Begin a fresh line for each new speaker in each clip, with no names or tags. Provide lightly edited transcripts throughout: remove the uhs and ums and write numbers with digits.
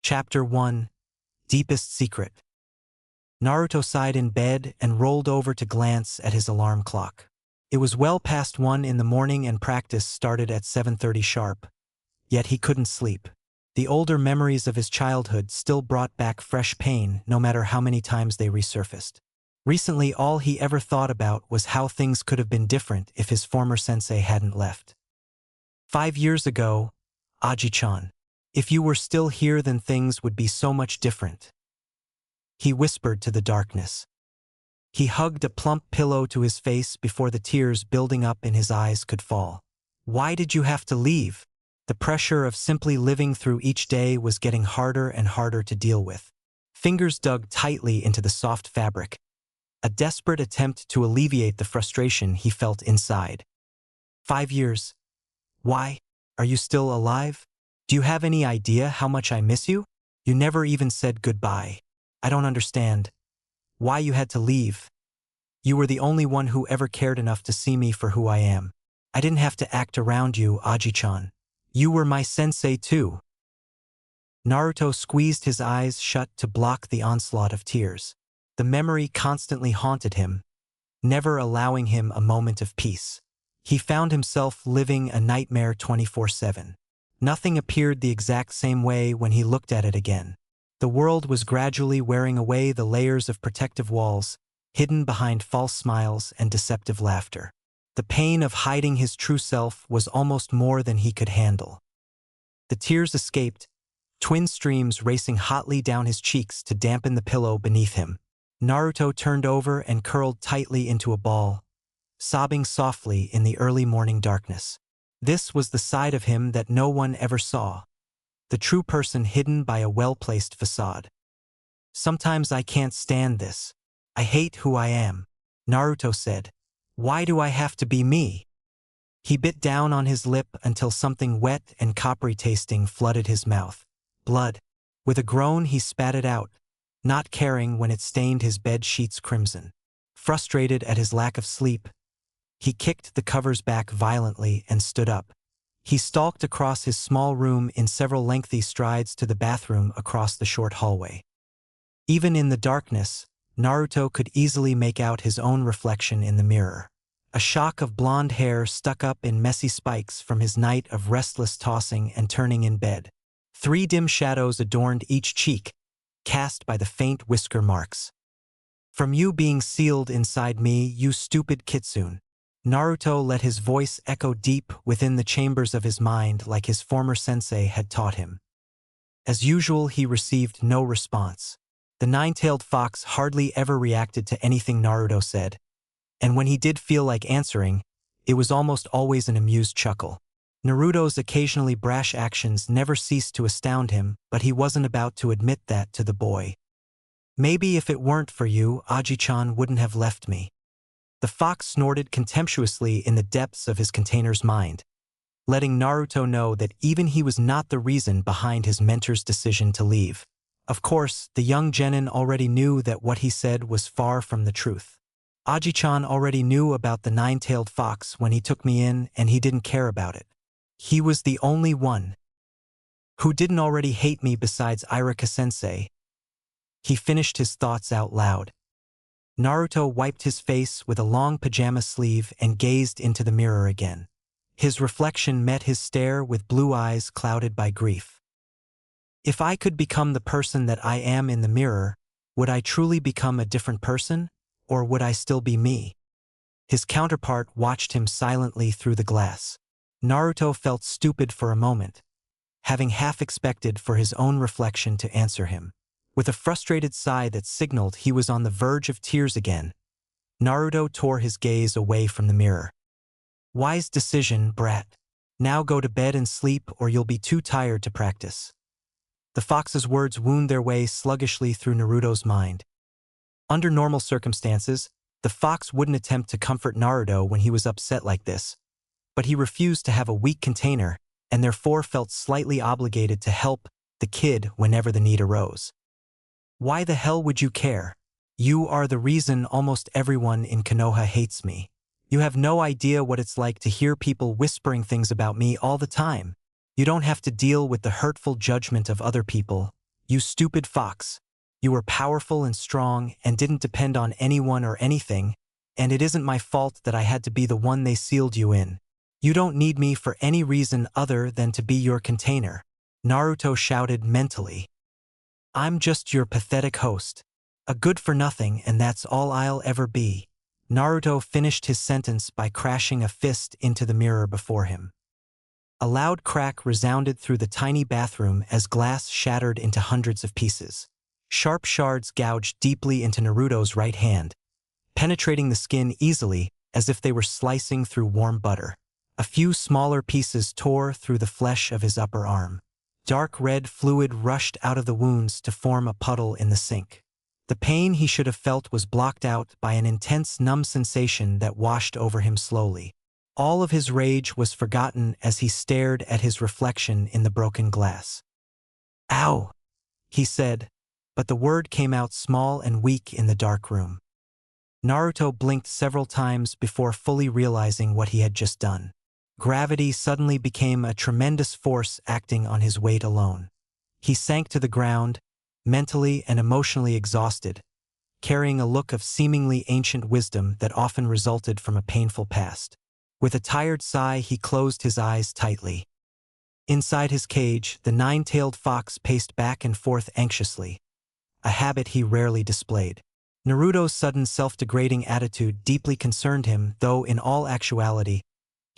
Chapter 1. Deepest Secret. Naruto sighed in bed and rolled over to glance at his alarm clock. It was well past 1 in the morning and practice started at 7:30 sharp. Yet he couldn't sleep. The older memories of his childhood still brought back fresh pain no matter how many times they resurfaced. Recently, all he ever thought about was how things could have been different if his former sensei hadn't left. 5 years ago, Aji-chan. If you were still here, then things would be so much different. He whispered to the darkness. He hugged a plump pillow to his face before the tears building up in his eyes could fall. Why did you have to leave? The pressure of simply living through each day was getting harder and harder to deal with. Fingers dug tightly into the soft fabric, a desperate attempt to alleviate the frustration he felt inside. 5 years. Why? Are you still alive? Do you have any idea how much I miss you? You never even said goodbye. I don't understand why you had to leave. You were the only one who ever cared enough to see me for who I am. I didn't have to act around you, Aji-chan. You were my sensei too. Naruto squeezed his eyes shut to block the onslaught of tears. The memory constantly haunted him, never allowing him a moment of peace. He found himself living a nightmare 24/7. Nothing appeared the exact same way when he looked at it again. The world was gradually wearing away the layers of protective walls, hidden behind false smiles and deceptive laughter. The pain of hiding his true self was almost more than he could handle. The tears escaped, twin streams racing hotly down his cheeks to dampen the pillow beneath him. Naruto turned over and curled tightly into a ball, sobbing softly in the early morning darkness. This was the side of him that no one ever saw, the true person hidden by a well-placed facade. Sometimes I can't stand this. I hate who I am, Naruto said. Why do I have to be me? He bit down on his lip until something wet and coppery tasting flooded his mouth. Blood. With a groan he spat it out, not caring when it stained his bed sheets crimson. Frustrated at his lack of sleep, he kicked the covers back violently and stood up. He stalked across his small room in several lengthy strides to the bathroom across the short hallway. Even in the darkness, Naruto could easily make out his own reflection in the mirror. A shock of blonde hair stuck up in messy spikes from his night of restless tossing and turning in bed. 3 dim shadows adorned each cheek, cast by the faint whisker marks. From you being sealed inside me, you stupid kitsune. Naruto let his voice echo deep within the chambers of his mind like his former sensei had taught him. As usual, he received no response. The nine-tailed fox hardly ever reacted to anything Naruto said, and when he did feel like answering, it was almost always an amused chuckle. Naruto's occasionally brash actions never ceased to astound him, but he wasn't about to admit that to the boy. Maybe if it weren't for you, Aji-chan wouldn't have left me. The fox snorted contemptuously in the depths of his container's mind, letting Naruto know that even he was not the reason behind his mentor's decision to leave. Of course, the young genin already knew that what he said was far from the truth. Aji-chan already knew about the nine-tailed fox when he took me in, and he didn't care about it. He was the only one who didn't already hate me besides Irika-sensei. He finished his thoughts out loud. Naruto wiped his face with a long pajama sleeve and gazed into the mirror again. His reflection met his stare with blue eyes clouded by grief. If I could become the person that I am in the mirror, would I truly become a different person, or would I still be me? His counterpart watched him silently through the glass. Naruto felt stupid for a moment, having half expected for his own reflection to answer him. With a frustrated sigh that signaled he was on the verge of tears again, Naruto tore his gaze away from the mirror. Wise decision, brat. Now go to bed and sleep, or you'll be too tired to practice. The fox's words wound their way sluggishly through Naruto's mind. Under normal circumstances, the fox wouldn't attempt to comfort Naruto when he was upset like this, but he refused to have a weak container and therefore felt slightly obligated to help the kid whenever the need arose. Why the hell would you care? You are the reason almost everyone in Konoha hates me. You have no idea what it's like to hear people whispering things about me all the time. You don't have to deal with the hurtful judgment of other people. You stupid fox. You were powerful and strong and didn't depend on anyone or anything, and it isn't my fault that I had to be the one they sealed you in. You don't need me for any reason other than to be your container. Naruto shouted mentally. I'm just your pathetic host. A good-for-nothing, and that's all I'll ever be. Naruto finished his sentence by crashing a fist into the mirror before him. A loud crack resounded through the tiny bathroom as glass shattered into hundreds of pieces. Sharp shards gouged deeply into Naruto's right hand, penetrating the skin easily as if they were slicing through warm butter. A few smaller pieces tore through the flesh of his upper arm. Dark red fluid rushed out of the wounds to form a puddle in the sink. The pain he should have felt was blocked out by an intense numb sensation that washed over him slowly. All of his rage was forgotten as he stared at his reflection in the broken glass. Ow, he said, but the word came out small and weak in the dark room. Naruto blinked several times before fully realizing what he had just done. Gravity suddenly became a tremendous force acting on his weight alone. He sank to the ground, mentally and emotionally exhausted, carrying a look of seemingly ancient wisdom that often resulted from a painful past. With a tired sigh, he closed his eyes tightly. Inside his cage, the nine-tailed fox paced back and forth anxiously, a habit he rarely displayed. Naruto's sudden self-degrading attitude deeply concerned him, though in all actuality,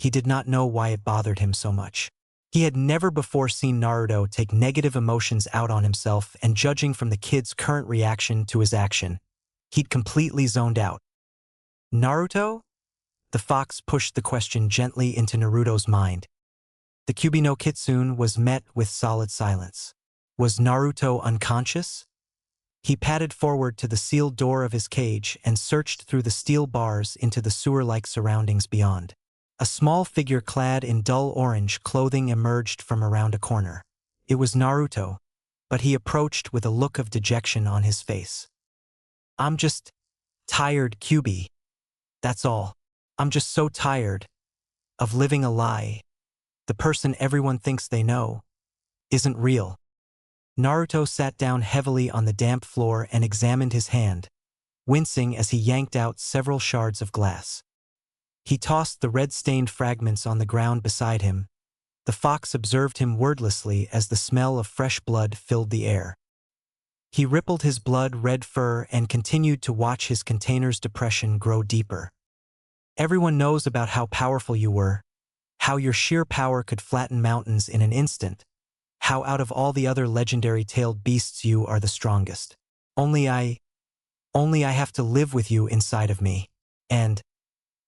he did not know why it bothered him so much. He had never before seen Naruto take negative emotions out on himself, and judging from the kid's current reaction to his action, he'd completely zoned out. Naruto? The fox pushed the question gently into Naruto's mind. The Kyuubi no Kitsune was met with solid silence. Was Naruto unconscious? He padded forward to the sealed door of his cage and searched through the steel bars into the sewer-like surroundings beyond. A small figure clad in dull orange clothing emerged from around a corner. It was Naruto, but he approached with a look of dejection on his face. I'm just tired, Kyuubi. That's all. I'm just so tired of living a lie. The person everyone thinks they know isn't real. Naruto sat down heavily on the damp floor and examined his hand, wincing as he yanked out several shards of glass. He tossed the red-stained fragments on the ground beside him. The fox observed him wordlessly as the smell of fresh blood filled the air. He rippled his blood-red fur and continued to watch his container's depression grow deeper. Everyone knows about how powerful you were, how your sheer power could flatten mountains in an instant, how out of all the other legendary tailed beasts you are the strongest. Only I have to live with you inside of me. And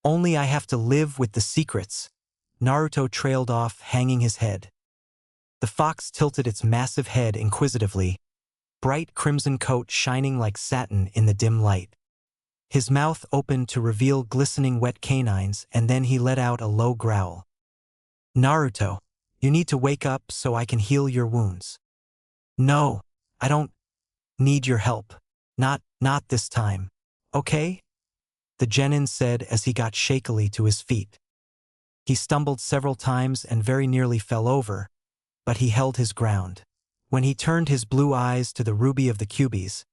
only I have to live with the secrets. Naruto trailed off, hanging his head. The fox tilted its massive head inquisitively, bright crimson coat shining like satin in the dim light. His mouth opened to reveal glistening wet canines, and then he let out a low growl. Naruto, you need to wake up so I can heal your wounds. No, I don't need your help. Not this time. Okay? The genin said as he got shakily to his feet. He stumbled several times and very nearly fell over, but he held his ground. When he turned his blue eyes to the ruby of the Kyuubis,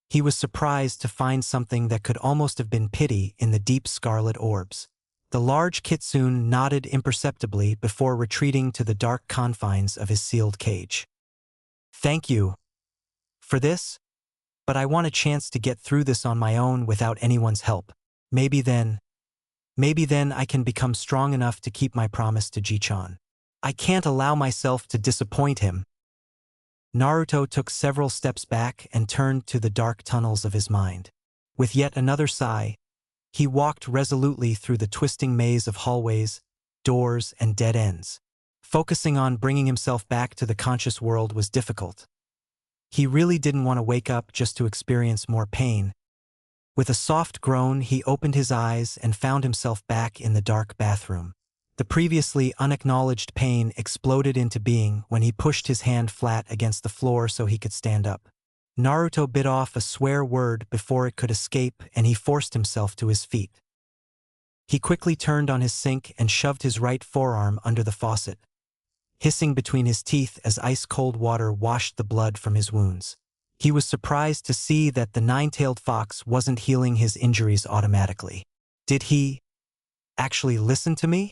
he was surprised to find something that could almost have been pity in the deep scarlet orbs. The large kitsune nodded imperceptibly before retreating to the dark confines of his sealed cage. Thank you for this, but I want a chance to get through this on my own without anyone's help. Maybe then I can become strong enough to keep my promise to Ji-chan. I can't allow myself to disappoint him. Naruto took several steps back and turned to the dark tunnels of his mind. With yet another sigh, he walked resolutely through the twisting maze of hallways, doors, and dead ends. Focusing on bringing himself back to the conscious world was difficult. He really didn't want to wake up just to experience more pain. With a soft groan, he opened his eyes and found himself back in the dark bathroom. The previously unacknowledged pain exploded into being when he pushed his hand flat against the floor so he could stand up. Naruto bit off a swear word before it could escape, and he forced himself to his feet. He quickly turned on his sink and shoved his right forearm under the faucet. hissing between his teeth as ice-cold water washed the blood from his wounds. He was surprised to see that the nine-tailed fox wasn't healing his injuries automatically. Did he actually listen to me?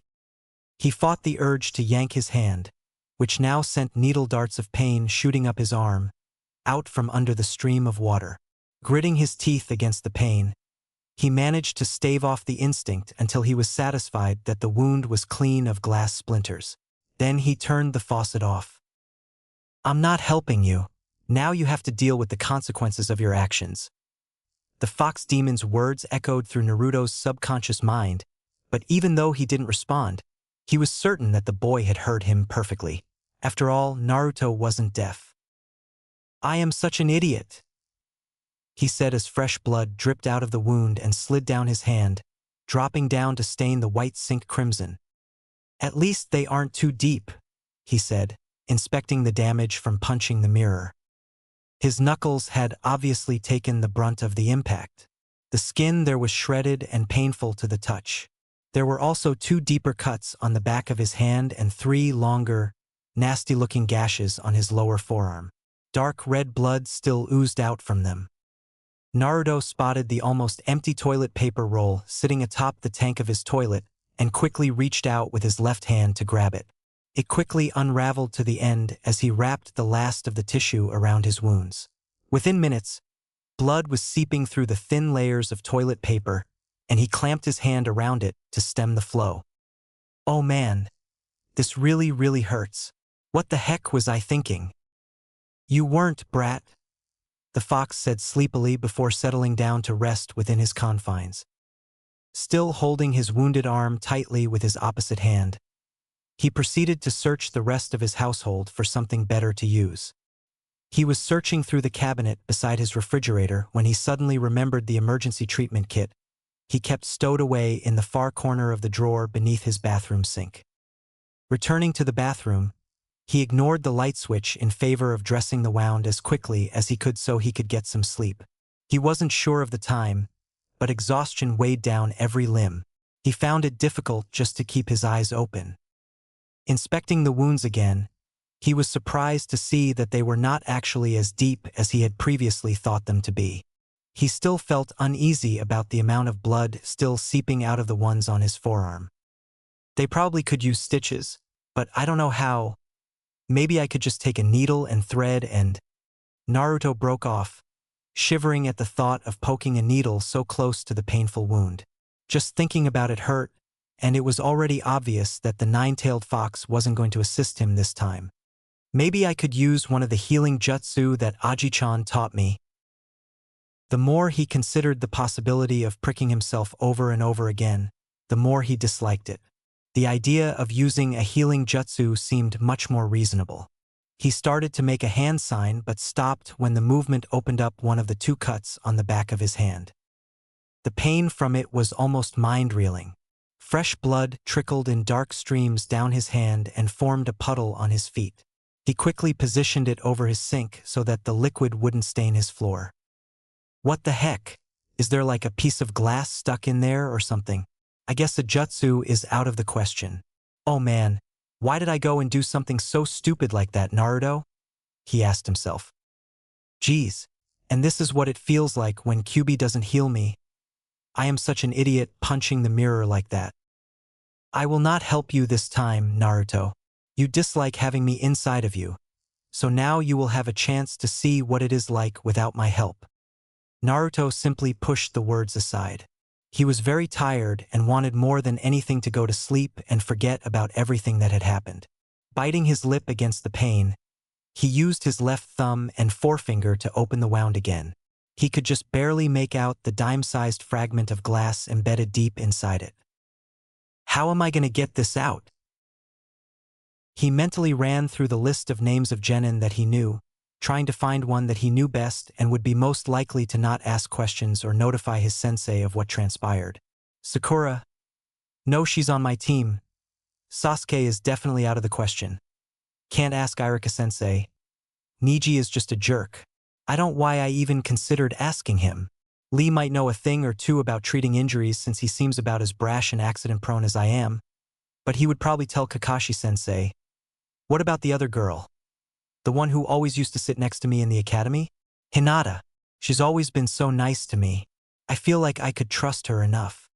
He fought the urge to yank his hand, which now sent needle darts of pain shooting up his arm, out from under the stream of water. Gritting his teeth against the pain, he managed to stave off the instinct until he was satisfied that the wound was clean of glass splinters. Then he turned the faucet off. "I'm not helping you. Now you have to deal with the consequences of your actions." The fox demon's words echoed through Naruto's subconscious mind, but even though he didn't respond, he was certain that the boy had heard him perfectly. After all, Naruto wasn't deaf. "I am such an idiot," he said as fresh blood dripped out of the wound and slid down his hand, dropping down to stain the white sink crimson. "At least they aren't too deep," he said, inspecting the damage from punching the mirror. His knuckles had obviously taken the brunt of the impact. The skin there was shredded and painful to the touch. There were also 2 deeper cuts on the back of his hand and 3 longer, nasty-looking gashes on his lower forearm. Dark red blood still oozed out from them. Naruto spotted the almost empty toilet paper roll sitting atop the tank of his toilet and quickly reached out with his left hand to grab it. It quickly unraveled to the end as he wrapped the last of the tissue around his wounds. Within minutes, blood was seeping through the thin layers of toilet paper, and he clamped his hand around it to stem the flow. "Oh man, this really hurts. What the heck was I thinking?" "You weren't, brat," the fox said sleepily before settling down to rest within his confines. Still holding his wounded arm tightly with his opposite hand, he proceeded to search the rest of his household for something better to use. He was searching through the cabinet beside his refrigerator when he suddenly remembered the emergency treatment kit he kept stowed away in the far corner of the drawer beneath his bathroom sink. Returning to the bathroom, he ignored the light switch in favor of dressing the wound as quickly as he could so he could get some sleep. He wasn't sure of the time, but exhaustion weighed down every limb. He found it difficult just to keep his eyes open. Inspecting the wounds again, he was surprised to see that they were not actually as deep as he had previously thought them to be. He still felt uneasy about the amount of blood still seeping out of the ones on his forearm. "They probably could use stitches, but I don't know how. Maybe I could just take a needle and thread and—" Naruto broke off, shivering at the thought of poking a needle so close to the painful wound. Just thinking about it hurt, and it was already obvious that the nine-tailed fox wasn't going to assist him this time. "Maybe I could use one of the healing jutsu that Aji-chan taught me." The more he considered the possibility of pricking himself over and over again, the more he disliked it. The idea of using a healing jutsu seemed much more reasonable. He started to make a hand sign but stopped when the movement opened up one of the 2 cuts on the back of his hand. The pain from it was almost mind-reeling. Fresh blood trickled in dark streams down his hand and formed a puddle on his feet. He quickly positioned it over his sink so that the liquid wouldn't stain his floor. "What the heck? Is there like a piece of glass stuck in there or something? I guess a jutsu is out of the question. Oh man, why did I go and do something so stupid like that, Naruto?" he asked himself. "Geez, and this is what it feels like when Kyuubi doesn't heal me. I am such an idiot punching the mirror like that. I will not help you this time, Naruto. You dislike having me inside of you, so now you will have a chance to see what it is like without my help." Naruto simply pushed the words aside. He was very tired and wanted more than anything to go to sleep and forget about everything that had happened. Biting his lip against the pain, he used his left thumb and forefinger to open the wound again. He could just barely make out the dime-sized fragment of glass embedded deep inside it. How am I going to get this out? He mentally ran through the list of names of genin that he knew, trying to find one that he knew best and would be most likely to not ask questions or notify his sensei of what transpired. Sakura. No, she's on my team. Sasuke is definitely out of the question. Can't ask Irika-sensei. Niji is just a jerk. I don't why I even considered asking him. Lee might know a thing or two about treating injuries since he seems about as brash and accident-prone as I am, but he would probably tell Kakashi-sensei. What about the other girl? The one who always used to sit next to me in the academy? Hinata. She's always been so nice to me. I feel like I could trust her enough.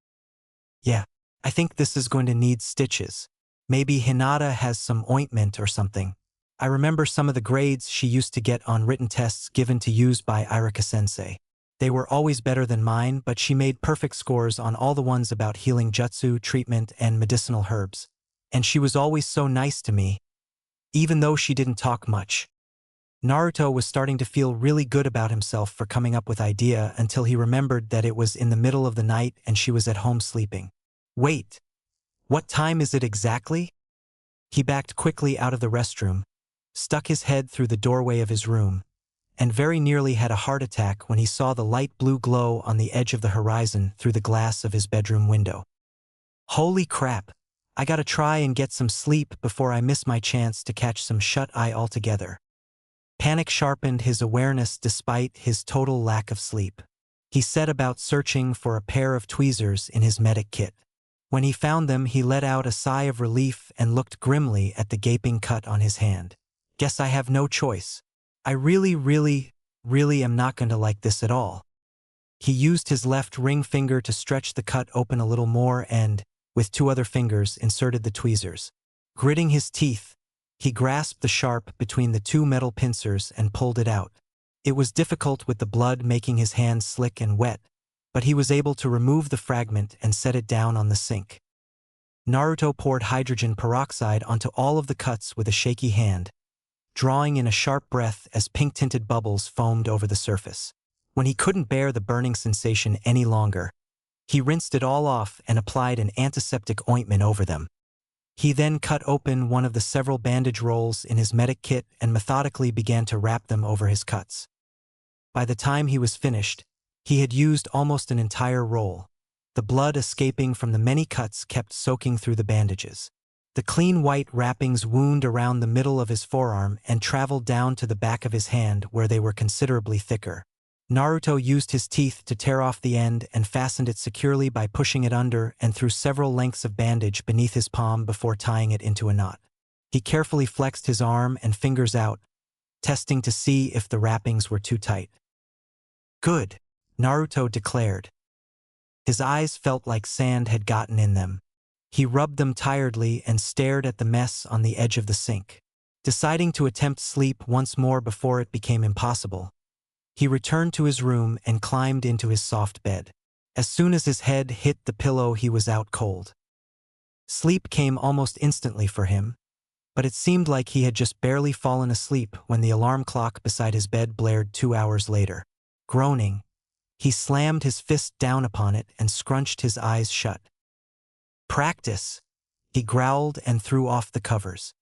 Yeah, I think this is going to need stitches. Maybe Hinata has some ointment or something. I remember some of the grades she used to get on written tests given to use by Irika-sensei. They were always better than mine, but she made perfect scores on all the ones about healing jutsu, treatment, and medicinal herbs. And she was always so nice to me, even though she didn't talk much. Naruto was starting to feel really good about himself for coming up with idea until he remembered that it was in the middle of the night and she was at home sleeping. Wait, what time is it exactly? He backed quickly out of the restroom, stuck his head through the doorway of his room, and very nearly had a heart attack when he saw the light blue glow on the edge of the horizon through the glass of his bedroom window. Holy crap, I gotta try and get some sleep before I miss my chance to catch some shut-eye altogether. Panic sharpened his awareness despite his total lack of sleep. He set about searching for a pair of tweezers in his medic kit. When he found them, he let out a sigh of relief and looked grimly at the gaping cut on his hand. Guess I have no choice. I really am not going to like this at all. He used his left ring finger to stretch the cut open a little more and, with two other fingers, inserted the tweezers. Gritting his teeth, he grasped the sharp between the two metal pincers and pulled it out. It was difficult with the blood making his hands slick and wet, but he was able to remove the fragment and set it down on the sink. Naruto poured hydrogen peroxide onto all of the cuts with a shaky hand, drawing in a sharp breath as pink-tinted bubbles foamed over the surface. When he couldn't bear the burning sensation any longer, he rinsed it all off and applied an antiseptic ointment over them. He then cut open one of the several bandage rolls in his medic kit and methodically began to wrap them over his cuts. By the time he was finished, he had used almost an entire roll. The blood escaping from the many cuts kept soaking through the bandages. The clean white wrappings wound around the middle of his forearm and traveled down to the back of his hand where they were considerably thicker. Naruto used his teeth to tear off the end and fastened it securely by pushing it under and through several lengths of bandage beneath his palm before tying it into a knot. He carefully flexed his arm and fingers out, testing to see if the wrappings were too tight. Good, Naruto declared. His eyes felt like sand had gotten in them. He rubbed them tiredly and stared at the mess on the edge of the sink. Deciding to attempt sleep once more before it became impossible, he returned to his room and climbed into his soft bed. As soon as his head hit the pillow, he was out cold. Sleep came almost instantly for him, but it seemed like he had just barely fallen asleep when the alarm clock beside his bed blared 2 hours later. Groaning, he slammed his fist down upon it and scrunched his eyes shut. Practice, he growled and threw off the covers.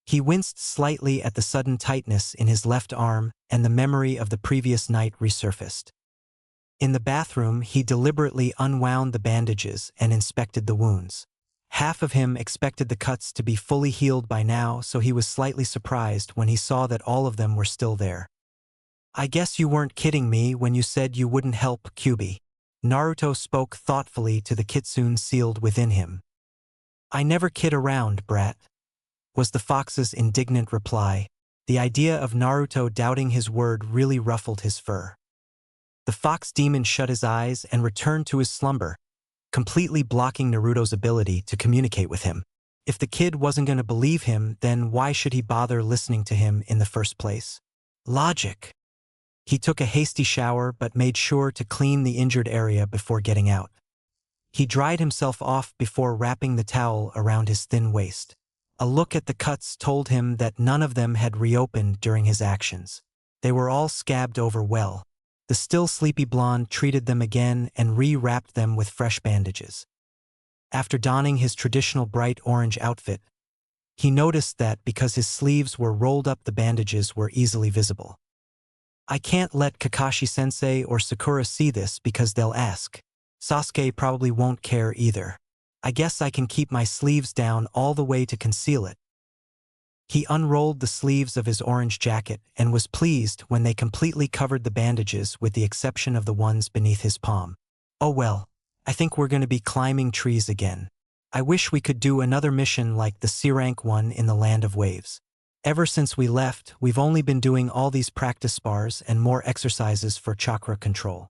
He winced slightly at the sudden tightness in his left arm, and the memory of the previous night resurfaced. In the bathroom, he deliberately unwound the bandages and inspected the wounds. Half of him expected the cuts to be fully healed by now, so he was slightly surprised when he saw that all of them were still there. I guess you weren't kidding me when you said you wouldn't help, Kyubi. Naruto spoke thoughtfully to the kitsune sealed within him. I never kid around, brat, was the fox's indignant reply. The idea of Naruto doubting his word really ruffled his fur. The fox demon shut his eyes and returned to his slumber, completely blocking Naruto's ability to communicate with him. If the kid wasn't going to believe him, then why should he bother listening to him in the first place? Logic. He took a hasty shower but made sure to clean the injured area before getting out. He dried himself off before wrapping the towel around his thin waist. A look at the cuts told him that none of them had reopened during his actions. They were all scabbed over well. The still sleepy blonde treated them again and re-wrapped them with fresh bandages. After donning his traditional bright orange outfit, he noticed that because his sleeves were rolled up, the bandages were easily visible. I can't let Kakashi-sensei or Sakura see this because they'll ask. Sasuke probably won't care either. I guess I can keep my sleeves down all the way to conceal it. He unrolled the sleeves of his orange jacket and was pleased when they completely covered the bandages with the exception of the ones beneath his palm. Oh well, I think we're going to be climbing trees again. I wish we could do another mission like the C-rank one in the Land of Waves. Ever since we left, we've only been doing all these practice spars and more exercises for chakra control.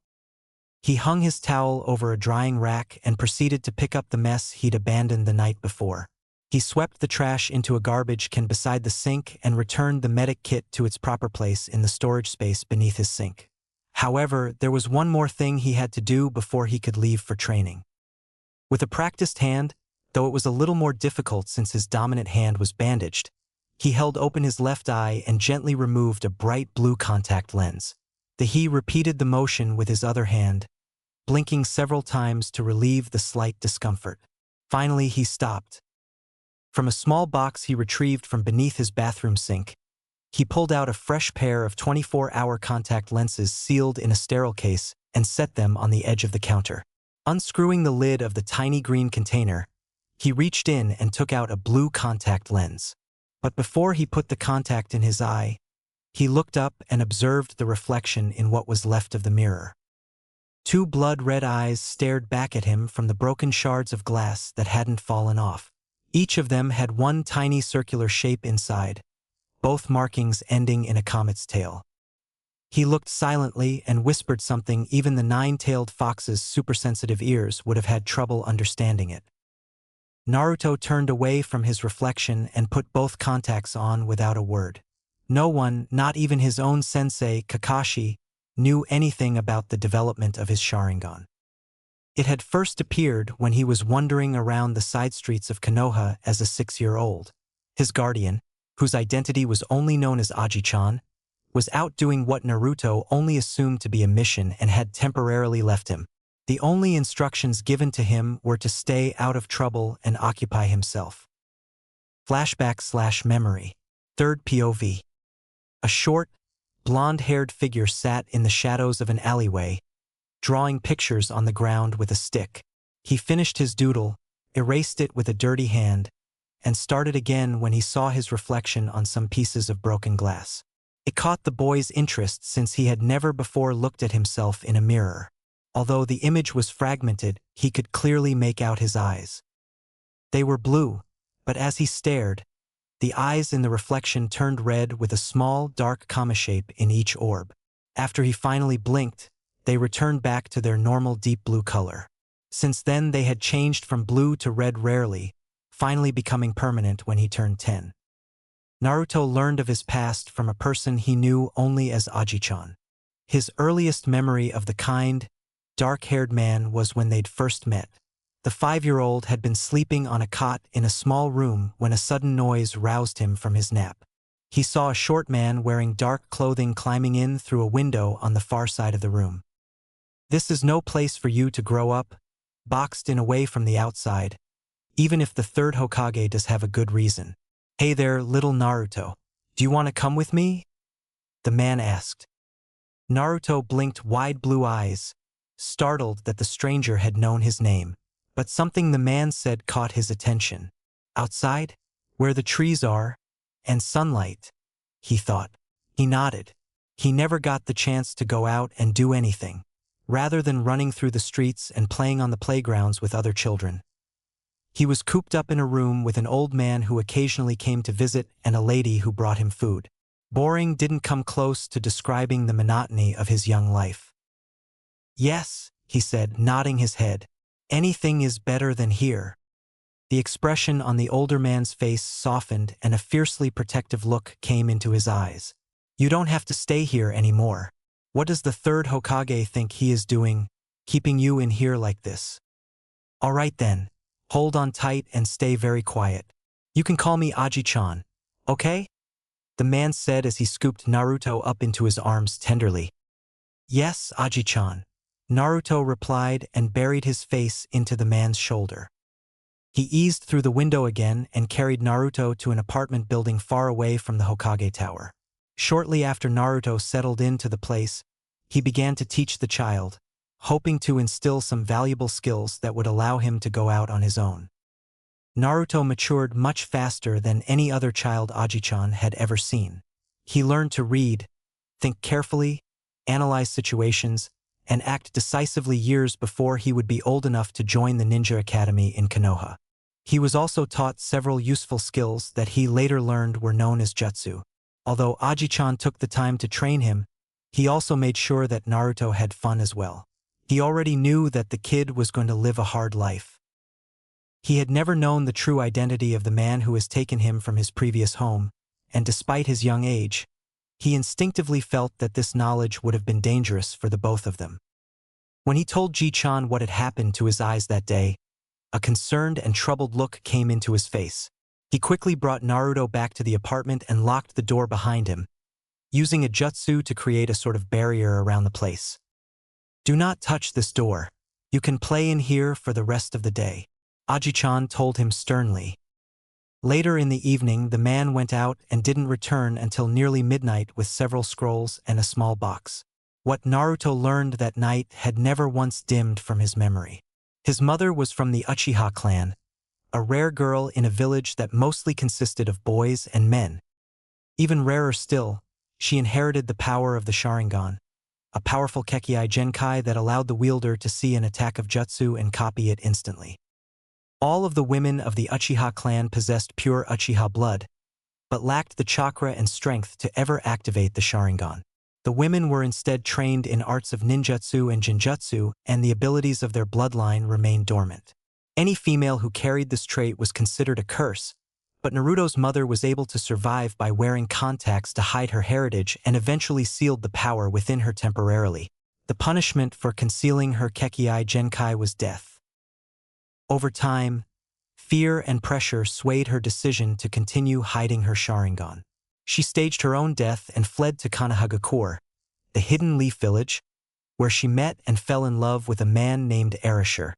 He hung his towel over a drying rack and proceeded to pick up the mess he'd abandoned the night before. He swept the trash into a garbage can beside the sink and returned the medic kit to its proper place in the storage space beneath his sink. However, there was one more thing he had to do before he could leave for training. With a practiced hand, though it was a little more difficult since his dominant hand was bandaged, he held open his left eye and gently removed a bright blue contact lens. He repeated the motion with his other hand, blinking several times to relieve the slight discomfort. Finally, he stopped. From a small box he retrieved from beneath his bathroom sink, he pulled out a fresh pair of 24-hour contact lenses sealed in a sterile case and set them on the edge of the counter. Unscrewing the lid of the tiny green container, he reached in and took out a blue contact lens. But before he put the contact in his eye, he looked up and observed the reflection in what was left of the mirror. Two blood-red eyes stared back at him from the broken shards of glass that hadn't fallen off. Each of them had one tiny circular shape inside, both markings ending in a comet's tail. He looked silently and whispered something even the nine-tailed fox's supersensitive ears would have had trouble understanding it. Naruto turned away from his reflection and put both contacts on without a word. No one, not even his own sensei, Kakashi, knew anything about the development of his Sharingan. It had first appeared when he was wandering around the side streets of Konoha as a 6-year-old. His guardian, whose identity was only known as Aji-chan, was out doing what Naruto only assumed to be a mission and had temporarily left him. The only instructions given to him were to stay out of trouble and occupy himself. Flashback/memory. Third POV. A short, blonde-haired figure sat in the shadows of an alleyway, drawing pictures on the ground with a stick. He finished his doodle, erased it with a dirty hand, and started again when he saw his reflection on some pieces of broken glass. It caught the boy's interest since he had never before looked at himself in a mirror. Although the image was fragmented, he could clearly make out his eyes. They were blue, but as he stared, the eyes in the reflection turned red with a small, dark comma shape in each orb. After he finally blinked, they returned back to their normal deep blue color. Since then they had changed from blue to red rarely, finally becoming permanent when he turned 10. Naruto learned of his past from a person he knew only as Aji-chan. His earliest memory of the kind, dark-haired man was when they'd first met. The 5-year-old had been sleeping on a cot in a small room when a sudden noise roused him from his nap. He saw a short man wearing dark clothing climbing in through a window on the far side of the room. "This is no place for you to grow up," boxed in away from the outside, even if the third Hokage does have a good reason. "Hey there, little Naruto. Do you want to come with me?" the man asked. Naruto blinked wide blue eyes, startled that the stranger had known his name. But something the man said caught his attention. "Outside, where the trees are, and sunlight," he thought. He nodded. He never got the chance to go out and do anything, rather than running through the streets and playing on the playgrounds with other children. He was cooped up in a room with an old man who occasionally came to visit and a lady who brought him food. Boring didn't come close to describing the monotony of his young life. "Yes," he said, nodding his head. "Anything is better than here." The expression on the older man's face softened and a fiercely protective look came into his eyes. "You don't have to stay here anymore. What does the third Hokage think he is doing, keeping you in here like this? All right then, hold on tight and stay very quiet. You can call me Aji-chan, okay?" the man said as he scooped Naruto up into his arms tenderly. "Yes, Aji-chan," Naruto replied and buried his face into the man's shoulder. He eased through the window again and carried Naruto to an apartment building far away from the Hokage Tower. Shortly after Naruto settled into the place, he began to teach the child, hoping to instill some valuable skills that would allow him to go out on his own. Naruto matured much faster than any other child Aji-chan had ever seen. He learned to read, think carefully, analyze situations, and act decisively years before he would be old enough to join the ninja academy in Konoha. He was also taught several useful skills that he later learned were known as jutsu. Although Aji-chan took the time to train him, he also made sure that Naruto had fun as well. He already knew that the kid was going to live a hard life. He had never known the true identity of the man who has taken him from his previous home, and despite his young age, he instinctively felt that this knowledge would have been dangerous for the both of them. When he told Ji-chan what had happened to his eyes that day, a concerned and troubled look came into his face. He quickly brought Naruto back to the apartment and locked the door behind him, using a jutsu to create a sort of barrier around the place. "Do not touch this door. You can play in here for the rest of the day," Aji-chan told him sternly. Later in the evening, the man went out and didn't return until nearly midnight with several scrolls and a small box. What Naruto learned that night had never once dimmed from his memory. His mother was from the Uchiha clan, a rare girl in a village that mostly consisted of boys and men. Even rarer still, she inherited the power of the Sharingan, a powerful Kekkai Genkai that allowed the wielder to see an attack of jutsu and copy it instantly. All of the women of the Uchiha clan possessed pure Uchiha blood, but lacked the chakra and strength to ever activate the Sharingan. The women were instead trained in arts of ninjutsu and jinjutsu, and the abilities of their bloodline remained dormant. Any female who carried this trait was considered a curse, but Naruto's mother was able to survive by wearing contacts to hide her heritage and eventually sealed the power within her temporarily. The punishment for concealing her Kekkai Genkai was death. Over time, fear and pressure swayed her decision to continue hiding her Sharingan. She staged her own death and fled to Konohagakure, the hidden leaf village, where she met and fell in love with a man named Erasure.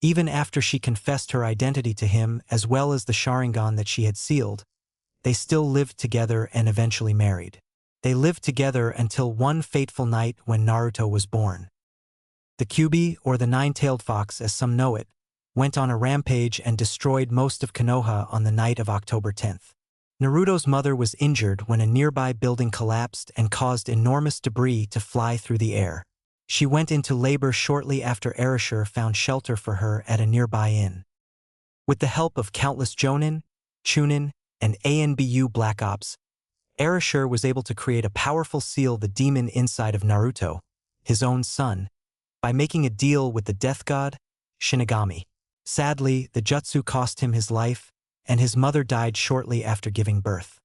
Even after she confessed her identity to him as well as the Sharingan that she had sealed, they still lived together and eventually married. They lived together until one fateful night when Naruto was born. The Kyuubi, or the nine-tailed fox as some know it, went on a rampage and destroyed most of Konoha on the night of October 10th. Naruto's mother was injured when a nearby building collapsed and caused enormous debris to fly through the air. She went into labor shortly after Erasure found shelter for her at a nearby inn. With the help of countless Jonin, Chunin, and ANBU Black Ops, Erasure was able to create a powerful seal the demon inside of Naruto, his own son, by making a deal with the death god, Shinigami. Sadly, the jutsu cost him his life, and his mother died shortly after giving birth.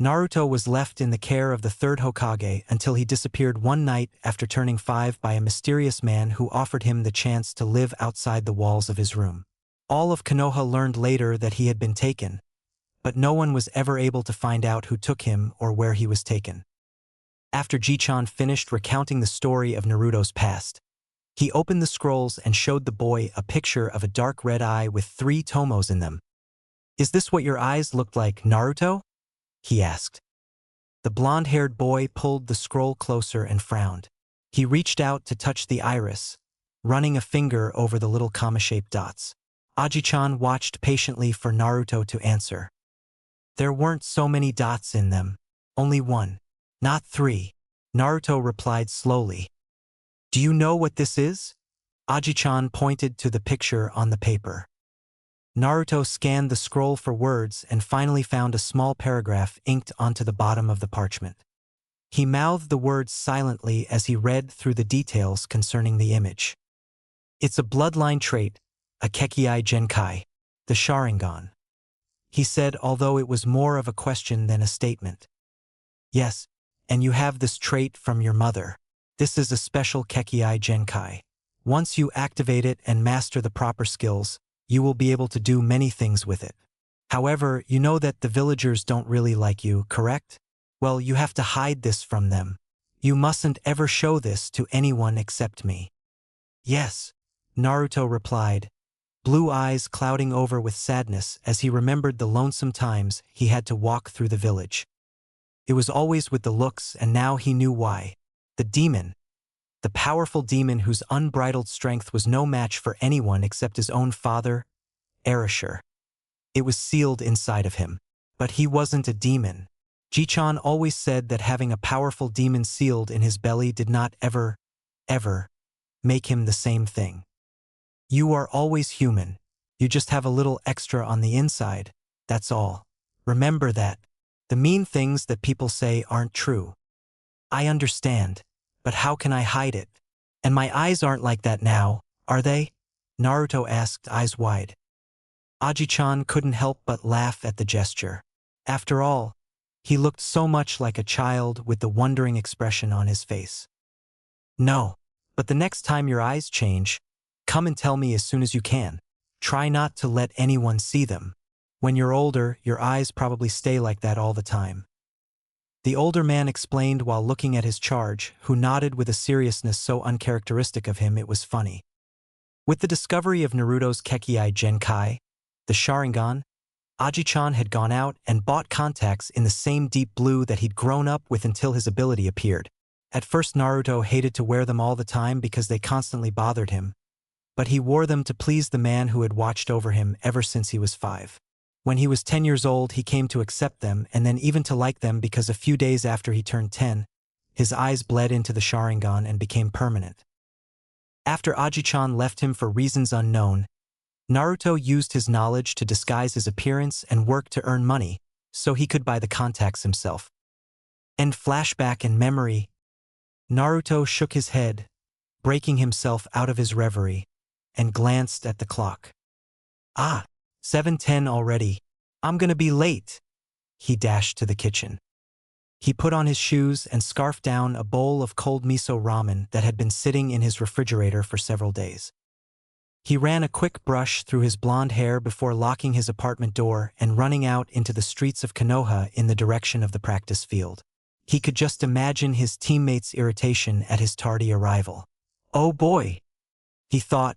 Naruto was left in the care of the third Hokage until he disappeared one night after turning 5 by a mysterious man who offered him the chance to live outside the walls of his room. All of Konoha learned later that he had been taken, but no one was ever able to find out who took him or where he was taken. After Ji-chan finished recounting the story of Naruto's past, he opened the scrolls and showed the boy a picture of a dark red eye with 3 tomos in them. "Is this what your eyes looked like, Naruto?" he asked. The blonde-haired boy pulled the scroll closer and frowned. He reached out to touch the iris, running a finger over the little comma-shaped dots. Aji-chan watched patiently for Naruto to answer. "There weren't so many dots in them. Only 1. Not 3. Naruto replied slowly. "Do you know what this is?" Aji-chan pointed to the picture on the paper. Naruto scanned the scroll for words and finally found a small paragraph inked onto the bottom of the parchment. He mouthed the words silently as he read through the details concerning the image. "It's a bloodline trait, a Kekkai Genkai, the Sharingan," he said, although it was more of a question than a statement. "Yes, and you have this trait from your mother. This is a special Kekkai Genkai. Once you activate it and master the proper skills, you will be able to do many things with it. However, you know that the villagers don't really like you, correct? Well, you have to hide this from them. You mustn't ever show this to anyone except me." "Yes," Naruto replied, blue eyes clouding over with sadness as he remembered the lonesome times he had to walk through the village. It was always with the looks, and now he knew why. The demon, the powerful demon whose unbridled strength was no match for anyone except his own father, Erasure. It was sealed inside of him. But he wasn't a demon. Ji-chan always said that having a powerful demon sealed in his belly did not ever make him the same thing. "You are always human. You just have a little extra on the inside, that's all. Remember that. The mean things that people say aren't true. I understand, but how can I hide it? And my eyes aren't like that now, are they? Naruto asked, eyes wide. Aji-chan couldn't help but laugh at the gesture. After all, he looked so much like a child with the wondering expression on his face. No, but the next time your eyes change, come and tell me as soon as you can. Try not to let anyone see them. When you're older, your eyes probably stay like that all the time. The older man explained while looking at his charge, who nodded with a seriousness so uncharacteristic of him it was funny. With the discovery of Naruto's Kekkei Genkai, the Sharingan, Aji-chan had gone out and bought contacts in the same deep blue that he'd grown up with until his ability appeared. At first Naruto hated to wear them all the time because they constantly bothered him, but he wore them to please the man who had watched over him ever since he was 5. When he was 10 years old, he came to accept them and then even to like them because a few days after he turned 10, his eyes bled into the Sharingan and became permanent. After Aji-chan left him for reasons unknown, Naruto used his knowledge to disguise his appearance and work to earn money so he could buy the contacts himself. End flashback in memory. Naruto shook his head, breaking himself out of his reverie, and glanced at the clock. 7:10 already. I'm gonna be late. He dashed to the kitchen. He put on his shoes and scarfed down a bowl of cold miso ramen that had been sitting in his refrigerator for several days. He ran a quick brush through his blonde hair before locking his apartment door and running out into the streets of Konoha in the direction of the practice field. He could just imagine his teammates' irritation at his tardy arrival. Oh boy, he thought,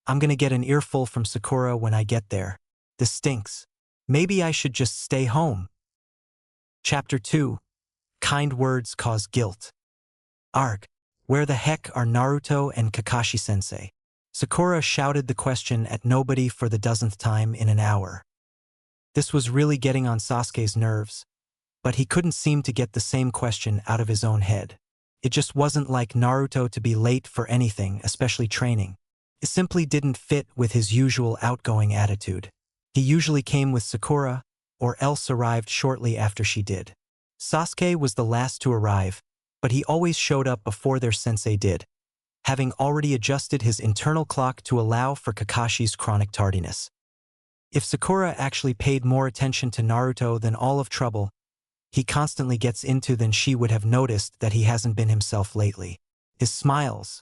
I'm gonna get an earful from Sakura when I get there. This stinks. Maybe I should just stay home. Chapter 2. Kind words cause guilt. Arg. Where the heck are Naruto and Kakashi-sensei? Sakura shouted the question at nobody for the dozenth time in an hour. This was really getting on Sasuke's nerves, but he couldn't seem to get the same question out of his own head. It just wasn't like Naruto to be late for anything, especially training. It simply didn't fit with his usual outgoing attitude. He usually came with Sakura, or else arrived shortly after she did. Sasuke was the last to arrive, but he always showed up before their sensei did, having already adjusted his internal clock to allow for Kakashi's chronic tardiness. If Sakura actually paid more attention to Naruto than all of trouble he constantly gets into, then she would have noticed that he hasn't been himself lately. His smiles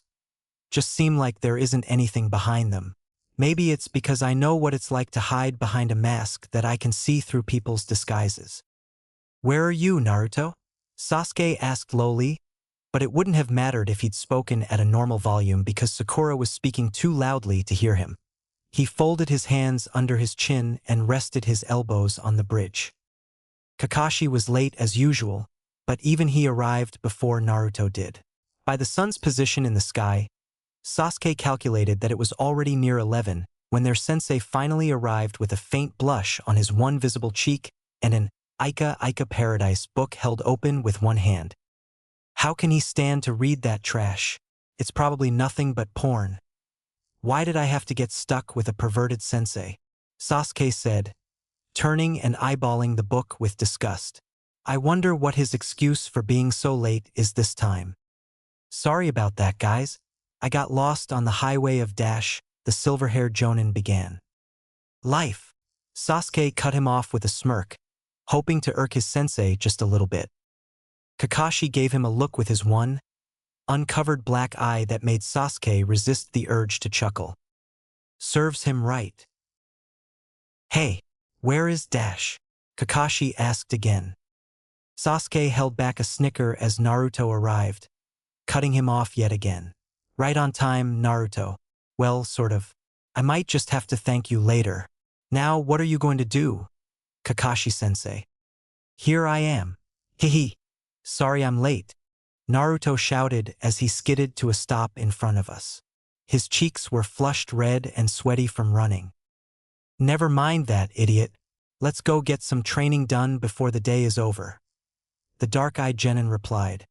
just seem like there isn't anything behind them. Maybe it's because I know what it's like to hide behind a mask that I can see through people's disguises. Where are you, Naruto? Sasuke asked lowly, but it wouldn't have mattered if he'd spoken at a normal volume because Sakura was speaking too loudly to hear him. He folded his hands under his chin and rested his elbows on the bridge. Kakashi was late as usual, but even he arrived before Naruto did. By the sun's position in the sky, Sasuke calculated that it was already near 11 when their sensei finally arrived with a faint blush on his one visible cheek and an Ika Paradise book held open with one hand. How can he stand to read that trash? It's probably nothing but porn. Why did I have to get stuck with a perverted sensei? Sasuke said, turning and eyeballing the book with disgust. I wonder what his excuse for being so late is this time. Sorry about that, guys. I got lost on the highway of Dash, the silver-haired Jonin began. Life. Sasuke cut him off with a smirk, hoping to irk his sensei just a little bit. Kakashi gave him a look with his one, uncovered black eye that made Sasuke resist the urge to chuckle. Serves him right. Hey, where is Dash? Kakashi asked again. Sasuke held back a snicker as Naruto arrived, cutting him off yet again. Right on time, Naruto. Well, sort of. I might just have to thank you later. Now, what are you going to do? Kakashi-sensei. Here I am. Hehe. Sorry I'm late. Naruto shouted as he skidded to a stop in front of us. His cheeks were flushed red and sweaty from running. Never mind that, idiot. Let's go get some training done before the day is over. The dark-eyed genin replied.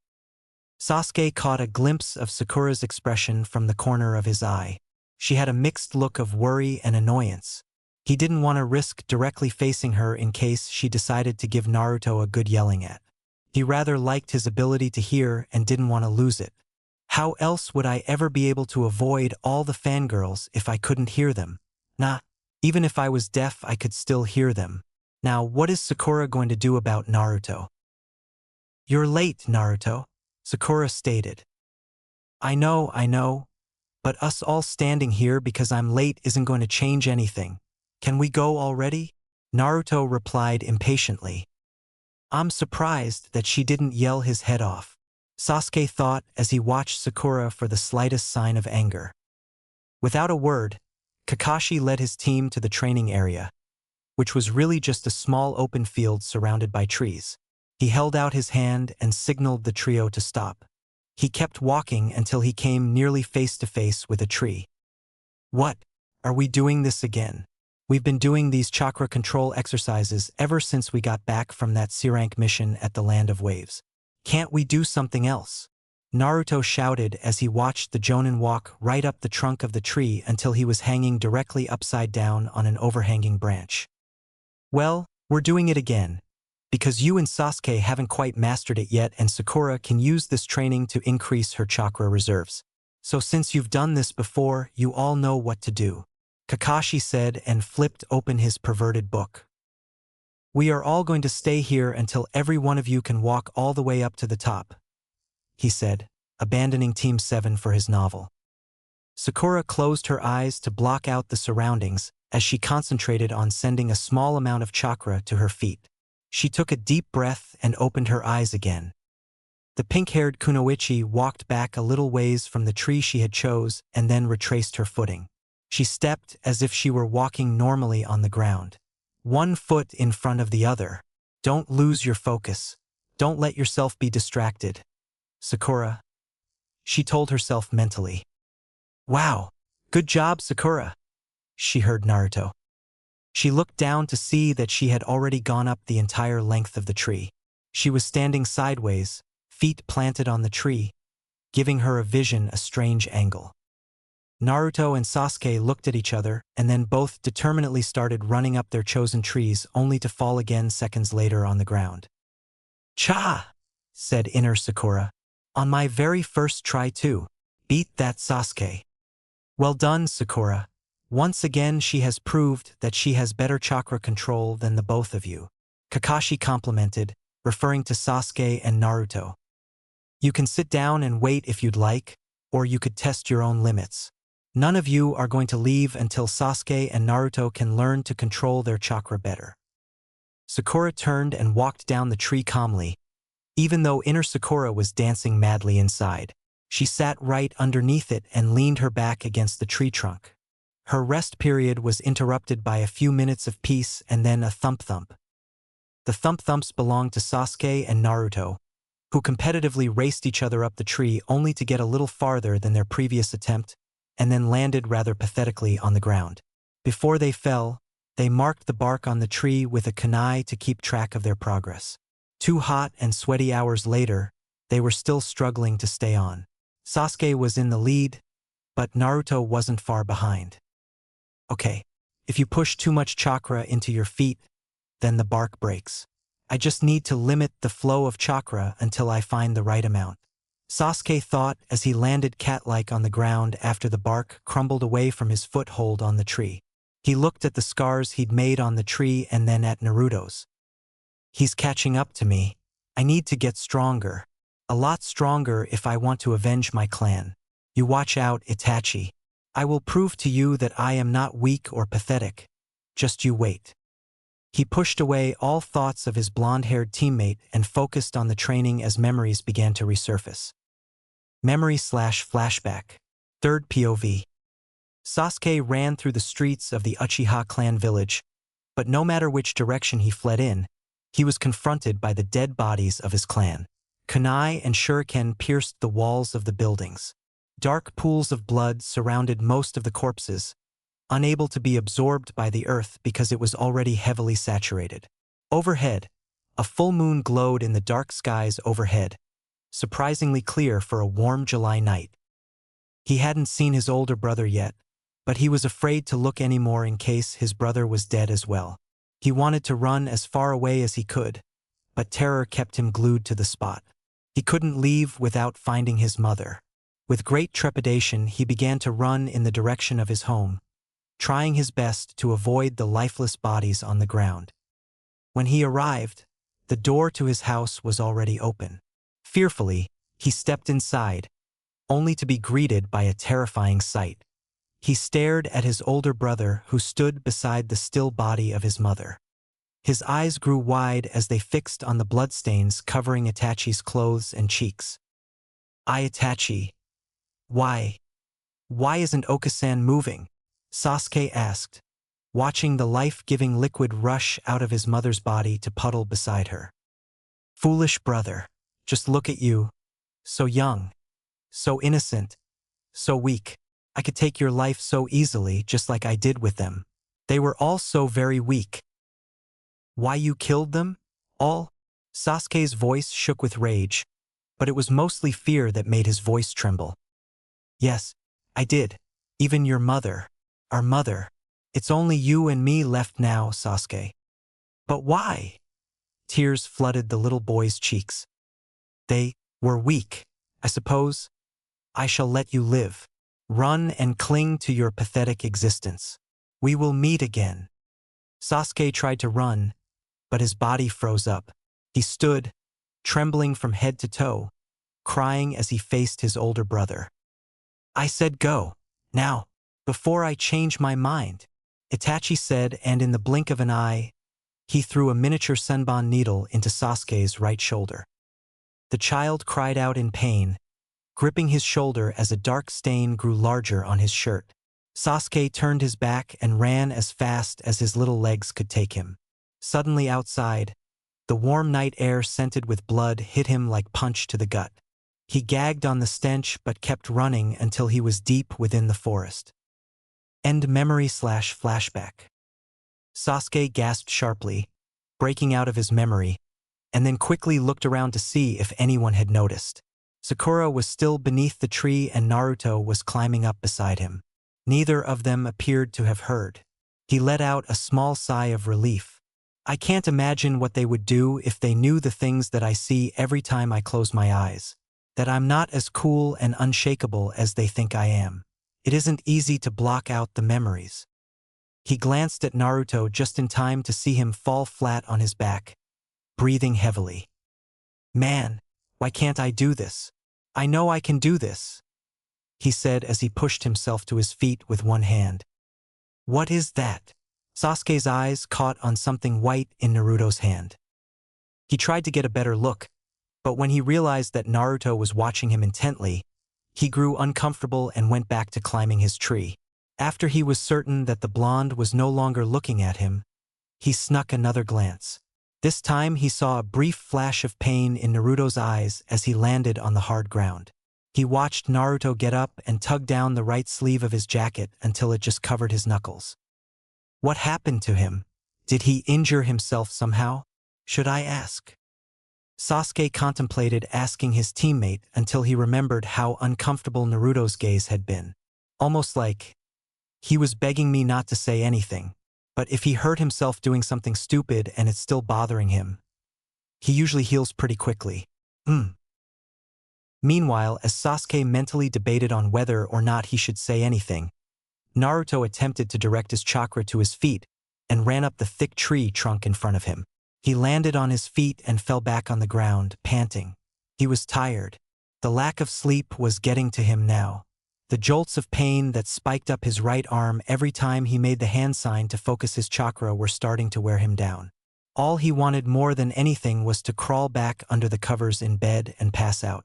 Sasuke caught a glimpse of Sakura's expression from the corner of his eye. She had a mixed look of worry and annoyance. He didn't want to risk directly facing her in case she decided to give Naruto a good yelling at. He rather liked his ability to hear and didn't want to lose it. How else would I ever be able to avoid all the fangirls if I couldn't hear them? Nah, even if I was deaf I could still hear them. Now what is Sakura going to do about Naruto? "You're late, Naruto," Sakura stated. I know, but us all standing here because I'm late isn't going to change anything. Can we go already?" Naruto replied impatiently. I'm surprised that she didn't yell his head off, Sasuke thought as he watched Sakura for the slightest sign of anger. Without a word, Kakashi led his team to the training area, which was really just a small open field surrounded by trees. He held out his hand and signaled the trio to stop. He kept walking until he came nearly face to face with a tree. "What? Are we doing this again? We've been doing these chakra control exercises ever since we got back from that C-rank mission at the Land of Waves. Can't we do something else?" Naruto shouted as he watched the Jonin walk right up the trunk of the tree until he was hanging directly upside down on an overhanging branch. "Well, we're doing it again, because you and Sasuke haven't quite mastered it yet and Sakura can use this training to increase her chakra reserves. So since you've done this before, you all know what to do," Kakashi said and flipped open his perverted book. "We are all going to stay here until every one of you can walk all the way up to the top," he said, abandoning Team 7 for his novel. Sakura closed her eyes to block out the surroundings as she concentrated on sending a small amount of chakra to her feet. She took a deep breath and opened her eyes again. The pink-haired Kunoichi walked back a little ways from the tree she had chose and then retraced her footing. She stepped as if she were walking normally on the ground, one foot in front of the other. "Don't lose your focus. Don't let yourself be distracted, Sakura," she told herself mentally. "Wow, good job, Sakura," she heard Naruto. She looked down to see that she had already gone up the entire length of the tree. She was standing sideways, feet planted on the tree, giving her a strange angle. Naruto and Sasuke looked at each other and then both determinedly started running up their chosen trees only to fall again seconds later on the ground. "Cha!" said inner Sakura. "On my very first try too. Beat that, Sasuke." "Well done, Sakura. Once again she has proved that she has better chakra control than the both of you," Kakashi complimented, referring to Sasuke and Naruto. "You can sit down and wait if you'd like, or you could test your own limits. None of you are going to leave until Sasuke and Naruto can learn to control their chakra better." Sakura turned and walked down the tree calmly. Even though inner Sakura was dancing madly inside, she sat right underneath it and leaned her back against the tree trunk. Her rest period was interrupted by a few minutes of peace and then a thump-thump. The thump-thumps belonged to Sasuke and Naruto, who competitively raced each other up the tree only to get a little farther than their previous attempt and then landed rather pathetically on the ground. Before they fell, they marked the bark on the tree with a kunai to keep track of their progress. 2 hot and sweaty hours later, they were still struggling to stay on. Sasuke was in the lead, but Naruto wasn't far behind. "Okay, if you push too much chakra into your feet, then the bark breaks. I just need to limit the flow of chakra until I find the right amount," Sasuke thought as he landed cat-like on the ground after the bark crumbled away from his foothold on the tree. He looked at the scars he'd made on the tree and then at Naruto's. "He's catching up to me. I need to get stronger. A lot stronger if I want to avenge my clan. You watch out, Itachi. I will prove to you that I am not weak or pathetic. Just you wait." He pushed away all thoughts of his blonde-haired teammate and focused on the training as memories began to resurface. Memory/flashback. Third POV. Sasuke ran through the streets of the Uchiha clan village, but no matter which direction he fled in, he was confronted by the dead bodies of his clan. Kunai and shuriken pierced the walls of the buildings. Dark pools of blood surrounded most of the corpses, unable to be absorbed by the earth because it was already heavily saturated. Overhead, a full moon glowed in the dark skies overhead, surprisingly clear for a warm July night. He hadn't seen his older brother yet, but he was afraid to look anymore in case his brother was dead as well. He wanted to run as far away as he could, but terror kept him glued to the spot. He couldn't leave without finding his mother. With great trepidation, he began to run in the direction of his home, trying his best to avoid the lifeless bodies on the ground. When he arrived, the door to his house was already open. Fearfully, he stepped inside, only to be greeted by a terrifying sight. He stared at his older brother who stood beside the still body of his mother. His eyes grew wide as they fixed on the bloodstains covering Itachi's clothes and cheeks. Itachi. Why isn't Okasan moving? Sasuke asked, watching the life-giving liquid rush out of his mother's body to puddle beside her. Foolish brother, just look at you. So young, so innocent, so weak. I could take your life so easily just like I did with them. They were all so very weak. Why you killed them? All? Sasuke's voice shook with rage, but it was mostly fear that made his voice tremble. Yes, I did. Even your mother. Our mother. It's only you and me left now, Sasuke. But why? Tears flooded the little boy's cheeks. They were weak, I suppose. I shall let you live. Run and cling to your pathetic existence. We will meet again. Sasuke tried to run, but his body froze up. He stood, trembling from head to toe, crying as he faced his older brother. I said go, now, before I change my mind, Itachi said, and in the blink of an eye, he threw a miniature senbon needle into Sasuke's right shoulder. The child cried out in pain, gripping his shoulder as a dark stain grew larger on his shirt. Sasuke turned his back and ran as fast as his little legs could take him. Suddenly outside, the warm night air scented with blood hit him like punch to the gut. He gagged on the stench but kept running until he was deep within the forest. End memory/flashback. Sasuke gasped sharply, breaking out of his memory, and then quickly looked around to see if anyone had noticed. Sakura was still beneath the tree and Naruto was climbing up beside him. Neither of them appeared to have heard. He let out a small sigh of relief. I can't imagine what they would do if they knew the things that I see every time I close my eyes. That I'm not as cool and unshakable as they think I am. It isn't easy to block out the memories. He glanced at Naruto just in time to see him fall flat on his back, breathing heavily. Man, why can't I do this? I know I can do this, he said as he pushed himself to his feet with one hand. What is that? Sasuke's eyes caught on something white in Naruto's hand. He tried to get a better look, but when he realized that Naruto was watching him intently, he grew uncomfortable and went back to climbing his tree. After he was certain that the blonde was no longer looking at him, he snuck another glance. This time he saw a brief flash of pain in Naruto's eyes as he landed on the hard ground. He watched Naruto get up and tug down the right sleeve of his jacket until it just covered his knuckles. What happened to him? Did he injure himself somehow? Should I ask? Sasuke contemplated asking his teammate until he remembered how uncomfortable Naruto's gaze had been. Almost like he was begging me not to say anything, but if he hurt himself doing something stupid and it's still bothering him, he usually heals pretty quickly. Meanwhile, as Sasuke mentally debated on whether or not he should say anything, Naruto attempted to direct his chakra to his feet and ran up the thick tree trunk in front of him. He landed on his feet and fell back on the ground, panting. He was tired. The lack of sleep was getting to him now. The jolts of pain that spiked up his right arm every time he made the hand sign to focus his chakra were starting to wear him down. All he wanted more than anything was to crawl back under the covers in bed and pass out.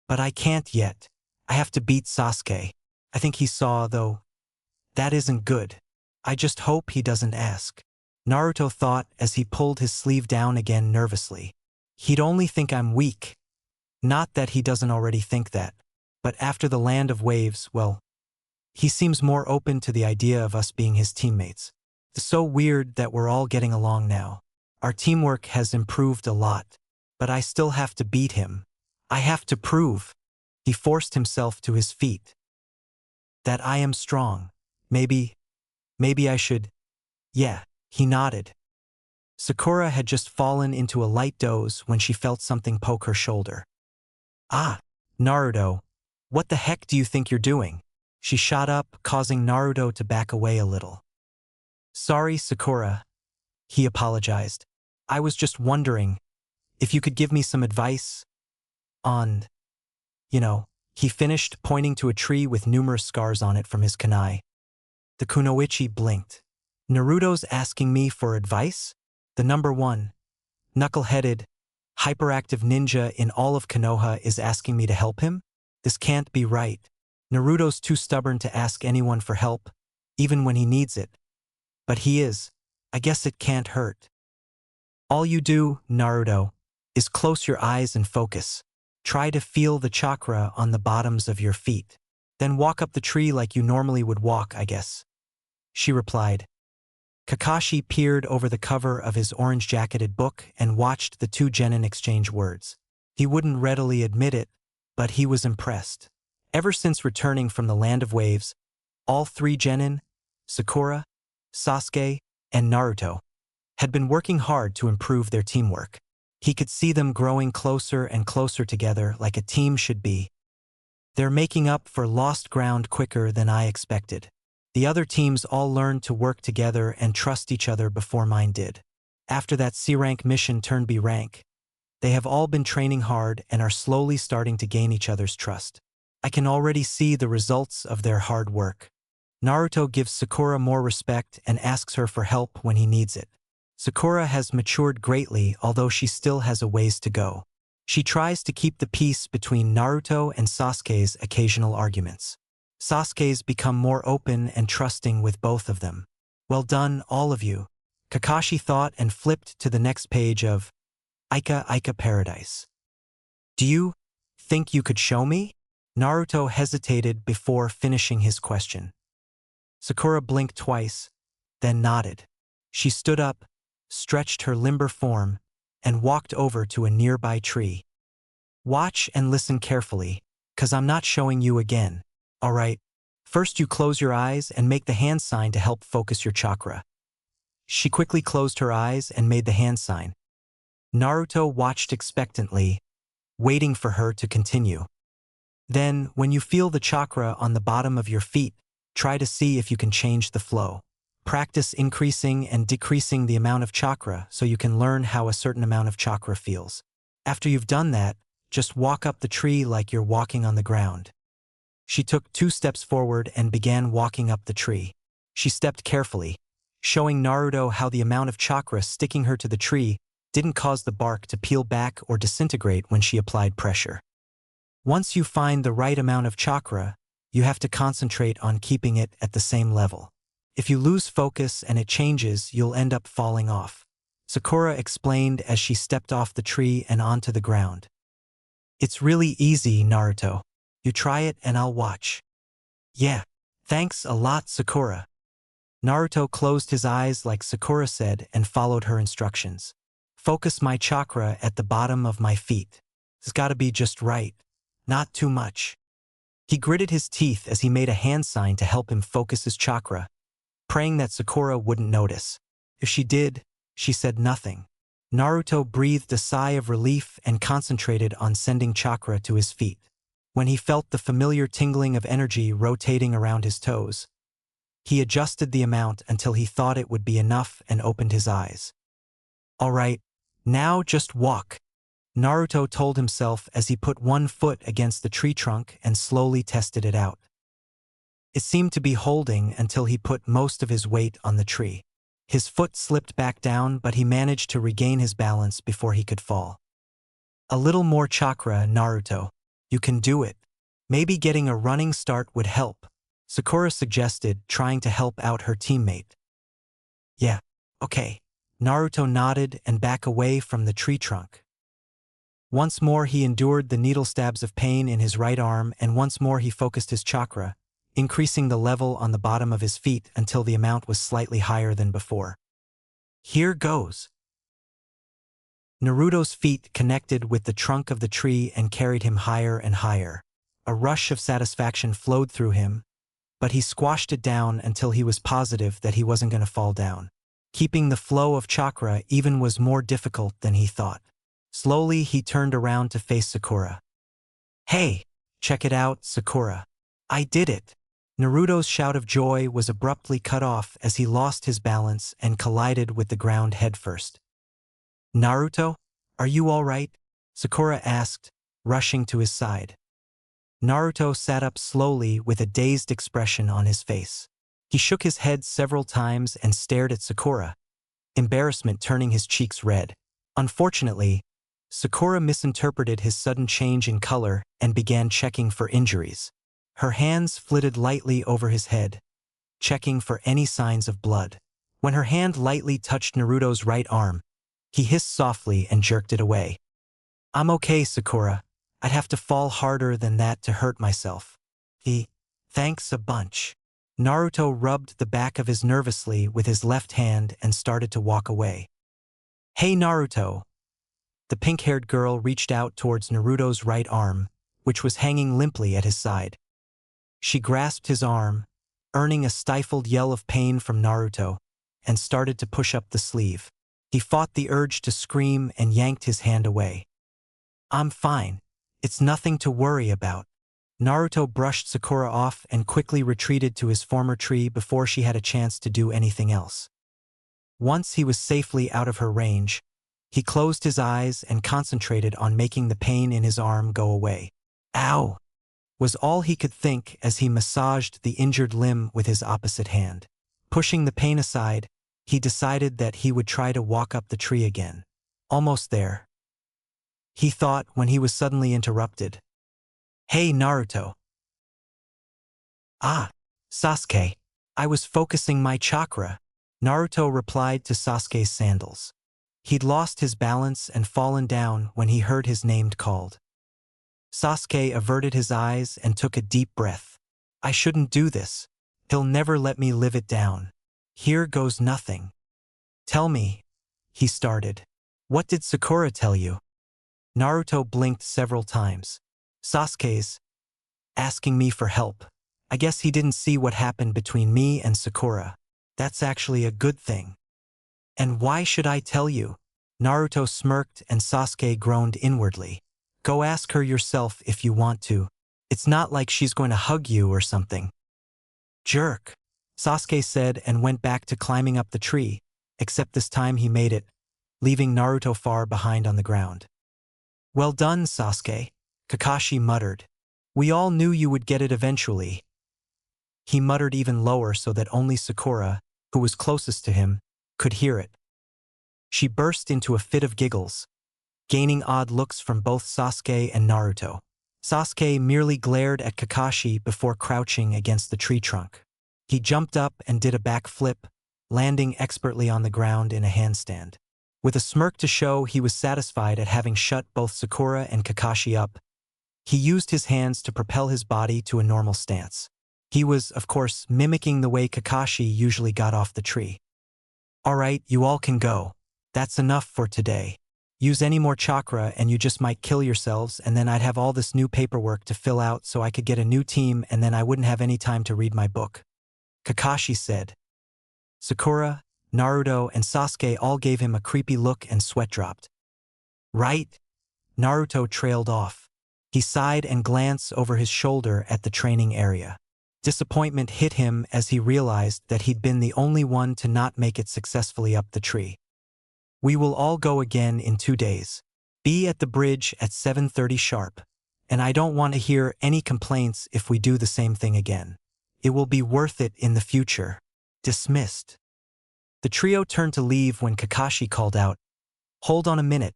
But I can't yet. I have to beat Sasuke. I think he saw, though. That isn't good. I just hope he doesn't ask. Naruto thought as he pulled his sleeve down again nervously. He'd only think I'm weak. Not that he doesn't already think that, but after the land of waves, well, he seems more open to the idea of us being his teammates. It's so weird that we're all getting along now. Our teamwork has improved a lot, but I still have to beat him. I have to prove. He forced himself to his feet. That I am strong. Maybe I should. Yeah, he nodded. Sakura had just fallen into a light doze when she felt something poke her shoulder. Ah, Naruto. What the heck do you think you're doing? She shot up, causing Naruto to back away a little. Sorry, Sakura. He apologized. I was just wondering if you could give me some advice on, he finished, pointing to a tree with numerous scars on it from his kunai. The kunoichi blinked. Naruto's asking me for advice? The number one, knuckle-headed, hyperactive ninja in all of Konoha is asking me to help him? This can't be right. Naruto's too stubborn to ask anyone for help, even when he needs it. But he is. I guess it can't hurt. All you do, Naruto, is close your eyes and focus. Try to feel the chakra on the bottoms of your feet. Then walk up the tree like you normally would walk, I guess. She replied. Kakashi peered over the cover of his orange-jacketed book and watched the two genin exchange words. He wouldn't readily admit it, but he was impressed. Ever since returning from the Land of Waves, all three genin, Sakura, Sasuke, and Naruto, had been working hard to improve their teamwork. He could see them growing closer and closer together like a team should be. They're making up for lost ground quicker than I expected. The other teams all learned to work together and trust each other before mine did. After that C-rank mission turned B rank, they have all been training hard and are slowly starting to gain each other's trust. I can already see the results of their hard work. Naruto gives Sakura more respect and asks her for help when he needs it. Sakura has matured greatly, although she still has a ways to go. She tries to keep the peace between Naruto and Sasuke's occasional arguments. Sasuke's become more open and trusting with both of them. Well done, all of you, Kakashi thought and flipped to the next page of Ika Paradise. Do you think you could show me? Naruto hesitated before finishing his question. Sakura blinked twice, then nodded. She stood up, stretched her limber form, and walked over to a nearby tree. Watch and listen carefully, 'cause I'm not showing you again. Alright, first you close your eyes and make the hand sign to help focus your chakra. She quickly closed her eyes and made the hand sign. Naruto watched expectantly, waiting for her to continue. Then, when you feel the chakra on the bottom of your feet, try to see if you can change the flow. Practice increasing and decreasing the amount of chakra so you can learn how a certain amount of chakra feels. After you've done that, just walk up the tree like you're walking on the ground. She took 2 steps forward and began walking up the tree. She stepped carefully, showing Naruto how the amount of chakra sticking her to the tree didn't cause the bark to peel back or disintegrate when she applied pressure. Once you find the right amount of chakra, you have to concentrate on keeping it at the same level. If you lose focus and it changes, you'll end up falling off. Sakura explained as she stepped off the tree and onto the ground. It's really easy, Naruto. You try it and I'll watch. Yeah, thanks a lot, Sakura. Naruto closed his eyes like Sakura said and followed her instructions. Focus my chakra at the bottom of my feet. It's gotta be just right. Not too much. He gritted his teeth as he made a hand sign to help him focus his chakra, praying that Sakura wouldn't notice. If she did, she said nothing. Naruto breathed a sigh of relief and concentrated on sending chakra to his feet. When he felt the familiar tingling of energy rotating around his toes, he adjusted the amount until he thought it would be enough and opened his eyes. All right, now just walk, Naruto told himself as he put one foot against the tree trunk and slowly tested it out. It seemed to be holding until he put most of his weight on the tree. His foot slipped back down, but he managed to regain his balance before he could fall. A little more chakra, Naruto. You can do it. Maybe getting a running start would help, Sakura suggested, trying to help out her teammate. Yeah, okay. Naruto nodded and backed away from the tree trunk. Once more he endured the needle stabs of pain in his right arm, and once more he focused his chakra, increasing the level on the bottom of his feet until the amount was slightly higher than before. Here goes. Naruto's feet connected with the trunk of the tree and carried him higher and higher. A rush of satisfaction flowed through him, but he squashed it down until he was positive that he wasn't going to fall down. Keeping the flow of chakra even was more difficult than he thought. Slowly, he turned around to face Sakura. "Hey, check it out, Sakura. I did it!" Naruto's shout of joy was abruptly cut off as he lost his balance and collided with the ground headfirst. "Naruto, are you all right?" Sakura asked, rushing to his side. Naruto sat up slowly with a dazed expression on his face. He shook his head several times and stared at Sakura, embarrassment turning his cheeks red. Unfortunately, Sakura misinterpreted his sudden change in color and began checking for injuries. Her hands flitted lightly over his head, checking for any signs of blood. When her hand lightly touched Naruto's right arm, he hissed softly and jerked it away. "I'm okay, Sakura. I'd have to fall harder than that to hurt myself." Thanks a bunch." Naruto rubbed the back of his nervously with his left hand and started to walk away. "Hey Naruto." The pink-haired girl reached out towards Naruto's right arm, which was hanging limply at his side. She grasped his arm, earning a stifled yell of pain from Naruto, and started to push up the sleeve. He fought the urge to scream and yanked his hand away. "I'm fine. It's nothing to worry about." Naruto brushed Sakura off and quickly retreated to his former tree before she had a chance to do anything else. Once he was safely out of her range, he closed his eyes and concentrated on making the pain in his arm go away. "Ow!" was all he could think as he massaged the injured limb with his opposite hand. Pushing the pain aside, he decided that he would try to walk up the tree again. Almost there, he thought, when he was suddenly interrupted. "Hey Naruto." "Ah, Sasuke. I was focusing my chakra." Naruto replied to Sasuke's sandals. He'd lost his balance and fallen down when he heard his name called. Sasuke averted his eyes and took a deep breath. "I shouldn't do this. He'll never let me live it down. Here goes nothing." "Tell me," he started. "What did Sakura tell you?" Naruto blinked several times. "Sasuke's asking me for help. I guess he didn't see what happened between me and Sakura. That's actually a good thing." "And why should I tell you?" Naruto smirked and Sasuke groaned inwardly. "Go ask her yourself if you want to. It's not like she's going to hug you or something." "Jerk," Sasuke said and went back to climbing up the tree, except this time he made it, leaving Naruto far behind on the ground. "Well done, Sasuke," Kakashi muttered. "We all knew you would get it eventually." He muttered even lower so that only Sakura, who was closest to him, could hear it. She burst into a fit of giggles, gaining odd looks from both Sasuke and Naruto. Sasuke merely glared at Kakashi before crouching against the tree trunk. He jumped up and did a backflip, landing expertly on the ground in a handstand. With a smirk to show he was satisfied at having shut both Sakura and Kakashi up, he used his hands to propel his body to a normal stance. He was, of course, mimicking the way Kakashi usually got off the tree. "All right, you all can go. That's enough for today. Use any more chakra and you just might kill yourselves, and then I'd have all this new paperwork to fill out so I could get a new team, and then I wouldn't have any time to read my book," Kakashi said. Sakura, Naruto, and Sasuke all gave him a creepy look and sweat dropped. "Right?" Naruto trailed off. He sighed and glanced over his shoulder at the training area. Disappointment hit him as he realized that he'd been the only one to not make it successfully up the tree. "We will all go again in 2 days. Be at the bridge at 7:30 sharp. And I don't want to hear any complaints if we do the same thing again. It will be worth it in the future." Dismissed. The trio turned to leave when Kakashi called out, "Hold on a minute,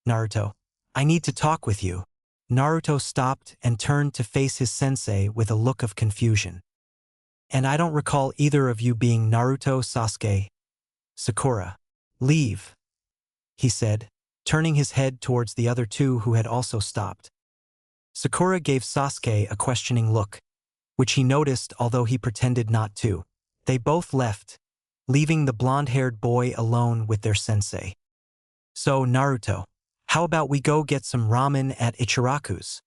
Naruto. I need to talk with you." Naruto stopped and turned to face his sensei with a look of confusion. "And I don't recall either of you being Naruto, Sasuke, Sakura." "Leave," he said, turning his head towards the other two who had also stopped. Sakura gave Sasuke a questioning look, which he noticed although he pretended not to. They both left, leaving the blonde-haired boy alone with their sensei. "So, Naruto, how about we go get some ramen at Ichiraku's?"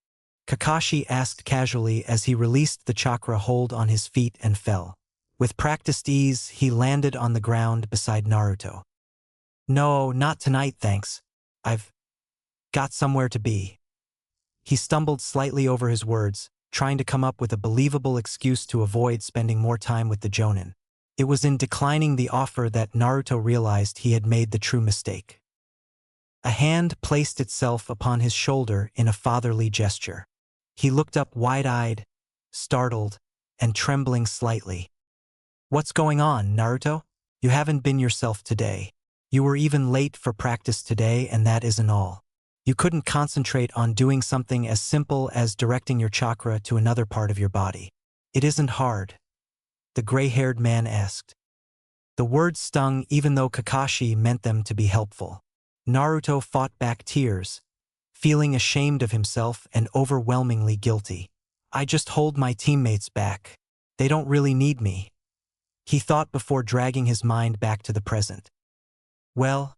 Kakashi asked casually as he released the chakra hold on his feet and fell. With practiced ease, he landed on the ground beside Naruto. No, not tonight, thanks. I've got somewhere to be. He stumbled slightly over his words, trying to come up with a believable excuse to avoid spending more time with the Jonin. It was in declining the offer that Naruto realized he had made the true mistake. A hand placed itself upon his shoulder in a fatherly gesture. He looked up wide-eyed, startled, and trembling slightly. What's going on, Naruto? You haven't been yourself today. You were even late for practice today, and that isn't all. You couldn't concentrate on doing something as simple as directing your chakra to another part of your body. It isn't hard, the gray-haired man asked. The words stung even though Kakashi meant them to be helpful. Naruto fought back tears, feeling ashamed of himself and overwhelmingly guilty. I just hold my teammates back. They don't really need me, he thought before dragging his mind back to the present. Well,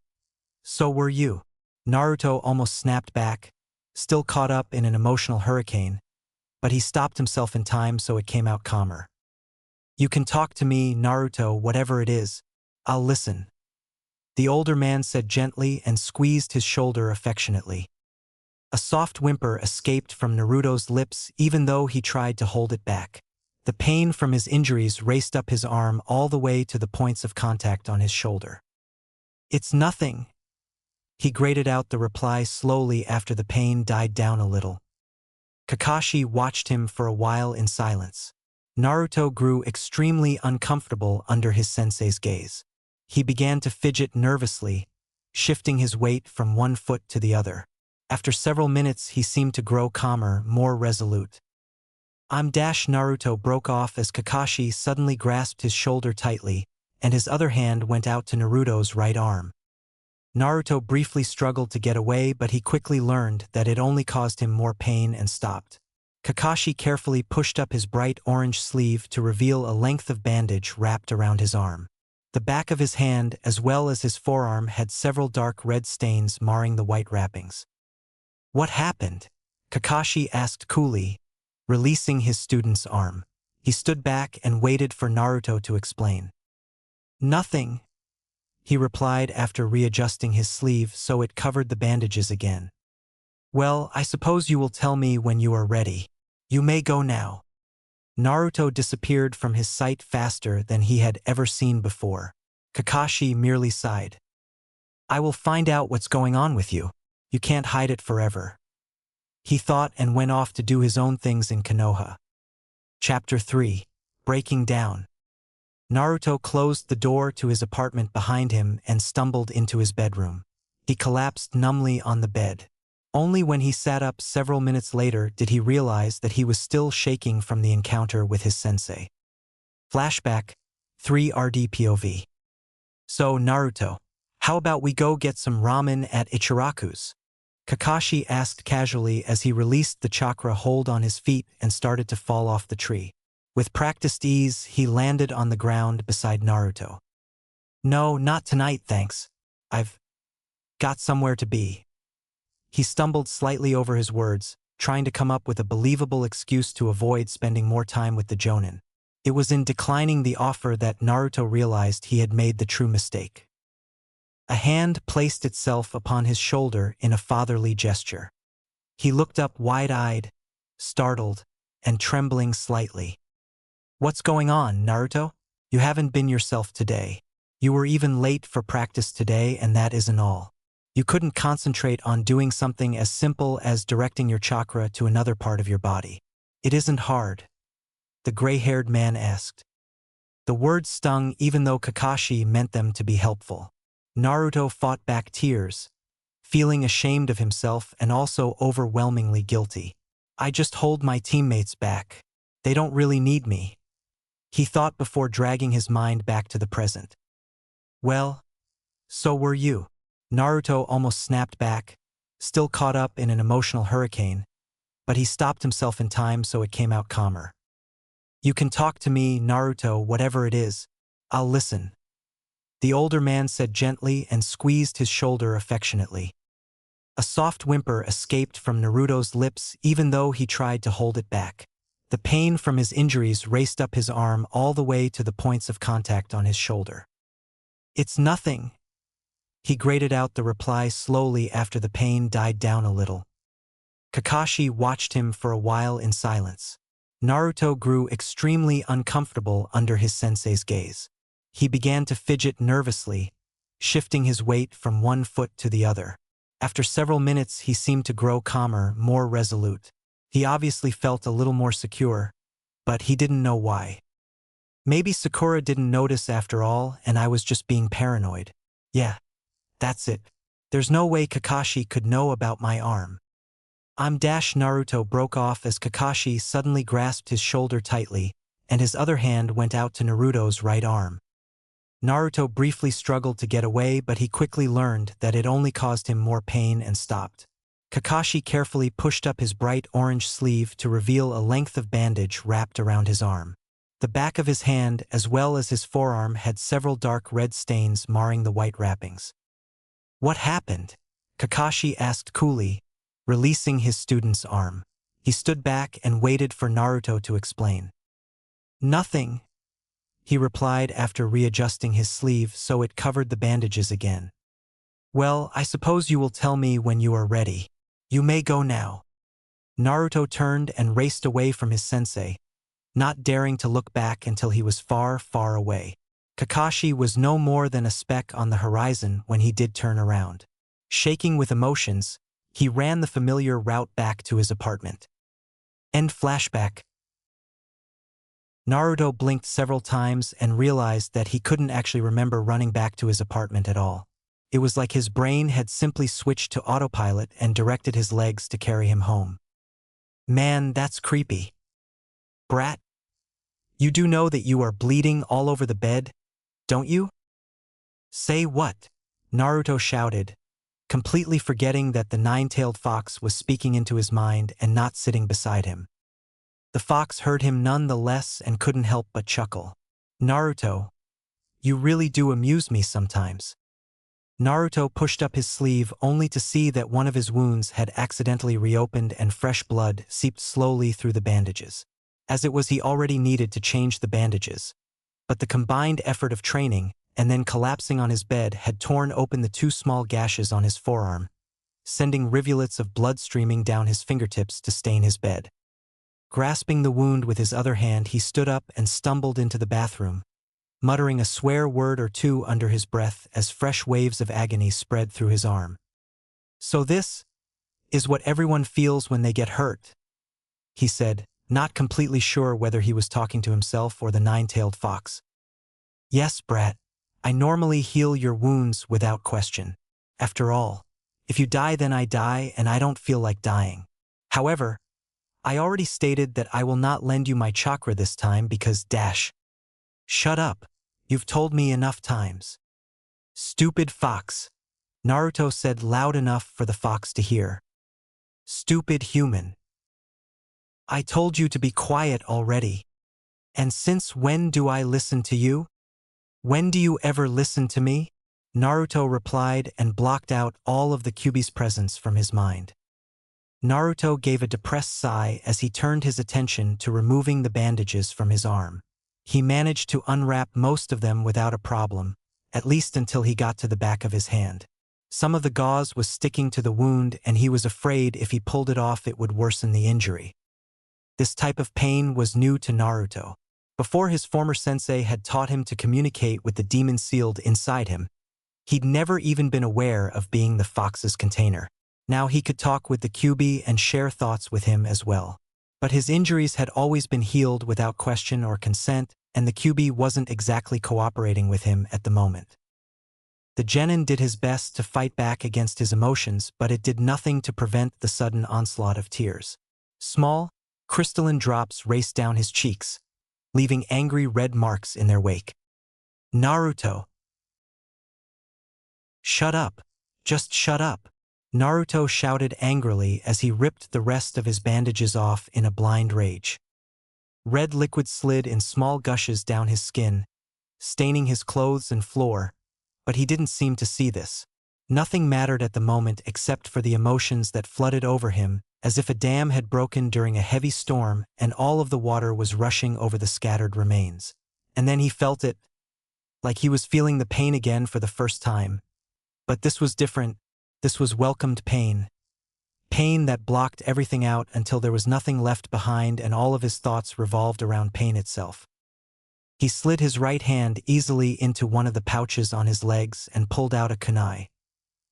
so were you. Naruto almost snapped back, still caught up in an emotional hurricane, but he stopped himself in time so it came out calmer. You can talk to me, Naruto, whatever it is. I'll listen. The older man said gently and squeezed his shoulder affectionately. A soft whimper escaped from Naruto's lips even though he tried to hold it back. The pain from his injuries raced up his arm all the way to the points of contact on his shoulder. It's nothing. He grated out the reply slowly after the pain died down a little. Kakashi watched him for a while in silence. Naruto grew extremely uncomfortable under his sensei's gaze. He began to fidget nervously, shifting his weight from one foot to the other. After several minutes, he seemed to grow calmer, more resolute. Naruto broke off as Kakashi suddenly grasped his shoulder tightly, and his other hand went out to Naruto's right arm. Naruto briefly struggled to get away, but he quickly learned that it only caused him more pain and stopped. Kakashi carefully pushed up his bright orange sleeve to reveal a length of bandage wrapped around his arm. The back of his hand as well as his forearm had several dark red stains marring the white wrappings. What happened? Kakashi asked coolly, releasing his student's arm. He stood back and waited for Naruto to explain. Nothing, he replied after readjusting his sleeve so it covered the bandages again. Well, I suppose you will tell me when you are ready. You may go now. Naruto disappeared from his sight faster than he had ever seen before. Kakashi merely sighed. I will find out what's going on with you. You can't hide it forever, he thought, and went off to do his own things in Konoha. Chapter 3. Breaking Down. Naruto closed the door to his apartment behind him and stumbled into his bedroom. He collapsed numbly on the bed. Only when he sat up several minutes later did he realize that he was still shaking from the encounter with his sensei. Flashback 3rd POV. So, Naruto, how about we go get some ramen at Ichiraku's? Kakashi asked casually as he released the chakra hold on his feet and started to fall off the tree. With practiced ease, he landed on the ground beside Naruto. No, not tonight, thanks. I've got somewhere to be. He stumbled slightly over his words, trying to come up with a believable excuse to avoid spending more time with the Jonin. It was in declining the offer that Naruto realized he had made the true mistake. A hand placed itself upon his shoulder in a fatherly gesture. He looked up wide-eyed, startled, and trembling slightly. What's going on, Naruto? You haven't been yourself today. You were even late for practice today, and that isn't all. You couldn't concentrate on doing something as simple as directing your chakra to another part of your body. It isn't hard, the gray-haired man asked. The words stung even though Kakashi meant them to be helpful. Naruto fought back tears, feeling ashamed of himself and also overwhelmingly guilty. I just hold my teammates back. They don't really need me, he thought before dragging his mind back to the present. Well, so were you. Naruto almost snapped back, still caught up in an emotional hurricane, but he stopped himself in time so it came out calmer. You can talk to me, Naruto, whatever it is. I'll listen. The older man said gently and squeezed his shoulder affectionately. A soft whimper escaped from Naruto's lips even though he tried to hold it back. The pain from his injuries raced up his arm all the way to the points of contact on his shoulder. "It's nothing." He grated out the reply slowly after the pain died down a little. Kakashi watched him for a while in silence. Naruto grew extremely uncomfortable under his sensei's gaze. He began to fidget nervously, shifting his weight from one foot to the other. After several minutes, he seemed to grow calmer, more resolute. He obviously felt a little more secure, but he didn't know why. Maybe Sakura didn't notice after all, and I was just being paranoid. Yeah, that's it. There's no way Kakashi could know about my arm. Naruto broke off as Kakashi suddenly grasped his shoulder tightly, and his other hand went out to Naruto's right arm. Naruto briefly struggled to get away, but he quickly learned that it only caused him more pain and stopped. Kakashi carefully pushed up his bright orange sleeve to reveal a length of bandage wrapped around his arm. The back of his hand, as well as his forearm, had several dark red stains marring the white wrappings. "What happened?" Kakashi asked coolly, releasing his student's arm. He stood back and waited for Naruto to explain. "Nothing," he replied after readjusting his sleeve so it covered the bandages again. "Well, I suppose you will tell me when you are ready. You may go now." Naruto turned and raced away from his sensei, not daring to look back until he was far, far away. Kakashi was no more than a speck on the horizon when he did turn around. Shaking with emotions, he ran the familiar route back to his apartment. End flashback. Naruto blinked several times and realized that he couldn't actually remember running back to his apartment at all. It was like his brain had simply switched to autopilot and directed his legs to carry him home. Man, that's creepy. Brat, you do know that you are bleeding all over the bed, don't you? Say what? Naruto shouted, completely forgetting that the nine-tailed fox was speaking into his mind and not sitting beside him. The fox heard him nonetheless and couldn't help but chuckle. "Naruto, you really do amuse me sometimes." Naruto pushed up his sleeve only to see that one of his wounds had accidentally reopened and fresh blood seeped slowly through the bandages. As it was, he already needed to change the bandages, but the combined effort of training and then collapsing on his bed had torn open the two small gashes on his forearm, sending rivulets of blood streaming down his fingertips to stain his bed. Grasping the wound with his other hand, he stood up and stumbled into the bathroom, muttering a swear word or two under his breath as fresh waves of agony spread through his arm. "So this is what everyone feels when they get hurt," he said, not completely sure whether he was talking to himself or the nine-tailed fox. "Yes, brat. I normally heal your wounds without question. After all, if you die then I die, and I don't feel like dying. However, I already stated that I will not lend you my chakra this time because dash. Shut up. You've told me enough times." "Stupid fox," Naruto said loud enough for the fox to hear. "Stupid human. I told you to be quiet already. And since when do I listen to you? When do you ever listen to me?" Naruto replied and blocked out all of the Kyuubi's presence from his mind. Naruto gave a depressed sigh as he turned his attention to removing the bandages from his arm. He managed to unwrap most of them without a problem, at least until he got to the back of his hand. Some of the gauze was sticking to the wound, and he was afraid if he pulled it off it would worsen the injury. This type of pain was new to Naruto. Before, his former sensei had taught him to communicate with the demon sealed inside him. He'd never even been aware of being the fox's container. Now he could talk with the Kyuubi and share thoughts with him as well. But his injuries had always been healed without question or consent, and the Kyuubi wasn't exactly cooperating with him at the moment. The genin did his best to fight back against his emotions, but it did nothing to prevent the sudden onslaught of tears. Small, crystalline drops raced down his cheeks, leaving angry red marks in their wake. "Naruto! Shut up! Just shut up!" Naruto shouted angrily as he ripped the rest of his bandages off in a blind rage. Red liquid slid in small gushes down his skin, staining his clothes and floor, but he didn't seem to see this. Nothing mattered at the moment except for the emotions that flooded over him, as if a dam had broken during a heavy storm and all of the water was rushing over the scattered remains. And then he felt it, like he was feeling the pain again for the first time. But this was different. This was welcomed pain. Pain that blocked everything out until there was nothing left behind and all of his thoughts revolved around pain itself. He slid his right hand easily into one of the pouches on his legs and pulled out a kunai.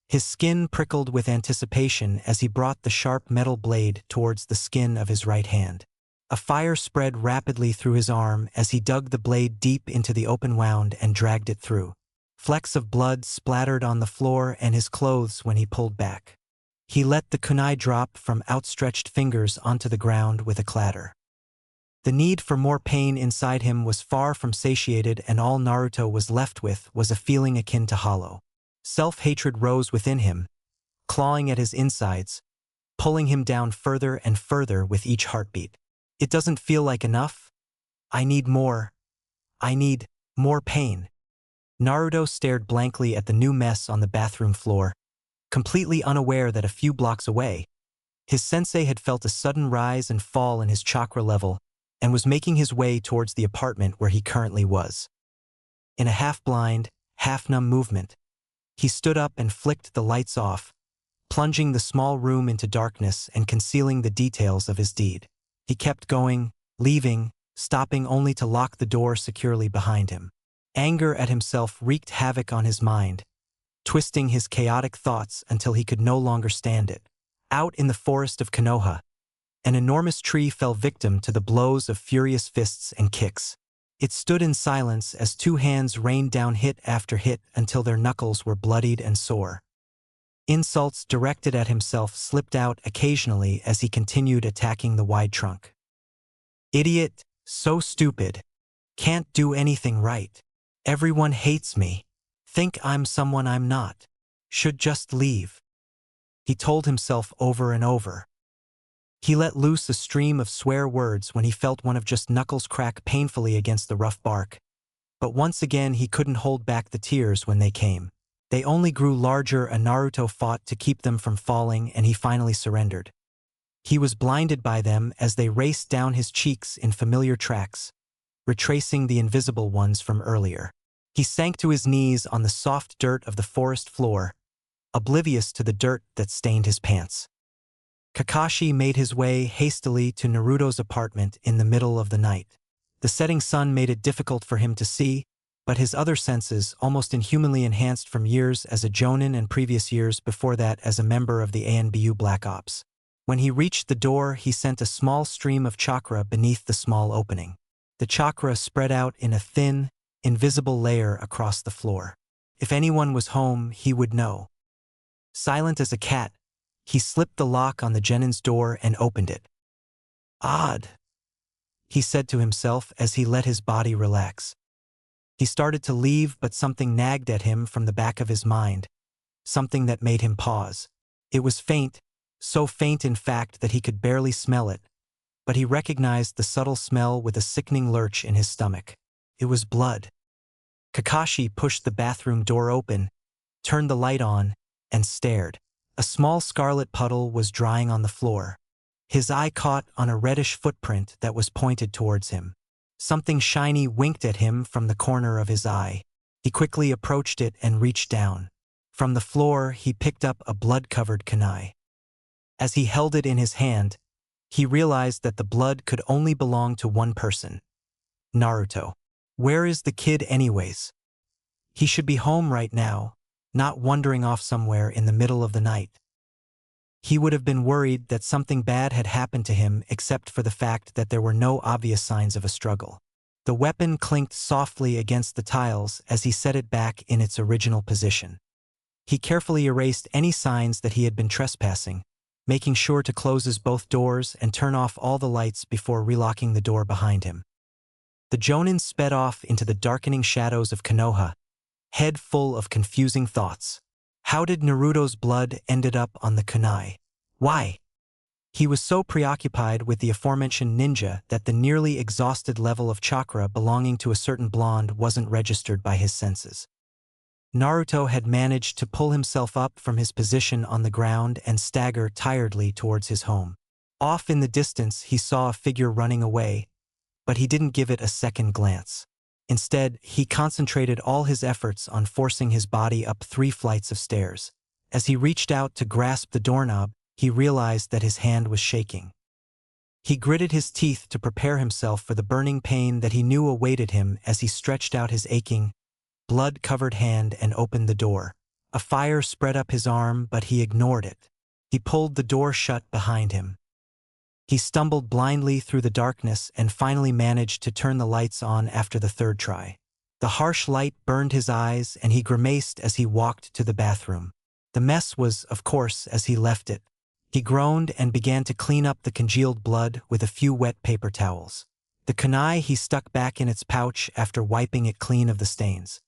His skin prickled with anticipation as he brought the sharp metal blade towards the skin of his right hand. A fire spread rapidly through his arm as he dug the blade deep into the open wound and dragged it through. Flecks of blood splattered on the floor and his clothes when he pulled back. He let the kunai drop from outstretched fingers onto the ground with a clatter. The need for more pain inside him was far from satiated, and all Naruto was left with was a feeling akin to hollow. Self-hatred rose within him, clawing at his insides, pulling him down further and further with each heartbeat. It doesn't feel like enough. I need more. I need more pain. Naruto stared blankly at the new mess on the bathroom floor, completely unaware that a few blocks away, his sensei had felt a sudden rise and fall in his chakra level and was making his way towards the apartment where he currently was. In a half-blind, half-numb movement, he stood up and flicked the lights off, plunging the small room into darkness and concealing the details of his deed. He kept going, leaving, stopping only to lock the door securely behind him. Anger at himself wreaked havoc on his mind, twisting his chaotic thoughts until he could no longer stand it. Out in the forest of Konoha, an enormous tree fell victim to the blows of furious fists and kicks. It stood in silence as two hands rained down hit after hit until their knuckles were bloodied and sore. Insults directed at himself slipped out occasionally as he continued attacking the wide trunk. Idiot, so stupid, can't do anything right. Everyone hates me. Think I'm someone I'm not. Should just leave. He told himself over and over. He let loose a stream of swear words when he felt one of just knuckles crack painfully against the rough bark. But once again he couldn't hold back the tears when they came. They only grew larger, and Naruto fought to keep them from falling, and he finally surrendered. He was blinded by them as they raced down his cheeks in familiar tracks, retracing the invisible ones from earlier. He sank to his knees on the soft dirt of the forest floor, oblivious to the dirt that stained his pants. Kakashi made his way hastily to Naruto's apartment in the middle of the night. The setting sun made it difficult for him to see, but his other senses, almost inhumanly enhanced from years as a jonin and previous years before that as a member of the ANBU Black Ops. When he reached the door, he sent a small stream of chakra beneath the small opening. The chakra spread out in a thin, invisible layer across the floor. If anyone was home, he would know. Silent as a cat, he slipped the lock on the genin's door and opened it. Odd, he said to himself as he let his body relax. He started to leave, but something nagged at him from the back of his mind, something that made him pause. It was faint, so faint in fact that he could barely smell it, but he recognized the subtle smell with a sickening lurch in his stomach. It was blood. Kakashi pushed the bathroom door open, turned the light on, and stared. A small scarlet puddle was drying on the floor. His eye caught on a reddish footprint that was pointed towards him. Something shiny winked at him from the corner of his eye. He quickly approached it and reached down. From the floor, he picked up a blood-covered kunai. As he held it in his hand, he realized that the blood could only belong to one person. Naruto. Where is the kid anyways? He should be home right now, not wandering off somewhere in the middle of the night. He would have been worried that something bad had happened to him except for the fact that there were no obvious signs of a struggle. The weapon clinked softly against the tiles as he set it back in its original position. He carefully erased any signs that he had been trespassing, making sure to close his both doors and turn off all the lights before relocking the door behind him. The jonin sped off into the darkening shadows of Konoha, head full of confusing thoughts. How did Naruto's blood ended up on the kunai? Why? He was so preoccupied with the aforementioned ninja that the nearly exhausted level of chakra belonging to a certain blonde wasn't registered by his senses. Naruto had managed to pull himself up from his position on the ground and stagger tiredly towards his home. Off in the distance, he saw a figure running away, but he didn't give it a second glance. Instead, he concentrated all his efforts on forcing his body up 3 flights of stairs. As he reached out to grasp the doorknob, he realized that his hand was shaking. He gritted his teeth to prepare himself for the burning pain that he knew awaited him as he stretched out his aching, blood-covered hand and opened the door. A fire spread up his arm, but he ignored it. He pulled the door shut behind him. He stumbled blindly through the darkness and finally managed to turn the lights on after the 3rd try. The harsh light burned his eyes and he grimaced as he walked to the bathroom. The mess was, of course, as he left it. He groaned and began to clean up the congealed blood with a few wet paper towels. The kunai he stuck back in its pouch after wiping it clean of the stains.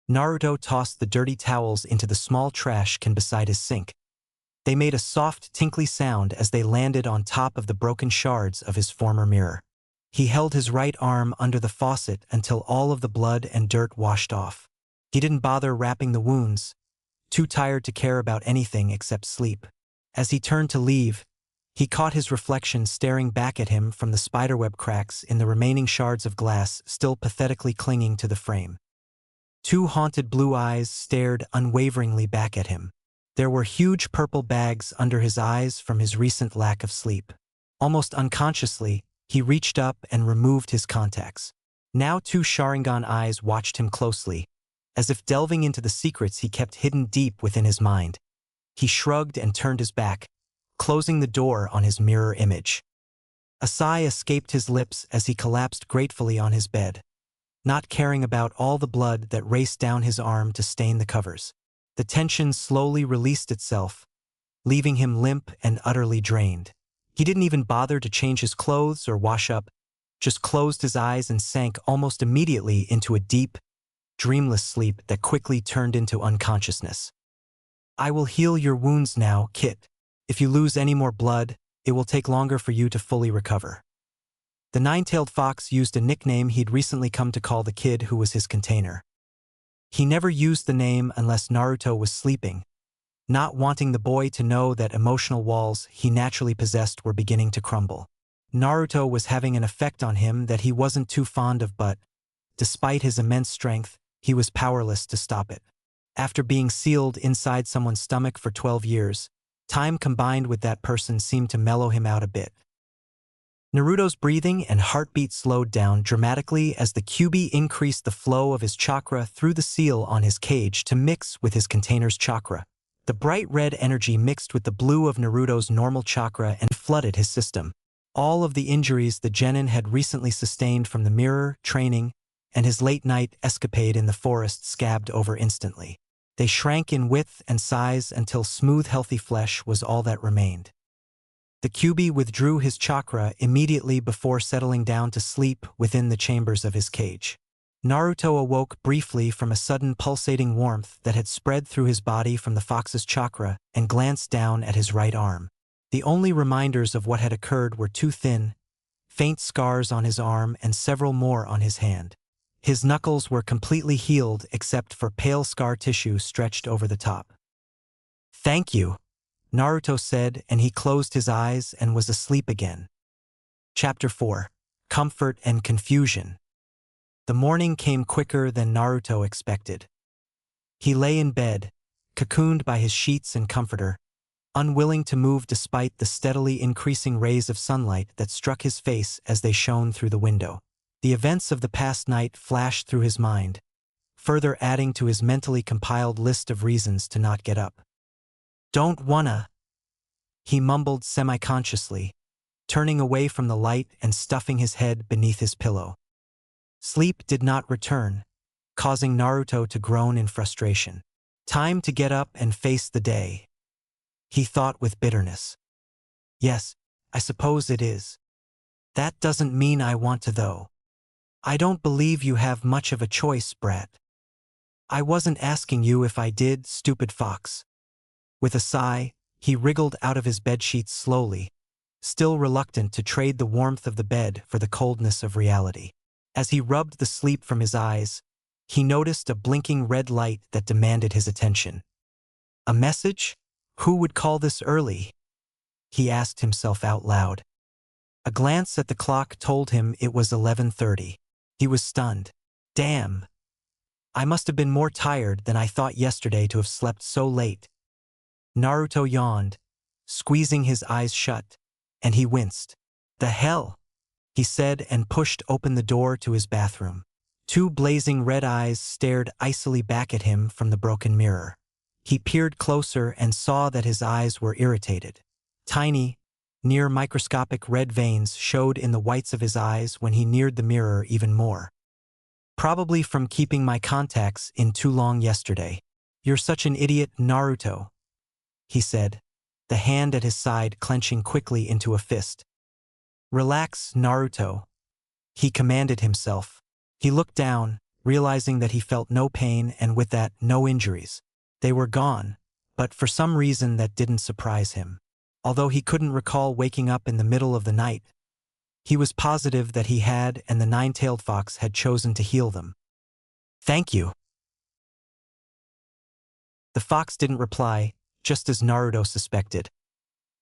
Naruto tossed the dirty towels into the small trash can beside his sink. They made a soft, tinkly sound as they landed on top of the broken shards of his former mirror. He held his right arm under the faucet until all of the blood and dirt washed off. He didn't bother wrapping the wounds, too tired to care about anything except sleep. As he turned to leave, he caught his reflection staring back at him from the spiderweb cracks in the remaining shards of glass still pathetically clinging to the frame. 2 haunted blue eyes stared unwaveringly back at him. There were huge purple bags under his eyes from his recent lack of sleep. Almost unconsciously, he reached up and removed his contacts. Now 2 Sharingan eyes watched him closely, as if delving into the secrets he kept hidden deep within his mind. He shrugged and turned his back, closing the door on his mirror image. A sigh escaped his lips as he collapsed gratefully on his bed, not caring about all the blood that raced down his arm to stain the covers. The tension slowly released itself, leaving him limp and utterly drained. He didn't even bother to change his clothes or wash up, just closed his eyes and sank almost immediately into a deep, dreamless sleep that quickly turned into unconsciousness. "I will heal your wounds now, Kit. If you lose any more blood, it will take longer for you to fully recover." The 9-tailed fox used a nickname he'd recently come to call the kid who was his container. He never used the name unless Naruto was sleeping, not wanting the boy to know that emotional walls he naturally possessed were beginning to crumble. Naruto was having an effect on him that he wasn't too fond of, but, despite his immense strength, he was powerless to stop it. After being sealed inside someone's stomach for 12 years, time combined with that person seemed to mellow him out a bit. Naruto's breathing and heartbeat slowed down dramatically as the Kyuubi increased the flow of his chakra through the seal on his cage to mix with his container's chakra. The bright red energy mixed with the blue of Naruto's normal chakra and flooded his system. All of the injuries the genin had recently sustained from the mirror, training, and his late-night escapade in the forest scabbed over instantly. They shrank in width and size until smooth, healthy flesh was all that remained. The Kyuubi withdrew his chakra immediately before settling down to sleep within the chambers of his cage. Naruto awoke briefly from a sudden pulsating warmth that had spread through his body from the fox's chakra and glanced down at his right arm. The only reminders of what had occurred were 2 thin, faint scars on his arm and several more on his hand. His knuckles were completely healed except for pale scar tissue stretched over the top. "Thank you," Naruto said, and he closed his eyes and was asleep again. Chapter 4. Comfort and Confusion. The morning came quicker than Naruto expected. He lay in bed, cocooned by his sheets and comforter, unwilling to move despite the steadily increasing rays of sunlight that struck his face as they shone through the window. The events of the past night flashed through his mind, further adding to his mentally compiled list of reasons to not get up. "Don't wanna," he mumbled semi-consciously, turning away from the light and stuffing his head beneath his pillow. Sleep did not return, causing Naruto to groan in frustration. Time to get up and face the day, he thought with bitterness. "Yes, I suppose it is. That doesn't mean I want to, though. I don't believe you have much of a choice, brat. I wasn't asking you if I did, stupid fox." With a sigh, he wriggled out of his bedsheets slowly, still reluctant to trade the warmth of the bed for the coldness of reality. As he rubbed the sleep from his eyes, He noticed a blinking red light that demanded his attention. A message? Who would call this early? He asked himself out loud. A glance at the clock told him it was 11:30. He was stunned. Damn. I must have been more tired than I thought yesterday to have slept so late. Naruto yawned, squeezing his eyes shut, and he winced. The hell? He said and pushed open the door to his bathroom. Two blazing red eyes stared icily back at him from the broken mirror. He peered closer and saw that his eyes were irritated. Tiny, near microscopic red veins showed in the whites of his eyes when he neared the mirror even more. Probably from keeping my contacts in too long yesterday. You're such an idiot, Naruto, he said, the hand at his side clenching quickly into a fist. Relax, Naruto, he commanded himself. He looked down, realizing that he felt no pain and with that, no injuries. They were gone, but for some reason that didn't surprise him. Although he couldn't recall waking up in the middle of the night, he was positive that he had and the nine-tailed fox had chosen to heal them. Thank you. The fox didn't reply, just as Naruto suspected.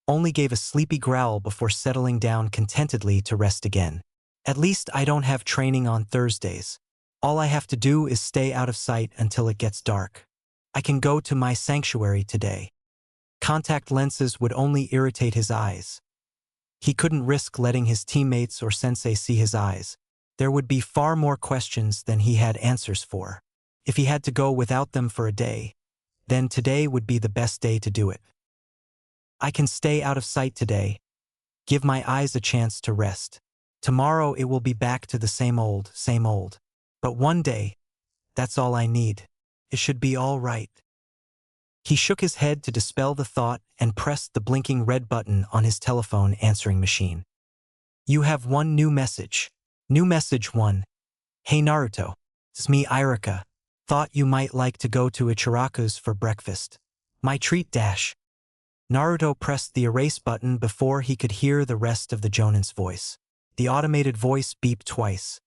Only gave a sleepy growl before settling down contentedly to rest again. At least I don't have training on Thursdays. All I have to do is stay out of sight until it gets dark. I can go to my sanctuary today. Contact lenses would only irritate his eyes. He couldn't risk letting his teammates or sensei see his eyes. There would be far more questions than he had answers for. If he had to go without them for a day, then today would be the best day to do it. I can stay out of sight today. Give my eyes a chance to rest. Tomorrow it will be back to the same old, same old. But one day, that's all I need. It should be all right. He shook his head to dispel the thought and pressed the blinking red button on his telephone answering machine. You have one new message. New message 1. Hey Naruto, it's me Irika. Thought you might like to go to Ichiraku's for breakfast. My treat dash. Naruto pressed the erase button before he could hear the rest of the Jonin's voice. The automated voice beeped twice.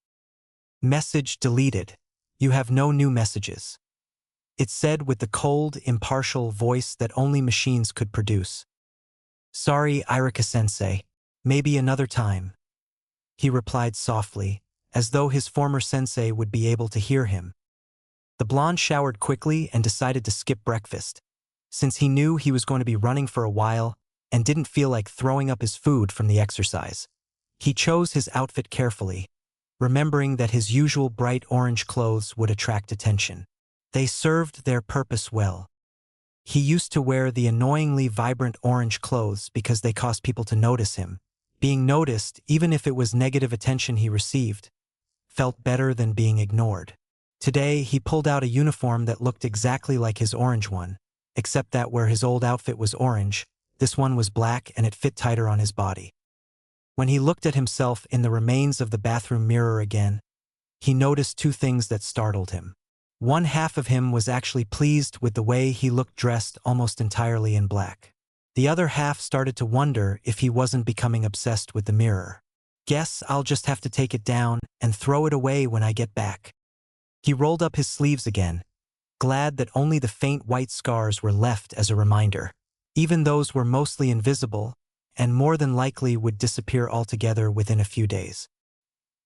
Message deleted. You have no new messages. It said with the cold, impartial voice that only machines could produce. Sorry, Irika-sensei. Maybe another time. He replied softly, as though his former sensei would be able to hear him. The blonde showered quickly and decided to skip breakfast, since he knew he was going to be running for a while and didn't feel like throwing up his food from the exercise. He chose his outfit carefully, remembering that his usual bright orange clothes would attract attention. They served their purpose well. He used to wear the annoyingly vibrant orange clothes because they caused people to notice him. Being noticed, even if it was negative attention he received, felt better than being ignored. Today, he pulled out a uniform that looked exactly like his orange one, except that where his old outfit was orange, this one was black and it fit tighter on his body. When he looked at himself in the remains of the bathroom mirror again, he noticed two things that startled him. One half of him was actually pleased with the way he looked dressed almost entirely in black. The other half started to wonder if he wasn't becoming obsessed with the mirror. Guess I'll just have to take it down and throw it away when I get back. He rolled up his sleeves again, glad that only the faint white scars were left as a reminder. Even those were mostly invisible and more than likely would disappear altogether within a few days.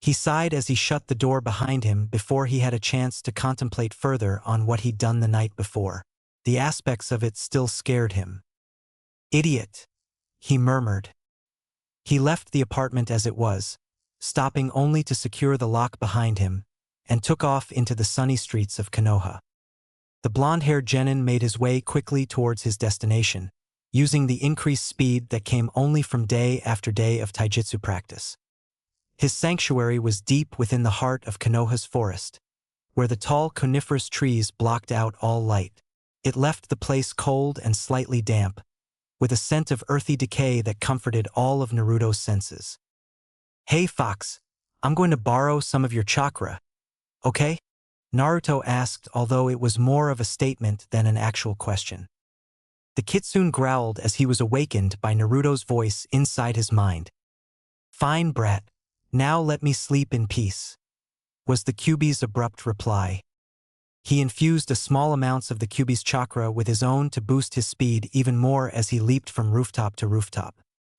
He sighed as he shut the door behind him before he had a chance to contemplate further on what he'd done the night before. The aspects of it still scared him. Idiot, he murmured. He left the apartment as it was, stopping only to secure the lock behind him, and took off into the sunny streets of Konoha. The blonde-haired genin made his way quickly towards his destination, using the increased speed that came only from day after day of taijutsu practice. His sanctuary was deep within the heart of Konoha's forest, where the tall coniferous trees blocked out all light. It left the place cold and slightly damp, with a scent of earthy decay that comforted all of Naruto's senses. Hey Fox, I'm going to borrow some of your chakra, okay? Naruto asked, although it was more of a statement than an actual question. The kitsune growled as he was awakened by Naruto's voice inside his mind. Fine, brat. Now let me sleep in peace, was the Kyuubi's abrupt reply. He infused a small amounts of the Kyuubi's chakra with his own to boost his speed even more as he leaped from rooftop to rooftop.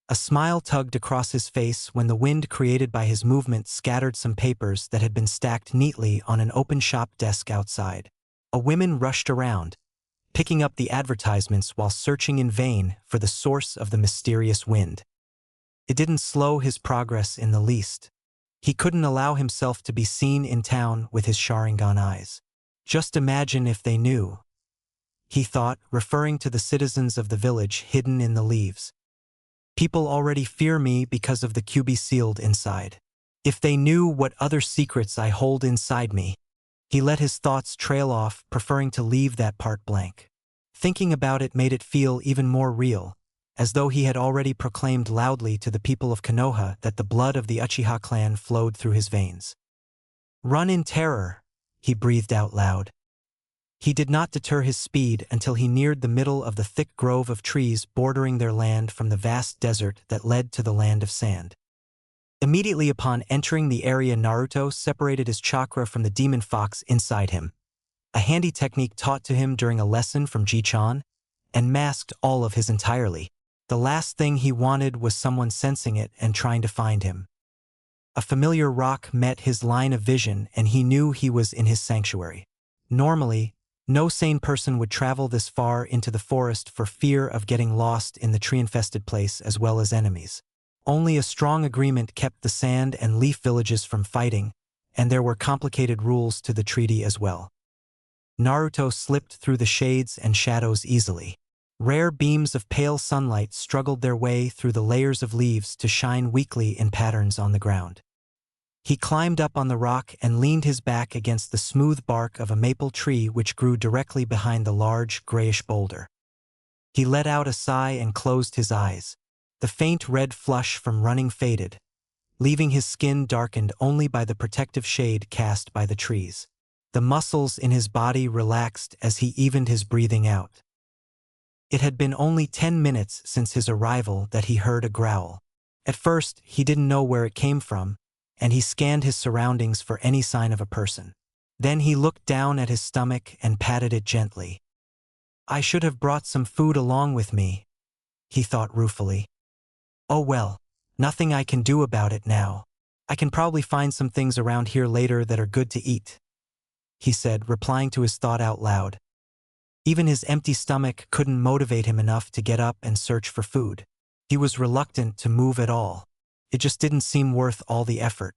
A smile tugged across his face when the wind created by his movement scattered some papers that had been stacked neatly on an open shop desk outside. A woman rushed around, picking up the advertisements while searching in vain for the source of the mysterious wind. It didn't slow his progress in the least. He couldn't allow himself to be seen in town with his Sharingan eyes. Just imagine if they knew, he thought, referring to the citizens of the village hidden in the leaves. People already fear me because of the Kyuubi sealed inside. If they knew what other secrets I hold inside me. He let his thoughts trail off, preferring to leave that part blank. Thinking about it made it feel even more real, as though he had already proclaimed loudly to the people of Konoha that the blood of the Uchiha clan flowed through his veins. "Run in terror," he breathed out loud. He did not deter his speed until he neared the middle of the thick grove of trees bordering their land from the vast desert that led to the land of sand. Immediately upon entering the area, Naruto separated his chakra from the demon fox inside him, a handy technique taught to him during a lesson from Ji-chan, and masked all of his entirely. The last thing he wanted was someone sensing it and trying to find him. A familiar rock met his line of vision and he knew he was in his sanctuary. Normally, no sane person would travel this far into the forest for fear of getting lost in the tree-infested place as well as enemies. Only a strong agreement kept the sand and leaf villages from fighting, and there were complicated rules to the treaty as well. Naruto slipped through the shades and shadows easily. Rare beams of pale sunlight struggled their way through the layers of leaves to shine weakly in patterns on the ground. He climbed up on the rock and leaned his back against the smooth bark of a maple tree which grew directly behind the large, grayish boulder. He let out a sigh and closed his eyes. The faint red flush from running faded, leaving his skin darkened only by the protective shade cast by the trees. The muscles in his body relaxed as he evened his breathing out. It had been only 10 minutes since his arrival that he heard a growl. At first, he didn't know where it came from, and he scanned his surroundings for any sign of a person. Then he looked down at his stomach and patted it gently. "I should have brought some food along with me," he thought ruefully. "Oh well, nothing I can do about it now. I can probably find some things around here later that are good to eat," he said, replying to his thought out loud. Even his empty stomach couldn't motivate him enough to get up and search for food. He was reluctant to move at all. It just didn't seem worth all the effort.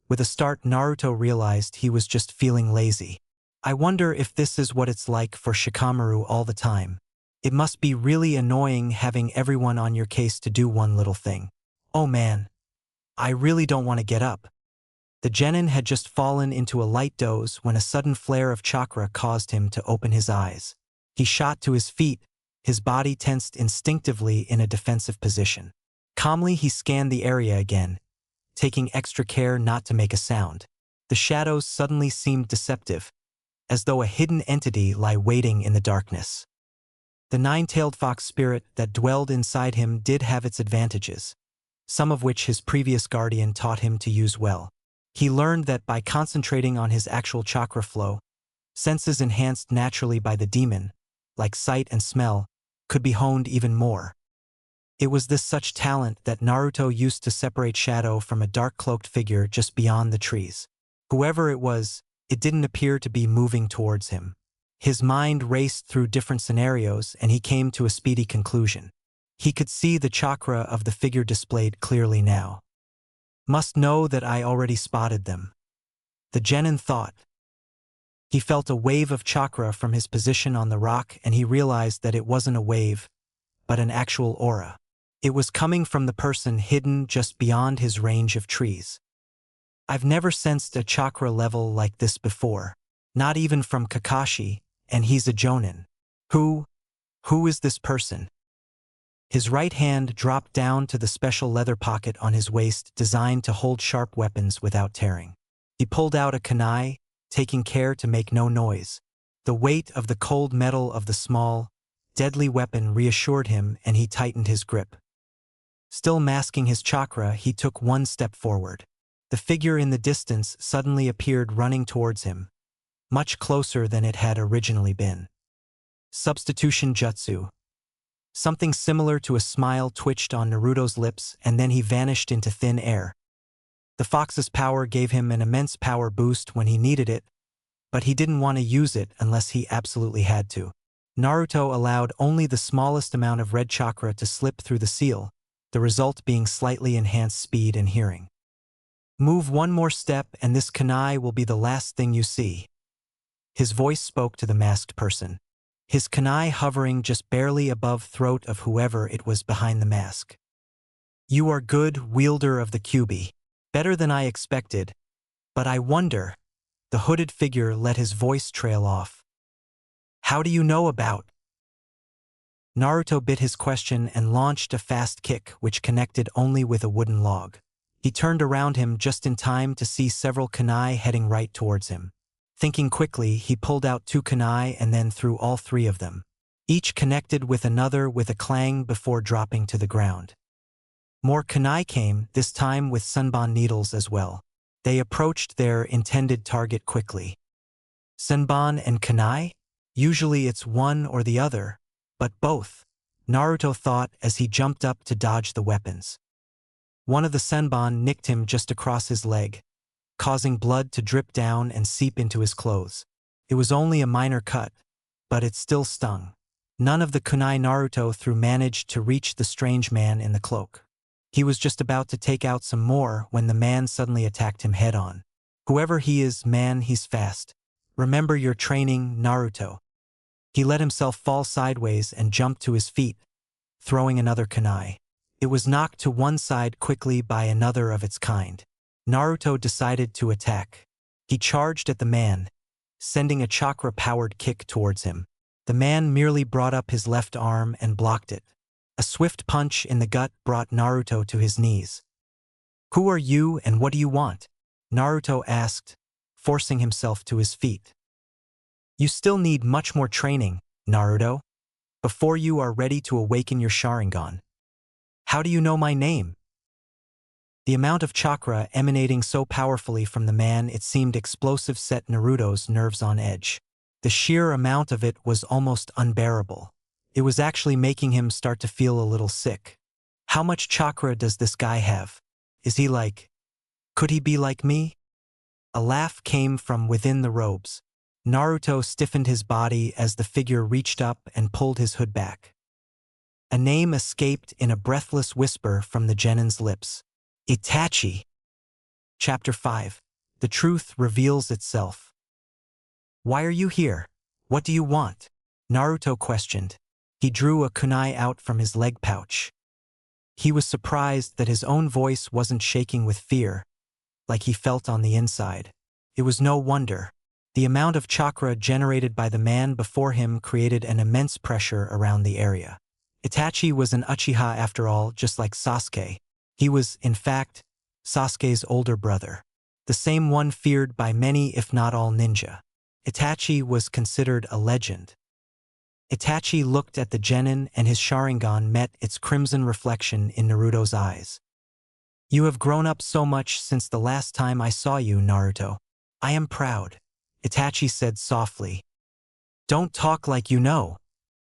With a start, Naruto realized he was just feeling lazy. I wonder if this is what it's like for Shikamaru all the time. It must be really annoying having everyone on your case to do one little thing. Oh man, I really don't want to get up. The genin had just fallen into a light doze when a sudden flare of chakra caused him to open his eyes. He shot to his feet, his body tensed instinctively in a defensive position. Calmly he scanned the area again, taking extra care not to make a sound. The shadows suddenly seemed deceptive, as though a hidden entity lay waiting in the darkness. The nine-tailed fox spirit that dwelled inside him did have its advantages, some of which his previous guardian taught him to use well. He learned that by concentrating on his actual chakra flow, senses enhanced naturally by the demon, like sight and smell, could be honed even more. It was this such talent that Naruto used to separate shadow from a dark-cloaked figure just beyond the trees. Whoever it was, it didn't appear to be moving towards him. His mind raced through different scenarios and he came to a speedy conclusion. He could see the chakra of the figure displayed clearly now. Must know that I already spotted them, the genin thought. He felt a wave of chakra from his position on the rock and he realized that it wasn't a wave, but an actual aura. It was coming from the person hidden just beyond his range of trees. I've never sensed a chakra level like this before, not even from Kakashi, and he's a jonin. Who is this person? His right hand dropped down to the special leather pocket on his waist designed to hold sharp weapons without tearing. He pulled out a kunai, taking care to make no noise. The weight of the cold metal of the small, deadly weapon reassured him and he tightened his grip. Still masking his chakra, he took one step forward. The figure in the distance suddenly appeared running towards him, much closer than it had originally been. Substitution jutsu. Something similar to a smile twitched on Naruto's lips, and then he vanished into thin air. The fox's power gave him an immense power boost when he needed it, but he didn't want to use it unless he absolutely had to. Naruto allowed only the smallest amount of red chakra to slip through the seal, the result being slightly enhanced speed and hearing. Move one more step and this kunai will be the last thing you see. His voice spoke to the masked person, his kunai hovering just barely above throat of whoever it was behind the mask. You are good, wielder of the kyubi. Better than I expected, but I wonder. The hooded figure let his voice trail off. How do you know about? Naruto bit his question and launched a fast kick which connected only with a wooden log. He turned around him just in time to see several kunai heading right towards him. Thinking quickly, he pulled out 2 kunai and then threw all 3 of them. Each connected with another with a clang before dropping to the ground. More kunai came, this time with senbon needles as well. They approached their intended target quickly. Senbon and kunai? Usually it's one or the other, but both, Naruto thought as he jumped up to dodge the weapons. One of the senbon nicked him just across his leg, causing blood to drip down and seep into his clothes. It was only a minor cut, but it still stung. None of the kunai Naruto threw managed to reach the strange man in the cloak. He was just about to take out some more when the man suddenly attacked him head-on. Whoever he is, man, he's fast. Remember your training, Naruto. He let himself fall sideways and jumped to his feet, throwing another kunai. It was knocked to one side quickly by another of its kind. Naruto decided to attack. He charged at the man, sending a chakra-powered kick towards him. The man merely brought up his left arm and blocked it. A swift punch in the gut brought Naruto to his knees. Who are you and what do you want? Naruto asked, forcing himself to his feet. You still need much more training, Naruto, before you are ready to awaken your Sharingan. How do you know my name? The amount of chakra emanating so powerfully from the man it seemed explosive set Naruto's nerves on edge. The sheer amount of it was almost unbearable. It was actually making him start to feel a little sick. How much chakra does this guy have? Is he like... Could he be like me? A laugh came from within the robes. Naruto stiffened his body as the figure reached up and pulled his hood back. A name escaped in a breathless whisper from the genin's lips. Itachi. Chapter 5. The truth reveals itself. Why are you here? What do you want? Naruto questioned. He drew a kunai out from his leg pouch. He was surprised that his own voice wasn't shaking with fear, like he felt on the inside. It was no wonder. The amount of chakra generated by the man before him created an immense pressure around the area. Itachi was an Uchiha after all, just like Sasuke. He was, in fact, Sasuke's older brother. The same one feared by many if not all ninja. Itachi was considered a legend. Itachi looked at the genin and his Sharingan met its crimson reflection in Naruto's eyes. You have grown up so much since the last time I saw you, Naruto. I am proud, Itachi said softly. Don't talk like you know.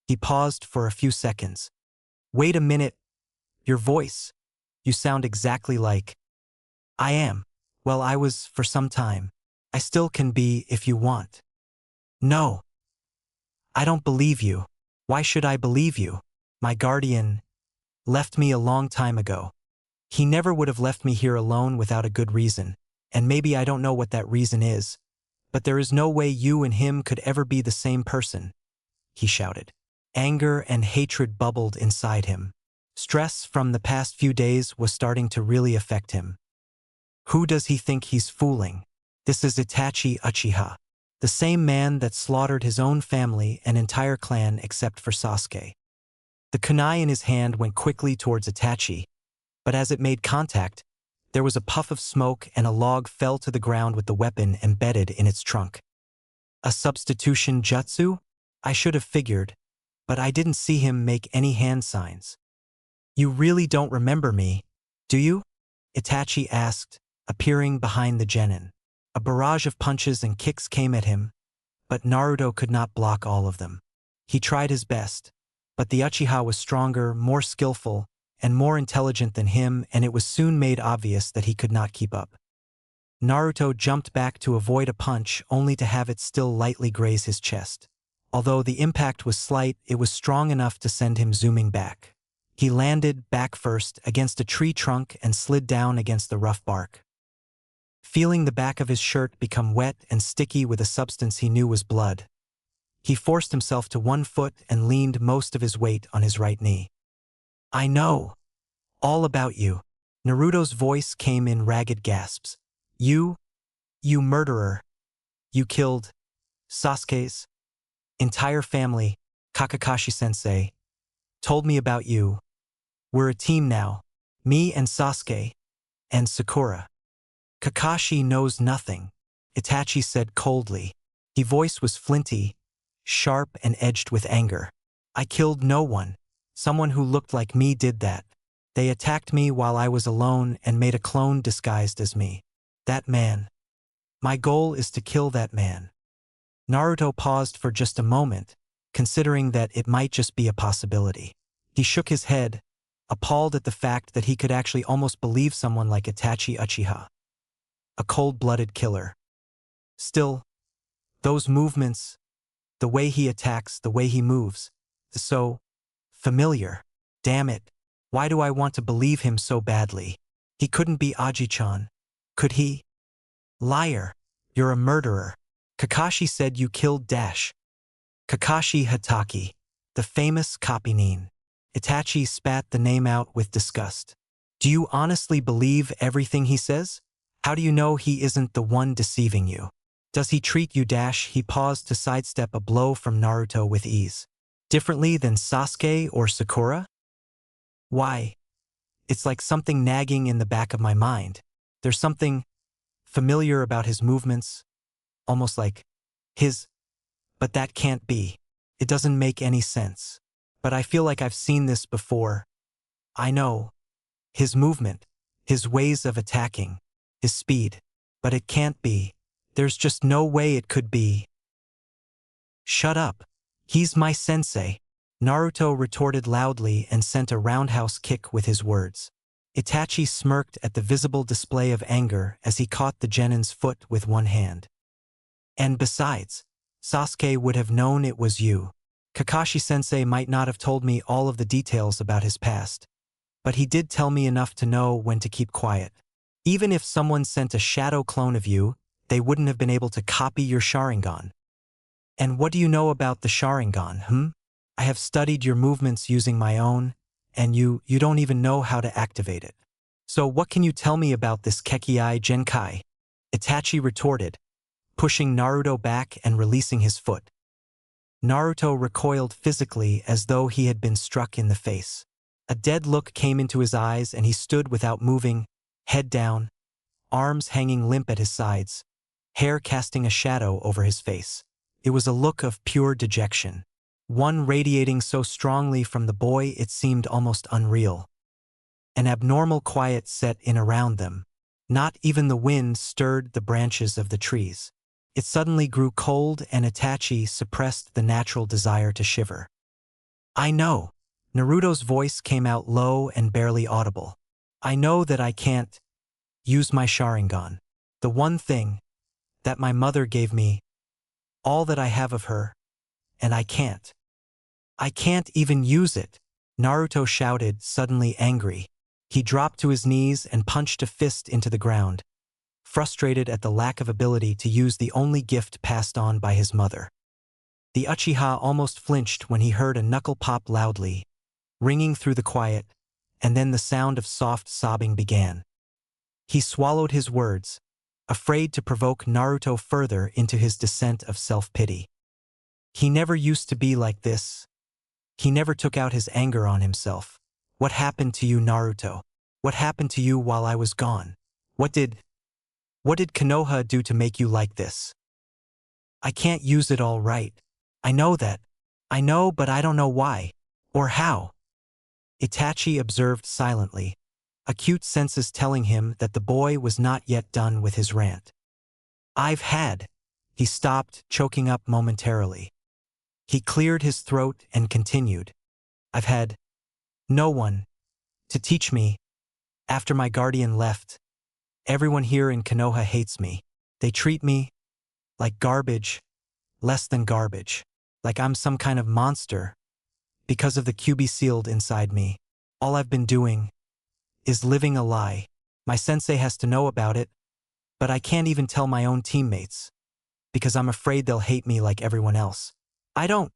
He paused for a few seconds. Wait a minute. Your voice. You sound exactly like... I am. Well, I was for some time. I still can be if you want. No. I don't believe you. Why should I believe you? My guardian left me a long time ago. He never would have left me here alone without a good reason, and maybe I don't know what that reason is, but there is no way you and him could ever be the same person, he shouted. Anger and hatred bubbled inside him. Stress from the past few days was starting to really affect him. Who does he think he's fooling? This is Itachi Uchiha. The same man that slaughtered his own family and entire clan except for Sasuke. The kunai in his hand went quickly towards Itachi, but as it made contact, there was a puff of smoke and a log fell to the ground with the weapon embedded in its trunk. A substitution jutsu? I should have figured, but I didn't see him make any hand signs. You really don't remember me, do you? Itachi asked, appearing behind the genin. A barrage of punches and kicks came at him, but Naruto could not block all of them. He tried his best, but the Uchiha was stronger, more skillful, and more intelligent than him, and it was soon made obvious that he could not keep up. Naruto jumped back to avoid a punch, only to have it still lightly graze his chest. Although the impact was slight, it was strong enough to send him zooming back. He landed, back first, against a tree trunk and slid down against the rough bark. Feeling the back of his shirt become wet and sticky with a substance he knew was blood, he forced himself to one foot and leaned most of his weight on his right knee. "I know all about you." Naruto's voice came in ragged gasps. You murderer. You killed Sasuke's entire family. Kakashi-sensei told me about you. We're a team now. Me and Sasuke. And Sakura." "Kakashi knows nothing," Itachi said coldly. His voice was flinty, sharp and edged with anger. "I killed no one. Someone who looked like me did that. They attacked me while I was alone and made a clone disguised as me. That man. My goal is to kill that man." Naruto paused for just a moment, considering that it might just be a possibility. He shook his head, appalled at the fact that he could actually almost believe someone like Itachi Uchiha, a cold-blooded killer. Still, those movements, the way he attacks, the way he moves, is so familiar. Damn it, why do I want to believe him so badly? He couldn't be Aji-chan, could he? "Liar, you're a murderer. Kakashi said you killed Dash. Kakashi Hatake, the famous Kopinin." Itachi spat the name out with disgust. "Do you honestly believe everything he says? How do you know he isn't the one deceiving you? Does he treat you Dash?" He paused to sidestep a blow from Naruto with ease. "Differently than Sasuke or Sakura? Why? It's like something nagging in the back of my mind. There's something familiar about his movements, almost like his, but that can't be. It doesn't make any sense. But I feel like I've seen this before. I know. His movement, his ways of attacking, his speed. But it can't be. There's just no way it could be." "Shut up. He's my sensei," Naruto retorted loudly and sent a roundhouse kick with his words. Itachi smirked at the visible display of anger as he caught the genin's foot with one hand. "And besides, Sasuke would have known it was you. Kakashi-sensei might not have told me all of the details about his past, but he did tell me enough to know when to keep quiet. Even if someone sent a shadow clone of you, they wouldn't have been able to copy your Sharingan. And what do you know about the Sharingan, I have studied your movements using my own, and you don't even know how to activate it. So what can you tell me about this Kekkai Genkai?" Itachi retorted, pushing Naruto back and releasing his foot. Naruto recoiled physically as though he had been struck in the face. A dead look came into his eyes and he stood without moving, head down, arms hanging limp at his sides, hair casting a shadow over his face. It was a look of pure dejection, one radiating so strongly from the boy it seemed almost unreal. An abnormal quiet set in around them. Not even the wind stirred the branches of the trees. It suddenly grew cold and Itachi suppressed the natural desire to shiver. "I know." Naruto's voice came out low and barely audible. "I know that I can't use my Sharingan. The one thing that my mother gave me, all that I have of her, and I can't. I can't even use it." Naruto shouted, suddenly angry. He dropped to his knees and punched a fist into the ground, frustrated at the lack of ability to use the only gift passed on by his mother. The Uchiha almost flinched when he heard a knuckle pop loudly, ringing through the quiet, and then the sound of soft sobbing began. He swallowed his words, afraid to provoke Naruto further into his descent of self-pity. He never used to be like this. He never took out his anger on himself. What happened to you, Naruto? What happened to you while I was gone? What did Konoha do to make you like this? I can't use it all right. I know that. I know, but I don't know why. Or how. Itachi observed silently, acute senses telling him that the boy was not yet done with his rant. I've had He stopped, choking up momentarily. He cleared his throat and continued. I've had no one to teach me. After my guardian left, everyone here in Konoha hates me. They treat me like garbage, less than garbage, like I'm some kind of monster. Because of the QB sealed inside me, all I've been doing is living a lie. My sensei has to know about it, but I can't even tell my own teammates, because I'm afraid they'll hate me like everyone else. I don't.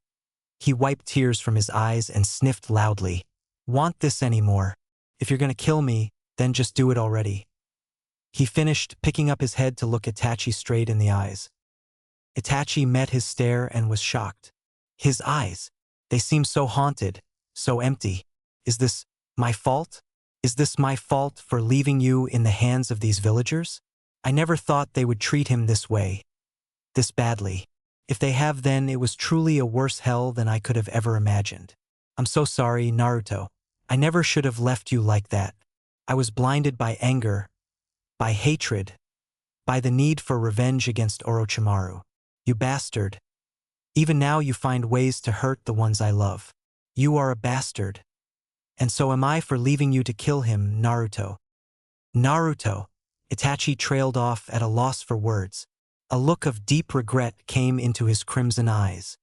He wiped tears from his eyes and sniffed loudly. Want this anymore. If you're gonna kill me, then just do it already. He finished, picking up his head to look Itachi straight in the eyes. Itachi met his stare and was shocked. His eyes, they seemed so haunted, so empty. Is this my fault? Is this my fault for leaving you in the hands of these villagers? I never thought they would treat him this way, this badly. If they have, then it was truly a worse hell than I could have ever imagined. I'm so sorry, Naruto. I never should have left you like that. I was blinded by anger, by hatred, by the need for revenge against Orochimaru. You bastard. Even now you find ways to hurt the ones I love. You are a bastard. And so am I for leaving you to kill him, Naruto. Naruto. Itachi trailed off at a loss for words. A look of deep regret came into his crimson eyes.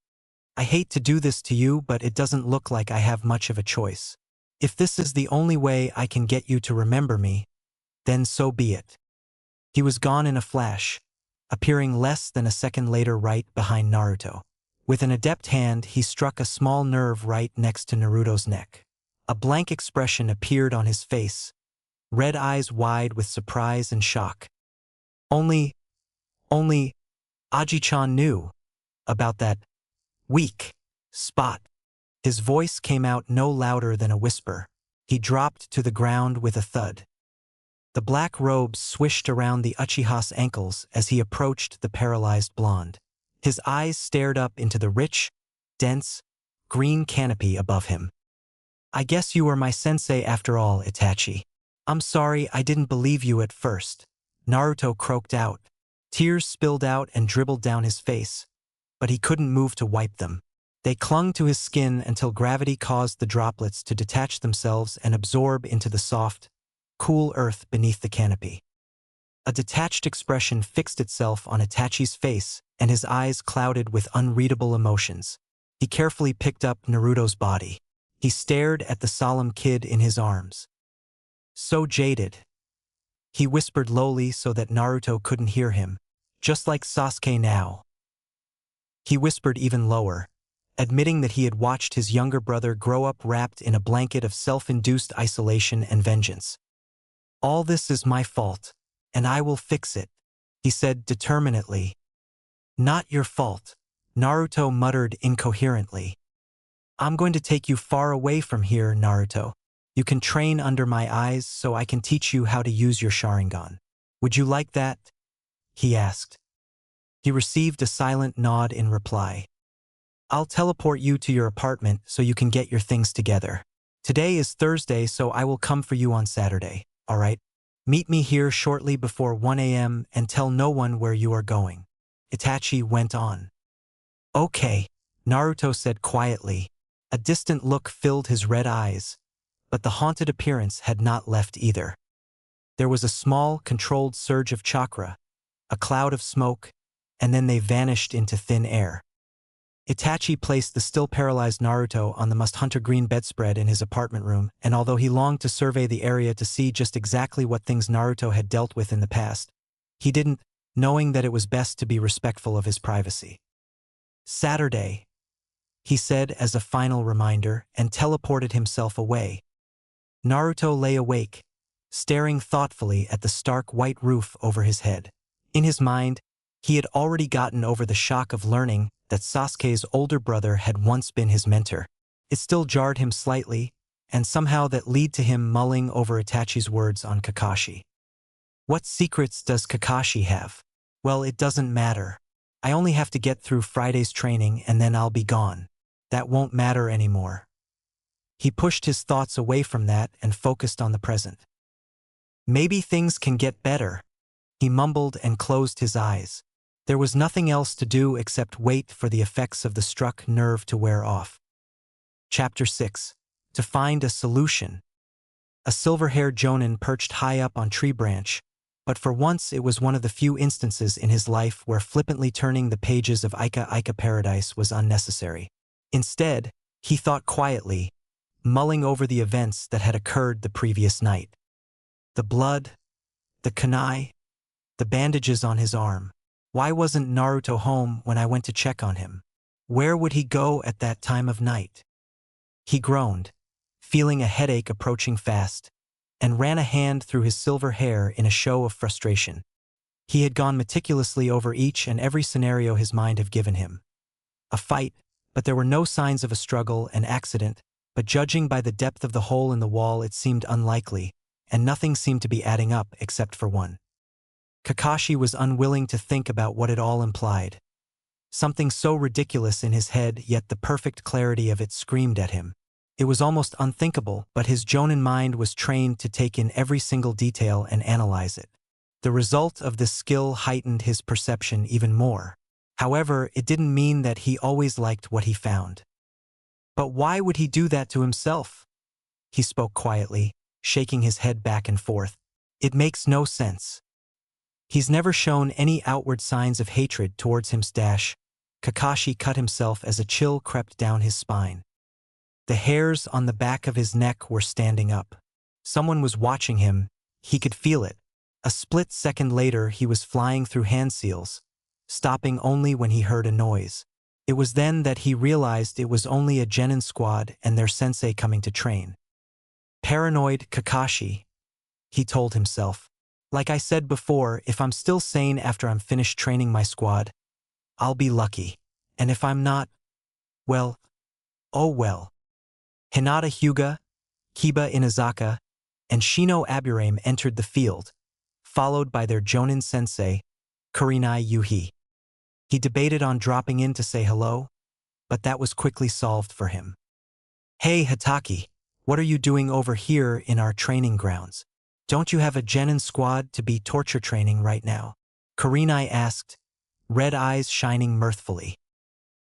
I hate to do this to you, but it doesn't look like I have much of a choice. If this is the only way I can get you to remember me, then so be it. He was gone in a flash, appearing less than a second later right behind Naruto. With an adept hand, he struck a small nerve right next to Naruto's neck. A blank expression appeared on his face, red eyes wide with surprise and shock. Only Aji-chan knew about that weak spot. His voice came out no louder than a whisper. He dropped to the ground with a thud. The black robes swished around the Uchiha's ankles as he approached the paralyzed blonde. His eyes stared up into the rich, dense, green canopy above him. I guess you were my sensei after all, Itachi. I'm sorry I didn't believe you at first. Naruto croaked out. Tears spilled out and dribbled down his face, but he couldn't move to wipe them. They clung to his skin until gravity caused the droplets to detach themselves and absorb into the soft, cool earth beneath the canopy. A detached expression fixed itself on Itachi's face, and his eyes clouded with unreadable emotions. He carefully picked up Naruto's body. He stared at the solemn kid in his arms. So jaded. He whispered lowly so that Naruto couldn't hear him, just like Sasuke now. He whispered even lower, admitting that he had watched his younger brother grow up wrapped in a blanket of self-induced isolation and vengeance. All this is my fault, and I will fix it, he said determinedly. Not your fault, Naruto muttered incoherently. I'm going to take you far away from here, Naruto. You can train under my eyes so I can teach you how to use your Sharingan. Would you like that? He asked. He received a silent nod in reply. I'll teleport you to your apartment so you can get your things together. Today is Thursday, so I will come for you on Saturday, all right? Meet me here shortly before 1 a.m. and tell no one where you are going. Itachi went on. Okay, Naruto said quietly. A distant look filled his red eyes, but the haunted appearance had not left either. There was a small, controlled surge of chakra, a cloud of smoke, and then they vanished into thin air. Itachi placed the still paralyzed Naruto on the must-hunter green bedspread in his apartment room, and although he longed to survey the area to see just exactly what things Naruto had dealt with in the past, he didn't, knowing that it was best to be respectful of his privacy. Saturday, he said as a final reminder, and teleported himself away. Naruto lay awake, staring thoughtfully at the stark white roof over his head. In his mind, he had already gotten over the shock of learning that Sasuke's older brother had once been his mentor. It still jarred him slightly, and somehow that led to him mulling over Itachi's words on Kakashi. What secrets does Kakashi have? Well, it doesn't matter. I only have to get through Friday's training and then I'll be gone. That won't matter anymore. He pushed his thoughts away from that and focused on the present. Maybe things can get better. He mumbled and closed his eyes. There was nothing else to do except wait for the effects of the struck nerve to wear off. Chapter 6. To find a solution. A silver-haired jonin perched high up on tree branch, but for once it was one of the few instances in his life where flippantly turning the pages of Ika Ika Paradise was unnecessary. Instead, he thought quietly, mulling over the events that had occurred the previous night. The blood, the kunai, the bandages on his arm. Why wasn't Naruto home when I went to check on him? Where would he go at that time of night? He groaned, feeling a headache approaching fast, and ran a hand through his silver hair in a show of frustration. He had gone meticulously over each and every scenario his mind had given him. A fight, but there were no signs of a struggle, an accident, but judging by the depth of the hole in the wall it seemed unlikely, and nothing seemed to be adding up except for one. Kakashi was unwilling to think about what it all implied. Something so ridiculous in his head, yet the perfect clarity of it screamed at him. It was almost unthinkable, but his jonin mind was trained to take in every single detail and analyze it. The result of this skill heightened his perception even more. However, it didn't mean that he always liked what he found. But why would he do that to himself? He spoke quietly, shaking his head back and forth. It makes no sense. He's never shown any outward signs of hatred towards him. Kakashi cut himself as a chill crept down his spine. The hairs on the back of his neck were standing up. Someone was watching him, he could feel it. A split second later he was flying through hand seals, stopping only when he heard a noise. It was then that he realized it was only a genin squad and their sensei coming to train. Paranoid Kakashi, he told himself. Like I said before, if I'm still sane after I'm finished training my squad, I'll be lucky. And if I'm not, well, oh well. Hinata Hyuga, Kiba Inazaka, and Shino Aburame entered the field, followed by their jonin sensei, Kurenai Yuhi. He debated on dropping in to say hello, but that was quickly solved for him. Hey Hataki, what are you doing over here in our training grounds? Don't you have a genin squad to be torture training right now? Kurenai asked, red eyes shining mirthfully.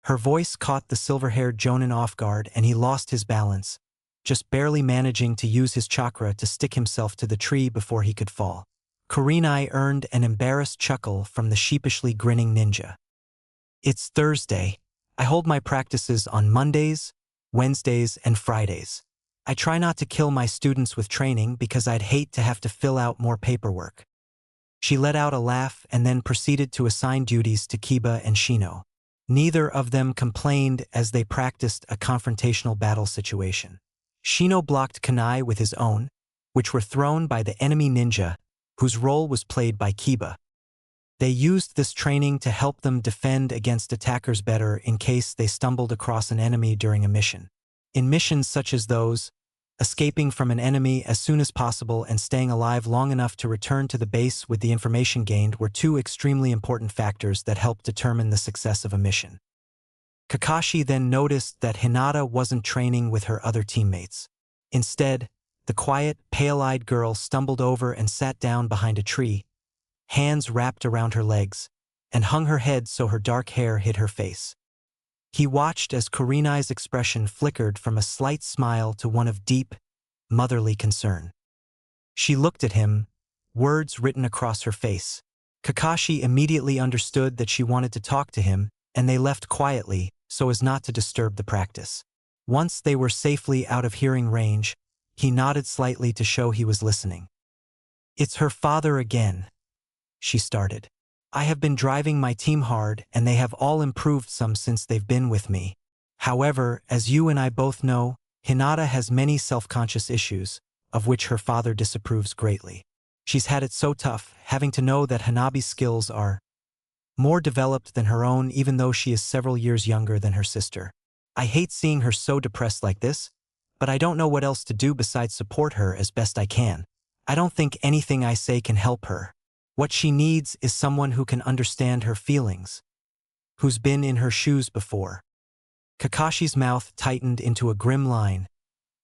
Her voice caught the silver-haired jonin off guard and he lost his balance, just barely managing to use his chakra to stick himself to the tree before he could fall. Kurenai earned an embarrassed chuckle from the sheepishly grinning ninja. It's Thursday. I hold my practices on Mondays, Wednesdays, and Fridays. I try not to kill my students with training because I'd hate to have to fill out more paperwork. She let out a laugh and then proceeded to assign duties to Kiba and Shino. Neither of them complained as they practiced a confrontational battle situation. Shino blocked kunai with his own, which were thrown by the enemy ninja, whose role was played by Kiba. They used this training to help them defend against attackers better in case they stumbled across an enemy during a mission. In missions such as those, escaping from an enemy as soon as possible and staying alive long enough to return to the base with the information gained were two extremely important factors that helped determine the success of a mission. Kakashi then noticed that Hinata wasn't training with her other teammates. Instead, the quiet, pale-eyed girl stumbled over and sat down behind a tree, hands wrapped around her legs, and hung her head so her dark hair hid her face. He watched as Kurenai's expression flickered from a slight smile to one of deep, motherly concern. She looked at him, words written across her face. Kakashi immediately understood that she wanted to talk to him, and they left quietly so as not to disturb the practice. Once they were safely out of hearing range, he nodded slightly to show he was listening. It's her father again, she started. I have been driving my team hard and they have all improved some since they've been with me. However, as you and I both know, Hinata has many self-conscious issues, of which her father disapproves greatly. She's had it so tough, having to know that Hanabi's skills are more developed than her own even though she is several years younger than her sister. I hate seeing her so depressed like this, but I don't know what else to do besides support her as best I can. I don't think anything I say can help her. What she needs is someone who can understand her feelings, who's been in her shoes before. Kakashi's mouth tightened into a grim line,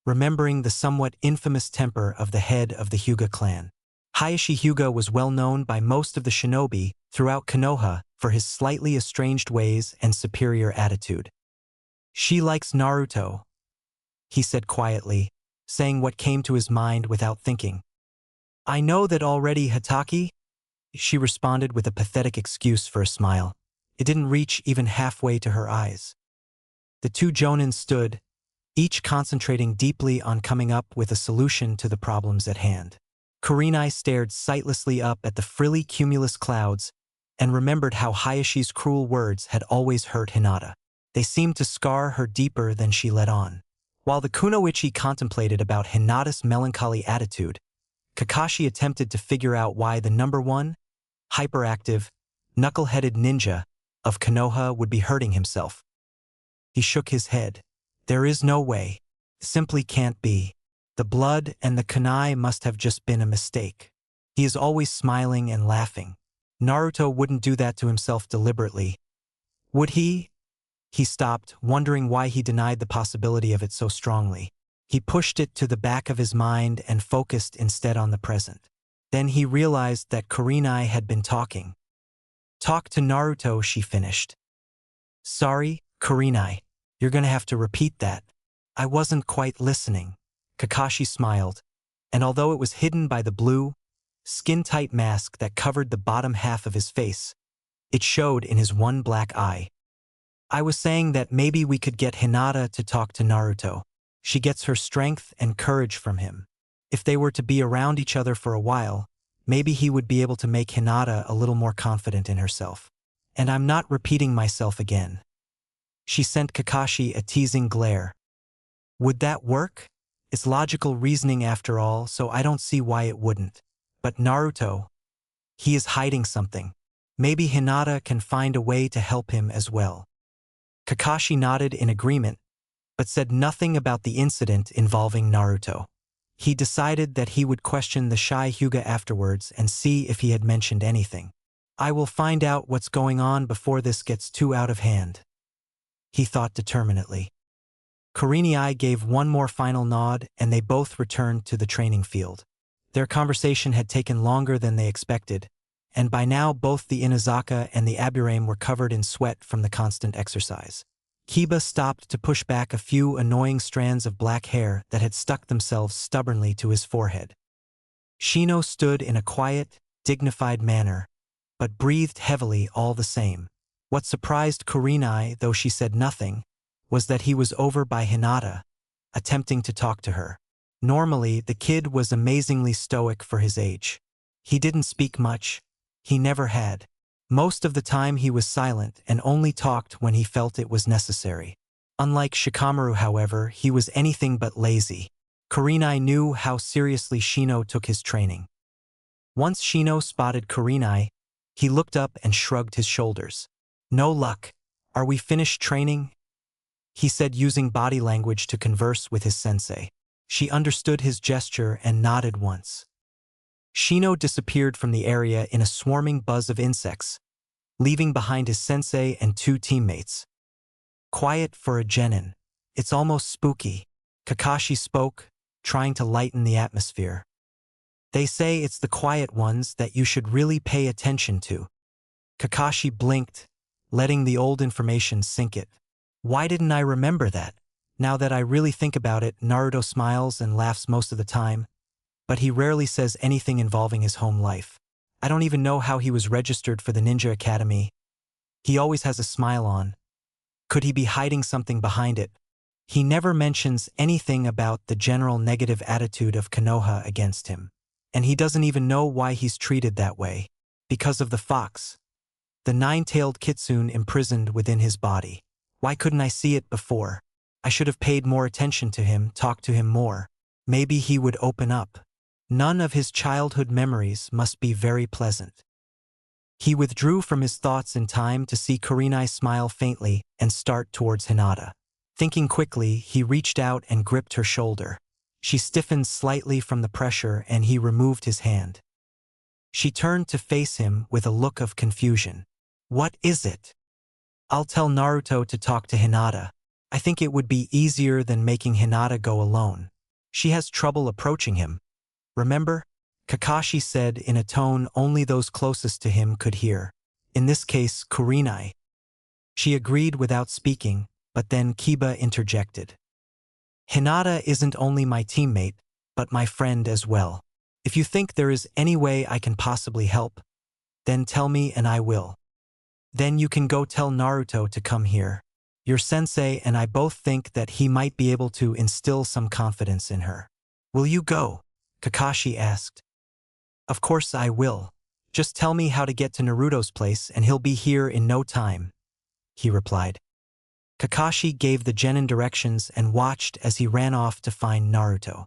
remembering the somewhat infamous temper of the head of the Hyuga clan. Hayashi Hyuga was well known by most of the shinobi throughout Konoha for his slightly estranged ways and superior attitude. "She likes Naruto," he said quietly, saying what came to his mind without thinking. "I know that already, Hataki," she responded with a pathetic excuse for a smile. It didn't reach even halfway to her eyes. The two jonin stood, each concentrating deeply on coming up with a solution to the problems at hand. Kurenai stared sightlessly up at the frilly cumulus clouds and remembered how Hayashi's cruel words had always hurt Hinata. They seemed to scar her deeper than she let on. While the kunoichi contemplated about Hinata's melancholy attitude, Kakashi attempted to figure out why the number one, hyperactive, knuckle-headed ninja of Konoha would be hurting himself. He shook his head. "There is no way. Simply can't be. The blood and the kunai must have just been a mistake. He is always smiling and laughing. Naruto wouldn't do that to himself deliberately. Would he?" He stopped, wondering why he denied the possibility of it so strongly. He pushed it to the back of his mind and focused instead on the present. Then he realized that Kurenai had been talking. "Talk to Naruto," she finished. "Sorry, Kurenai. You're gonna have to repeat that. I wasn't quite listening." Kakashi smiled, and although it was hidden by the blue, skin-tight mask that covered the bottom half of his face, it showed in his one black eye. "I was saying that maybe we could get Hinata to talk to Naruto. She gets her strength and courage from him. If they were to be around each other for a while, maybe he would be able to make Hinata a little more confident in herself. And I'm not repeating myself again." She sent Kakashi a teasing glare. "Would that work? It's logical reasoning after all, so I don't see why it wouldn't. But Naruto, he is hiding something. Maybe Hinata can find a way to help him as well." Kakashi nodded in agreement, but said nothing about the incident involving Naruto. He decided that he would question the shy Hyuga afterwards and see if he had mentioned anything. "I will find out what's going on before this gets too out of hand," he thought determinedly. Kurenai gave one more final nod and they both returned to the training field. Their conversation had taken longer than they expected, and by now both the Inazaka and the Aburame were covered in sweat from the constant exercise. Kiba stopped to push back a few annoying strands of black hair that had stuck themselves stubbornly to his forehead. Shino stood in a quiet, dignified manner, but breathed heavily all the same. What surprised Kurenai, though she said nothing, was that he was over by Hinata, attempting to talk to her. Normally, the kid was amazingly stoic for his age. He didn't speak much. He never had. Most of the time he was silent and only talked when he felt it was necessary. Unlike Shikamaru, however, he was anything but lazy. Kurenai knew how seriously Shino took his training. Once Shino spotted Kurenai, he looked up and shrugged his shoulders. "No luck. Are we finished training?" he said, using body language to converse with his sensei. She understood his gesture and nodded once. Shino disappeared from the area in a swarming buzz of insects, leaving behind his sensei and two teammates. "Quiet for a genin. It's almost spooky," Kakashi spoke, trying to lighten the atmosphere. "They say it's the quiet ones that you should really pay attention to." Kakashi blinked, letting the old information sink in. Why didn't I remember that? Now that I really think about it, Naruto smiles and laughs most of the time, but he rarely says anything involving his home life. I don't even know how he was registered for the Ninja Academy. He always has a smile on. Could he be hiding something behind it? He never mentions anything about the general negative attitude of Konoha against him. And he doesn't even know why he's treated that way. Because of the fox. The nine-tailed kitsune imprisoned within his body. Why couldn't I see it before? I should have paid more attention to him, talked to him more. Maybe he would open up. None of his childhood memories must be very pleasant. He withdrew from his thoughts in time to see Kurenai smile faintly and start towards Hinata. Thinking quickly, he reached out and gripped her shoulder. She stiffened slightly from the pressure and he removed his hand. She turned to face him with a look of confusion. "What is it?" "I'll tell Naruto to talk to Hinata. I think it would be easier than making Hinata go alone. She has trouble approaching him. Remember?" Kakashi said in a tone only those closest to him could hear. In this case, Kurenai. She agreed without speaking, but then Kiba interjected. Hinata isn't only my teammate, but my friend as well. If you think there is any way I can possibly help, then tell me and I will. Then you can go tell Naruto to come here. Your sensei and I both think that he might be able to instill some confidence in her. Will you go? Kakashi asked. Of course I will. Just tell me how to get to Naruto's place and he'll be here in no time, he replied. Kakashi gave the genin directions and watched as he ran off to find Naruto.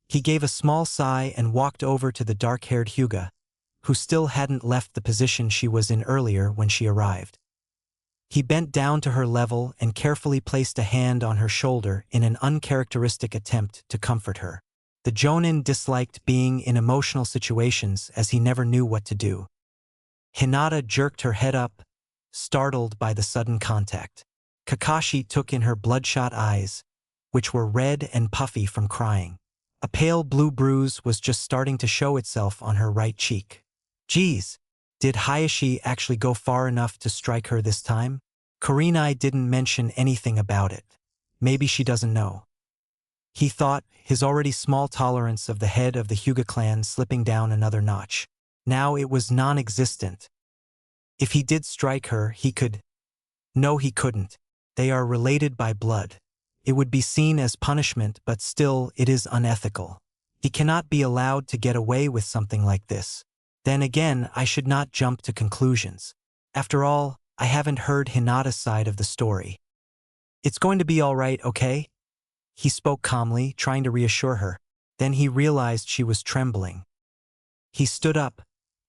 He gave a small sigh and walked over to the dark-haired Hyuga, who still hadn't left the position she was in earlier when she arrived. He bent down to her level and carefully placed a hand on her shoulder in an uncharacteristic attempt to comfort her. The Jonin disliked being in emotional situations as he never knew what to do. Hinata jerked her head up, startled by the sudden contact. Kakashi took in her bloodshot eyes, which were red and puffy from crying. A pale blue bruise was just starting to show itself on her right cheek. Geez, did Hayashi actually go far enough to strike her this time? Kurenai didn't mention anything about it. Maybe she doesn't know. He thought, his already small tolerance of the head of the Hyuga clan slipping down another notch. Now it was non-existent. If he did strike her, he could. No, he couldn't. They are related by blood. It would be seen as punishment, but still, it is unethical. He cannot be allowed to get away with something like this. Then again, I should not jump to conclusions. After all, I haven't heard Hinata's side of the story. It's going to be all right, okay? He spoke calmly, trying to reassure her. Then he realized she was trembling. He stood up,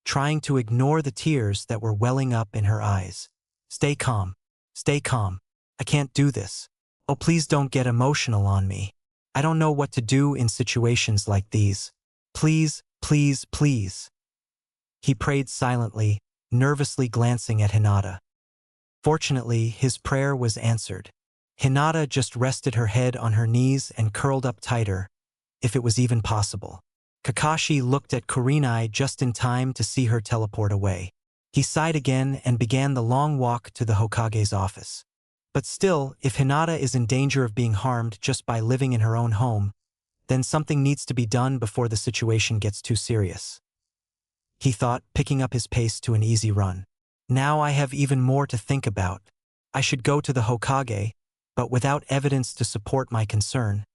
trying to ignore the tears that were welling up in her eyes. Stay calm. Stay calm. I can't do this. Oh, please don't get emotional on me. I don't know what to do in situations like these. Please, please, please. He prayed silently, nervously glancing at Hinata. Fortunately, his prayer was answered. Hinata just rested her head on her knees and curled up tighter, if it was even possible. Kakashi looked at Kurenai just in time to see her teleport away. He sighed again and began the long walk to the Hokage's office. But still, if Hinata is in danger of being harmed just by living in her own home, then something needs to be done before the situation gets too serious. He thought, picking up his pace to an easy run. Now I have even more to think about. I should go to the Hokage, but without evidence to support my concern,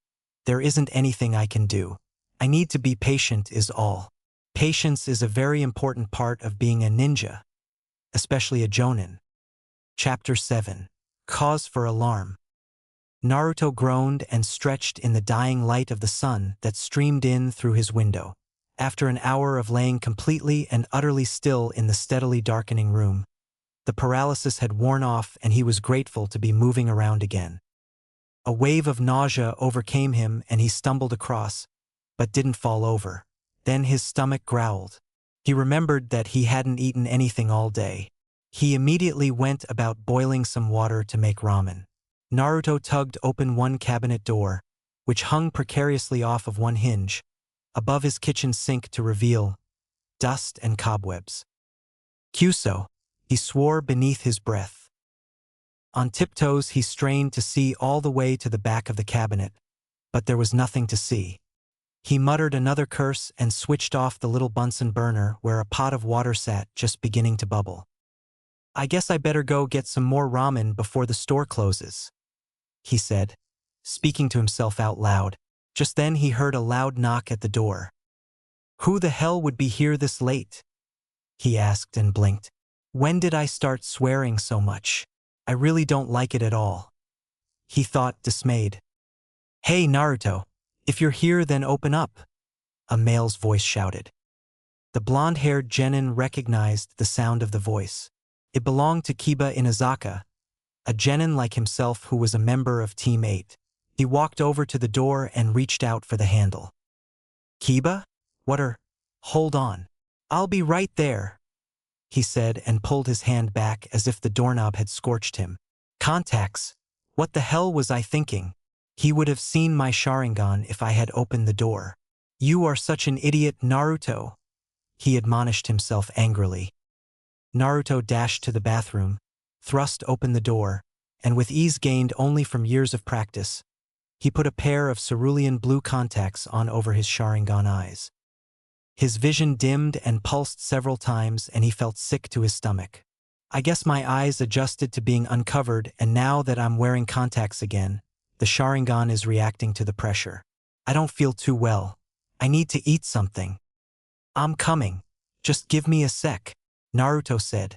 there isn't anything I can do. I need to be patient is all. Patience is a very important part of being a ninja, especially a jonin. Chapter 7. Cause for Alarm. Naruto groaned and stretched in the dying light of the sun that streamed in through his window. After an hour of laying completely and utterly still in the steadily darkening room, the paralysis had worn off and he was grateful to be moving around again. A wave of nausea overcame him and he stumbled across, but didn't fall over. Then his stomach growled. He remembered that he hadn't eaten anything all day. He immediately went about boiling some water to make ramen. Naruto tugged open one cabinet door, which hung precariously off of one hinge, above his kitchen sink to reveal dust and cobwebs. Kyuso, he swore beneath his breath. On tiptoes he strained to see all the way to the back of the cabinet, but there was nothing to see. He muttered another curse and switched off the little Bunsen burner where a pot of water sat just beginning to bubble. I guess I better go get some more ramen before the store closes, he said, speaking to himself out loud. Just then he heard a loud knock at the door. Who the hell would be here this late? He asked and blinked. When did I start swearing so much? I really don't like it at all, he thought, dismayed. Hey Naruto, if you're here then open up, a male's voice shouted. The blonde-haired genin recognized the sound of the voice. It belonged to Kiba Inazaka, a genin like himself who was a member of Team 8. He walked over to the door and reached out for the handle. Kiba? Hold on. I'll be right there, he said and pulled his hand back as if the doorknob had scorched him. Contacts. What the hell was I thinking? He would have seen my Sharingan if I had opened the door. You are such an idiot, Naruto, he admonished himself angrily. Naruto dashed to the bathroom, thrust open the door, and with ease gained only from years of practice, he put a pair of cerulean blue contacts on over his Sharingan eyes. His vision dimmed and pulsed several times, and he felt sick to his stomach. I guess my eyes adjusted to being uncovered, and now that I'm wearing contacts again, the Sharingan is reacting to the pressure. I don't feel too well. I need to eat something. I'm coming. Just give me a sec, Naruto said.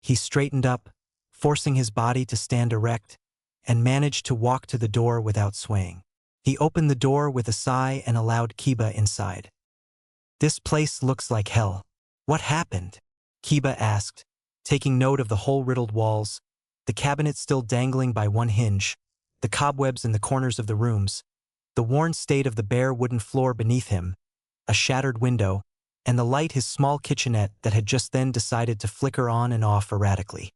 He straightened up, forcing his body to stand erect, and managed to walk to the door without swaying. He opened the door with a sigh and allowed Kiba inside. This place looks like hell. What happened? Kiba asked, taking note of the hole-riddled walls, the cabinet still dangling by one hinge, the cobwebs in the corners of the rooms, the worn state of the bare wooden floor beneath him, a shattered window, and the light his small kitchenette that had just then decided to flicker on and off erratically.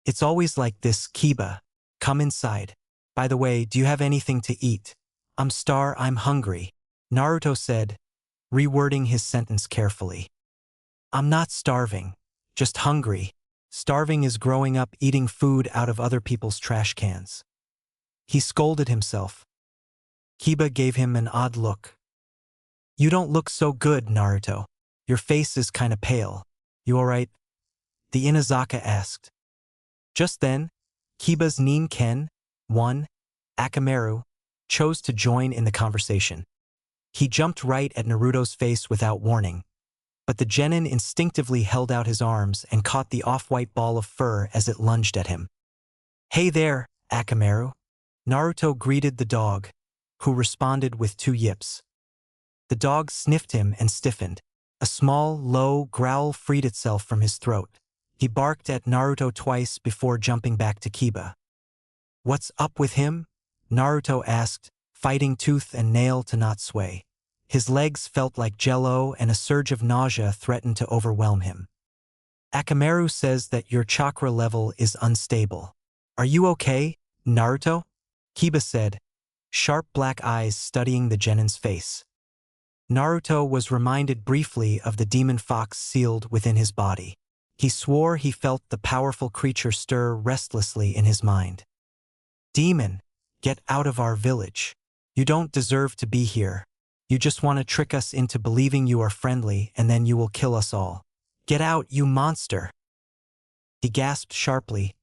It's always like this, Kiba. Come inside. By the way, do you have anything to eat? I'm hungry, Naruto said, rewording his sentence carefully. I'm not starving, just hungry. Starving is growing up eating food out of other people's trash cans. He scolded himself. Kiba gave him an odd look. You don't look so good, Naruto. Your face is kinda pale. You alright? The Inazaka asked. Just then, Kiba's Nin-ken, Akamaru, chose to join in the conversation. He jumped right at Naruto's face without warning, but the genin instinctively held out his arms and caught the off-white ball of fur as it lunged at him. Hey there, Akamaru. Naruto greeted the dog, who responded with 2 yips. The dog sniffed him and stiffened. A small, low growl freed itself from his throat. He barked at Naruto twice before jumping back to Kiba. What's up with him? Naruto asked, fighting tooth and nail to not sway. His legs felt like jello and a surge of nausea threatened to overwhelm him. Akamaru says that your chakra level is unstable. Are you okay, Naruto? Kiba said, sharp black eyes studying the genin's face. Naruto was reminded briefly of the demon fox sealed within his body. He swore he felt the powerful creature stir restlessly in his mind. Demon, get out of our village. You don't deserve to be here. You just want to trick us into believing you are friendly, and then you will kill us all. Get out, you monster! He gasped sharply,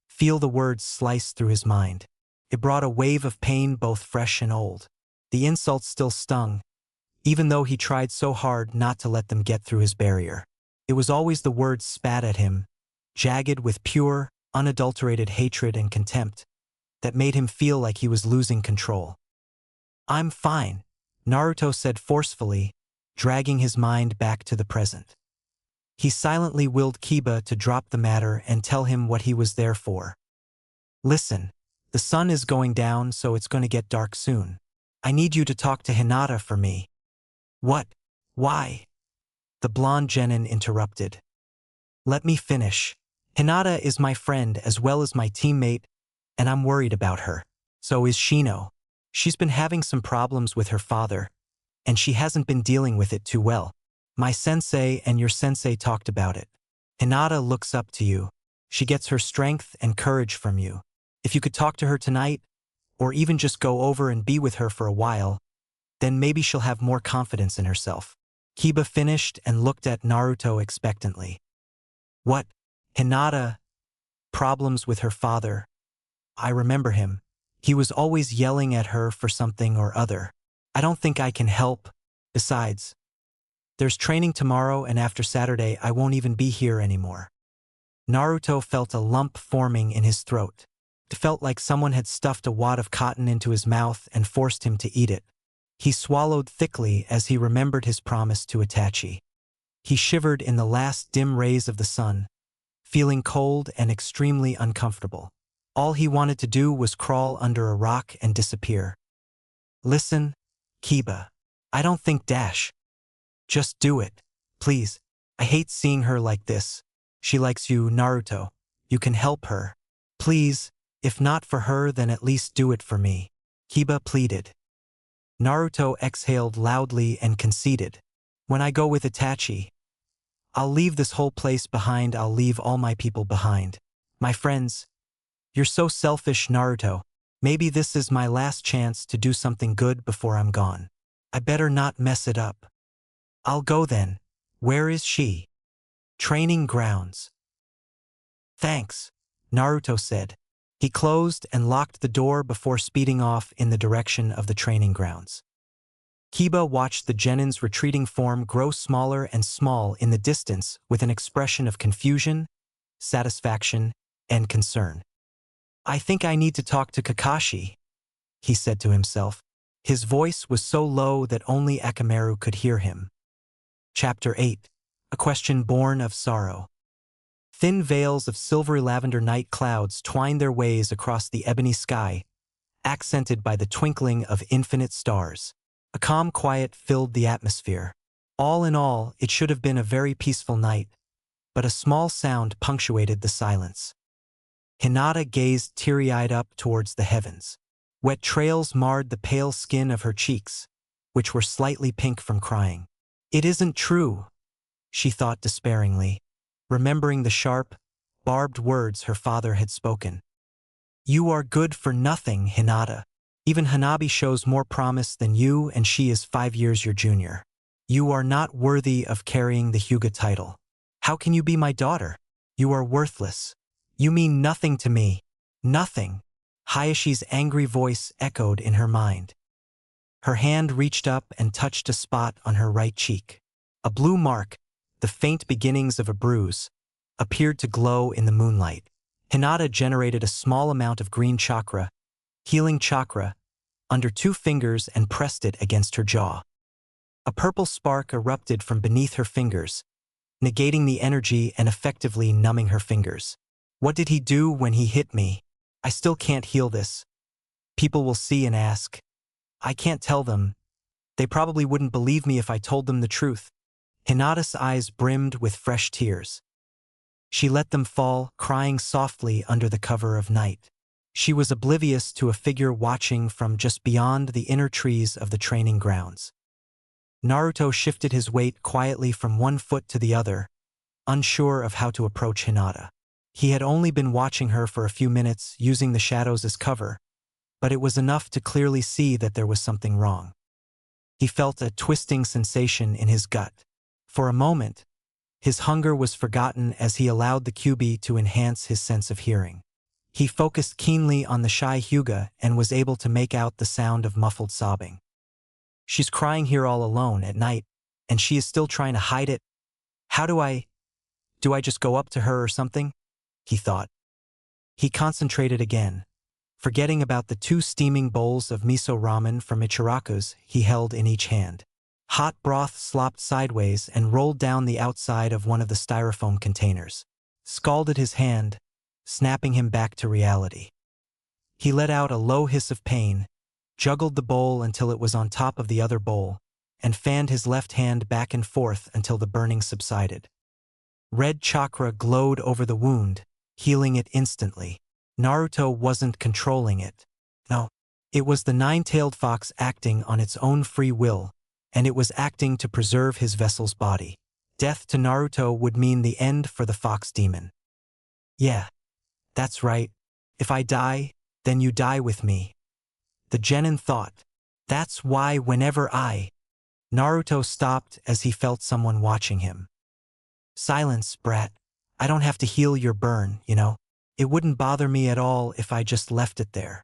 feel the words slice through his mind. It brought a wave of pain both fresh and old. The insults still stung, even though he tried so hard not to let them get through his barrier. It was always the words spat at him, jagged with pure, unadulterated hatred and contempt, that made him feel like he was losing control. I'm fine, Naruto said forcefully, dragging his mind back to the present. He silently willed Kiba to drop the matter and tell him what he was there for. Listen, the sun is going down, so it's going to get dark soon. I need you to talk to Hinata for me. What? Why? The blonde genin interrupted. Let me finish. Hinata is my friend as well as my teammate, and I'm worried about her. So is Shino. She's been having some problems with her father, and she hasn't been dealing with it too well. My sensei and your sensei talked about it. Hinata looks up to you. She gets her strength and courage from you. If you could talk to her tonight, or even just go over and be with her for a while, then maybe she'll have more confidence in herself. Kiba finished and looked at Naruto expectantly. What? Hinata? Problems with her father? I remember him. He was always yelling at her for something or other. I don't think I can help. Besides, there's training tomorrow, and after Saturday I won't even be here anymore. Naruto felt a lump forming in his throat. It felt like someone had stuffed a wad of cotton into his mouth and forced him to eat it. He swallowed thickly as he remembered his promise to Itachi. He shivered in the last dim rays of the sun, feeling cold and extremely uncomfortable. All he wanted to do was crawl under a rock and disappear. Listen, Kiba. I don't think Dash. Just do it, please. I hate seeing her like this. She likes you, Naruto. You can help her. Please, if not for her, then at least do it for me. Kiba pleaded. Naruto exhaled loudly and conceded. When I go with Itachi, I'll leave this whole place behind. I'll leave all my people behind. My friends, you're so selfish, Naruto. Maybe this is my last chance to do something good before I'm gone. I better not mess it up. I'll go then. Where is she? Training grounds. Thanks, Naruto said. He closed and locked the door before speeding off in the direction of the training grounds. Kiba watched the genin's retreating form grow smaller and small in the distance with an expression of confusion, satisfaction, and concern. I think I need to talk to Kakashi, he said to himself. His voice was so low that only Akamaru could hear him. Chapter 8. A Question Born of Sorrow. Thin veils of silvery lavender night clouds twined their ways across the ebony sky, accented by the twinkling of infinite stars. A calm quiet filled the atmosphere. All in all, it should have been a very peaceful night, but a small sound punctuated the silence. Hinata gazed teary-eyed up towards the heavens. Wet trails marred the pale skin of her cheeks, which were slightly pink from crying. It isn't true, she thought despairingly, remembering the sharp, barbed words her father had spoken. You are good for nothing, Hinata. Even Hanabi shows more promise than you, and she is 5 years your junior. You are not worthy of carrying the Hyuga title. How can you be my daughter? You are worthless. You mean nothing to me. Nothing. Hayashi's angry voice echoed in her mind. Her hand reached up and touched a spot on her right cheek. A blue mark, the faint beginnings of a bruise, appeared to glow in the moonlight. Hinata generated a small amount of green chakra, healing chakra, under 2 fingers and pressed it against her jaw. A purple spark erupted from beneath her fingers, negating the energy and effectively numbing her fingers. What did he do when he hit me? I still can't heal this. People will see and ask. I can't tell them. They probably wouldn't believe me if I told them the truth. Hinata's eyes brimmed with fresh tears. She let them fall, crying softly under the cover of night. She was oblivious to a figure watching from just beyond the inner trees of the training grounds. Naruto shifted his weight quietly from one foot to the other, unsure of how to approach Hinata. He had only been watching her for a few minutes, using the shadows as cover, but it was enough to clearly see that there was something wrong. He felt a twisting sensation in his gut. For a moment, his hunger was forgotten as he allowed the QB to enhance his sense of hearing. He focused keenly on the shy Hyuga and was able to make out the sound of muffled sobbing. She's crying here all alone at night, and she is still trying to hide it. How do I just go up to her or something? He thought. He concentrated again, forgetting about the 2 steaming bowls of miso ramen from Ichiraku's he held in each hand. Hot broth slopped sideways and rolled down the outside of one of the styrofoam containers, scalded his hand, snapping him back to reality. He let out a low hiss of pain, juggled the bowl until it was on top of the other bowl, and fanned his left hand back and forth until the burning subsided. Red chakra glowed over the wound, healing it instantly. Naruto wasn't controlling it. No, it was the 9-tailed fox acting on its own free will, and it was acting to preserve his vessel's body. Death to Naruto would mean the end for the fox demon. Yeah, that's right. If I die, then you die with me. The genin thought. That's why whenever Naruto stopped as he felt someone watching him. Silence, brat. I don't have to heal your burn, you know. It wouldn't bother me at all if I just left it there.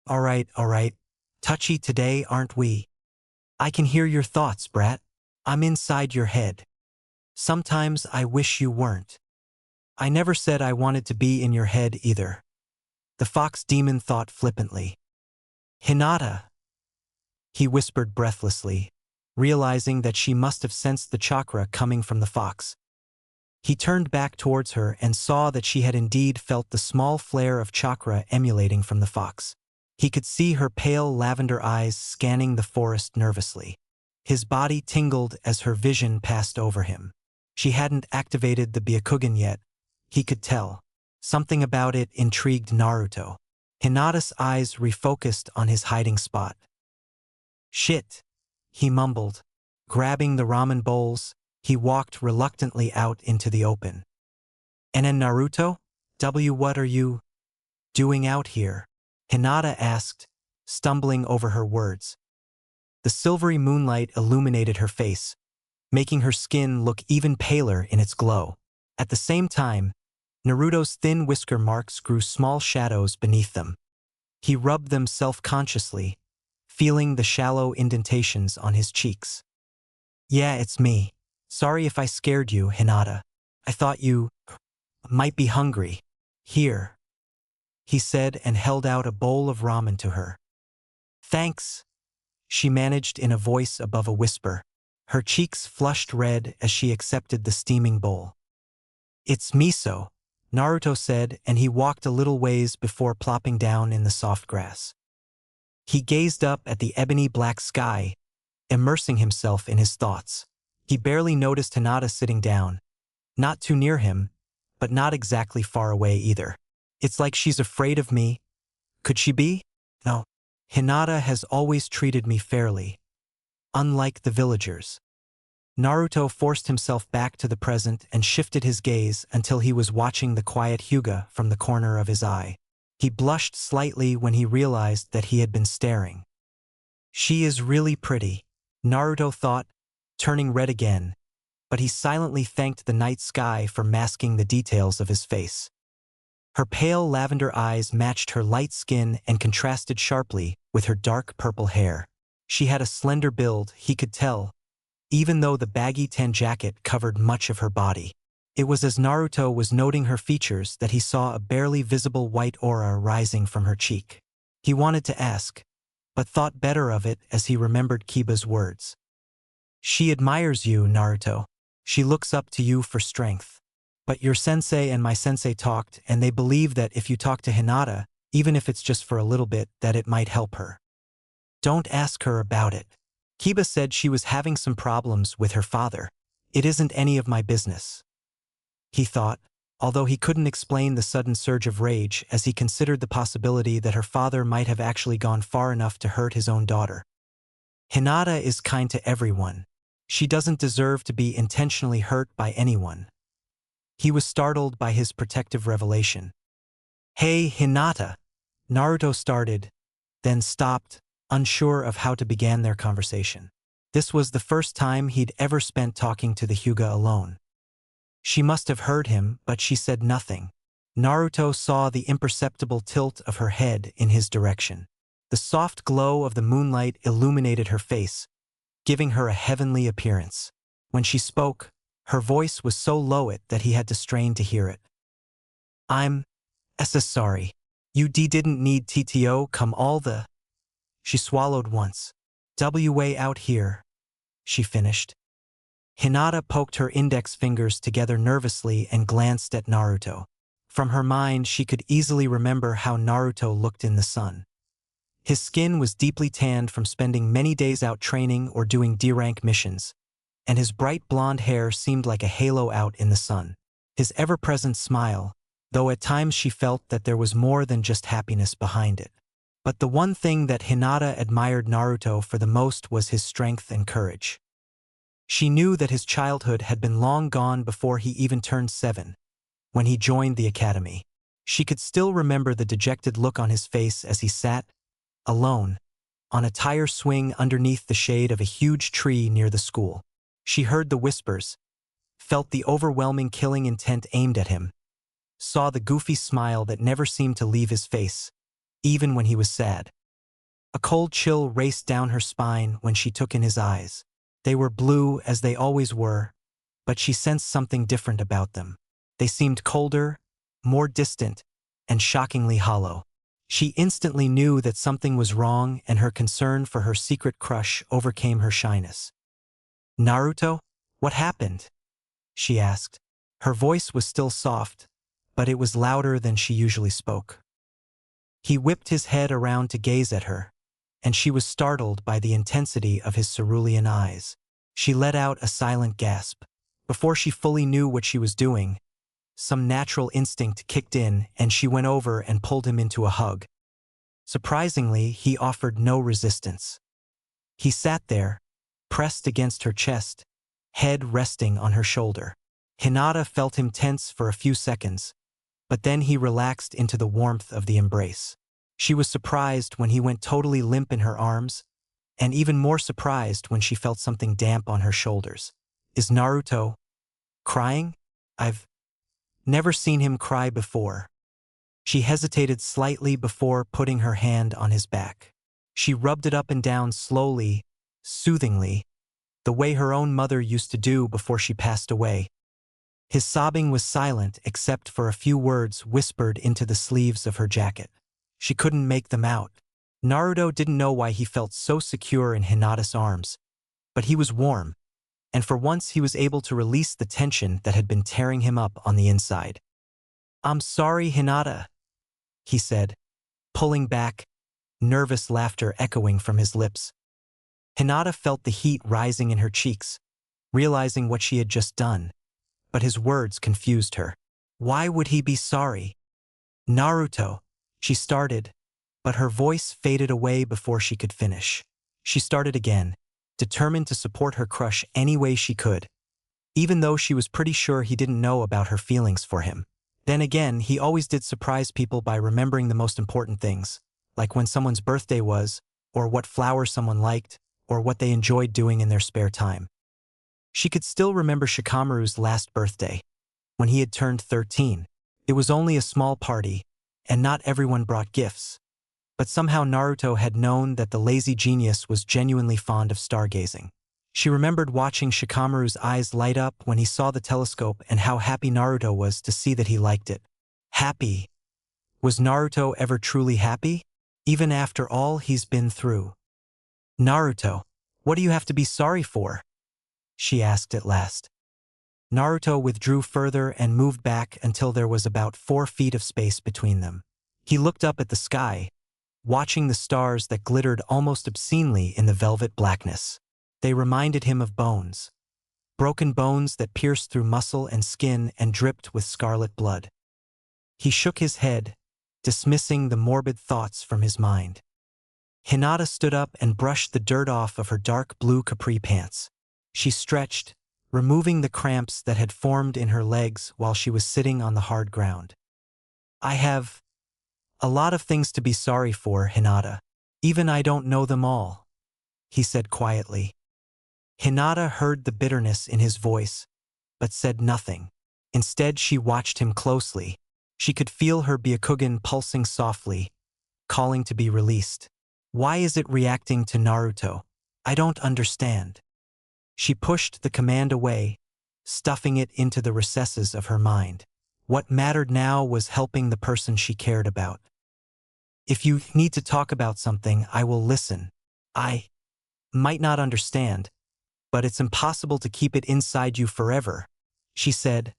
All right. Touchy today, aren't we? I can hear your thoughts, brat. I'm inside your head. Sometimes I wish you weren't. I never said I wanted to be in your head either. The fox demon thought flippantly. Hinata, he whispered breathlessly, realizing that she must have sensed the chakra coming from the fox. He turned back towards her and saw that she had indeed felt the small flare of chakra emanating from the fox. He could see her pale lavender eyes scanning the forest nervously. His body tingled as her vision passed over him. She hadn't activated the Byakugan yet, he could tell. Something about it intrigued Naruto. Hinata's eyes refocused on his hiding spot. Shit, he mumbled, grabbing the ramen bowls, He walked reluctantly out into the open. "And then Naruto? What are you doing out here?" Hinata asked, stumbling over her words. The silvery moonlight illuminated her face, making her skin look even paler in its glow. At the same time, Naruto's thin whisker marks grew small shadows beneath them. He rubbed them self-consciously, feeling the shallow indentations on his cheeks. "Yeah, it's me. Sorry if I scared you, Hinata. I thought you might be hungry. Here," he said and held out a bowl of ramen to her. "Thanks," she managed in a voice above a whisper. Her cheeks flushed red as she accepted the steaming bowl. "It's miso," Naruto said, and he walked a little ways before plopping down in the soft grass. He gazed up at the ebony black sky, immersing himself in his thoughts. He barely noticed Hinata sitting down, not too near him, but not exactly far away either. "It's like she's afraid of me. Could she be? No. Hinata has always treated me fairly, unlike the villagers." Naruto forced himself back to the present and shifted his gaze until he was watching the quiet Hyuga from the corner of his eye. He blushed slightly when he realized that he had been staring. "She is really pretty," Naruto thought, turning red again, but he silently thanked the night sky for masking the details of his face. Her pale lavender eyes matched her light skin and contrasted sharply with her dark purple hair. She had a slender build, he could tell, even though the baggy tan jacket covered much of her body. It was as Naruto was noting her features that he saw a barely visible white aura rising from her cheek. He wanted to ask, but thought better of it as he remembered Kiba's words. "She admires you, Naruto. She looks up to you for strength. But your sensei and my sensei talked, and they believe that if you talk to Hinata, even if it's just for a little bit, that it might help her. Don't ask her about it. Kiba said she was having some problems with her father. It isn't any of my business," he thought, although he couldn't explain the sudden surge of rage as he considered the possibility that her father might have actually gone far enough to hurt his own daughter. "Hinata is kind to everyone. She doesn't deserve to be intentionally hurt by anyone." He was startled by his protective revelation. "Hey, Hinata," Naruto started, then stopped, unsure of how to begin their conversation. This was the first time he'd ever spent talking to the Hyuga alone. She must have heard him, but she said nothing. Naruto saw the imperceptible tilt of her head in his direction. The soft glow of the moonlight illuminated her face, giving her a heavenly appearance. When she spoke, her voice was so low that he had to strain to hear it. "I'm sorry. You didn't need TTO come all the..." She swallowed once. "Way out here," she finished. Hinata poked her index fingers together nervously and glanced at Naruto. From her mind, she could easily remember how Naruto looked in the sun. His skin was deeply tanned from spending many days out training or doing D-rank missions, and his bright blonde hair seemed like a halo out in the sun. His ever-present smile, though at times she felt that there was more than just happiness behind it. But the one thing that Hinata admired Naruto for the most was his strength and courage. She knew that his childhood had been long gone before he even turned 7, when he joined the academy. She could still remember the dejected look on his face as he sat, alone, on a tire swing underneath the shade of a huge tree near the school. She heard the whispers, felt the overwhelming killing intent aimed at him, saw the goofy smile that never seemed to leave his face, even when he was sad. A cold chill raced down her spine when she took in his eyes. They were blue as they always were, but she sensed something different about them. They seemed colder, more distant, and shockingly hollow. She instantly knew that something was wrong, and her concern for her secret crush overcame her shyness. "Naruto, what happened?" she asked. Her voice was still soft, but it was louder than she usually spoke. He whipped his head around to gaze at her, and she was startled by the intensity of his cerulean eyes. She let out a silent gasp. Before she fully knew what she was doing, some natural instinct kicked in and she went over and pulled him into a hug. Surprisingly, he offered no resistance. He sat there, pressed against her chest, head resting on her shoulder. Hinata felt him tense for a few seconds, but then he relaxed into the warmth of the embrace. She was surprised when he went totally limp in her arms, and even more surprised when she felt something damp on her shoulders. Is Naruto crying? I've never seen him cry before. She hesitated slightly before putting her hand on his back. She rubbed it up and down slowly, soothingly, the way her own mother used to do before she passed away. His sobbing was silent except for a few words whispered into the sleeves of her jacket. She couldn't make them out. Naruto didn't know why he felt so secure in Hinata's arms, but he was warm, and for once he was able to release the tension that had been tearing him up on the inside. "I'm sorry, Hinata," he said, pulling back, nervous laughter echoing from his lips. Hinata felt the heat rising in her cheeks, realizing what she had just done, but his words confused her. Why would he be sorry? Naruto, she started, but her voice faded away before she could finish. She started again, determined to support her crush any way she could, even though she was pretty sure he didn't know about her feelings for him. Then again, he always did surprise people by remembering the most important things, like when someone's birthday was, or what flowers someone liked, or what they enjoyed doing in their spare time. She could still remember Shikamaru's last birthday, when he had turned 13. It was only a small party, and not everyone brought gifts. But somehow Naruto had known that the lazy genius was genuinely fond of stargazing. She remembered watching Shikamaru's eyes light up when he saw the telescope and how happy Naruto was to see that he liked it. Happy? Was Naruto ever truly happy? Even after all he's been through? Naruto, what do you have to be sorry for? She asked at last. Naruto withdrew further and moved back until there was about 4 feet of space between them. He looked up at the sky, watching the stars that glittered almost obscenely in the velvet blackness. They reminded him of bones. Broken bones that pierced through muscle and skin and dripped with scarlet blood. He shook his head, dismissing the morbid thoughts from his mind. Hinata stood up and brushed the dirt off of her dark blue capri pants. She stretched, removing the cramps that had formed in her legs while she was sitting on the hard ground. I have a lot of things to be sorry for, Hinata. Even I don't know them all, he said quietly. Hinata heard the bitterness in his voice, but said nothing. Instead, she watched him closely. She could feel her Byakugan pulsing softly, calling to be released. Why is it reacting to Naruto? I don't understand. She pushed the command away, stuffing it into the recesses of her mind. What mattered now was helping the person she cared about. If you need to talk about something, I will listen. I might not understand, but it's impossible to keep it inside you forever, she said,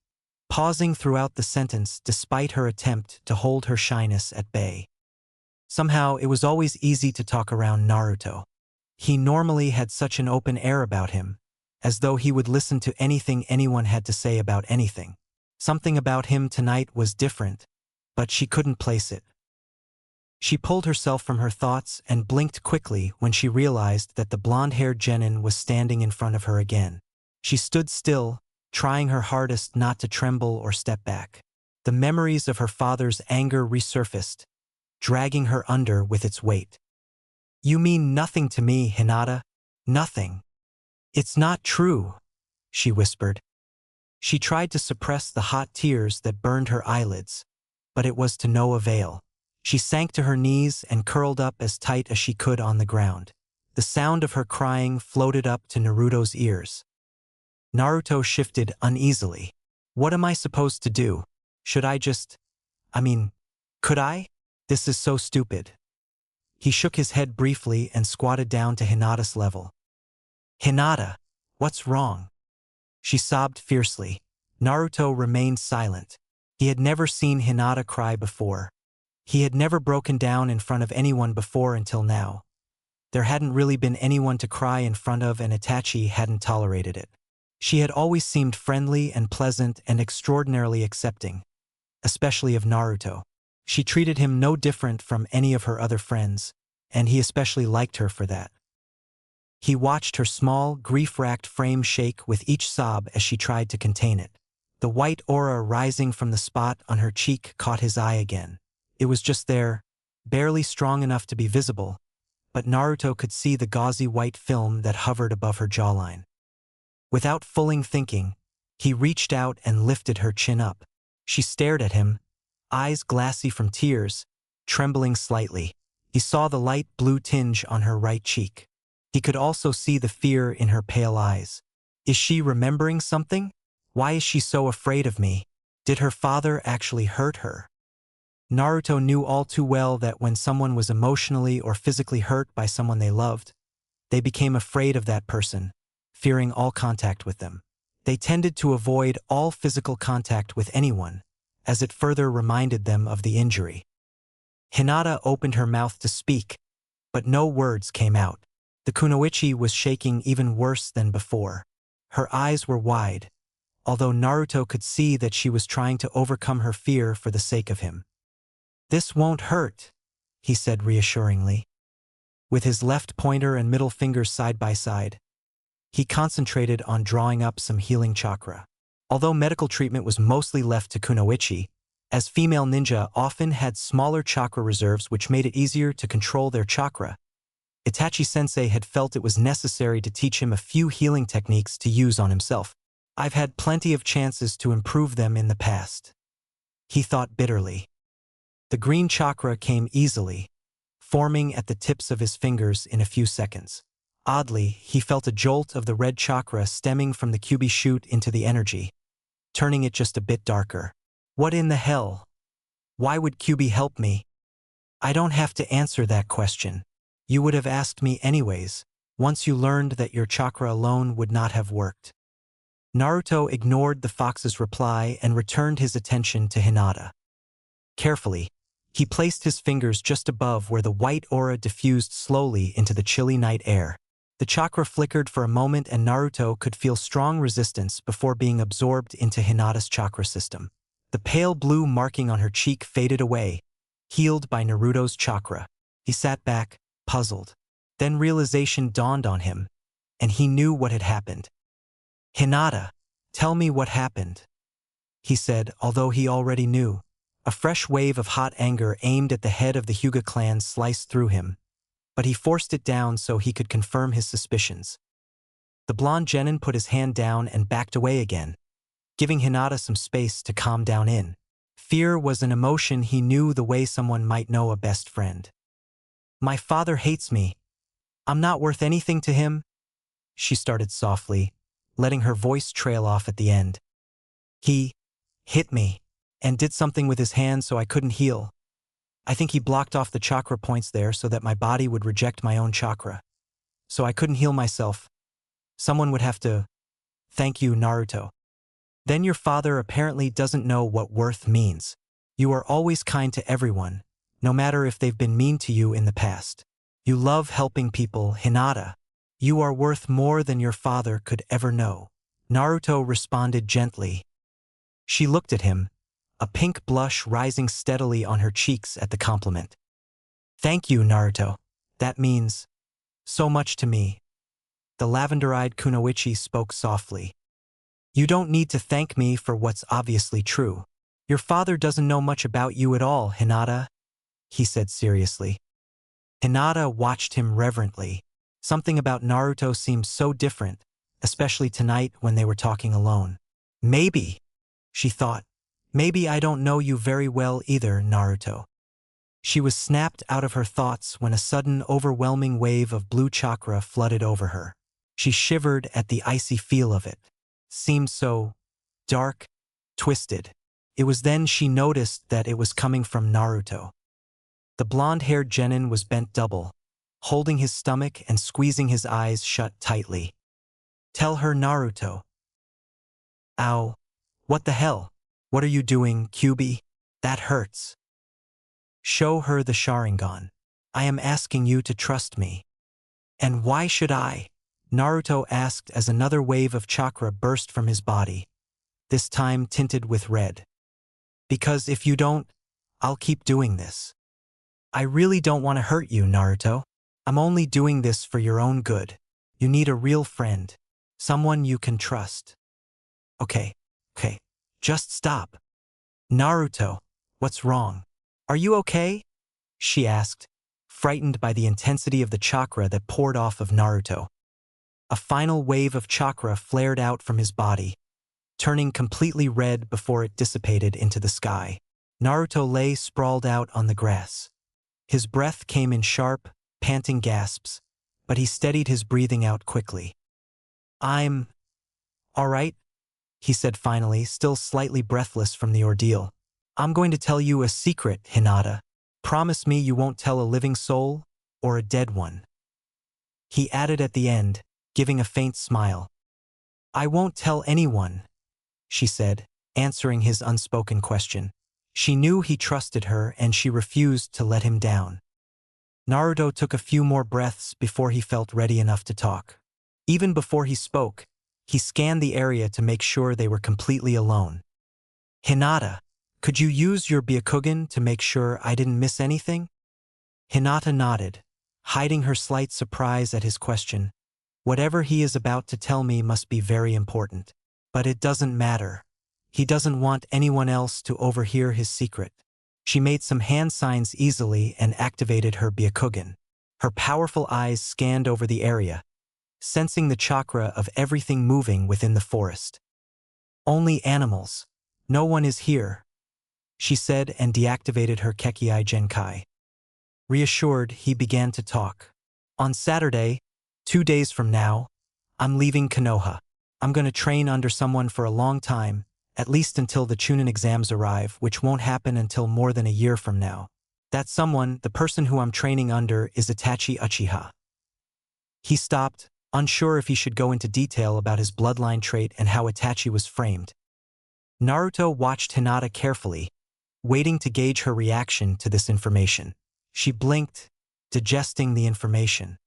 pausing throughout the sentence despite her attempt to hold her shyness at bay. Somehow, it was always easy to talk around Naruto. He normally had such an open air about him, as though he would listen to anything anyone had to say about anything. Something about him tonight was different, but she couldn't place it. She pulled herself from her thoughts and blinked quickly when she realized that the blonde-haired genin was standing in front of her again. She stood still, trying her hardest not to tremble or step back. The memories of her father's anger resurfaced, dragging her under with its weight. You mean nothing to me, Hinata. Nothing. It's not true, she whispered. She tried to suppress the hot tears that burned her eyelids, but it was to no avail. She sank to her knees and curled up as tight as she could on the ground. The sound of her crying floated up to Naruto's ears. Naruto shifted uneasily. What am I supposed to do? Should I just… could I? This is so stupid. He shook his head briefly and squatted down to Hinata's level. Hinata, what's wrong? She sobbed fiercely. Naruto remained silent. He had never seen Hinata cry before. He had never broken down in front of anyone before until now. There hadn't really been anyone to cry in front of, and Itachi hadn't tolerated it. She had always seemed friendly and pleasant and extraordinarily accepting, especially of Naruto. She treated him no different from any of her other friends, and he especially liked her for that. He watched her small, grief-racked frame shake with each sob as she tried to contain it. The white aura rising from the spot on her cheek caught his eye again. It was just there, barely strong enough to be visible, but Naruto could see the gauzy white film that hovered above her jawline. Without fully thinking, he reached out and lifted her chin up. She stared at him, eyes glassy from tears, trembling slightly. He saw the light blue tinge on her right cheek. He could also see the fear in her pale eyes. Is she remembering something? Why is she so afraid of me? Did her father actually hurt her? Naruto knew all too well that when someone was emotionally or physically hurt by someone they loved, they became afraid of that person, fearing all contact with them. They tended to avoid all physical contact with anyone, as it further reminded them of the injury. Hinata opened her mouth to speak, but no words came out. The kunoichi was shaking even worse than before. Her eyes were wide, although Naruto could see that she was trying to overcome her fear for the sake of him. "This won't hurt," he said reassuringly. With his left pointer and middle fingers side by side, he concentrated on drawing up some healing chakra. Although medical treatment was mostly left to kunoichi, as female ninja often had smaller chakra reserves which made it easier to control their chakra, Itachi-sensei had felt it was necessary to teach him a few healing techniques to use on himself. "I've had plenty of chances to improve them in the past," he thought bitterly. The green chakra came easily, forming at the tips of his fingers in a few seconds. Oddly, he felt a jolt of the red chakra stemming from the Kyuubi shoot into the energy, turning it just a bit darker. What in the hell? Why would Kyuubi help me? I don't have to answer that question. You would have asked me anyways, once you learned that your chakra alone would not have worked. Naruto ignored the fox's reply and returned his attention to Hinata. Carefully, he placed his fingers just above where the white aura diffused slowly into the chilly night air. The chakra flickered for a moment and Naruto could feel strong resistance before being absorbed into Hinata's chakra system. The pale blue marking on her cheek faded away, healed by Naruto's chakra. He sat back, puzzled. Then realization dawned on him, and he knew what had happened. "Hinata, tell me what happened," he said, although he already knew. A fresh wave of hot anger aimed at the head of the Hyuga clan sliced through him, but he forced it down so he could confirm his suspicions. The blonde genin put his hand down and backed away again, giving Hinata some space to calm down in. Fear was an emotion he knew the way someone might know a best friend. "My father hates me. I'm not worth anything to him," she started softly, letting her voice trail off at the end. "He hit me and did something with his hand so I couldn't heal. I think he blocked off the chakra points there so that my body would reject my own chakra. So I couldn't heal myself. Someone would have to. Thank you, Naruto. Then your father apparently doesn't know what worth means. You are always kind to everyone, no matter if they've been mean to you in the past. You love helping people, Hinata. You are worth more than your father could ever know." Naruto responded gently. She looked at him, a pink blush rising steadily on her cheeks at the compliment. "Thank you, Naruto. That means so much to me." The lavender-eyed kunoichi spoke softly. "You don't need to thank me for what's obviously true. Your father doesn't know much about you at all, Hinata," he said seriously. Hinata watched him reverently. Something about Naruto seemed so different, especially tonight when they were talking alone. "Maybe," she thought, "maybe I don't know you very well either, Naruto." She was snapped out of her thoughts when a sudden overwhelming wave of blue chakra flooded over her. She shivered at the icy feel of it. Seemed so dark, twisted. It was then she noticed that it was coming from Naruto. The blonde-haired genin was bent double, holding his stomach and squeezing his eyes shut tightly. "Tell her, Naruto." "Ow. What the hell? What are you doing, Kyuubi? That hurts." "Show her the Sharingan. I am asking you to trust me." "And why should I?" Naruto asked as another wave of chakra burst from his body, this time tinted with red. "Because if you don't, I'll keep doing this. I really don't want to hurt you, Naruto. I'm only doing this for your own good. You need a real friend. Someone you can trust. Okay, okay. Just stop. Naruto, what's wrong? Are you okay? She asked, frightened by the intensity of the chakra that poured off of Naruto. A final wave of chakra flared out from his body, turning completely red before it dissipated into the sky. Naruto lay sprawled out on the grass. His breath came in sharp, panting gasps, but he steadied his breathing out quickly. I'm all right, he said finally, still slightly breathless from the ordeal. I'm going to tell you a secret, Hinata. Promise me you won't tell a living soul or a dead one. He added at the end, giving a faint smile. I won't tell anyone, she said, answering his unspoken question. She knew he trusted her and she refused to let him down. Naruto took a few more breaths before he felt ready enough to talk. Even before he spoke, he scanned the area to make sure they were completely alone. Hinata, could you use your Byakugan to make sure I didn't miss anything? Hinata nodded, hiding her slight surprise at his question. Whatever he is about to tell me must be very important. But it doesn't matter. He doesn't want anyone else to overhear his secret. She made some hand signs easily and activated her Byakugan. Her powerful eyes scanned over the area, sensing the chakra of everything moving within the forest. Only animals. No one is here, she said and deactivated her Kekii Genkai. Reassured, he began to talk. On Saturday, 2 days from now, I'm leaving Konoha. I'm going to train under someone for a long time, at least until the Chunin exams arrive, which won't happen until more than a year from now. That someone, the person who I'm training under, is Itachi Uchiha. He stopped, unsure if he should go into detail about his bloodline trait and how Itachi was framed. Naruto watched Hinata carefully, waiting to gauge her reaction to this information. She blinked, digesting the information.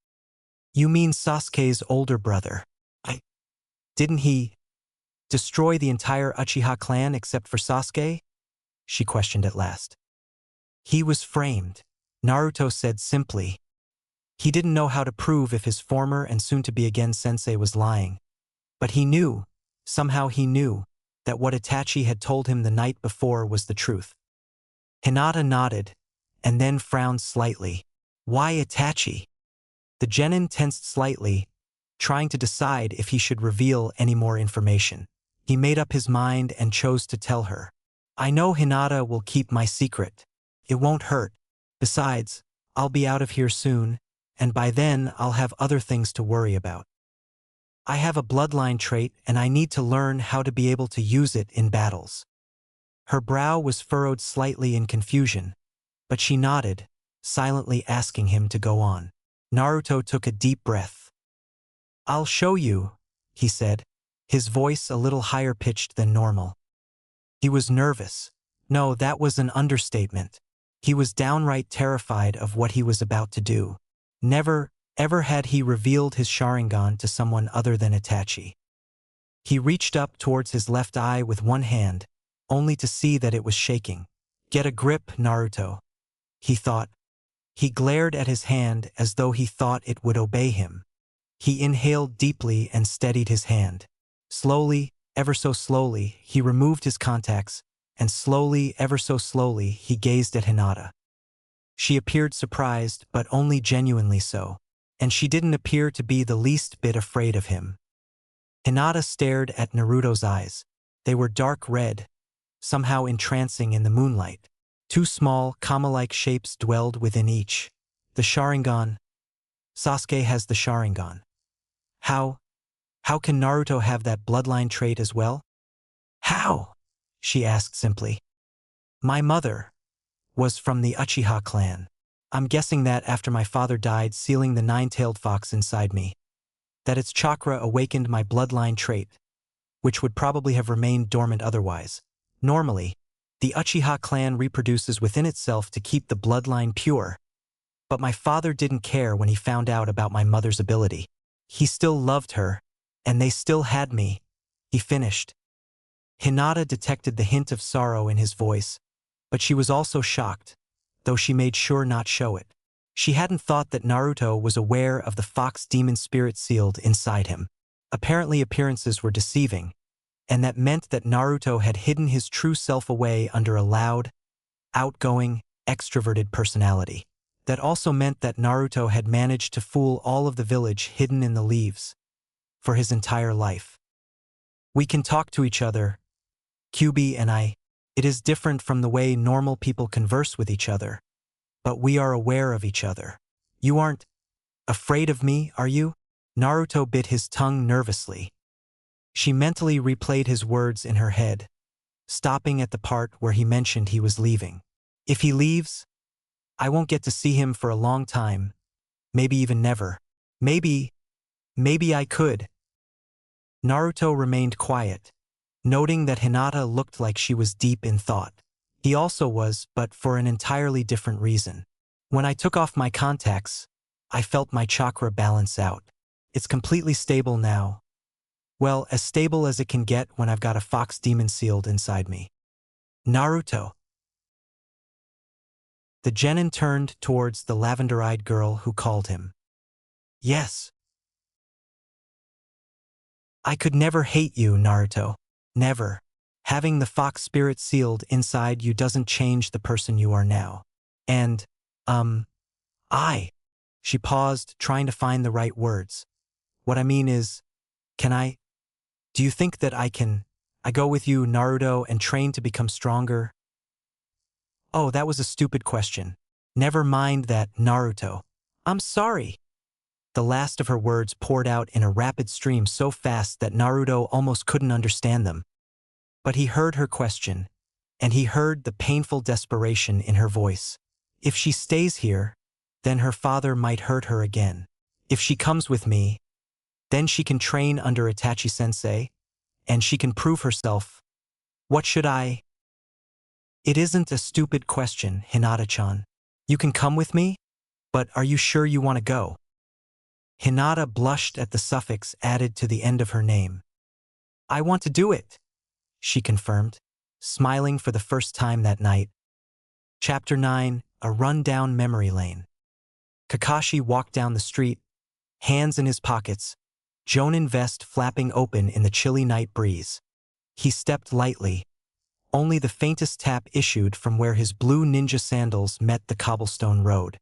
You mean Sasuke's older brother? Didn't he destroy the entire Uchiha clan except for Sasuke? She questioned at last. He was framed, Naruto said simply. He didn't know how to prove if his former and soon-to-be-again sensei was lying. But he knew, somehow he knew, that what Itachi had told him the night before was the truth. Hinata nodded, and then frowned slightly. Why Itachi? The genin tensed slightly, trying to decide if he should reveal any more information. He made up his mind and chose to tell her. I know Hinata will keep my secret. It won't hurt. Besides, I'll be out of here soon, and by then I'll have other things to worry about. I have a bloodline trait and I need to learn how to be able to use it in battles. Her brow was furrowed slightly in confusion, but she nodded, silently asking him to go on. Naruto took a deep breath. I'll show you, he said, his voice a little higher pitched than normal. He was nervous. No, that was an understatement. He was downright terrified of what he was about to do. Never, ever had he revealed his Sharingan to someone other than Itachi. He reached up towards his left eye with one hand, only to see that it was shaking. Get a grip, Naruto, he thought. He glared at his hand as though he thought it would obey him. He inhaled deeply and steadied his hand. Slowly, ever so slowly, he removed his contacts, and slowly, ever so slowly, he gazed at Hinata. She appeared surprised, but only genuinely so, and she didn't appear to be the least bit afraid of him. Hinata stared at Naruto's eyes. They were dark red, somehow entrancing in the moonlight. Two small, kama-like shapes dwelled within each. The Sharingan. Sasuke has the Sharingan. How can Naruto have that bloodline trait as well? How? She asked simply. My mother was from the Uchiha clan. I'm guessing that after my father died, sealing the nine-tailed fox inside me, that its chakra awakened my bloodline trait, which would probably have remained dormant otherwise. Normally, the Uchiha clan reproduces within itself to keep the bloodline pure. But my father didn't care when he found out about my mother's ability. He still loved her, and they still had me, he finished. Hinata detected the hint of sorrow in his voice, but she was also shocked, though she made sure not show it. She hadn't thought that Naruto was aware of the fox demon spirit sealed inside him. Apparently appearances were deceiving, and that meant that Naruto had hidden his true self away under a loud, outgoing, extroverted personality. That also meant that Naruto had managed to fool all of the village hidden in the leaves for his entire life. We can talk to each other, Kyuubi and I. It is different from the way normal people converse with each other, but we are aware of each other. You aren't afraid of me, are you? Naruto bit his tongue nervously. She mentally replayed his words in her head, stopping at the part where he mentioned he was leaving. If he leaves, I won't get to see him for a long time, maybe even never. Maybe I could. Naruto remained quiet, noting that Hinata looked like she was deep in thought. He also was, but for an entirely different reason. When I took off my contacts, I felt my chakra balance out. It's completely stable now. Well, as stable as it can get when I've got a fox demon sealed inside me. Naruto. The genin turned towards the lavender-eyed girl who called him. Yes. I could never hate you, Naruto. Never. Having the fox spirit sealed inside you doesn't change the person you are now. And, She paused, trying to find the right words. What I mean is, do you think that I go with you, Naruto, and train to become stronger? Oh, that was a stupid question. Never mind that, Naruto. I'm sorry. The last of her words poured out in a rapid stream so fast that Naruto almost couldn't understand them. But he heard her question, and he heard the painful desperation in her voice. If she stays here, then her father might hurt her again. If she comes with me, then she can train under Itachi-sensei, and she can prove herself. What should I? It isn't a stupid question, Hinata-chan. You can come with me? But are you sure you want to go? Hinata blushed at the suffix added to the end of her name. I want to do it, she confirmed, smiling for the first time that night. Chapter 9, A Run-Down Memory Lane. Kakashi walked down the street, hands in his pockets, Jonin vest flapping open in the chilly night breeze. He stepped lightly. Only the faintest tap issued from where his blue ninja sandals met the cobblestone road.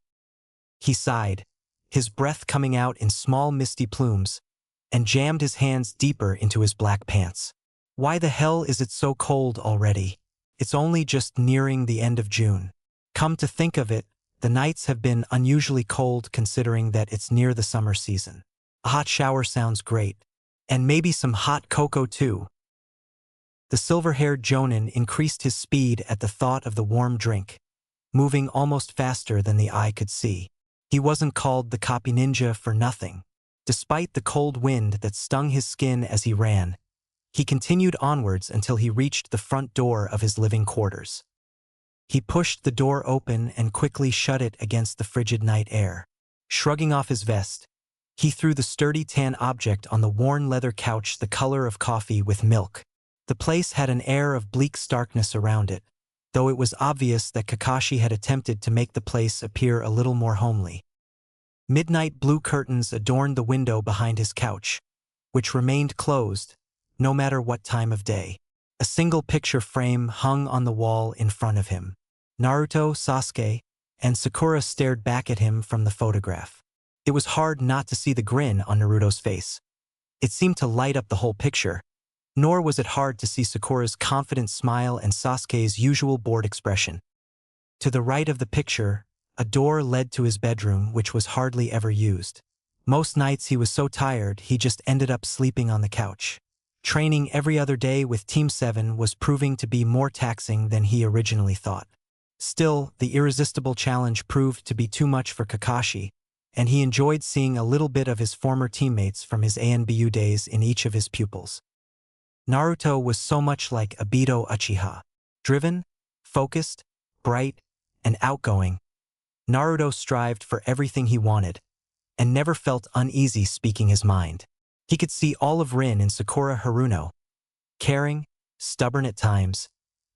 He sighed, his breath coming out in small misty plumes, and jammed his hands deeper into his black pants. Why the hell is it so cold already? It's only just nearing the end of June. Come to think of it, the nights have been unusually cold considering that it's near the summer season. A hot shower sounds great. And maybe some hot cocoa too. The silver-haired Jonin increased his speed at the thought of the warm drink, moving almost faster than the eye could see. He wasn't called the Copy Ninja for nothing. Despite the cold wind that stung his skin as he ran, he continued onwards until he reached the front door of his living quarters. He pushed the door open and quickly shut it against the frigid night air. Shrugging off his vest, he threw the sturdy tan object on the worn leather couch the color of coffee with milk. The place had an air of bleak starkness around it, though it was obvious that Kakashi had attempted to make the place appear a little more homely. Midnight blue curtains adorned the window behind his couch, which remained closed, no matter what time of day. A single picture frame hung on the wall in front of him. Naruto, Sasuke, and Sakura stared back at him from the photograph. It was hard not to see the grin on Naruto's face. It seemed to light up the whole picture, nor was it hard to see Sakura's confident smile and Sasuke's usual bored expression. To the right of the picture, a door led to his bedroom, which was hardly ever used. Most nights he was so tired he just ended up sleeping on the couch. Training every other day with Team 7 was proving to be more taxing than he originally thought. Still, the irresistible challenge proved to be too much for Kakashi, and he enjoyed seeing a little bit of his former teammates from his ANBU days in each of his pupils. Naruto was so much like Obito Uchiha. Driven, focused, bright, and outgoing, Naruto strived for everything he wanted, and never felt uneasy speaking his mind. He could see all of Rin in Sakura Haruno, caring, stubborn at times,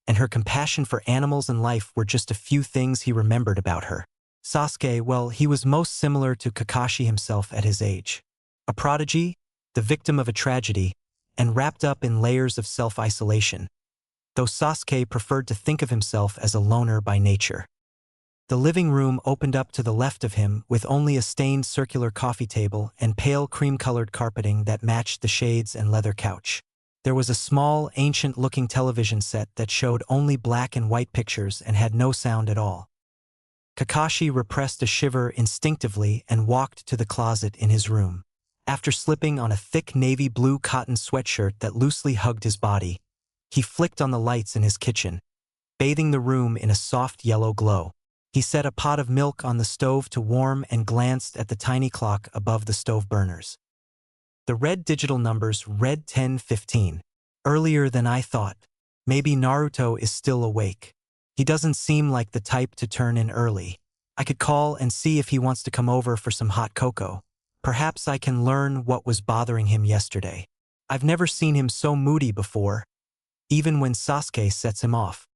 and her compassion for animals and life were just a few things he remembered about her. Sasuke, well, he was most similar to Kakashi himself at his age. A prodigy, the victim of a tragedy, and wrapped up in layers of self-isolation, though Sasuke preferred to think of himself as a loner by nature. The living room opened up to the left of him with only a stained circular coffee table and pale cream-colored carpeting that matched the shades and leather couch. There was a small, ancient-looking television set that showed only black and white pictures and had no sound at all. Kakashi repressed a shiver instinctively and walked to the closet in his room. After slipping on a thick navy blue cotton sweatshirt that loosely hugged his body, he flicked on the lights in his kitchen, bathing the room in a soft yellow glow. He set a pot of milk on the stove to warm and glanced at the tiny clock above the stove burners. The red digital numbers read 10:15. Earlier than I thought. Maybe Naruto is still awake. He doesn't seem like the type to turn in early. I could call and see if he wants to come over for some hot cocoa. Perhaps I can learn what was bothering him yesterday. I've never seen him so moody before, even when Sasuke sets him off.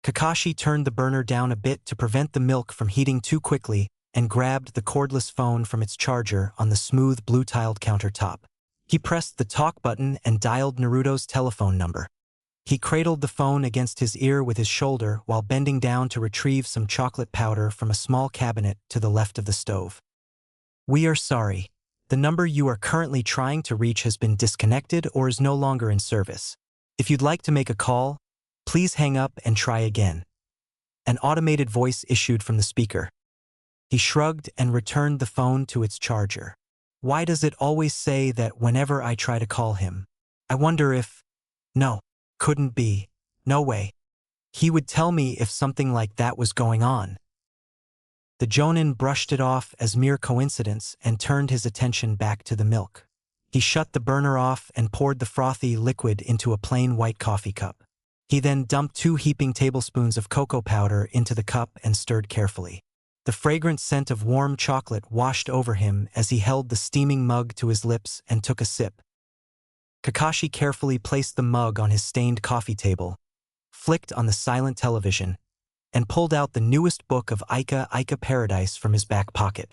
Kakashi turned the burner down a bit to prevent the milk from heating too quickly and grabbed the cordless phone from its charger on the smooth blue-tiled countertop. He pressed the talk button and dialed Naruto's telephone number. He cradled the phone against his ear with his shoulder while bending down to retrieve some chocolate powder from a small cabinet to the left of the stove. "We are sorry. The number you are currently trying to reach has been disconnected or is no longer in service. If you'd like to make a call, please hang up and try again." An automated voice issued from the speaker. He shrugged and returned the phone to its charger. Why does it always say that whenever I try to call him? I wonder if... No, couldn't be. No way. He would tell me if something like that was going on. The Jonin brushed it off as mere coincidence and turned his attention back to the milk. He shut the burner off and poured the frothy liquid into a plain white coffee cup. He then dumped 2 heaping tablespoons of cocoa powder into the cup and stirred carefully. The fragrant scent of warm chocolate washed over him as he held the steaming mug to his lips and took a sip. Kakashi carefully placed the mug on his stained coffee table, flicked on the silent television, and pulled out the newest book of Ica Paradise from his back pocket.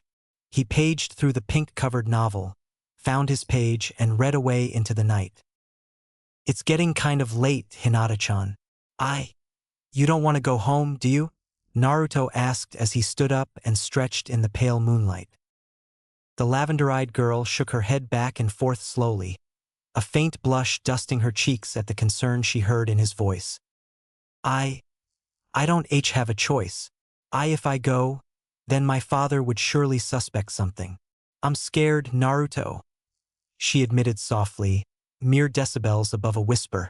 He paged through the pink-covered novel, found his page, and read away into the night. "It's getting kind of late, Hinata-chan. You don't want to go home, do you?" Naruto asked as he stood up and stretched in the pale moonlight. The lavender-eyed girl shook her head back and forth slowly, a faint blush dusting her cheeks at the concern she heard in his voice. I don't have a choice. If I go, then my father would surely suspect something. I'm scared, Naruto," she admitted softly, mere decibels above a whisper.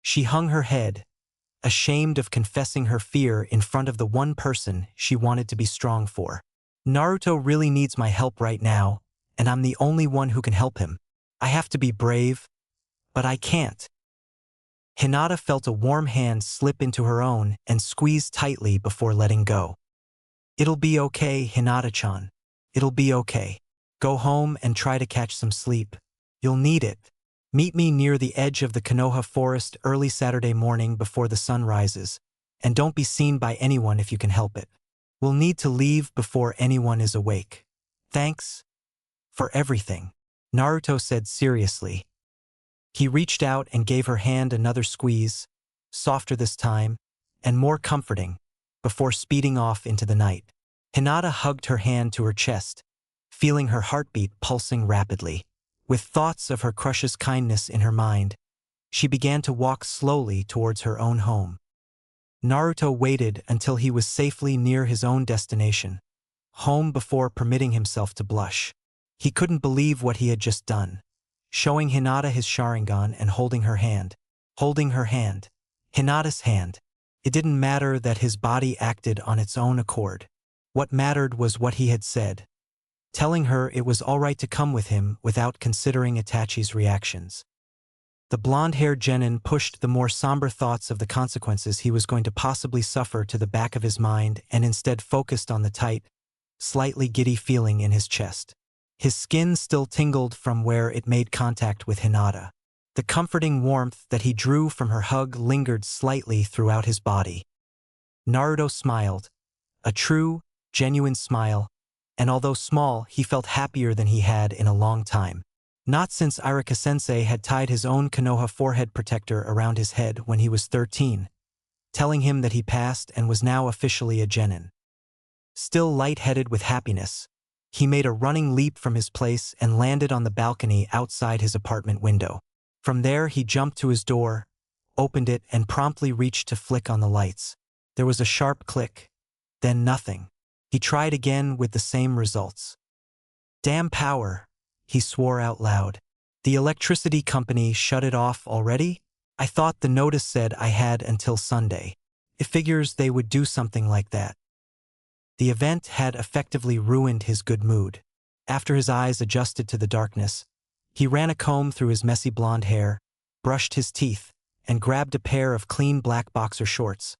She hung her head, ashamed of confessing her fear in front of the one person she wanted to be strong for. "Naruto really needs my help right now, and I'm the only one who can help him. I have to be brave, but I can't." Hinata felt a warm hand slip into her own and squeeze tightly before letting go. "It'll be okay, Hinata-chan. It'll be okay. Go home and try to catch some sleep. You'll need it. Meet me near the edge of the Konoha forest early Saturday morning before the sun rises, and don't be seen by anyone if you can help it. We'll need to leave before anyone is awake. Thanks for everything," Naruto said seriously. He reached out and gave her hand another squeeze, softer this time, and more comforting, before speeding off into the night. Hinata hugged her hand to her chest, feeling her heartbeat pulsing rapidly. With thoughts of her crush's kindness in her mind, she began to walk slowly towards her own home. Naruto waited until he was safely near his own destination, home, before permitting himself to blush. He couldn't believe what he had just done, showing Hinata his Sharingan and holding her hand. Hinata's hand. It didn't matter that his body acted on its own accord. What mattered was what he had said, telling her it was all right to come with him without considering Itachi's reactions. The blonde-haired genin pushed the more somber thoughts of the consequences he was going to possibly suffer to the back of his mind and instead focused on the tight, slightly giddy feeling in his chest. His skin still tingled from where it made contact with Hinata. The comforting warmth that he drew from her hug lingered slightly throughout his body. Naruto smiled, a true, genuine smile, and although small, he felt happier than he had in a long time. Not since Irika-sensei had tied his own Konoha forehead protector around his head when he was 13, telling him that he passed and was now officially a genin. Still light-headed with happiness, he made a running leap from his place and landed on the balcony outside his apartment window. From there he jumped to his door, opened it, and promptly reached to flick on the lights. There was a sharp click, then nothing. He tried again with the same results. Damn power, he swore out loud. The electricity company shut it off already? I thought the notice said I had until Sunday. It figures they would do something like that. The event had effectively ruined his good mood. After his eyes adjusted to the darkness, he ran a comb through his messy blonde hair, brushed his teeth, and grabbed a pair of clean black boxer shorts,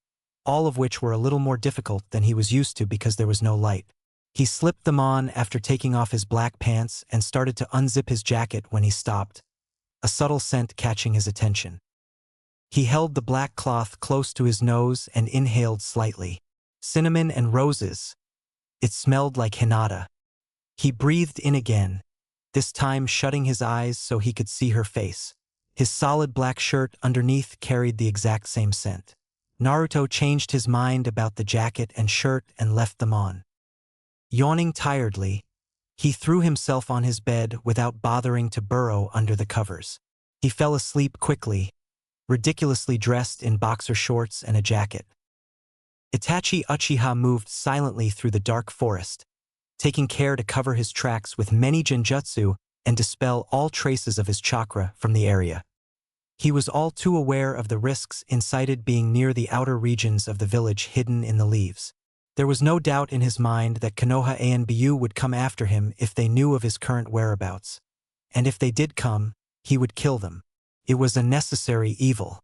all of which were a little more difficult than he was used to because there was no light. He slipped them on after taking off his black pants and started to unzip his jacket when he stopped, a subtle scent catching his attention. He held the black cloth close to his nose and inhaled slightly. Cinnamon and roses. It smelled like Hinata. He breathed in again, this time shutting his eyes so he could see her face. His solid black shirt underneath carried the exact same scent. Naruto changed his mind about the jacket and shirt and left them on. Yawning tiredly, he threw himself on his bed without bothering to burrow under the covers. He fell asleep quickly, ridiculously dressed in boxer shorts and a jacket. Itachi Uchiha moved silently through the dark forest, taking care to cover his tracks with many genjutsu and dispel all traces of his chakra from the area. He was all too aware of the risks incited being near the outer regions of the village hidden in the leaves. There was no doubt in his mind that Konoha Anbu would come after him if they knew of his current whereabouts. And if they did come, he would kill them. It was a necessary evil.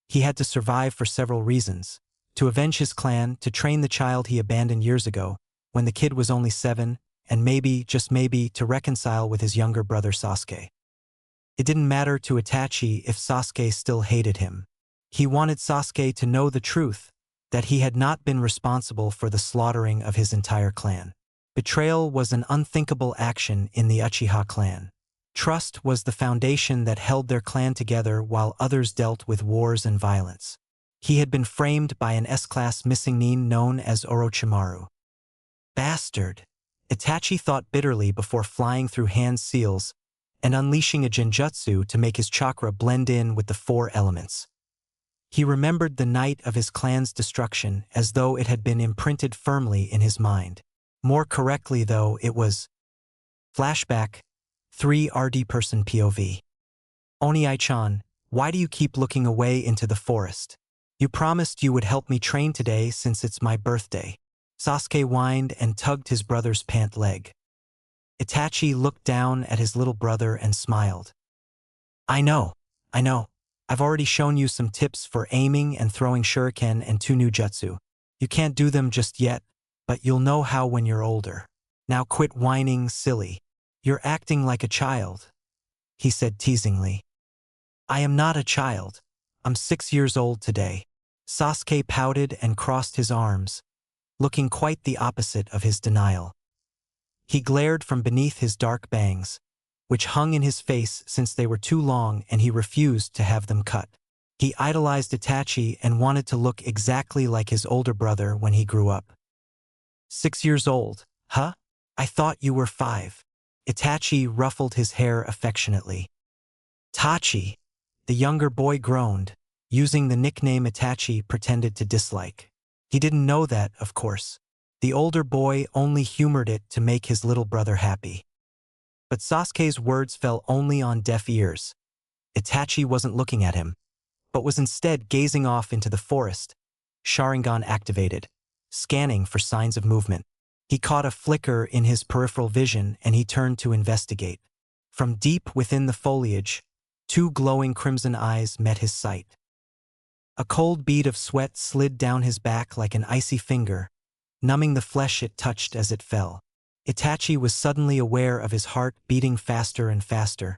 He had to survive for several reasons. To avenge his clan, to train the child he abandoned years ago, when the kid was only 7, and maybe, just maybe, to reconcile with his younger brother Sasuke. It didn't matter to Itachi if Sasuke still hated him. He wanted Sasuke to know the truth, that he had not been responsible for the slaughtering of his entire clan. Betrayal was an unthinkable action in the Uchiha clan. Trust was the foundation that held their clan together while others dealt with wars and violence. He had been framed by an S-class missing nin known as Orochimaru. Bastard! Itachi thought bitterly before flying through hand seals and unleashing a genjutsu to make his chakra blend in with the 4 elements. He remembered the night of his clan's destruction as though it had been imprinted firmly in his mind. More correctly, though, it was Flashback 3 RD Person POV. Oni-chan, why do you keep looking away into the forest? You promised you would help me train today since it's my birthday. Sasuke whined and tugged his brother's pant leg. Itachi looked down at his little brother and smiled. I know. I've already shown you some tips for aiming and throwing shuriken and 2 new jutsu. You can't do them just yet, but you'll know how when you're older. Now quit whining, silly. You're acting like a child, he said teasingly. I am not a child. I'm 6 years old today. Sasuke pouted and crossed his arms, looking quite the opposite of his denial. He glared from beneath his dark bangs, which hung in his face since they were too long and he refused to have them cut. He idolized Itachi and wanted to look exactly like his older brother when he grew up. 6 years old, huh? I thought you were 5. Itachi ruffled his hair affectionately. Tachi, the younger boy groaned, using the nickname Itachi pretended to dislike. He didn't know that, of course. The older boy only humored it to make his little brother happy. But Sasuke's words fell only on deaf ears. Itachi wasn't looking at him, but was instead gazing off into the forest, Sharingan activated, scanning for signs of movement. He caught a flicker in his peripheral vision and he turned to investigate. From deep within the foliage, 2 glowing crimson eyes met his sight. A cold bead of sweat slid down his back like an icy finger, numbing the flesh it touched as it fell. Itachi was suddenly aware of his heart beating faster and faster,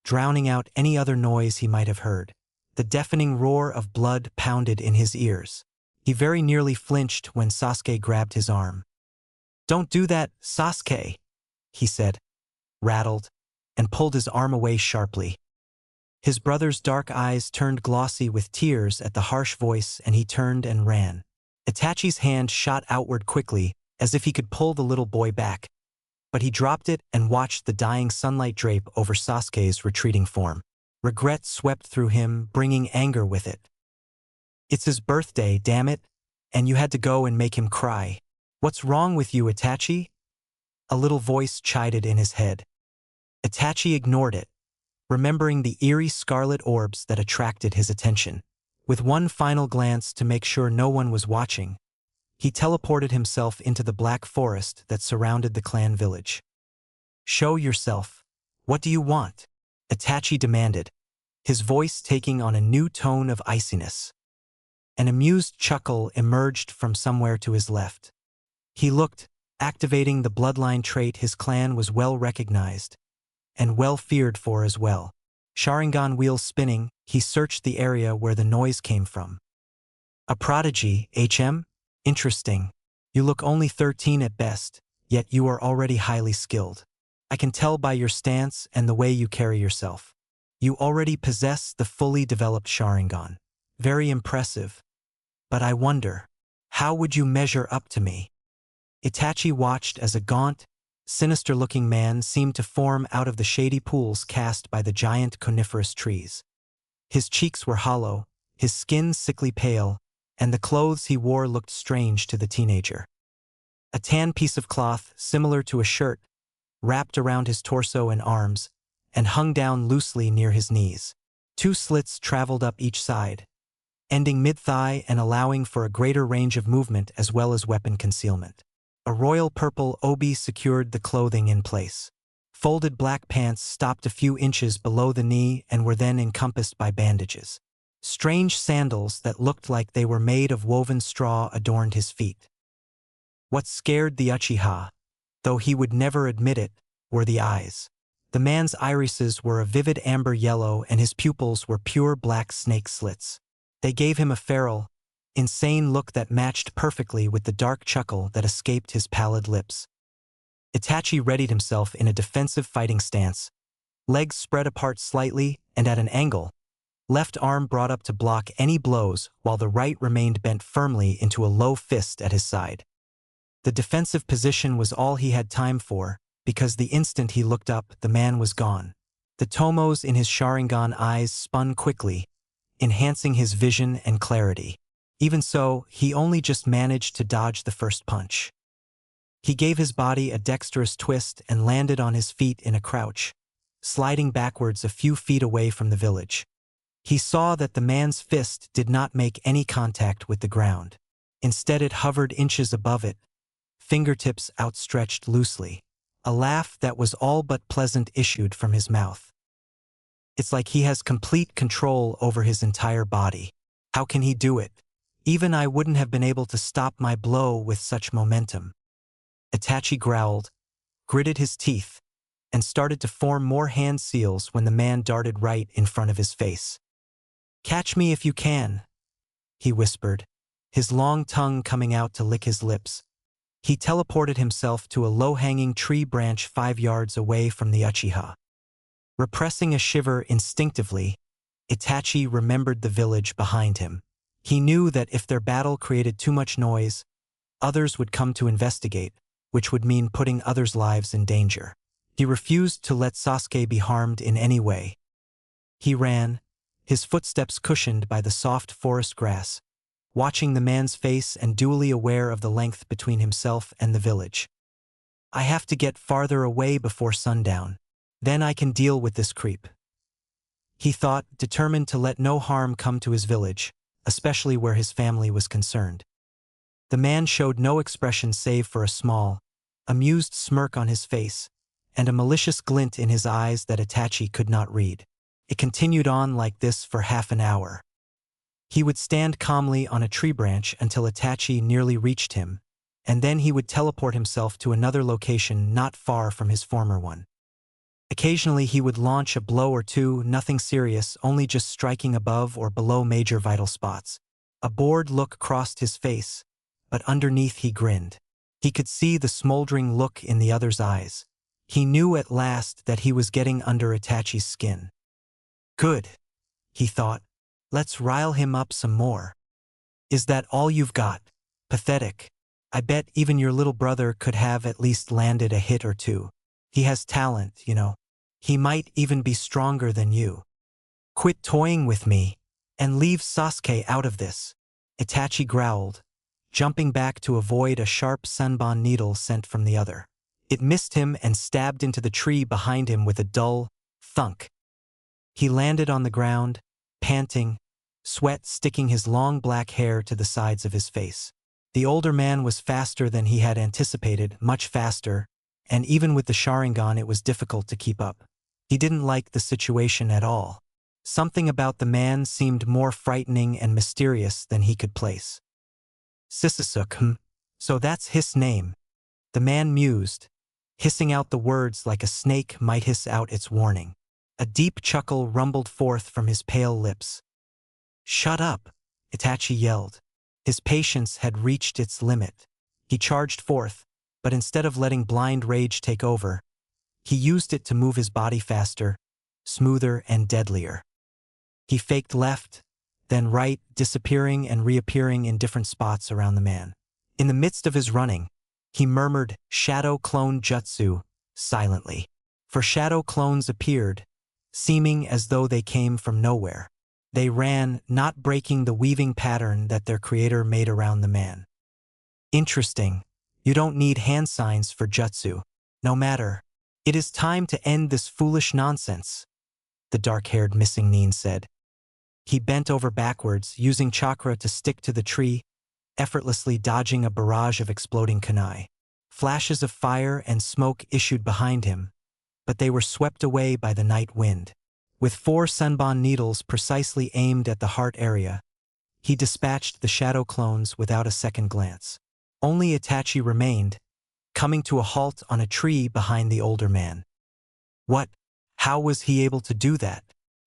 drowning out any other noise he might have heard. The deafening roar of blood pounded in his ears. He very nearly flinched when Sasuke grabbed his arm. "Don't do that, Sasuke," he said, rattled, and pulled his arm away sharply. His brother's dark eyes turned glossy with tears at the harsh voice, and he turned and ran. Itachi's hand shot outward quickly, as if he could pull the little boy back, but he dropped it and watched the dying sunlight drape over Sasuke's retreating form. Regret swept through him, bringing anger with it. "It's his birthday, damn it, and you had to go and make him cry. What's wrong with you, Itachi?" A little voice chided in his head. Itachi ignored it, remembering the eerie scarlet orbs that attracted his attention. With one final glance to make sure no one was watching, he teleported himself into the black forest that surrounded the clan village. "Show yourself. What do you want?" Itachi demanded, his voice taking on a new tone of iciness. An amused chuckle emerged from somewhere to his left. He looked, activating the bloodline trait his clan was well recognized, and well feared for as well. Sharingan wheels spinning, he searched the area where the noise came from. "A prodigy, HM? Interesting. You look only 13 at best, yet you are already highly skilled. I can tell by your stance and the way you carry yourself. You already possess the fully developed Sharingan. Very impressive. But I wonder, how would you measure up to me?" Itachi watched as a gaunt, sinister-looking man seemed to form out of the shady pools cast by the giant coniferous trees. His cheeks were hollow, his skin sickly pale, and the clothes he wore looked strange to the teenager. A tan piece of cloth, similar to a shirt, wrapped around his torso and arms, and hung down loosely near his knees. 2 slits traveled up each side, ending mid-thigh and allowing for a greater range of movement as well as weapon concealment. A royal purple obi secured the clothing in place. Folded black pants stopped a few inches below the knee and were then encompassed by bandages. Strange sandals that looked like they were made of woven straw adorned his feet. What scared the Uchiha, though he would never admit it, were the eyes. The man's irises were a vivid amber yellow and his pupils were pure black snake slits. They gave him a feral, insane look that matched perfectly with the dark chuckle that escaped his pallid lips. Itachi readied himself in a defensive fighting stance, legs spread apart slightly and at an angle, left arm brought up to block any blows while the right remained bent firmly into a low fist at his side. The defensive position was all he had time for, because the instant he looked up, the man was gone. The tomos in his Sharingan eyes spun quickly, enhancing his vision and clarity. Even so, he only just managed to dodge the first punch. He gave his body a dexterous twist and landed on his feet in a crouch, sliding backwards a few feet away from the village. He saw that the man's fist did not make any contact with the ground. Instead, it hovered inches above it, fingertips outstretched loosely. A laugh that was all but pleasant issued from his mouth. "It's like he has complete control over his entire body. How can he do it? Even I wouldn't have been able to stop my blow with such momentum." Itachi growled, gritted his teeth, and started to form more hand seals when the man darted right in front of his face. "Catch me if you can," he whispered, his long tongue coming out to lick his lips. He teleported himself to a low-hanging tree branch 5 yards away from the Uchiha. Repressing a shiver instinctively, Itachi remembered the village behind him. He knew that if their battle created too much noise, others would come to investigate, which would mean putting others' lives in danger. He refused to let Sasuke be harmed in any way. He ran, his footsteps cushioned by the soft forest grass, watching the man's face and duly aware of the length between himself and the village. "I have to get farther away before sundown. Then I can deal with this creep," he thought, determined to let no harm come to his village, especially where his family was concerned. The man showed no expression save for a small, amused smirk on his face, and a malicious glint in his eyes that Itachi could not read. It continued on like this for half an hour. He would stand calmly on a tree branch until Itachi nearly reached him, and then he would teleport himself to another location not far from his former one. Occasionally he would launch a blow or two, nothing serious, only just striking above or below major vital spots. A bored look crossed his face, but underneath he grinned. He could see the smoldering look in the other's eyes. He knew at last that he was getting under Itachi's skin. Good, he thought. Let's rile him up some more. Is that all you've got? Pathetic. I bet even your little brother could have at least landed a hit or two. He has talent, you know. He might even be stronger than you. Quit toying with me, and leave Sasuke out of this. Itachi growled, jumping back to avoid a sharp sunbon needle sent from the other. It missed him and stabbed into the tree behind him with a dull thunk. He landed on the ground, panting, sweat sticking his long black hair to the sides of his face. The older man was faster than he had anticipated, much faster, and even with the Sharingan it was difficult to keep up. He didn't like the situation at all. Something about the man seemed more frightening and mysterious than he could place. Sisasuk, so that's his name. The man mused, hissing out the words like a snake might hiss out its warning. A deep chuckle rumbled forth from his pale lips. Shut up, Itachi yelled. His patience had reached its limit. He charged forth, but instead of letting blind rage take over, he used it to move his body faster, smoother and deadlier. He faked left, then right, disappearing and reappearing in different spots around the man. In the midst of his running, he murmured shadow clone jutsu, silently. For shadow clones appeared, seeming as though they came from nowhere. They ran, not breaking the weaving pattern that their creator made around the man. Interesting. You don't need hand signs for jutsu. No matter. It is time to end this foolish nonsense, the dark-haired missing Nin said. He bent over backwards, using chakra to stick to the tree, effortlessly dodging a barrage of exploding kunai. Flashes of fire and smoke issued behind him, but they were swept away by the night wind. With 4 sunbon needles precisely aimed at the heart area, he dispatched the shadow clones without a second glance. Only Itachi remained, coming to a halt on a tree behind the older man. What? How was he able to do that?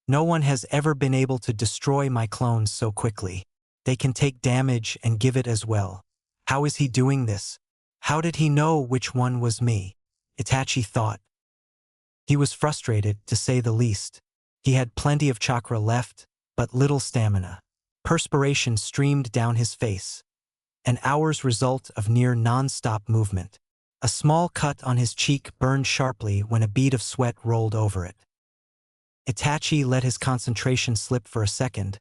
No one has ever been able to destroy my clones so quickly. They can take damage and give it as well. How is he doing this? How did he know which one was me? Itachi thought. He was frustrated, to say the least. He had plenty of chakra left, but little stamina. Perspiration streamed down his face. An hour's result of near non-stop movement. A small cut on his cheek burned sharply when a bead of sweat rolled over it. Itachi let his concentration slip for a second,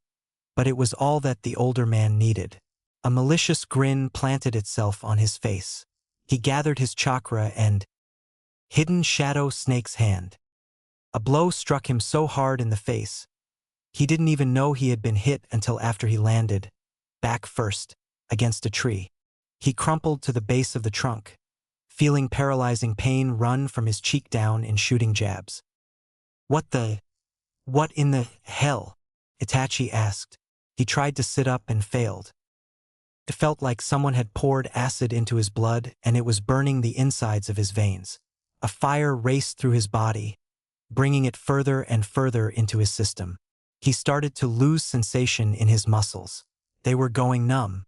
but it was all that the older man needed. A malicious grin planted itself on his face. He gathered his chakra and hidden Shadow Snake's hand. A blow struck him so hard in the face, he didn't even know he had been hit until after he landed, back first, against a tree. He crumpled to the base of the trunk, feeling paralyzing pain run from his cheek down in shooting jabs. What in the hell? Itachi asked. He tried to sit up and failed. It felt like someone had poured acid into his blood and it was burning the insides of his veins. A fire raced through his body, bringing it further and further into his system. He started to lose sensation in his muscles. They were going numb.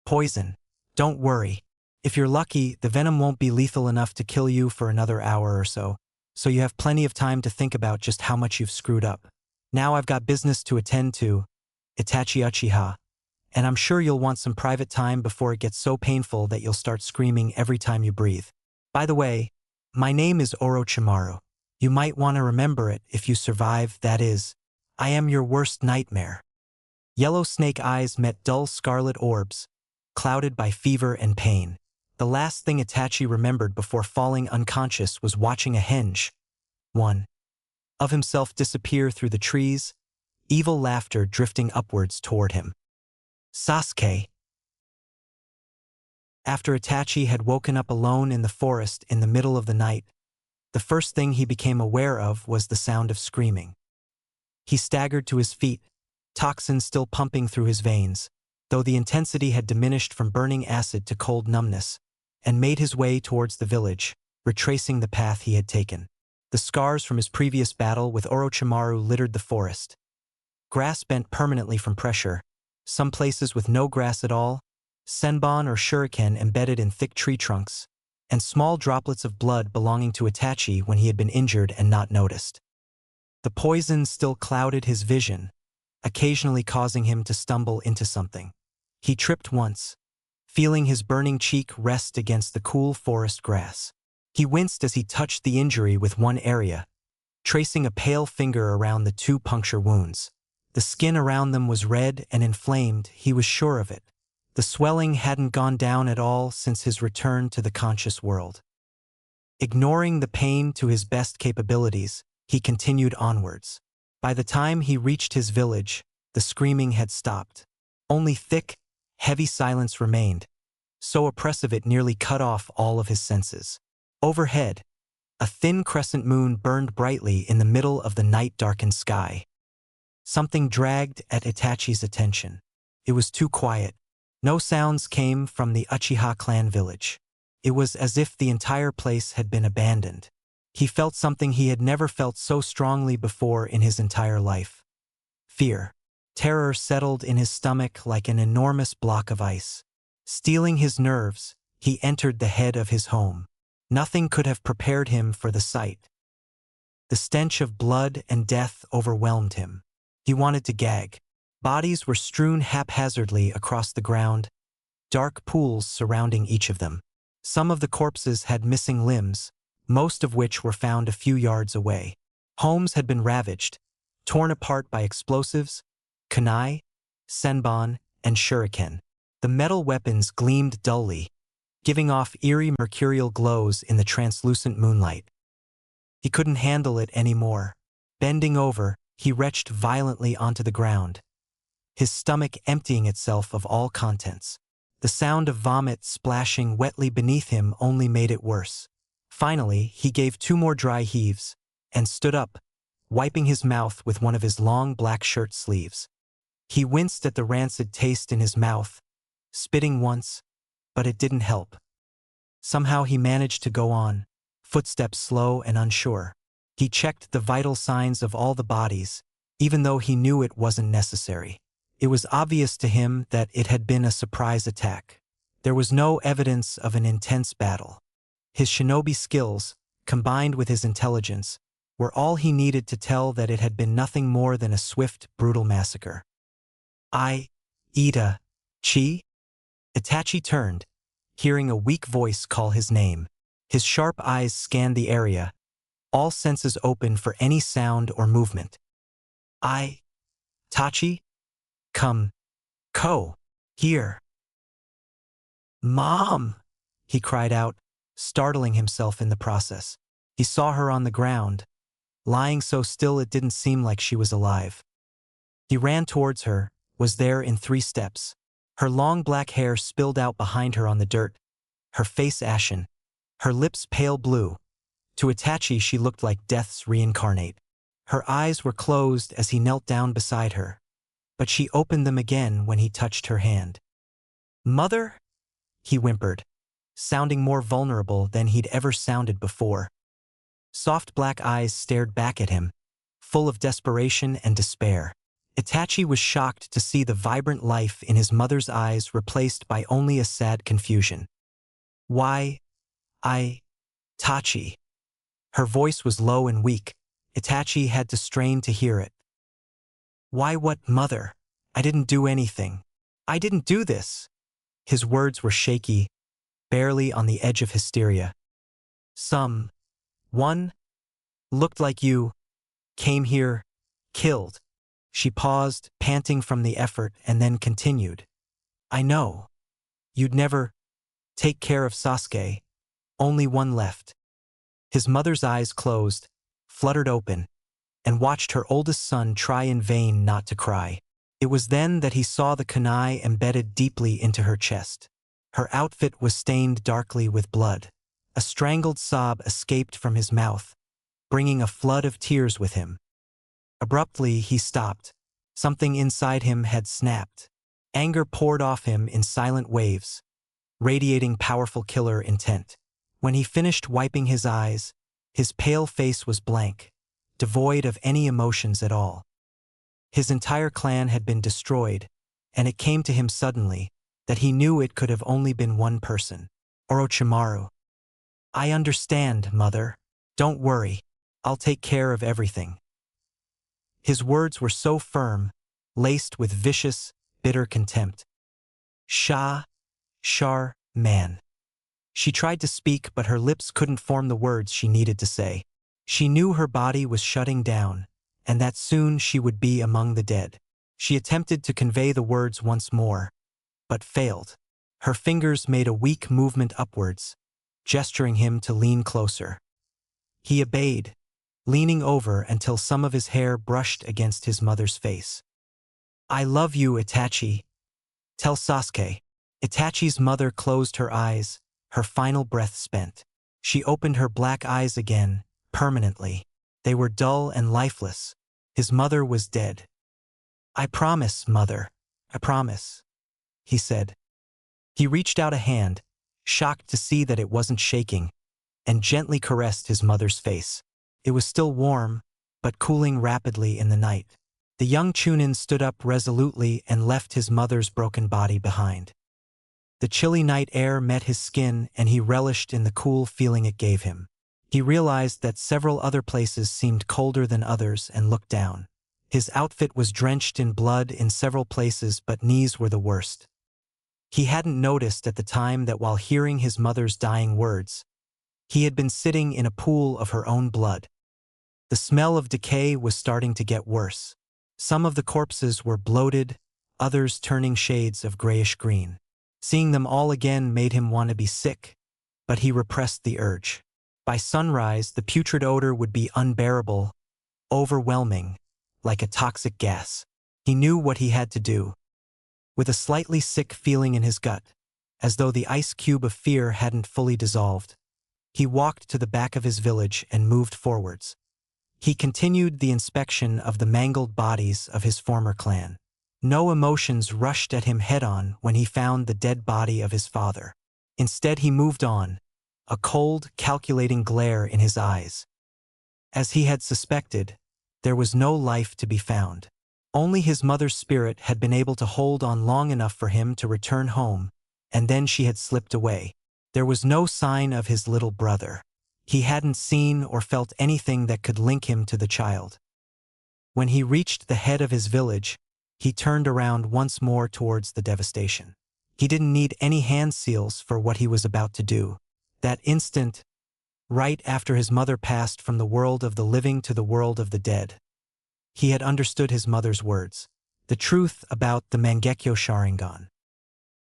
Poison. Don't worry. If you're lucky, the venom won't be lethal enough to kill you for another hour or so you have plenty of time to think about just how much you've screwed up. Now I've got business to attend to, Itachi Uchiha, and I'm sure you'll want some private time before it gets so painful that you'll start screaming every time you breathe. By the way, my name is Orochimaru. You might want to remember it if you survive, that is, I am your worst nightmare. Yellow snake eyes met dull scarlet orbs, clouded by fever and pain. The last thing Itachi remembered before falling unconscious was watching a henge, one, of himself disappear through the trees, evil laughter drifting upwards toward him. Sasuke. After Itachi had woken up alone in the forest in the middle of the night, the first thing he became aware of was the sound of screaming. He staggered to his feet, toxin still pumping through his veins, though the intensity had diminished from burning acid to cold numbness, and made his way towards the village, retracing the path he had taken. The scars from his previous battle with Orochimaru littered the forest. Grass bent permanently from pressure, some places with no grass at all, senbon or shuriken embedded in thick tree trunks, and small droplets of blood belonging to Itachi when he had been injured and not noticed. The poison still clouded his vision, occasionally causing him to stumble into something. He tripped once, feeling his burning cheek rest against the cool forest grass. He winced as he touched the injury with one area, tracing a pale finger around the two puncture wounds. The skin around them was red and inflamed, he was sure of it. The swelling hadn't gone down at all since his return to the conscious world. Ignoring the pain to his best capabilities, he continued onwards. By the time he reached his village, the screaming had stopped. Only thick, heavy silence remained, so oppressive it nearly cut off all of his senses. Overhead, a thin crescent moon burned brightly in the middle of the night-darkened sky. Something dragged at Itachi's attention. It was too quiet. No sounds came from the Uchiha clan village. It was as if the entire place had been abandoned. He felt something he had never felt so strongly before in his entire life. Fear. Terror settled in his stomach like an enormous block of ice. Steeling his nerves, he entered the head of his home. Nothing could have prepared him for the sight. The stench of blood and death overwhelmed him. He wanted to gag. Bodies were strewn haphazardly across the ground, dark pools surrounding each of them. Some of the corpses had missing limbs, most of which were found a few yards away. Homes had been ravaged, torn apart by explosives, kunai, senbon, and shuriken. The metal weapons gleamed dully, giving off eerie mercurial glows in the translucent moonlight. He couldn't handle it anymore. Bending over, he retched violently onto the ground, his stomach emptying itself of all contents. The sound of vomit splashing wetly beneath him only made it worse. Finally, he gave 2 more dry heaves and stood up, wiping his mouth with one of his long black shirt sleeves. He winced at the rancid taste in his mouth, spitting once, but it didn't help. Somehow he managed to go on, footsteps slow and unsure. He checked the vital signs of all the bodies, even though he knew it wasn't necessary. It was obvious to him that it had been a surprise attack. There was no evidence of an intense battle. His shinobi skills, combined with his intelligence, were all he needed to tell that it had been nothing more than a swift, brutal massacre. Itachi? Itachi turned, hearing a weak voice call his name. His sharp eyes scanned the area, all senses open for any sound or movement. Tachi? Come. Here. Mom! He cried out, startling himself in the process. He saw her on the ground, lying so still it didn't seem like she was alive. He ran towards her, was there in 3 steps. Her long black hair spilled out behind her on the dirt, her face ashen, her lips pale blue. To Itachi she looked like death's reincarnate. Her eyes were closed as he knelt down beside her, but she opened them again when he touched her hand. Mother? He whimpered, sounding more vulnerable than he'd ever sounded before. Soft black eyes stared back at him, full of desperation and despair. Itachi was shocked to see the vibrant life in his mother's eyes replaced by only a sad confusion. Why, Tachi. Her voice was low and weak. Itachi had to strain to hear it. Why what, mother? I didn't do anything. I didn't do this. His words were shaky, barely on the edge of hysteria. One looked like you, came here, killed. She paused, panting from the effort, and then continued. I know. You'd never take care of Sasuke. Only one left. His mother's eyes closed, fluttered open, and watched her oldest son try in vain not to cry. It was then that he saw the kunai embedded deeply into her chest. Her outfit was stained darkly with blood. A strangled sob escaped from his mouth, bringing a flood of tears with him. Abruptly, he stopped. Something inside him had snapped. Anger poured off him in silent waves, radiating powerful killer intent. When he finished wiping his eyes, his pale face was blank, devoid of any emotions at all. His entire clan had been destroyed, and it came to him suddenly, that he knew it could have only been one person. Orochimaru. I understand, mother. Don't worry. I'll take care of everything. His words were so firm, laced with vicious, bitter contempt. Man. She tried to speak, but her lips couldn't form the words she needed to say. She knew her body was shutting down, and that soon she would be among the dead. She attempted to convey the words once more, but failed. Her fingers made a weak movement upwards, gesturing him to lean closer. He obeyed, leaning over until some of his hair brushed against his mother's face. I love you, Itachi. Tell Sasuke. Itachi's mother closed her eyes, her final breath spent. She opened her black eyes again, permanently. They were dull and lifeless. His mother was dead. I promise, mother. I promise, he said. He reached out a hand, shocked to see that it wasn't shaking, and gently caressed his mother's face. It was still warm, but cooling rapidly in the night. The young Chunin stood up resolutely and left his mother's broken body behind. The chilly night air met his skin, and he relished in the cool feeling it gave him. He realized that several other places seemed colder than others and looked down. His outfit was drenched in blood in several places, but knees were the worst. He hadn't noticed at the time that while hearing his mother's dying words, he had been sitting in a pool of her own blood. The smell of decay was starting to get worse. Some of the corpses were bloated, others turning shades of grayish-green. Seeing them all again made him want to be sick, but he repressed the urge. By sunrise, the putrid odor would be unbearable, overwhelming, like a toxic gas. He knew what he had to do. With a slightly sick feeling in his gut, as though the ice cube of fear hadn't fully dissolved, he walked to the back of his village and moved forwards. He continued the inspection of the mangled bodies of his former clan. No emotions rushed at him head-on when he found the dead body of his father. Instead, he moved on, a cold, calculating glare in his eyes. As he had suspected, there was no life to be found. Only his mother's spirit had been able to hold on long enough for him to return home, and then she had slipped away. There was no sign of his little brother. He hadn't seen or felt anything that could link him to the child. When he reached the head of his village, he turned around once more towards the devastation. He didn't need any hand seals for what he was about to do. That instant, right after his mother passed from the world of the living to the world of the dead, he had understood his mother's words, the truth about the Mangekyo Sharingan.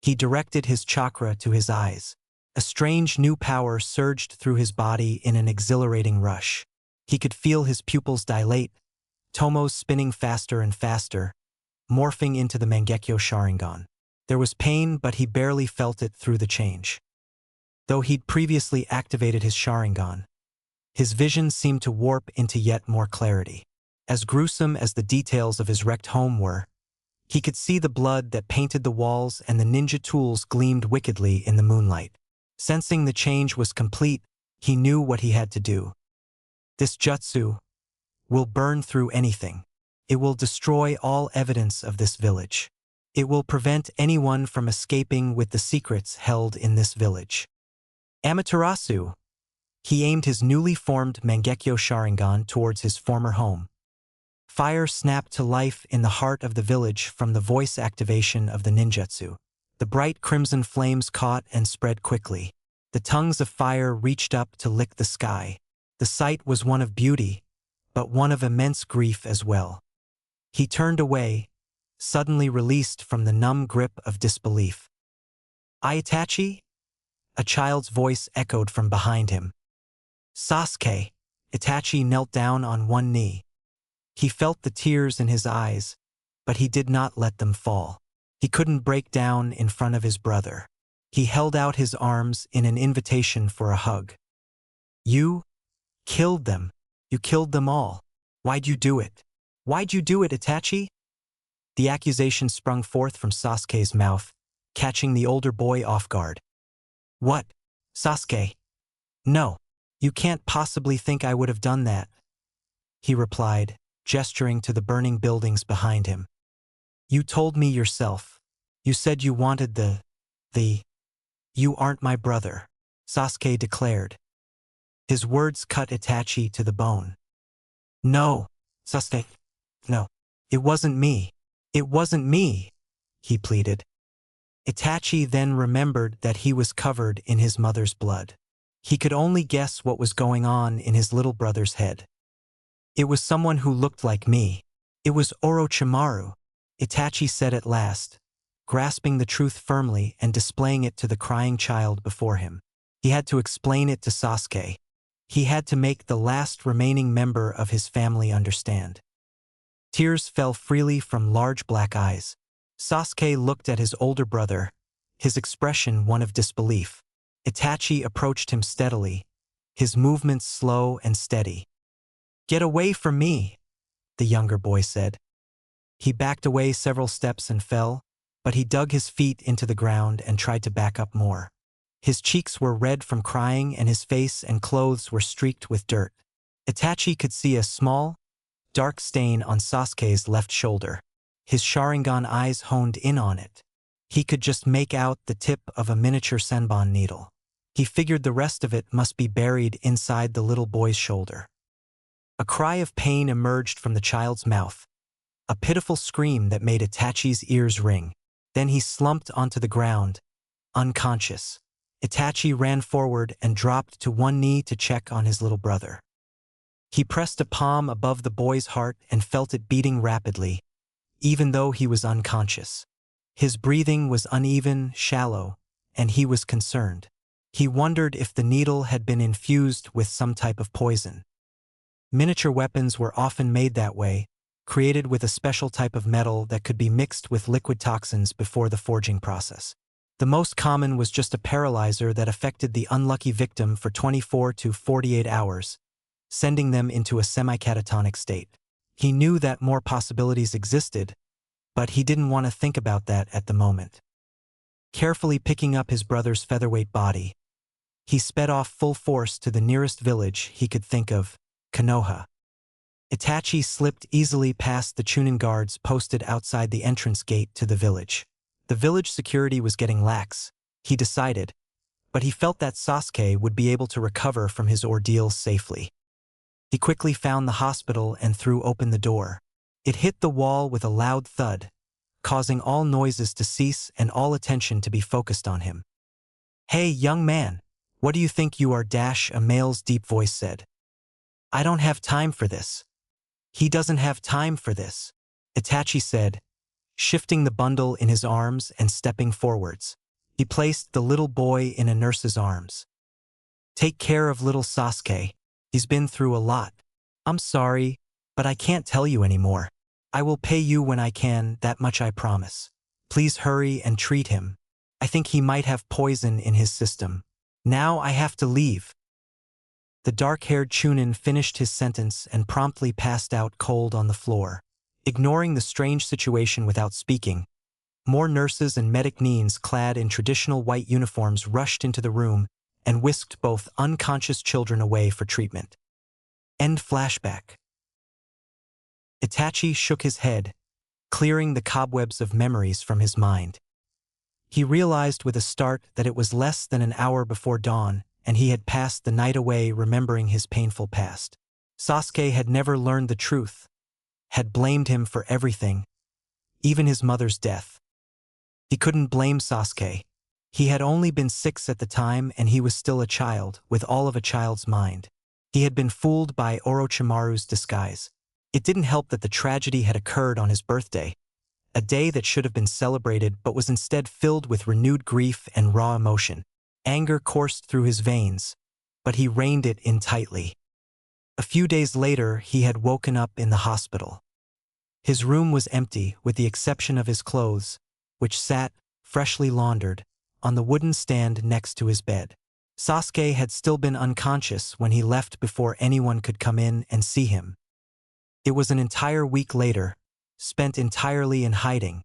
He directed his chakra to his eyes. A strange new power surged through his body in an exhilarating rush. He could feel his pupils dilate, tomos spinning faster and faster, morphing into the Mangekyo Sharingan. There was pain, but he barely felt it through the change. Though he'd previously activated his Sharingan, his vision seemed to warp into yet more clarity. As gruesome as the details of his wrecked home were, he could see the blood that painted the walls, and the ninja tools gleamed wickedly in the moonlight. Sensing the change was complete, he knew what he had to do. This jutsu will burn through anything. It will destroy all evidence of this village. It will prevent anyone from escaping with the secrets held in this village. Amaterasu. He aimed his newly formed Mangekyo Sharingan towards his former home. Fire snapped to life in the heart of the village from the voice activation of the ninjutsu. The bright crimson flames caught and spread quickly. The tongues of fire reached up to lick the sky. The sight was one of beauty, but one of immense grief as well. He turned away, suddenly released from the numb grip of disbelief. Itachi? A child's voice echoed from behind him. Sasuke. Itachi knelt down on one knee. He felt the tears in his eyes, but he did not let them fall. He couldn't break down in front of his brother. He held out his arms in an invitation for a hug. You killed them. You killed them all. Why'd you do it? Why'd you do it, Itachi? The accusation sprung forth from Sasuke's mouth, catching the older boy off guard. What? Sasuke? No, you can't possibly think I would have done that, he replied, gesturing to the burning buildings behind him. You told me yourself. You said you wanted the. You aren't my brother, Sasuke declared. His words cut Itachi to the bone. No, Sasuke. No. It wasn't me. It wasn't me, he pleaded. Itachi then remembered that he was covered in his mother's blood. He could only guess what was going on in his little brother's head. It was someone who looked like me. It was Orochimaru, Itachi said at last, grasping the truth firmly and displaying it to the crying child before him. He had to explain it to Sasuke. He had to make the last remaining member of his family understand. Tears fell freely from large black eyes. Sasuke looked at his older brother, his expression one of disbelief. Itachi approached him steadily, his movements slow and steady. Get away from me, the younger boy said. He backed away several steps and fell, but he dug his feet into the ground and tried to back up more. His cheeks were red from crying and his face and clothes were streaked with dirt. Itachi could see a small, dark stain on Sasuke's left shoulder. His Sharingan eyes honed in on it. He could just make out the tip of a miniature senbon needle. He figured the rest of it must be buried inside the little boy's shoulder. A cry of pain emerged from the child's mouth, a pitiful scream that made Itachi's ears ring. Then he slumped onto the ground, unconscious. Itachi ran forward and dropped to one knee to check on his little brother. He pressed a palm above the boy's heart and felt it beating rapidly, even though he was unconscious. His breathing was uneven, shallow, and he was concerned. He wondered if the needle had been infused with some type of poison. Miniature weapons were often made that way, created with a special type of metal that could be mixed with liquid toxins before the forging process. The most common was just a paralyzer that affected the unlucky victim for 24 to 48 hours, sending them into a semi-catatonic state. He knew that more possibilities existed, but he didn't want to think about that at the moment. Carefully picking up his brother's featherweight body, he sped off full force to the nearest village he could think of, Konoha. Itachi slipped easily past the Chunin guards posted outside the entrance gate to the village. The village security was getting lax, he decided, but he felt that Sasuke would be able to recover from his ordeal safely. He quickly found the hospital and threw open the door. It hit the wall with a loud thud, causing all noises to cease and all attention to be focused on him. "Hey, young man, what do you think you are?" A male's deep voice said. "I don't have time for this." "He doesn't have time for this," Itachi said, shifting the bundle in his arms and stepping forwards. He placed the little boy in a nurse's arms. "Take care of little Sasuke. He's been through a lot. I'm sorry, but I can't tell you anymore. I will pay you when I can, that much I promise. Please hurry and treat him. I think he might have poison in his system. Now I have to leave." The dark-haired Chunin finished his sentence and promptly passed out cold on the floor. Ignoring the strange situation without speaking, more nurses and medic-neens clad in traditional white uniforms rushed into the room and whisked both unconscious children away for treatment. End flashback. Itachi shook his head, clearing the cobwebs of memories from his mind. He realized with a start that it was less than an hour before dawn, and he had passed the night away remembering his painful past. Sasuke had never learned the truth, had blamed him for everything, even his mother's death. He couldn't blame Sasuke. He had only been 6 at the time and he was still a child, with all of a child's mind. He had been fooled by Orochimaru's disguise. It didn't help that the tragedy had occurred on his birthday, a day that should have been celebrated but was instead filled with renewed grief and raw emotion. Anger coursed through his veins, but he reined it in tightly. A few days later, he had woken up in the hospital. His room was empty, with the exception of his clothes, which sat, freshly laundered, on the wooden stand next to his bed. Sasuke had still been unconscious when he left before anyone could come in and see him. It was an entire week later, spent entirely in hiding,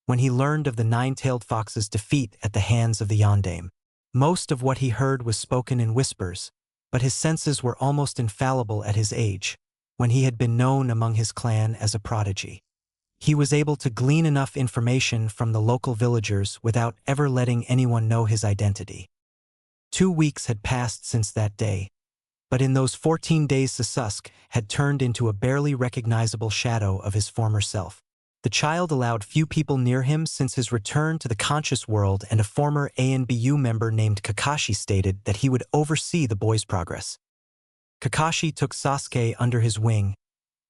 when he learned of the nine-tailed fox's defeat at the hands of the Yondaime. Most of what he heard was spoken in whispers, but his senses were almost infallible at his age, when he had been known among his clan as a prodigy. He was able to glean enough information from the local villagers without ever letting anyone know his identity. 2 weeks had passed since that day, but in those 14 days Sasuke had turned into a barely recognizable shadow of his former self. The child allowed few people near him since his return to the conscious world, and a former ANBU member named Kakashi stated that he would oversee the boy's progress. Kakashi took Sasuke under his wing,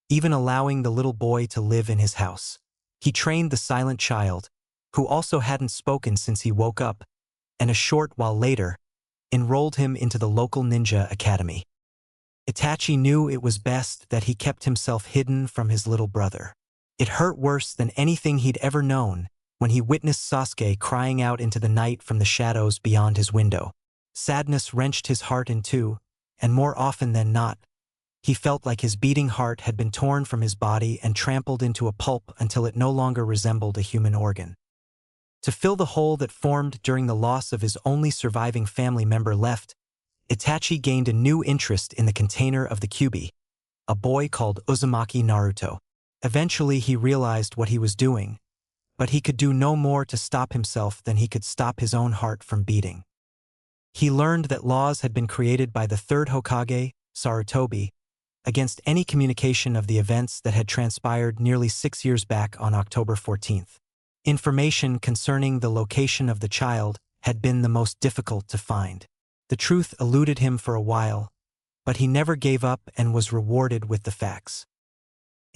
even allowing the little boy to live in his house. He trained the silent child, who also hadn't spoken since he woke up, and a short while later, enrolled him into the local ninja academy. Itachi knew it was best that he kept himself hidden from his little brother. It hurt worse than anything he'd ever known when he witnessed Sasuke crying out into the night from the shadows beyond his window. Sadness wrenched his heart in two, and more often than not, he felt like his beating heart had been torn from his body and trampled into a pulp until it no longer resembled a human organ. To fill the hole that formed during the loss of his only surviving family member left, Itachi gained a new interest in the container of the Kyuubi, a boy called Uzumaki Naruto. Eventually he realized what he was doing, but he could do no more to stop himself than he could stop his own heart from beating. He learned that laws had been created by the third Hokage, Sarutobi, against any communication of the events that had transpired nearly 6 years back on October 14th. Information concerning the location of the child had been the most difficult to find. The truth eluded him for a while, but he never gave up and was rewarded with the facts.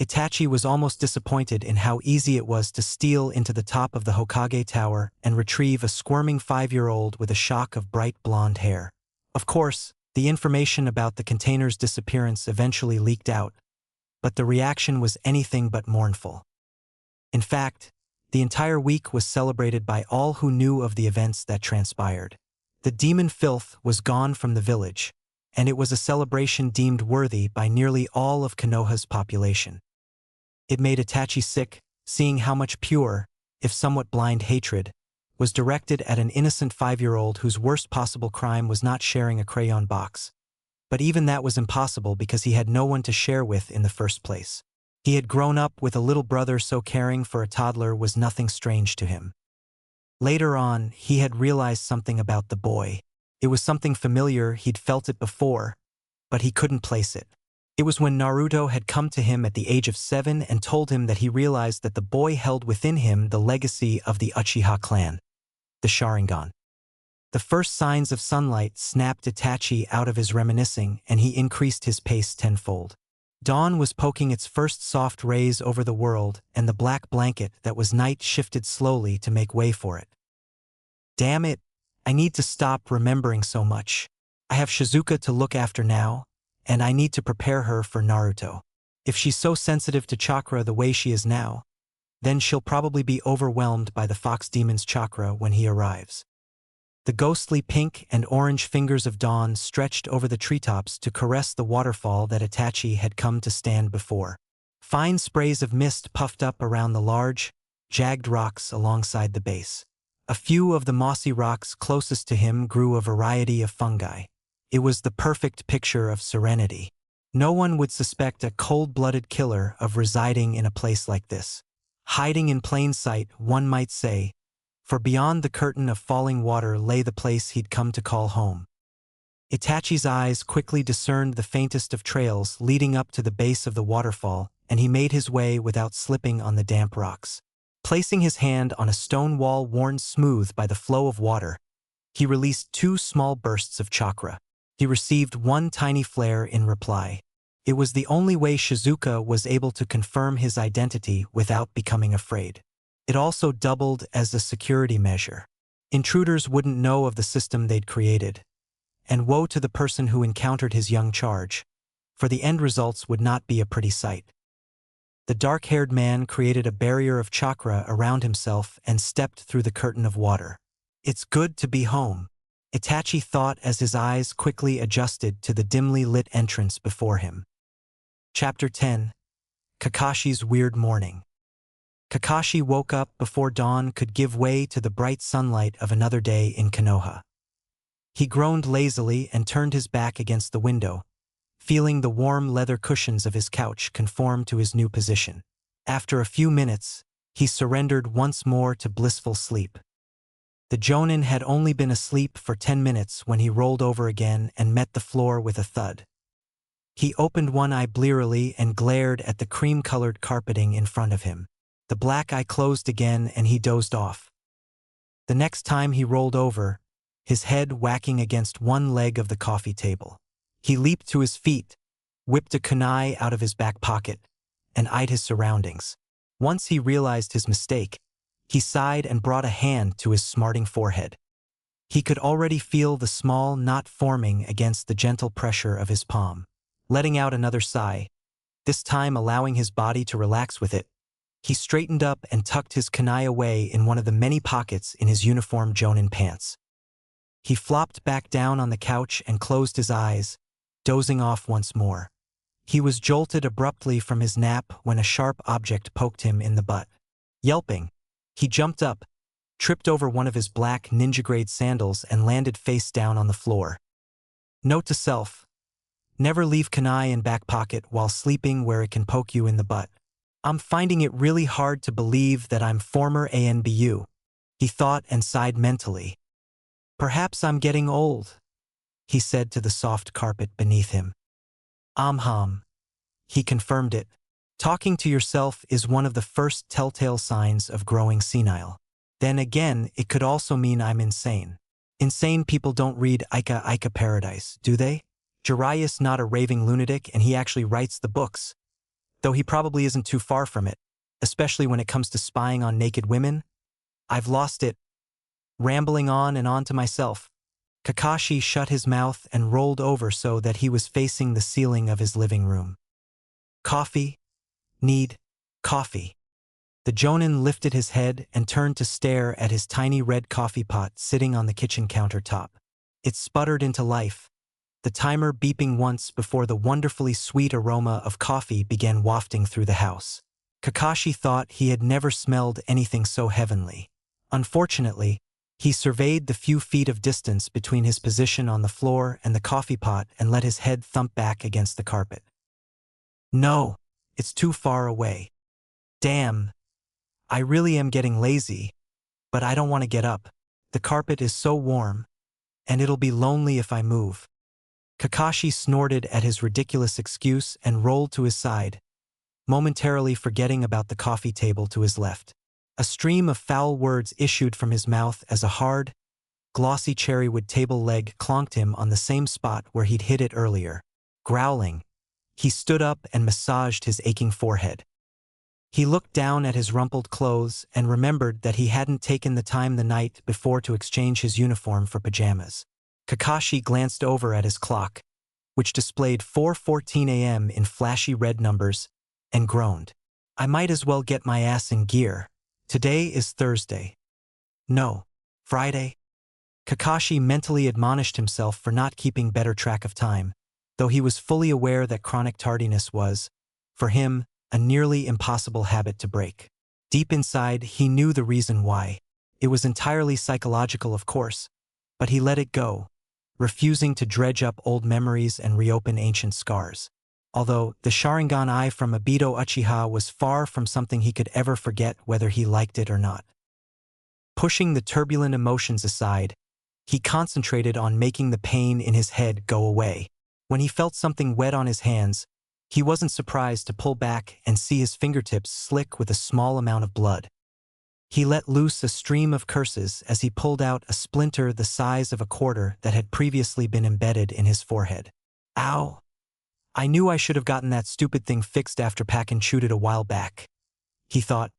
Itachi was almost disappointed in how easy it was to steal into the top of the Hokage Tower and retrieve a squirming 5-year-old with a shock of bright blonde hair. Of course, the information about the container's disappearance eventually leaked out, but the reaction was anything but mournful. In fact, the entire week was celebrated by all who knew of the events that transpired. The demon filth was gone from the village, and it was a celebration deemed worthy by nearly all of Konoha's population. It made Itachi sick, seeing how much pure, if somewhat blind hatred, was directed at an innocent 5-year-old whose worst possible crime was not sharing a crayon box. But even that was impossible because he had no one to share with in the first place. He had grown up with a little brother, so caring for a toddler was nothing strange to him. Later on, he had realized something about the boy. It was something familiar, he'd felt it before, but he couldn't place it. It was when Naruto had come to him at the age of 7 and told him that he realized that the boy held within him the legacy of the Uchiha clan, the Sharingan. The first signs of sunlight snapped Itachi out of his reminiscing, and he increased his pace tenfold. Dawn was poking its first soft rays over the world, and the black blanket that was night shifted slowly to make way for it. Damn it, I need to stop remembering so much. I have Shizuka to look after now, and I need to prepare her for Naruto. If she's so sensitive to chakra the way she is now, then she'll probably be overwhelmed by the fox demon's chakra when he arrives. The ghostly pink and orange fingers of dawn stretched over the treetops to caress the waterfall that Itachi had come to stand before. Fine sprays of mist puffed up around the large, jagged rocks alongside the base. A few of the mossy rocks closest to him grew a variety of fungi. It was the perfect picture of serenity. No one would suspect a cold-blooded killer of residing in a place like this. Hiding in plain sight, one might say, for beyond the curtain of falling water lay the place he'd come to call home. Itachi's eyes quickly discerned the faintest of trails leading up to the base of the waterfall, and he made his way without slipping on the damp rocks. Placing his hand on a stone wall worn smooth by the flow of water, he released 2 small bursts of chakra. He received one tiny flare in reply. It was the only way Shizuka was able to confirm his identity without becoming afraid. It also doubled as a security measure. Intruders wouldn't know of the system they'd created. And woe to the person who encountered his young charge, for the end results would not be a pretty sight. The dark-haired man created a barrier of chakra around himself and stepped through the curtain of water. It's good to be home, Itachi thought as his eyes quickly adjusted to the dimly lit entrance before him. Chapter 10. Kakashi's Weird Morning. Kakashi woke up before dawn could give way to the bright sunlight of another day in Konoha. He groaned lazily and turned his back against the window, feeling the warm leather cushions of his couch conform to his new position. After a few minutes, he surrendered once more to blissful sleep. The Jonin had only been asleep for 10 minutes when he rolled over again and met the floor with a thud. He opened one eye blearily and glared at the cream-colored carpeting in front of him. The black eye closed again and he dozed off. The next time he rolled over, his head whacking against one leg of the coffee table. He leaped to his feet, whipped a kunai out of his back pocket, and eyed his surroundings. Once he realized his mistake, he sighed and brought a hand to his smarting forehead. He could already feel the small knot forming against the gentle pressure of his palm. Letting out another sigh, this time allowing his body to relax with it, he straightened up and tucked his kunai away in one of the many pockets in his uniform Jonin pants. He flopped back down on the couch and closed his eyes, dozing off once more. He was jolted abruptly from his nap when a sharp object poked him in the butt. Yelping, he jumped up, tripped over one of his black ninja-grade sandals and landed face down on the floor. Note to self: never leave kunai in back pocket while sleeping where it can poke you in the butt. I'm finding it really hard to believe that I'm former ANBU, he thought and sighed mentally. Perhaps I'm getting old, he said to the soft carpet beneath him. He confirmed it. Talking to yourself is one of the first telltale signs of growing senile. Then again, it could also mean I'm insane. Insane people don't read Ika Paradise, do they? Jiraiya's not a raving lunatic and he actually writes the books. Though he probably isn't too far from it, especially when it comes to spying on naked women. I've lost it. Rambling on and on to myself. Kakashi shut his mouth and rolled over so that he was facing the ceiling of his living room. Coffee? Need coffee. The Jonin lifted his head and turned to stare at his tiny red coffee pot sitting on the kitchen countertop. It sputtered into life, the timer beeping once before the wonderfully sweet aroma of coffee began wafting through the house. Kakashi thought he had never smelled anything so heavenly. Unfortunately, he surveyed the few feet of distance between his position on the floor and the coffee pot and let his head thump back against the carpet. No, it's too far away. Damn. I really am getting lazy, but I don't want to get up. The carpet is so warm, and it'll be lonely if I move. Kakashi snorted at his ridiculous excuse and rolled to his side, momentarily forgetting about the coffee table to his left. A stream of foul words issued from his mouth as a hard, glossy cherrywood table leg clonked him on the same spot where he'd hit it earlier. Growling, he stood up and massaged his aching forehead. He looked down at his rumpled clothes and remembered that he hadn't taken the time the night before to exchange his uniform for pajamas. Kakashi glanced over at his clock, which displayed 4:14 a.m. in flashy red numbers, and groaned. I might as well get my ass in gear. Today is Thursday. No, Friday. Kakashi mentally admonished himself for not keeping better track of time, though he was fully aware that chronic tardiness was, for him, a nearly impossible habit to break. Deep inside, he knew the reason why. It was entirely psychological, of course, but he let it go, refusing to dredge up old memories and reopen ancient scars. Although the Sharingan eye from Obito Uchiha was far from something he could ever forget whether he liked it or not. Pushing the turbulent emotions aside, he concentrated on making the pain in his head go away. When he felt something wet on his hands, he wasn't surprised to pull back and see his fingertips slick with a small amount of blood. He let loose a stream of curses as he pulled out a splinter the size of a quarter that had previously been embedded in his forehead. Ow! I knew I should have gotten that stupid thing fixed after Pakin chewed it a while back, he thought.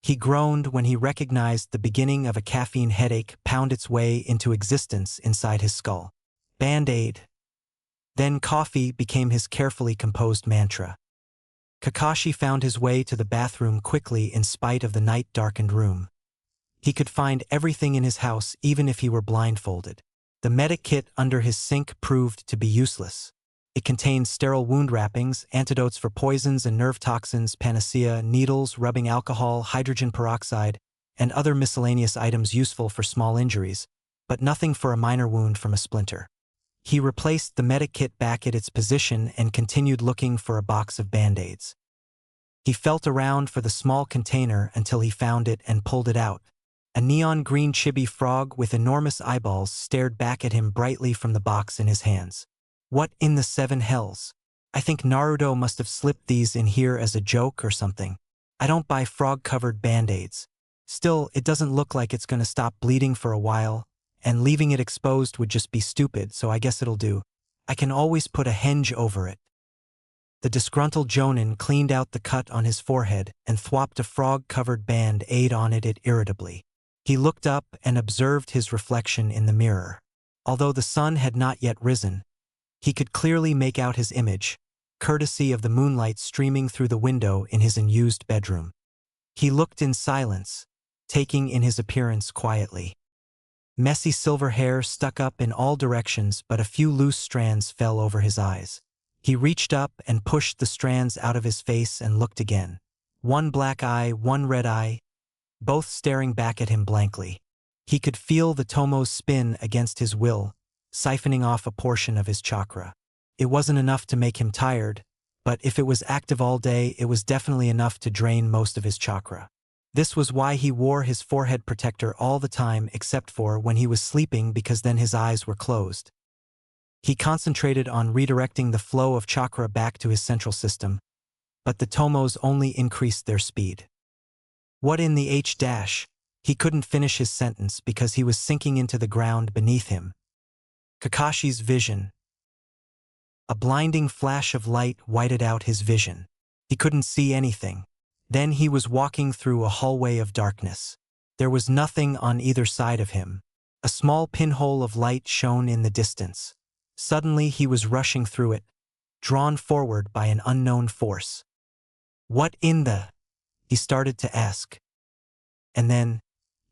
He groaned when he recognized the beginning of a caffeine headache pound its way into existence inside his skull. Band-Aid. Then coffee became his carefully composed mantra. Kakashi found his way to the bathroom quickly in spite of the night-darkened room. He could find everything in his house even if he were blindfolded. The medic kit under his sink proved to be useless. It contained sterile wound wrappings, antidotes for poisons and nerve toxins, panacea, needles, rubbing alcohol, hydrogen peroxide, and other miscellaneous items useful for small injuries, but nothing for a minor wound from a splinter. He replaced the medic kit back at its position and continued looking for a box of Band-Aids. He felt around for the small container until he found it and pulled it out. A neon green chibi frog with enormous eyeballs stared back at him brightly from the box in his hands. What in the seven hells? I think Naruto must have slipped these in here as a joke or something. I don't buy frog-covered band-aids. Still, it doesn't look like it's gonna stop bleeding for a while, and leaving it exposed would just be stupid, so I guess it'll do. I can always put a henge over it. The disgruntled Jonin cleaned out the cut on his forehead and thwopped a frog-covered band-aid on it irritably. He looked up and observed his reflection in the mirror. Although the sun had not yet risen, he could clearly make out his image, courtesy of the moonlight streaming through the window in his unused bedroom. He looked in silence, taking in his appearance quietly. Messy silver hair stuck up in all directions, but a few loose strands fell over his eyes. He reached up and pushed the strands out of his face and looked again. One black eye, one red eye, both staring back at him blankly. He could feel the tomos spin against his will, siphoning off a portion of his chakra. It wasn't enough to make him tired, but if it was active all day, it was definitely enough to drain most of his chakra. This was why he wore his forehead protector all the time except for when he was sleeping, because then his eyes were closed. He concentrated on redirecting the flow of chakra back to his central system, but the tomos only increased their speed. What in the H-? He couldn't finish his sentence because he was sinking into the ground beneath him. Kakashi's vision. A blinding flash of light whited out his vision. He couldn't see anything. Then he was walking through a hallway of darkness. There was nothing on either side of him. A small pinhole of light shone in the distance. Suddenly he was rushing through it, drawn forward by an unknown force. What in the? He started to ask. And then,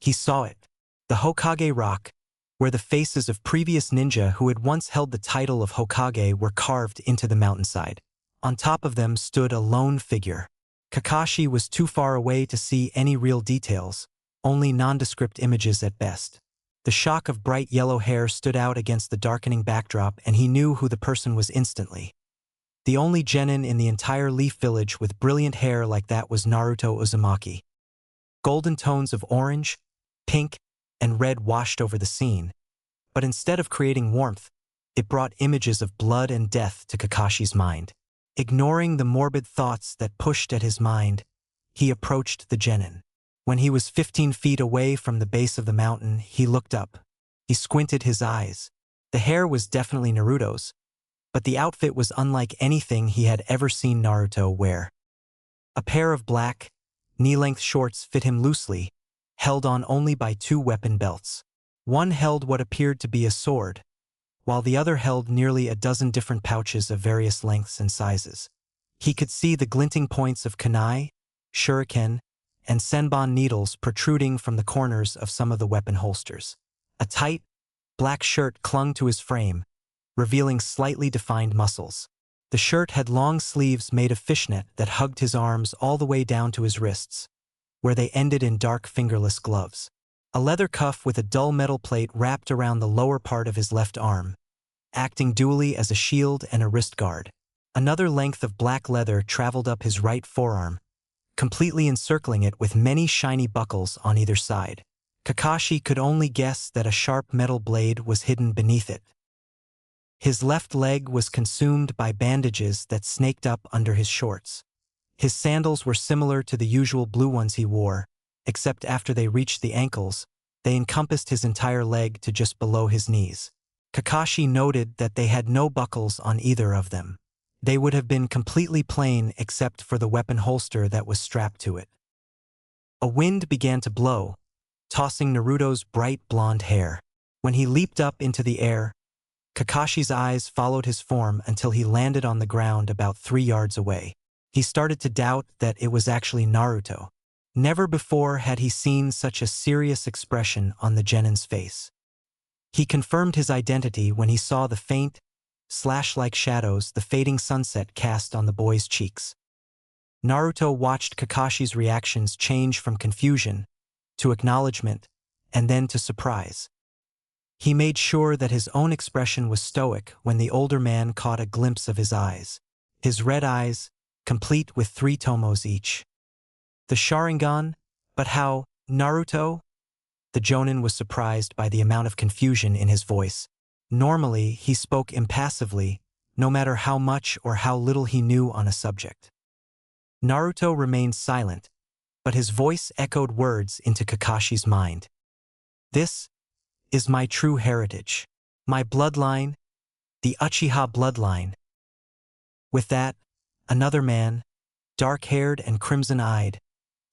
he saw it. The Hokage rock, where the faces of previous ninja who had once held the title of Hokage were carved into the mountainside. On top of them stood a lone figure. Kakashi was too far away to see any real details, only nondescript images at best. The shock of bright yellow hair stood out against the darkening backdrop, and he knew who the person was instantly. The only genin in the entire Leaf Village with brilliant hair like that was Naruto Uzumaki. Golden tones of orange, pink, and red washed over the scene, but instead of creating warmth, it brought images of blood and death to Kakashi's mind. Ignoring the morbid thoughts that pushed at his mind, he approached the genin. When he was 15 feet away from the base of the mountain, he looked up. He squinted his eyes. The hair was definitely Naruto's, but the outfit was unlike anything he had ever seen Naruto wear. A pair of black, knee-length shorts fit him loosely, held on only by two weapon belts. One held what appeared to be a sword, while the other held nearly a dozen different pouches of various lengths and sizes. He could see the glinting points of kunai, shuriken, and senbon needles protruding from the corners of some of the weapon holsters. A tight, black shirt clung to his frame, revealing slightly defined muscles. The shirt had long sleeves made of fishnet that hugged his arms all the way down to his wrists, where they ended in dark fingerless gloves. A leather cuff with a dull metal plate wrapped around the lower part of his left arm, acting dually as a shield and a wrist guard. Another length of black leather traveled up his right forearm, completely encircling it with many shiny buckles on either side. Kakashi could only guess that a sharp metal blade was hidden beneath it. His left leg was consumed by bandages that snaked up under his shorts. His sandals were similar to the usual blue ones he wore, except after they reached the ankles, they encompassed his entire leg to just below his knees. Kakashi noted that they had no buckles on either of them. They would have been completely plain except for the weapon holster that was strapped to it. A wind began to blow, tossing Naruto's bright blonde hair. When he leaped up into the air, Kakashi's eyes followed his form until he landed on the ground about 3 yards away. He started to doubt that it was actually Naruto. Never before had he seen such a serious expression on the genin's face. He confirmed his identity when he saw the faint, slash-like shadows the fading sunset cast on the boy's cheeks. Naruto watched Kakashi's reactions change from confusion to acknowledgement and then to surprise. He made sure that his own expression was stoic when the older man caught a glimpse of his eyes. His red eyes, complete with 3 tomos each. The Sharingan? But how, Naruto? The Jonin was surprised by the amount of confusion in his voice. Normally, he spoke impassively, no matter how much or how little he knew on a subject. Naruto remained silent, but his voice echoed words into Kakashi's mind. This is my true heritage. My bloodline, the Uchiha bloodline. With that, another man, dark-haired and crimson-eyed,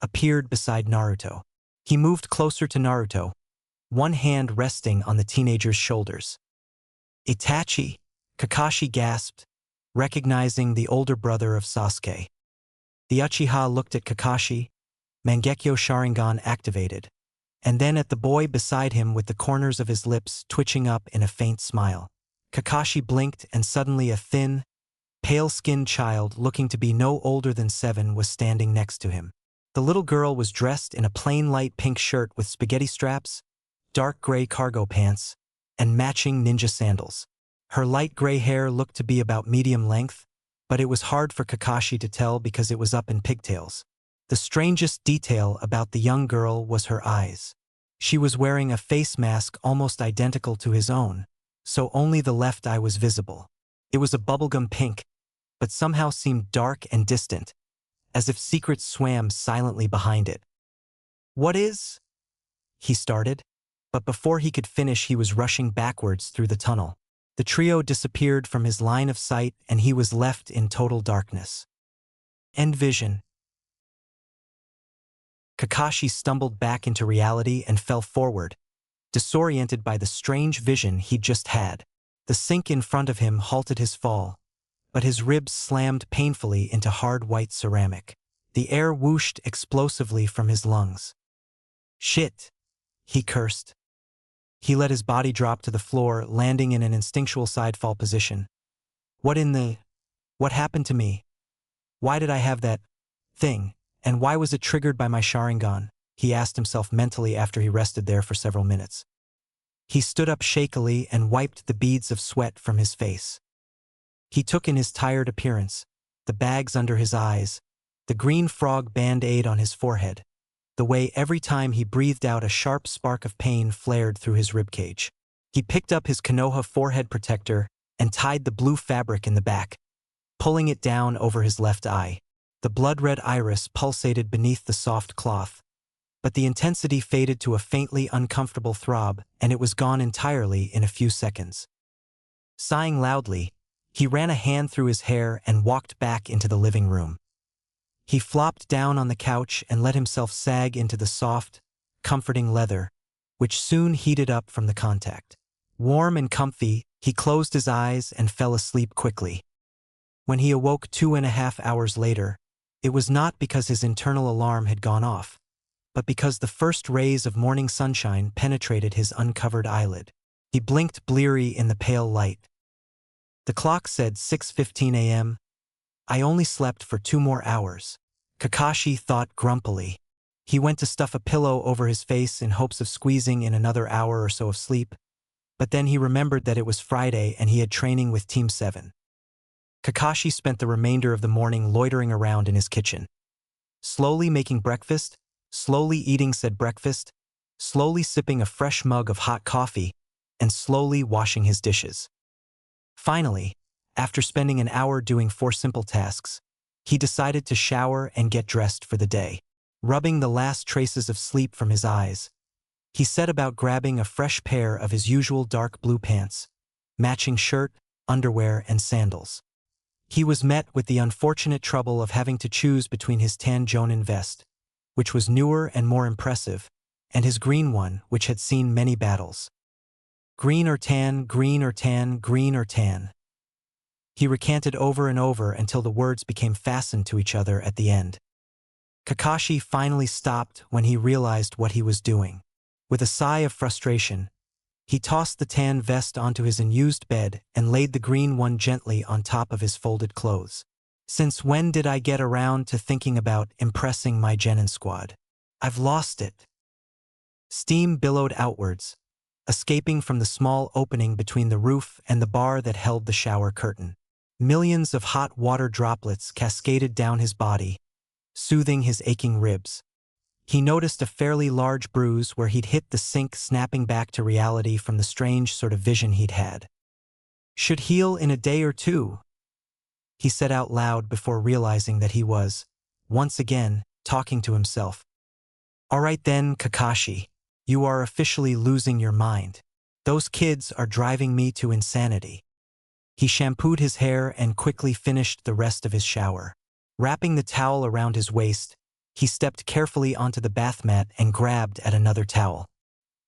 appeared beside Naruto. He moved closer to Naruto, one hand resting on the teenager's shoulders. Itachi, Kakashi gasped, recognizing the older brother of Sasuke. The Uchiha looked at Kakashi, Mangekyo Sharingan activated, and then at the boy beside him with the corners of his lips twitching up in a faint smile. Kakashi blinked and suddenly a thin, pale-skinned child looking to be no older than 7 was standing next to him. The little girl was dressed in a plain light pink shirt with spaghetti straps, dark gray cargo pants, and matching ninja sandals. Her light gray hair looked to be about medium length, but it was hard for Kakashi to tell because it was up in pigtails. The strangest detail about the young girl was her eyes. She was wearing a face mask almost identical to his own, so only the left eye was visible. It was a bubblegum pink, but somehow seemed dark and distant, as if secrets swam silently behind it. "What is?" he started, but before he could finish he was rushing backwards through the tunnel. The trio disappeared from his line of sight and he was left in total darkness. End vision. Kakashi stumbled back into reality and fell forward, disoriented by the strange vision he'd just had. The sink in front of him halted his fall, but his ribs slammed painfully into hard white ceramic. The air whooshed explosively from his lungs. "Shit," he cursed. He let his body drop to the floor, landing in an instinctual sidefall position. What happened to me? Why did I have that thing, and why was it triggered by my Sharingan? He asked himself mentally after he rested there for several minutes. He stood up shakily and wiped the beads of sweat from his face. He took in his tired appearance, the bags under his eyes, the green frog band-aid on his forehead, the way every time he breathed out a sharp spark of pain flared through his ribcage. He picked up his Konoha forehead protector and tied the blue fabric in the back, pulling it down over his left eye. The blood-red iris pulsated beneath the soft cloth, but the intensity faded to a faintly uncomfortable throb, and it was gone entirely in a few seconds. Sighing loudly, he ran a hand through his hair and walked back into the living room. He flopped down on the couch and let himself sag into the soft, comforting leather, which soon heated up from the contact. Warm and comfy, he closed his eyes and fell asleep quickly. When he awoke 2.5 hours later, it was not because his internal alarm had gone off, but because the first rays of morning sunshine penetrated his uncovered eyelid. He blinked bleary in the pale light. The clock said 6:15 a.m. I only slept for 2 more hours. Kakashi thought grumpily. He went to stuff a pillow over his face in hopes of squeezing in another hour or so of sleep, but then he remembered that it was Friday and he had training with Team 7. Kakashi spent the remainder of the morning loitering around in his kitchen, slowly making breakfast, slowly eating said breakfast, slowly sipping a fresh mug of hot coffee, and slowly washing his dishes. Finally, after spending an hour doing 4 simple tasks, he decided to shower and get dressed for the day. Rubbing the last traces of sleep from his eyes, he set about grabbing a fresh pair of his usual dark blue pants, matching shirt, underwear, and sandals. He was met with the unfortunate trouble of having to choose between his tan Jonin vest, which was newer and more impressive, and his green one, which had seen many battles. Green or tan, green or tan, green or tan. He recanted over and over until the words became fastened to each other at the end. Kakashi finally stopped when he realized what he was doing. With a sigh of frustration, he tossed the tan vest onto his unused bed and laid the green one gently on top of his folded clothes. Since when did I get around to thinking about impressing my Genin squad? I've lost it. Steam billowed outwards, escaping from the small opening between the roof and the bar that held the shower curtain. Millions of hot water droplets cascaded down his body, soothing his aching ribs. He noticed a fairly large bruise where he'd hit the sink, snapping back to reality from the strange sort of vision he'd had. "Should heal in a day or two," he said out loud before realizing that he was, once again, talking to himself. "All right then, Kakashi. You are officially losing your mind. Those kids are driving me to insanity." He shampooed his hair and quickly finished the rest of his shower. Wrapping the towel around his waist, he stepped carefully onto the bath mat and grabbed at another towel.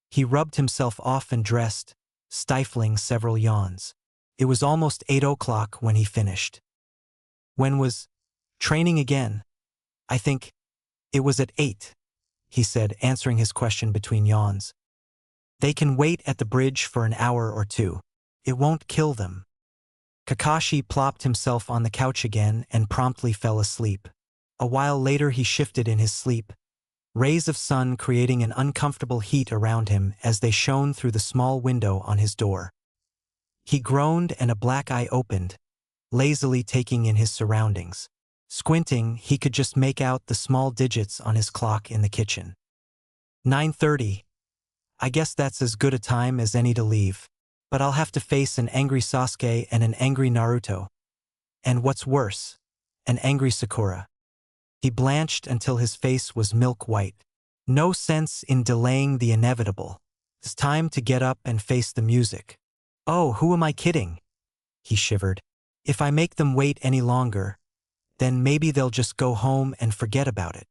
He rubbed himself off and dressed, stifling several yawns. It was almost 8 o'clock when he finished. "When was training again?" "I think it was at 8, he said, answering his question between yawns. "They can wait at the bridge for an hour or two. It won't kill them." Kakashi plopped himself on the couch again and promptly fell asleep. A while later he shifted in his sleep, rays of sun creating an uncomfortable heat around him as they shone through the small window on his door. He groaned and a black eye opened, lazily taking in his surroundings. Squinting, he could just make out the small digits on his clock in the kitchen. 9:30. I guess that's as good a time as any to leave. But I'll have to face an angry Sasuke and an angry Naruto. And what's worse, an angry Sakura. He blanched until his face was milk white. No sense in delaying the inevitable. It's time to get up and face the music. "Oh, who am I kidding?" he shivered. "If I make them wait any longer, then maybe they'll just go home and forget about it."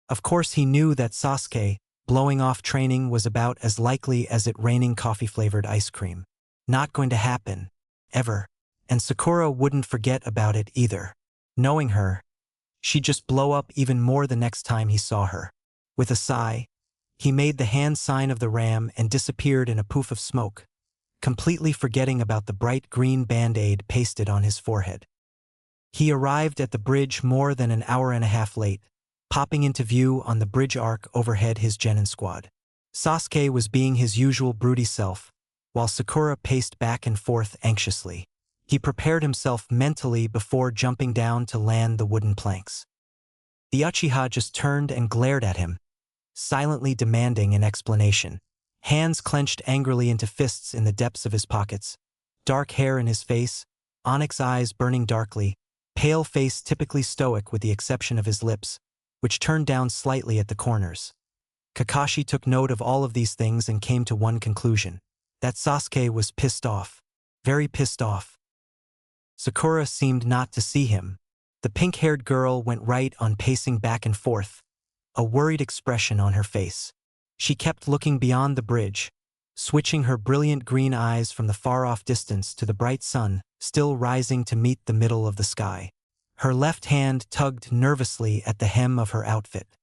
Of course he knew that Sasuke blowing off training was about as likely as it raining coffee-flavored ice cream. Not going to happen, ever. And Sakura wouldn't forget about it either. Knowing her, she'd just blow up even more the next time he saw her. With a sigh, he made the hand sign of the ram and disappeared in a poof of smoke, completely forgetting about the bright green band-aid pasted on his forehead. He arrived at the bridge more than an hour and a half late, popping into view on the bridge arc overhead his genin squad. Sasuke was being his usual broody self, while Sakura paced back and forth anxiously. He prepared himself mentally before jumping down to land the wooden planks. The Uchiha just turned and glared at him, silently demanding an explanation. Hands clenched angrily into fists in the depths of his pockets, dark hair in his face, onyx eyes burning darkly, pale face typically stoic with the exception of his lips, which turned down slightly at the corners. Kakashi took note of all of these things and came to one conclusion: that Sasuke was pissed off. Very pissed off. Sakura seemed not to see him. The pink-haired girl went right on pacing back and forth, a worried expression on her face. She kept looking beyond the bridge, switching her brilliant green eyes from the far-off distance to the bright sun, still rising to meet the middle of the sky. Her left hand tugged nervously at the hem of her outfit.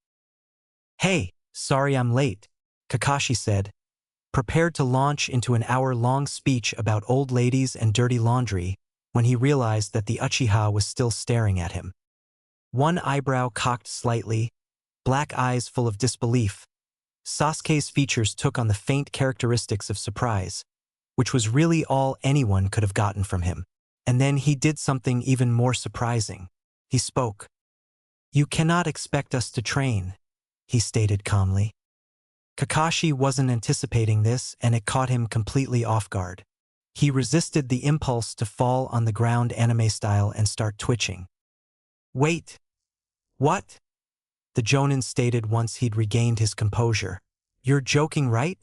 "Hey, sorry I'm late," Kakashi said, prepared to launch into an hour-long speech about old ladies and dirty laundry when he realized that the Uchiha was still staring at him. One eyebrow cocked slightly, black eyes full of disbelief. Sasuke's features took on the faint characteristics of surprise, which was really all anyone could have gotten from him. And then he did something even more surprising. He spoke. "You cannot expect us to train," he stated calmly. Kakashi wasn't anticipating this, and it caught him completely off guard. He resisted the impulse to fall on the ground anime style and start twitching. "Wait. What?" the Jonin stated once he'd regained his composure. "You're joking, right?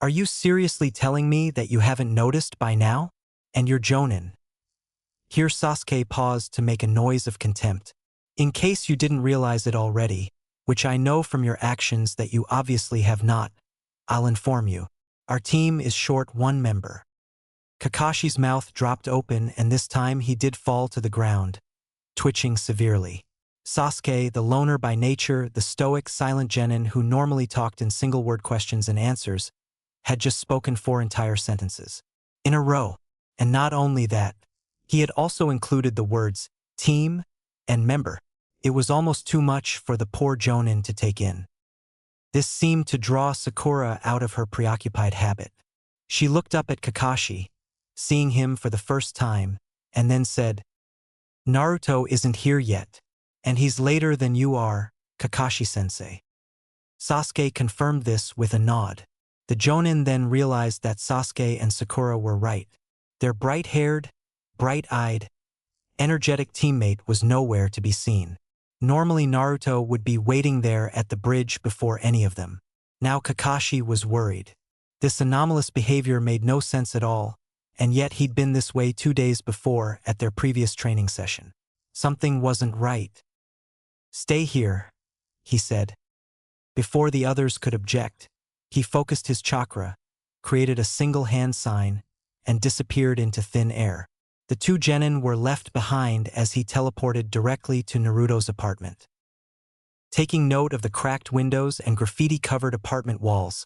Are you seriously telling me that you haven't noticed by now? And you're Jonin." Here Sasuke paused to make a noise of contempt. "In case you didn't realize it already, which I know from your actions that you obviously have not, I'll inform you. Our team is short one member." Kakashi's mouth dropped open, and this time he did fall to the ground, twitching severely. Sasuke, the loner by nature, the stoic, silent genin who normally talked in single-word questions and answers, had just spoken 4 entire sentences in a row. And not only that, he had also included the words team and member. It was almost too much for the poor Jonin to take in. This seemed to draw Sakura out of her preoccupied habit. She looked up at Kakashi, seeing him for the first time, and then said, "Naruto isn't here yet, and he's later than you are, Kakashi-sensei." Sasuke confirmed this with a nod. The Jonin then realized that Sasuke and Sakura were right. Their bright-haired, bright-eyed, energetic teammate was nowhere to be seen. Normally Naruto would be waiting there at the bridge before any of them. Now Kakashi was worried. This anomalous behavior made no sense at all, and yet he'd been this way 2 days before at their previous training session. Something wasn't right. "Stay here," he said. Before the others could object, he focused his chakra, created a single hand sign, and disappeared into thin air. The two genin were left behind as he teleported directly to Naruto's apartment. Taking note of the cracked windows and graffiti-covered apartment walls,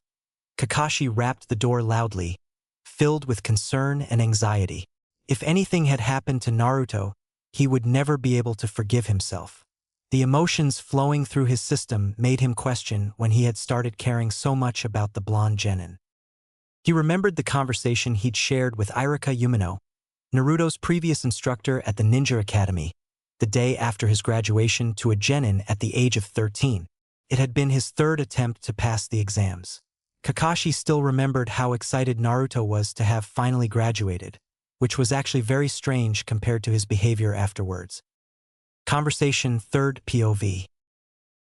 Kakashi rapped the door loudly, filled with concern and anxiety. If anything had happened to Naruto, he would never be able to forgive himself. The emotions flowing through his system made him question when he had started caring so much about the blonde genin. He remembered the conversation he'd shared with Irika Umino, Naruto's previous instructor at the Ninja Academy, the day after his graduation to a genin at the age of 13. It had been his third attempt to pass the exams. Kakashi still remembered how excited Naruto was to have finally graduated, which was actually very strange compared to his behavior afterwards. Conversation 3rd POV.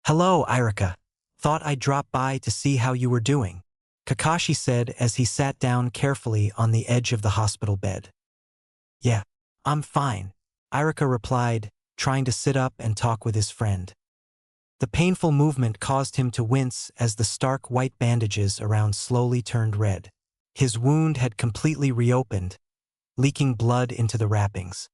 "Hello, Irika. Thought I'd drop by to see how you were doing," Kakashi said as he sat down carefully on the edge of the hospital bed. "Yeah, I'm fine," Irika replied, trying to sit up and talk with his friend. The painful movement caused him to wince as the stark white bandages around slowly turned red. His wound had completely reopened, leaking blood into the wrappings.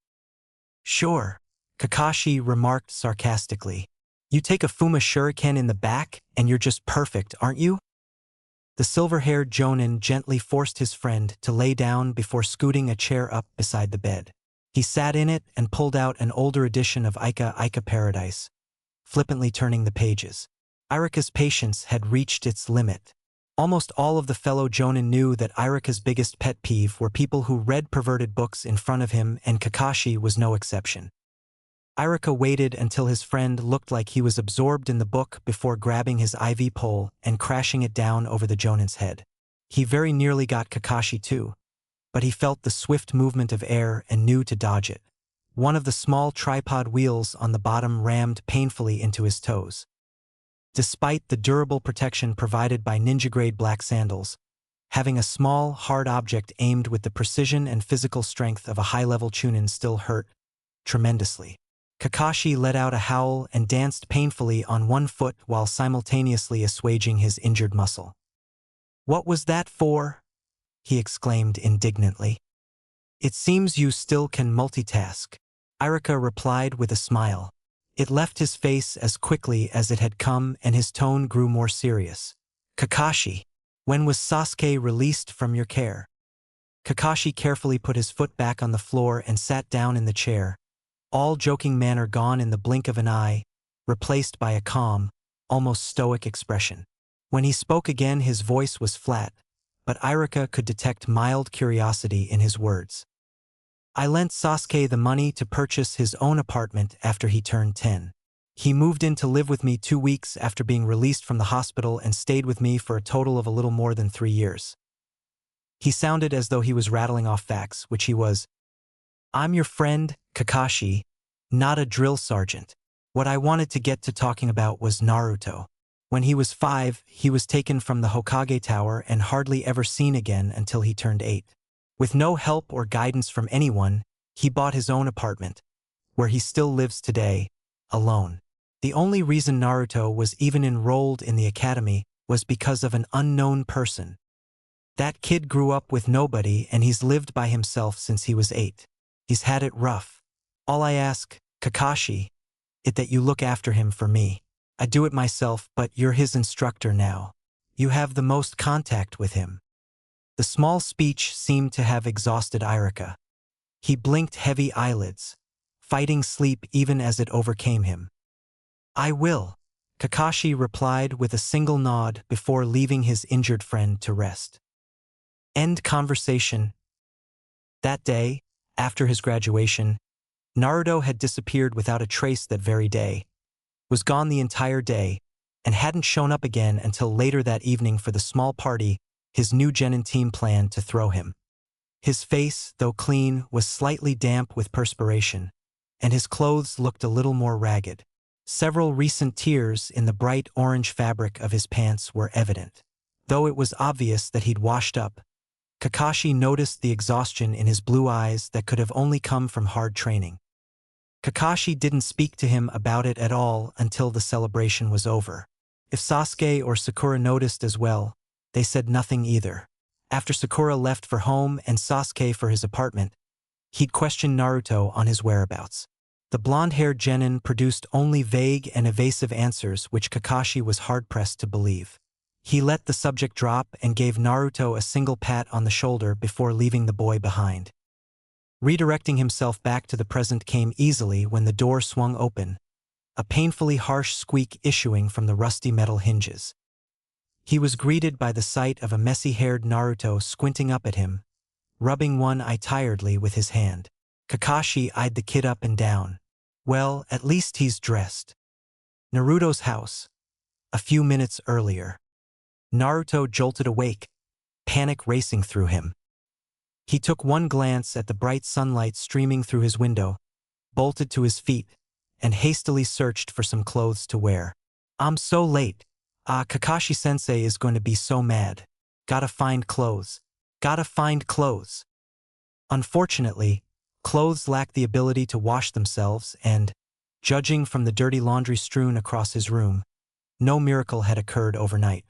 "Sure," Kakashi remarked sarcastically. "You take a Fuma Shuriken in the back, and you're just perfect, aren't you?" The silver-haired Jonin gently forced his friend to lay down before scooting a chair up beside the bed. He sat in it and pulled out an older edition of Ica Paradise, flippantly turning the pages. Irika's patience had reached its limit. Almost all of the fellow Jonin knew that Irika's biggest pet peeve were people who read perverted books in front of him, and Kakashi was no exception. Irika waited until his friend looked like he was absorbed in the book before grabbing his IV pole and crashing it down over the Jonin's head. He very nearly got Kakashi too, but he felt the swift movement of air and knew to dodge it. One of the small tripod wheels on the bottom rammed painfully into his toes. Despite the durable protection provided by ninja-grade black sandals, having a small, hard object aimed with the precision and physical strength of a high-level chunin still hurt tremendously. Kakashi let out a howl and danced painfully on one foot while simultaneously assuaging his injured muscle. "What was that for?" he exclaimed indignantly. "It seems you still can multitask," Irika replied with a smile. It left his face as quickly as it had come and his tone grew more serious. "Kakashi, when was Sasuke released from your care?" Kakashi carefully put his foot back on the floor and sat down in the chair, all joking manner gone in the blink of an eye, replaced by a calm, almost stoic expression. When he spoke again, his voice was flat, but Irika could detect mild curiosity in his words. "I lent Sasuke the money to purchase his own apartment after he turned 10. He moved in to live with me 2 weeks after being released from the hospital and stayed with me for a total of a little more than 3 years. He sounded as though he was rattling off facts, which he was. "I'm your friend, Kakashi, not a drill sergeant. What I wanted to get to talking about was Naruto. When he was 5, he was taken from the Hokage Tower and hardly ever seen again until he turned 8. With no help or guidance from anyone, he bought his own apartment, where he still lives today, alone. The only reason Naruto was even enrolled in the academy was because of an unknown person. That kid grew up with nobody and he's lived by himself since he was 8. He's had it rough. All I ask, Kakashi, is that you look after him for me. I do it myself, but you're his instructor now. You have the most contact with him." The small speech seemed to have exhausted Irika. He blinked heavy eyelids, fighting sleep even as it overcame him. "I will," Kakashi replied with a single nod before leaving his injured friend to rest. End conversation. That day, After his graduation, Naruto had disappeared without a trace that very day, was gone the entire day, and hadn't shown up again until later that evening for the small party his new genin team planned to throw him. His face, though clean, was slightly damp with perspiration, and his clothes looked a little more ragged. Several recent tears in the bright orange fabric of his pants were evident. Though it was obvious that he'd washed up, Kakashi noticed the exhaustion in his blue eyes that could have only come from hard training. Kakashi didn't speak to him about it at all until the celebration was over. If Sasuke or Sakura noticed as well, they said nothing either. After Sakura left for home and Sasuke for his apartment, he'd questioned Naruto on his whereabouts. The blonde-haired genin produced only vague and evasive answers which Kakashi was hard-pressed to believe. He let the subject drop and gave Naruto a single pat on the shoulder before leaving the boy behind. Redirecting himself back to the present came easily when the door swung open, a painfully harsh squeak issuing from the rusty metal hinges. He was greeted by the sight of a messy-haired Naruto squinting up at him, rubbing one eye tiredly with his hand. Kakashi eyed the kid up and down. Well, at least he's dressed. Naruto's house. A few minutes earlier. Naruto jolted awake, panic racing through him. He took one glance at the bright sunlight streaming through his window, bolted to his feet, and hastily searched for some clothes to wear. I'm so late. Kakashi-sensei is going to be so mad. Gotta find clothes. Gotta find clothes. Unfortunately, clothes lack the ability to wash themselves and, judging from the dirty laundry strewn across his room, no miracle had occurred overnight.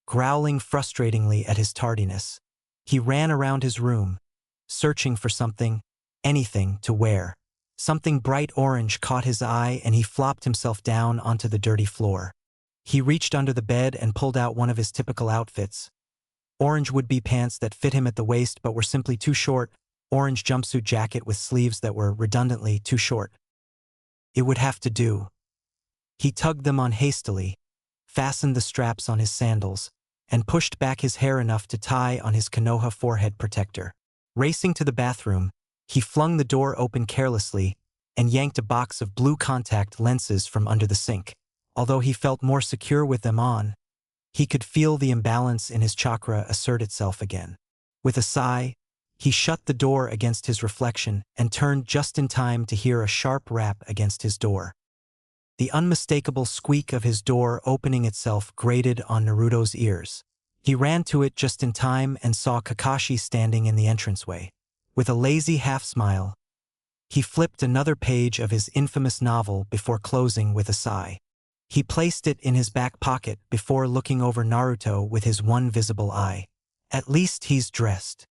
Growling frustratingly at his tardiness, he ran around his room, searching for something, anything to wear. Something bright orange caught his eye and he flopped himself down onto the dirty floor. He reached under the bed and pulled out one of his typical outfits. Orange would-be pants that fit him at the waist but were simply too short, orange jumpsuit jacket with sleeves that were redundantly too short. It would have to do. He tugged them on hastily, fastened the straps on his sandals, and pushed back his hair enough to tie on his Konoha forehead protector. Racing to the bathroom, he flung the door open carelessly and yanked a box of blue contact lenses from under the sink. Although he felt more secure with them on, he could feel the imbalance in his chakra assert itself again. With a sigh, he shut the door against his reflection and turned just in time to hear a sharp rap against his door. The unmistakable squeak of his door opening itself grated on Naruto's ears. He ran to it just in time and saw Kakashi standing in the entranceway. With a lazy half-smile, he flipped another page of his infamous novel before closing with a sigh. He placed it in his back pocket before looking over Naruto with his one visible eye. At least he's dressed.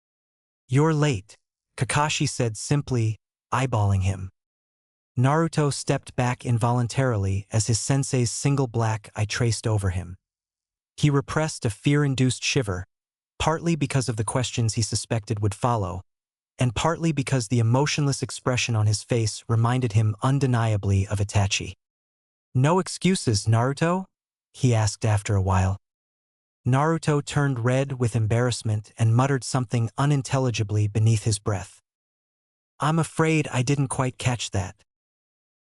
You're late, Kakashi said simply, eyeballing him. Naruto stepped back involuntarily as his sensei's single black eye traced over him. He repressed a fear-induced shiver, partly because of the questions he suspected would follow, and partly because the emotionless expression on his face reminded him undeniably of Itachi. No excuses, Naruto? He asked after a while. Naruto turned red with embarrassment and muttered something unintelligibly beneath his breath. I'm afraid I didn't quite catch that.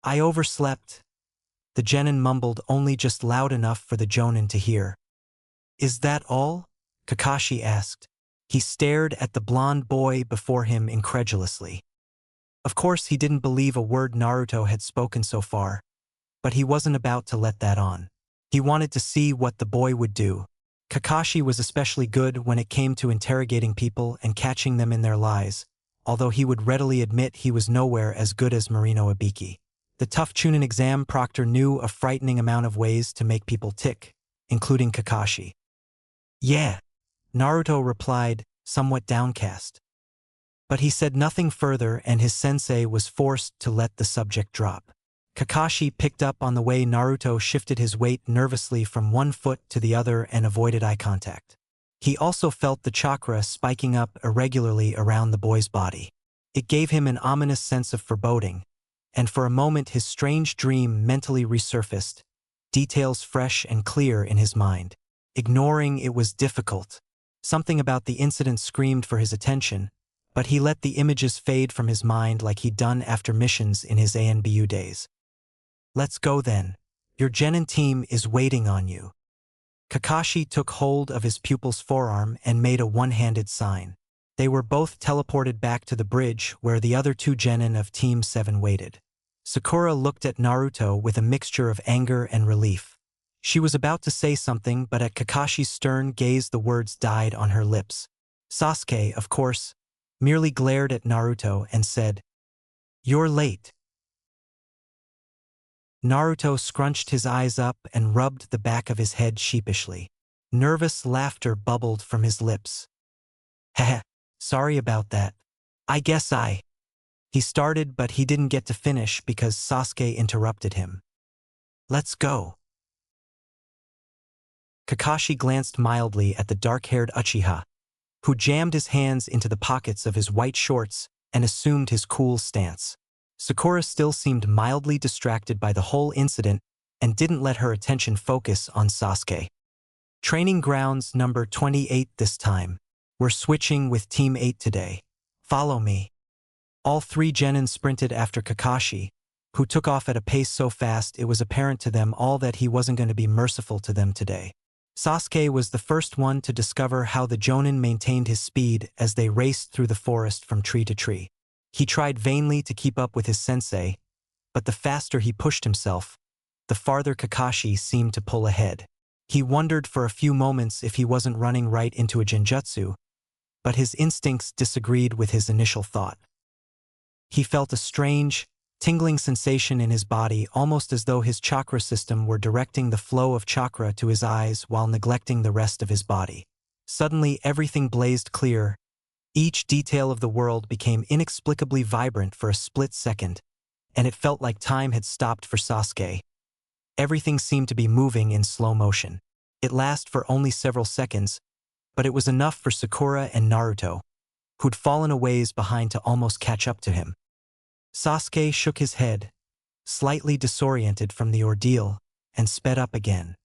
I overslept. The genin mumbled only just loud enough for the jonin to hear. Is that all? Kakashi asked. He stared at the blonde boy before him incredulously. Of course he didn't believe a word Naruto had spoken so far, but he wasn't about to let that on. He wanted to see what the boy would do. Kakashi was especially good when it came to interrogating people and catching them in their lies, although he would readily admit he was nowhere as good as Marino Ibiki. The tough Chunin exam proctor knew a frightening amount of ways to make people tick, including Kakashi. Yeah, Naruto replied, somewhat downcast. But he said nothing further and his sensei was forced to let the subject drop. Kakashi picked up on the way Naruto shifted his weight nervously from one foot to the other and avoided eye contact. He also felt the chakra spiking up irregularly around the boy's body. It gave him an ominous sense of foreboding, and for a moment his strange dream mentally resurfaced, details fresh and clear in his mind. Ignoring it was difficult. Something about the incident screamed for his attention, but he let the images fade from his mind like he'd done after missions in his ANBU days. Let's go then. Your genin team is waiting on you. Kakashi took hold of his pupil's forearm and made a one-handed sign. They were both teleported back to the bridge where the other two genin of Team 7 waited. Sakura looked at Naruto with a mixture of anger and relief. She was about to say something, but at Kakashi's stern gaze the words died on her lips. Sasuke, of course, merely glared at Naruto and said, "You're late." Naruto scrunched his eyes up and rubbed the back of his head sheepishly. Nervous laughter bubbled from his lips. "Heh, sorry about that. I guess I—" He started, but he didn't get to finish because Sasuke interrupted him. "Let's go." Kakashi glanced mildly at the dark-haired Uchiha, who jammed his hands into the pockets of his white shorts and assumed his cool stance. Sakura still seemed mildly distracted by the whole incident and didn't let her attention focus on Sasuke. Training grounds number 28 this time. We're switching with Team 8 today. Follow me. All three genin sprinted after Kakashi, who took off at a pace so fast it was apparent to them all that he wasn't going to be merciful to them today. Sasuke was the first one to discover how the Jonin maintained his speed as they raced through the forest from tree to tree. He tried vainly to keep up with his sensei, but the faster he pushed himself, the farther Kakashi seemed to pull ahead. He wondered for a few moments if he wasn't running right into a genjutsu, but his instincts disagreed with his initial thought. He felt a strange, tingling sensation in his body, almost as though his chakra system were directing the flow of chakra to his eyes while neglecting the rest of his body. Suddenly, everything blazed clear. Each detail of the world became inexplicably vibrant for a split second, and it felt like time had stopped for Sasuke. Everything seemed to be moving in slow motion. It lasted for only several seconds, but it was enough for Sakura and Naruto, who'd fallen a ways behind, to almost catch up to him. Sasuke shook his head, slightly disoriented from the ordeal, and sped up again.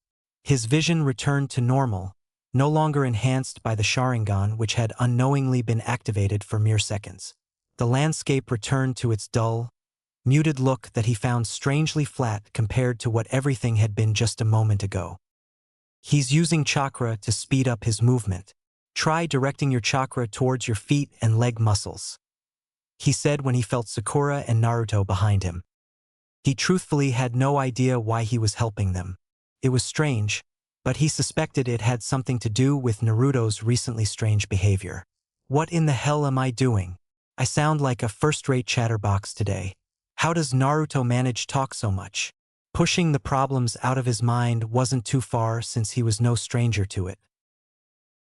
His vision returned to normal, no longer enhanced by the Sharingan which had unknowingly been activated for mere seconds. The landscape returned to its dull, muted look that he found strangely flat compared to what everything had been just a moment ago. He's using chakra to speed up his movement. Try directing your chakra towards your feet and leg muscles, he said when he felt Sakura and Naruto behind him. He truthfully had no idea why he was helping them. It was strange, but he suspected it had something to do with Naruto's recently strange behavior. What in the hell am I doing? I sound like a first-rate chatterbox today. How does Naruto manage talk so much? Pushing the problems out of his mind wasn't too far since he was no stranger to it.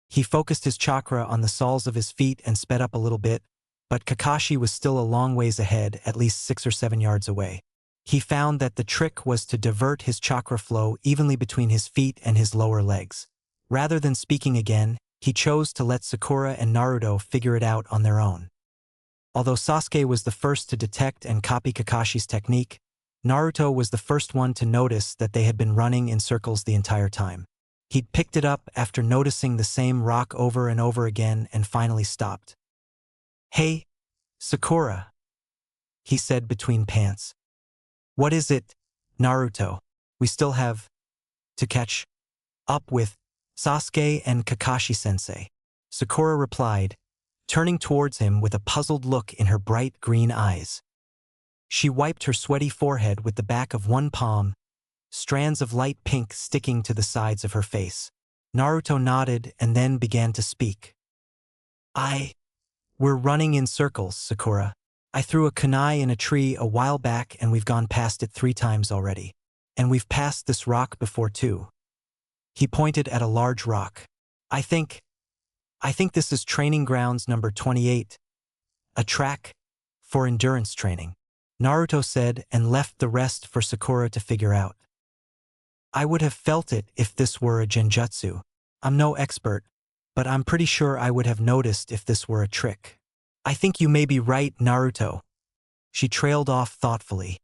He focused his chakra on the soles of his feet and sped up a little bit, but Kakashi was still a long ways ahead, at least 6 or 7 yards away. He found that the trick was to divert his chakra flow evenly between his feet and his lower legs. Rather than speaking again, he chose to let Sakura and Naruto figure it out on their own. Although Sasuke was the first to detect and copy Kakashi's technique, Naruto was the first one to notice that they had been running in circles the entire time. He'd picked it up after noticing the same rock over and over again and finally stopped. "Hey, Sakura," he said between pants. "What is it, Naruto? We still have to catch up with Sasuke and Kakashi-sensei," Sakura replied, turning towards him with a puzzled look in her bright green eyes. She wiped her sweaty forehead with the back of one palm, strands of light pink sticking to the sides of her face. Naruto nodded and then began to speak. We're running in circles, Sakura. I threw a kunai in a tree a while back and we've gone past it 3 times already. And we've passed this rock before too." He pointed at a large rock. I think this is training grounds number 28, a track for endurance training," Naruto said and left the rest for Sakura to figure out. "I would have felt it if this were a genjutsu. I'm no expert, but I'm pretty sure I would have noticed if this were a trick." "I think you may be right, Naruto." She trailed off thoughtfully.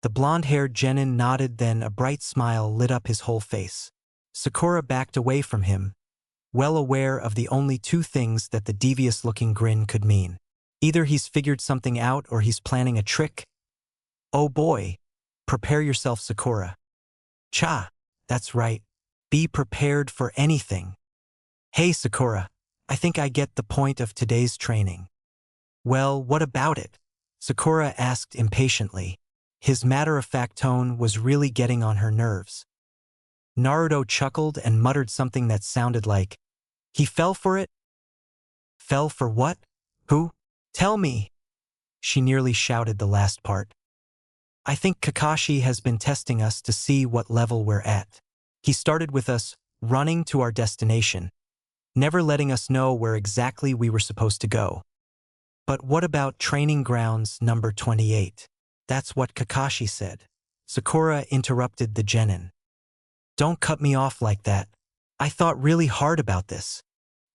The blonde-haired genin nodded, then a bright smile lit up his whole face. Sakura backed away from him, well aware of the only two things that the devious-looking grin could mean. Either he's figured something out or he's planning a trick. Oh boy, prepare yourself, Sakura. Cha, that's right. Be prepared for anything. Hey Sakura, I think I get the point of today's training. Well, what about it? Sakura asked impatiently. His matter-of-fact tone was really getting on her nerves. Naruto chuckled and muttered something that sounded like, "He fell for it?" Fell for what? Who? Tell me! She nearly shouted the last part. I think Kakashi has been testing us to see what level we're at. He started with us running to our destination, never letting us know where exactly we were supposed to go. But what about training grounds number 28? That's what Kakashi said. Sakura interrupted the genin. Don't cut me off like that. I thought really hard about this.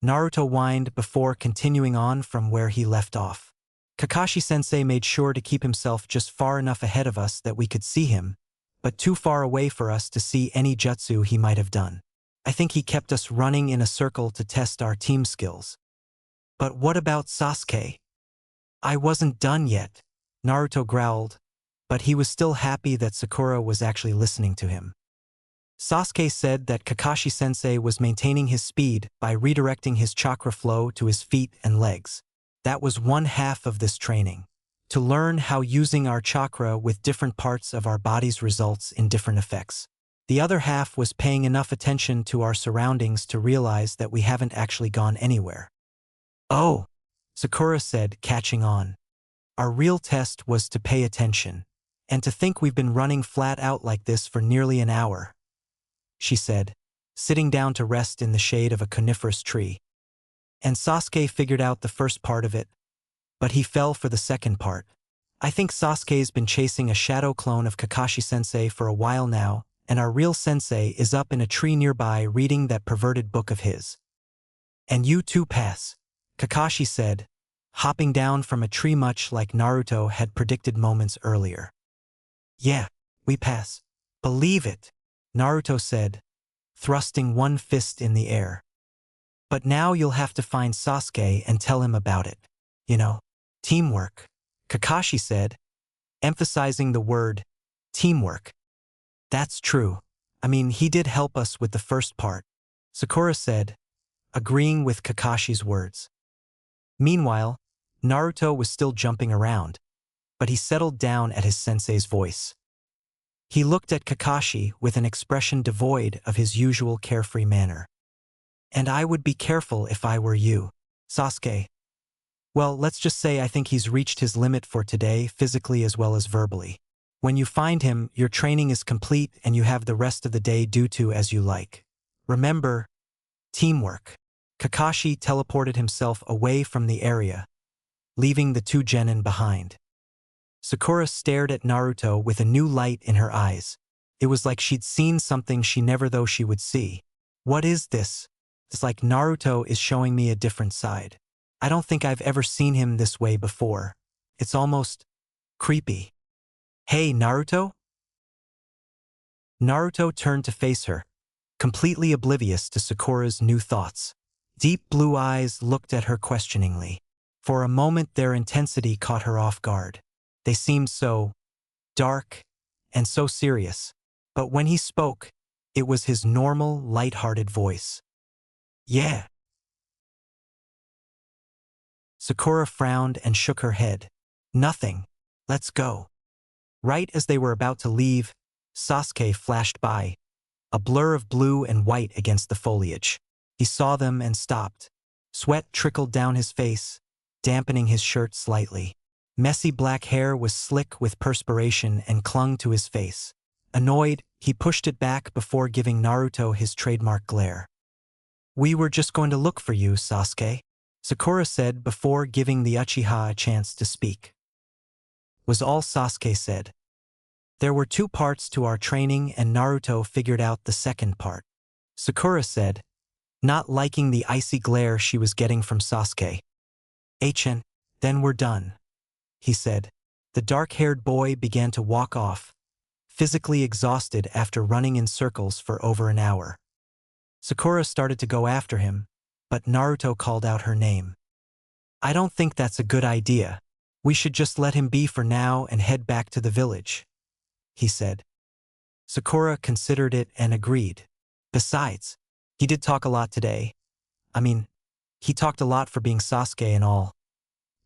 Naruto whined before continuing on from where he left off. Kakashi-sensei made sure to keep himself just far enough ahead of us that we could see him, but too far away for us to see any jutsu he might have done. I think he kept us running in a circle to test our team skills. But what about Sasuke? I wasn't done yet, Naruto growled, but he was still happy that Sakura was actually listening to him. Sasuke said that Kakashi-sensei was maintaining his speed by redirecting his chakra flow to his feet and legs. That was one half of this training, to learn how using our chakra with different parts of our bodies results in different effects. The other half was paying enough attention to our surroundings to realize that we haven't actually gone anywhere. Oh, Sakura said, catching on. Our real test was to pay attention, and to think we've been running flat out like this for nearly an hour, she said, sitting down to rest in the shade of a coniferous tree. And Sasuke figured out the first part of it, but he fell for the second part. I think Sasuke's been chasing a shadow clone of Kakashi-sensei for a while now, and our real sensei is up in a tree nearby reading that perverted book of his. And you too pass, Kakashi said, hopping down from a tree much like Naruto had predicted moments earlier. Yeah, we pass. Believe it, Naruto said, thrusting one fist in the air. But now you'll have to find Sasuke and tell him about it. You know, teamwork, Kakashi said, emphasizing the word teamwork. That's true. I mean, he did help us with the first part, Sakura said, agreeing with Kakashi's words. Meanwhile, Naruto was still jumping around, but he settled down at his sensei's voice. He looked at Kakashi with an expression devoid of his usual carefree manner. And I would be careful if I were you, Sasuke. Well, let's just say I think he's reached his limit for today, physically as well as verbally. When you find him, your training is complete and you have the rest of the day do to as you like. Remember, teamwork. Kakashi teleported himself away from the area, leaving the two genin behind. Sakura stared at Naruto with a new light in her eyes. It was like she'd seen something she never thought she would see. What is this? It's like Naruto is showing me a different side. I don't think I've ever seen him this way before. It's almost creepy. Hey, Naruto? Naruto turned to face her, completely oblivious to Sakura's new thoughts. Deep blue eyes looked at her questioningly. For a moment their intensity caught her off guard. They seemed so dark and so serious. But when he spoke, it was his normal, light-hearted voice. Yeah. Sakura frowned and shook her head. Nothing. Let's go. Right as they were about to leave, Sasuke flashed by, a blur of blue and white against the foliage. He saw them and stopped. Sweat trickled down his face, dampening his shirt slightly. Messy black hair was slick with perspiration and clung to his face. Annoyed, he pushed it back before giving Naruto his trademark glare. We were just going to look for you, Sasuke, Sakura said before giving the Uchiha a chance to speak. Was all Sasuke said. There were two parts to our training and Naruto figured out the second part. Sakura said, not liking the icy glare she was getting from Sasuke. Then we're done, he said. The dark-haired boy began to walk off, physically exhausted after running in circles for over an hour. Sakura started to go after him, but Naruto called out her name. I don't think that's a good idea. We should just let him be for now and head back to the village, he said. Sakura considered it and agreed. Besides, he did talk a lot today. He talked a lot for being Sasuke and all.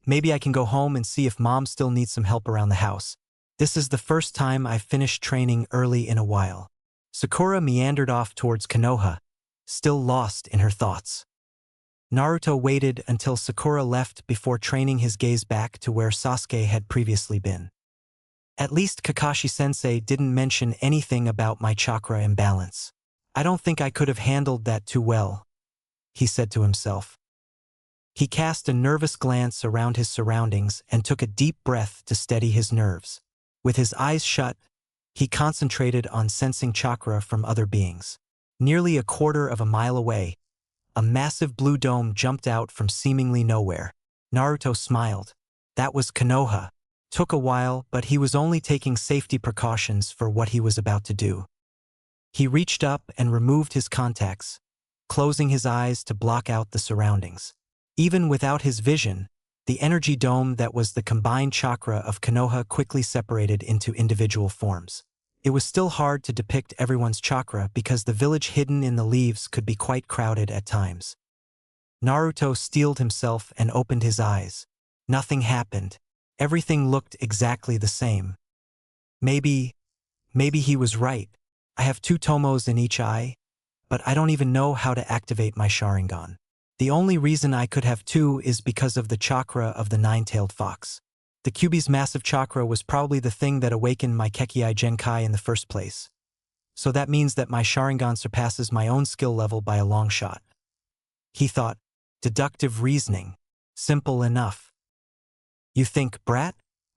Maybe I can go home and see if Mom still needs some help around the house. This is the first time I've finished training early in a while. Sakura meandered off towards Konoha, still lost in her thoughts. Naruto waited until Sakura left before training his gaze back to where Sasuke had previously been. At least Kakashi-sensei didn't mention anything about my chakra imbalance. I don't think I could have handled that too well, he said to himself. He cast a nervous glance around his surroundings and took a deep breath to steady his nerves. With his eyes shut, he concentrated on sensing chakra from other beings. Nearly a quarter of a mile away, a massive blue dome jumped out from seemingly nowhere. Naruto smiled. That was Konoha. Took a while, but he was only taking safety precautions for what he was about to do. He reached up and removed his contacts, closing his eyes to block out the surroundings. Even without his vision, the energy dome that was the combined chakra of Konoha quickly separated into individual forms. It was still hard to depict everyone's chakra because the village hidden in the leaves could be quite crowded at times. Naruto steeled himself and opened his eyes. Nothing happened. Everything looked exactly the same. Maybe he was right. I have 2 tomos in each eye, but I don't even know how to activate my Sharingan. The only reason I could have 2 is because of the chakra of the nine-tailed fox. The Kyuubi's massive chakra was probably the thing that awakened my Kekkei Genkai in the first place. So that means that my Sharingan surpasses my own skill level by a long shot. He thought, deductive reasoning. Simple enough. You think, brat?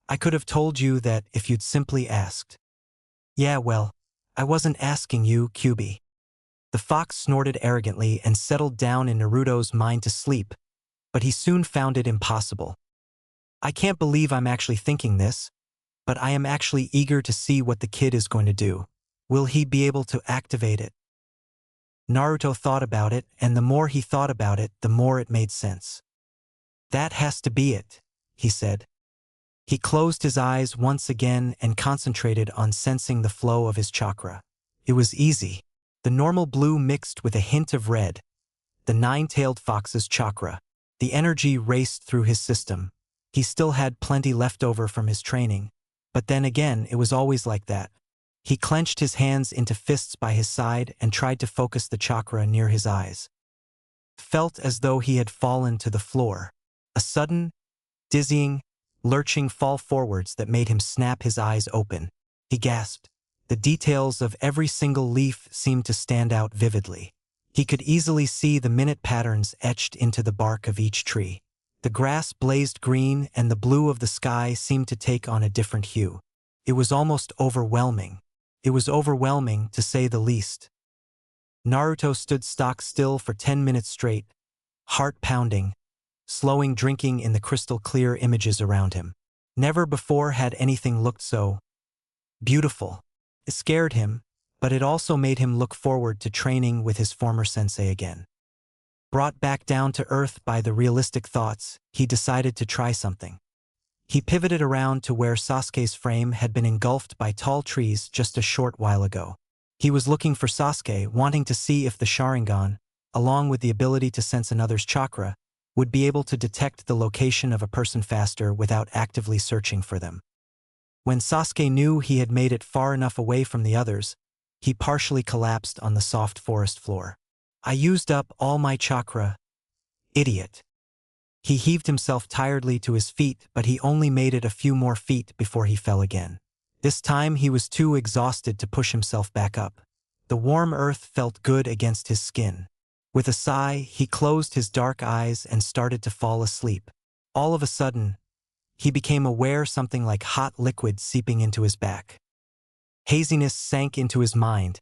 I could have told you that if you'd simply asked. Yeah, well, I wasn't asking you, Kyuubi. The fox snorted arrogantly and settled down in Naruto's mind to sleep, but he soon found it impossible. I can't believe I'm actually thinking this, but I am actually eager to see what the kid is going to do. Will he be able to activate it? Naruto thought about it, and the more he thought about it, the more it made sense. That has to be it, he said. He closed his eyes once again and concentrated on sensing the flow of his chakra. It was easy. The normal blue mixed with a hint of red. The nine-tailed fox's chakra. The energy raced through his system. He still had plenty left over from his training, but then again it was always like that. He clenched his hands into fists by his side and tried to focus the chakra near his eyes. Felt as though he had fallen to the floor. A sudden, dizzying, lurching fall forwards that made him snap his eyes open. He gasped. The details of every single leaf seemed to stand out vividly. He could easily see the minute patterns etched into the bark of each tree. The grass blazed green and the blue of the sky seemed to take on a different hue. It was almost overwhelming. It was overwhelming, to say the least. Naruto stood stock still for 10 minutes straight, heart pounding, slowing, drinking in the crystal-clear images around him. Never before had anything looked so beautiful. It scared him, but it also made him look forward to training with his former sensei again. Brought back down to earth by the realistic thoughts, he decided to try something. He pivoted around to where Sasuke's frame had been engulfed by tall trees just a short while ago. He was looking for Sasuke, wanting to see if the Sharingan, along with the ability to sense another's chakra, would be able to detect the location of a person faster without actively searching for them. When Sasuke knew he had made it far enough away from the others, he partially collapsed on the soft forest floor. I used up all my chakra. Idiot. He heaved himself tiredly to his feet, but he only made it a few more feet before he fell again. This time he was too exhausted to push himself back up. The warm earth felt good against his skin. With a sigh, he closed his dark eyes and started to fall asleep. All of a sudden, he became aware something like hot liquid seeping into his back. Haziness sank into his mind,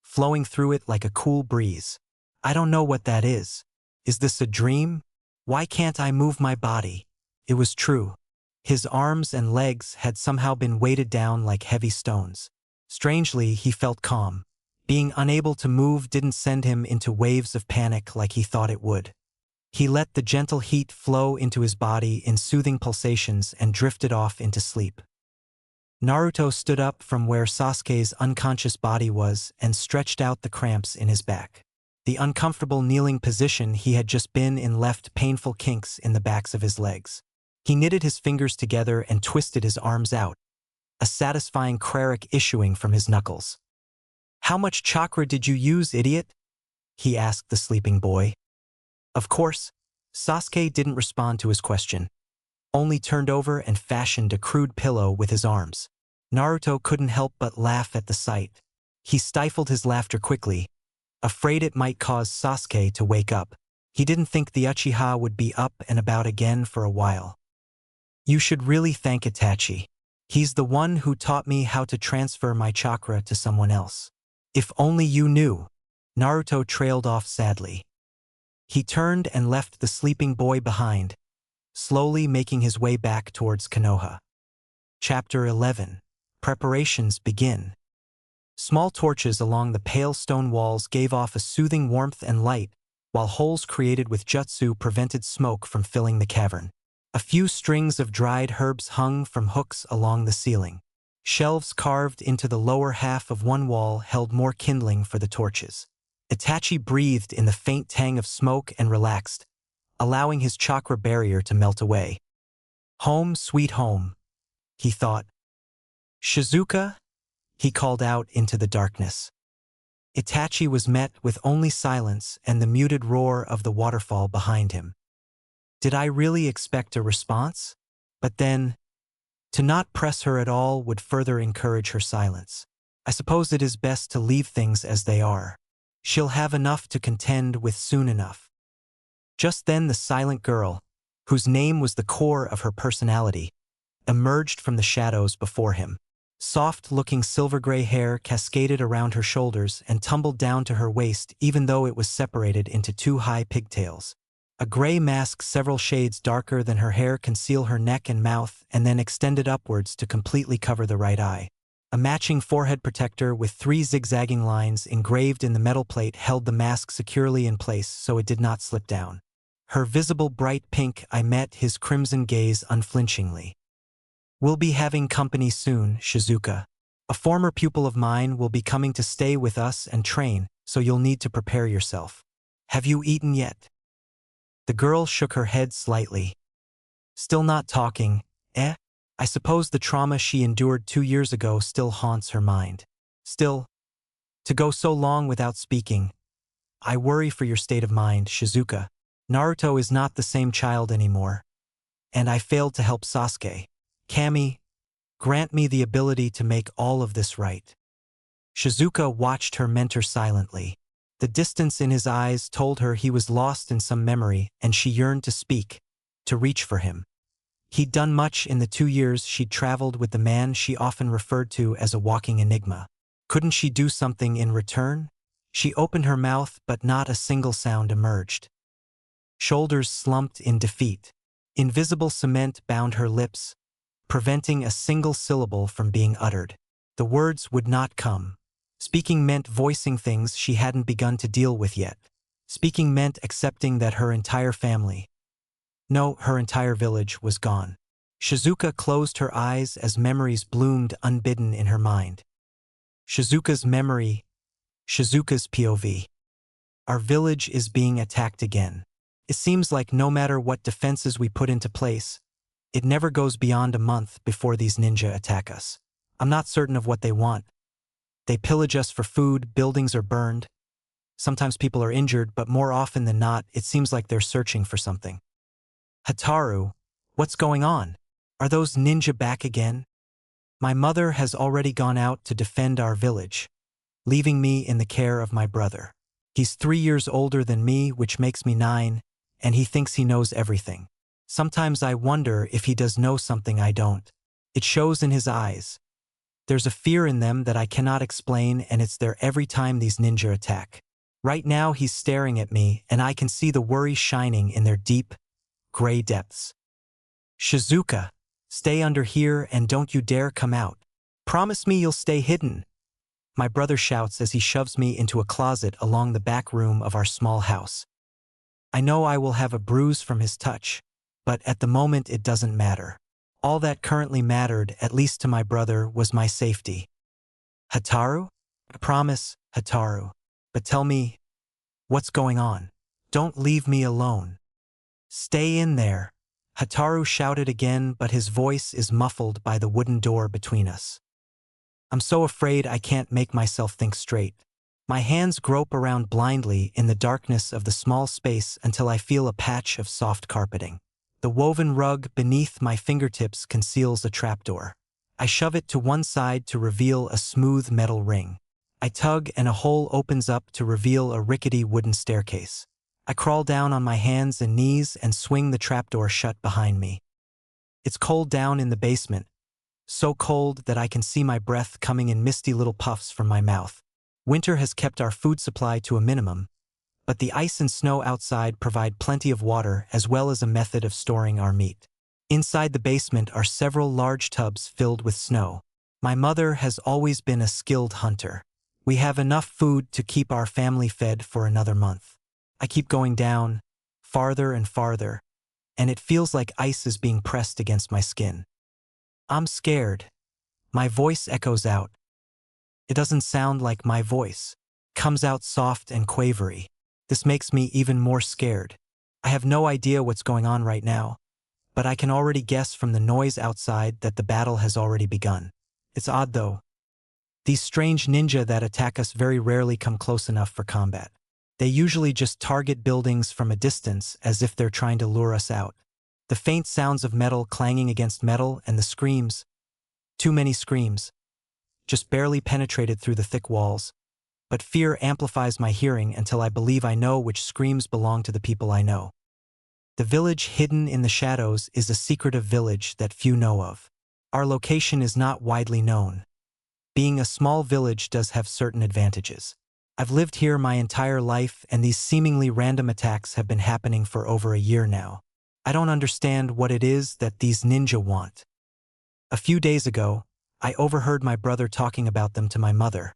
flowing through it like a cool breeze. I don't know what that is. Is this a dream? Why can't I move my body? It was true. His arms and legs had somehow been weighted down like heavy stones. Strangely, he felt calm. Being unable to move didn't send him into waves of panic like he thought it would. He let the gentle heat flow into his body in soothing pulsations and drifted off into sleep. Naruto stood up from where Sasuke's unconscious body was and stretched out the cramps in his back. The uncomfortable kneeling position he had just been in left painful kinks in the backs of his legs. He knitted his fingers together and twisted his arms out, a satisfying crack issuing from his knuckles. "How much chakra did you use, idiot?" he asked the sleeping boy. Of course, Sasuke didn't respond to his question, only turned over and fashioned a crude pillow with his arms. Naruto couldn't help but laugh at the sight. He stifled his laughter quickly, afraid it might cause Sasuke to wake up. He didn't think the Uchiha would be up and about again for a while. "You should really thank Itachi. He's the one who taught me how to transfer my chakra to someone else. If only you knew." Naruto trailed off sadly. He turned and left the sleeping boy behind, slowly making his way back towards Konoha. Chapter 11. Preparations begin. Small torches along the pale stone walls gave off a soothing warmth and light, while holes created with jutsu prevented smoke from filling the cavern. A few strings of dried herbs hung from hooks along the ceiling. Shelves carved into the lower half of one wall held more kindling for the torches. Itachi breathed in the faint tang of smoke and relaxed, allowing his chakra barrier to melt away. "Home, sweet home," he thought. "Shizuka?" he called out into the darkness. Itachi was met with only silence and the muted roar of the waterfall behind him. Did I really expect a response? But then, to not press her at all would further encourage her silence. I suppose it is best to leave things as they are. She'll have enough to contend with soon enough. Just then the silent girl, whose name was the core of her personality, emerged from the shadows before him. Soft-looking silver-gray hair cascaded around her shoulders and tumbled down to her waist even though it was separated into two high pigtails. A gray mask several shades darker than her hair concealed her neck and mouth and then extended upwards to completely cover the right eye. A matching forehead protector with 3 zigzagging lines engraved in the metal plate held the mask securely in place so it did not slip down. Her visible bright pink eye met his crimson gaze unflinchingly. "We'll be having company soon, Shizuka. A former pupil of mine will be coming to stay with us and train, so you'll need to prepare yourself. Have you eaten yet?" The girl shook her head slightly. "Still not talking, eh? I suppose the trauma she endured 2 years ago still haunts her mind. Still, to go so long without speaking. I worry for your state of mind, Shizuka. Naruto is not the same child anymore. And I failed to help Sasuke. Kami, grant me the ability to make all of this right." Shizuka watched her mentor silently. The distance in his eyes told her he was lost in some memory and she yearned to speak, to reach for him. He'd done much in the 2 years she'd traveled with the man she often referred to as a walking enigma. Couldn't she do something in return? She opened her mouth but not a single sound emerged. Shoulders slumped in defeat. Invisible cement bound her lips, preventing a single syllable from being uttered. The words would not come. Speaking meant voicing things she hadn't begun to deal with yet. Speaking meant accepting that her entire family, no, her entire village was gone. Shizuka closed her eyes as memories bloomed unbidden in her mind. Shizuka's memory, Shizuka's POV. Our village is being attacked again. It seems like no matter what defenses we put into place, it never goes beyond a month before these ninja attack us. I'm not certain of what they want. They pillage us for food, buildings are burned. Sometimes people are injured, but more often than not, it seems like they're searching for something. Hataru, what's going on? Are those ninja back again? My mother has already gone out to defend our village, leaving me in the care of my brother. He's 3 years older than me, which makes me 9, and he thinks he knows everything. Sometimes I wonder if he does know something I don't. It shows in his eyes. There's a fear in them that I cannot explain, and it's there every time these ninja attack. Right now he's staring at me, and I can see the worry shining in their deep, gray depths. Shizuka, stay under here and don't you dare come out. Promise me you'll stay hidden. my brother shouts as he shoves me into a closet along the back room of our small house. I know I will have a bruise from his touch, but at the moment it doesn't matter. All that currently mattered, at least to my brother, was my safety. Hataru? I promise, Hataru. But tell me, what's going on? Don't leave me alone. Stay in there. Hataru shouted again, but his voice is muffled by the wooden door between us. I'm so afraid I can't make myself think straight. My hands grope around blindly in the darkness of the small space until I feel a patch of soft carpeting. The woven rug beneath my fingertips conceals a trapdoor. I shove it to one side to reveal a smooth metal ring. I tug and a hole opens up to reveal a rickety wooden staircase. I crawl down on my hands and knees and swing the trapdoor shut behind me. It's cold down in the basement, so cold that I can see my breath coming in misty little puffs from my mouth. Winter has kept our food supply to a minimum, but the ice and snow outside provide plenty of water as well as a method of storing our meat. Inside the basement are several large tubs filled with snow. My mother has always been a skilled hunter. We have enough food to keep our family fed for another month. I keep going down, farther and farther, and it feels like ice is being pressed against my skin. I'm scared. My voice echoes out. It doesn't sound like my voice. It comes out soft and quavery. This makes me even more scared. I have no idea what's going on right now, but I can already guess from the noise outside that the battle has already begun. It's odd though. These strange ninja that attack us very rarely come close enough for combat. They usually just target buildings from a distance as if they're trying to lure us out. The faint sounds of metal clanging against metal and the screams, too many screams, just barely penetrated through the thick walls. But fear amplifies my hearing until I believe I know which screams belong to the people I know. The village hidden in the shadows is a secretive village that few know of. Our location is not widely known. Being a small village does have certain advantages. I've lived here my entire life, and these seemingly random attacks have been happening for over a year now. I don't understand what it is that these ninja want. A few days ago, I overheard my brother talking about them to my mother.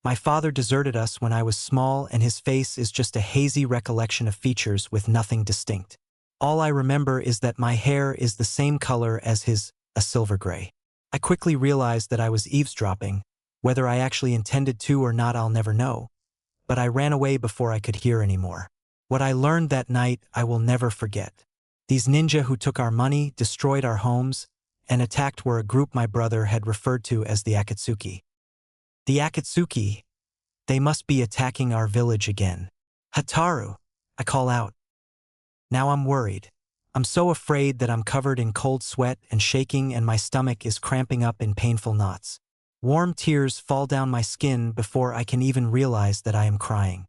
My father deserted us when I was small, and his face is just a hazy recollection of features with nothing distinct. All I remember is that my hair is the same color as his, a silver gray. I quickly realized that I was eavesdropping. Whether I actually intended to or not, I'll never know. But I ran away before I could hear anymore. What I learned that night, I will never forget. These ninja who took our money, destroyed our homes, and attacked were a group my brother had referred to as the Akatsuki. The Akatsuki, they must be attacking our village again. Hataru, I call out. Now I'm worried. I'm so afraid that I'm covered in cold sweat and shaking, and my stomach is cramping up in painful knots. Warm tears fall down my skin before I can even realize that I am crying.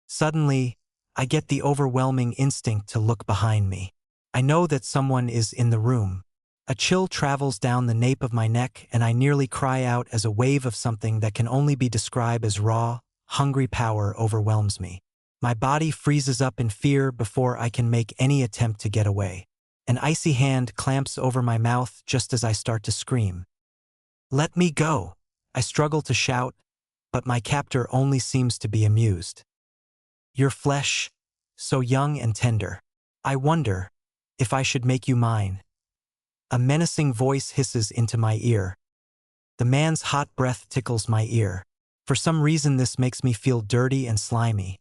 Suddenly, I get the overwhelming instinct to look behind me. I know that someone is in the room. A chill travels down the nape of my neck, and I nearly cry out as a wave of something that can only be described as raw, hungry power overwhelms me. My body freezes up in fear before I can make any attempt to get away. An icy hand clamps over my mouth just as I start to scream. Let me go! I struggle to shout, but my captor only seems to be amused. Your flesh, so young and tender. I wonder if I should make you mine. A menacing voice hisses into my ear. The man's hot breath tickles my ear. For some reason this makes me feel dirty and slimy.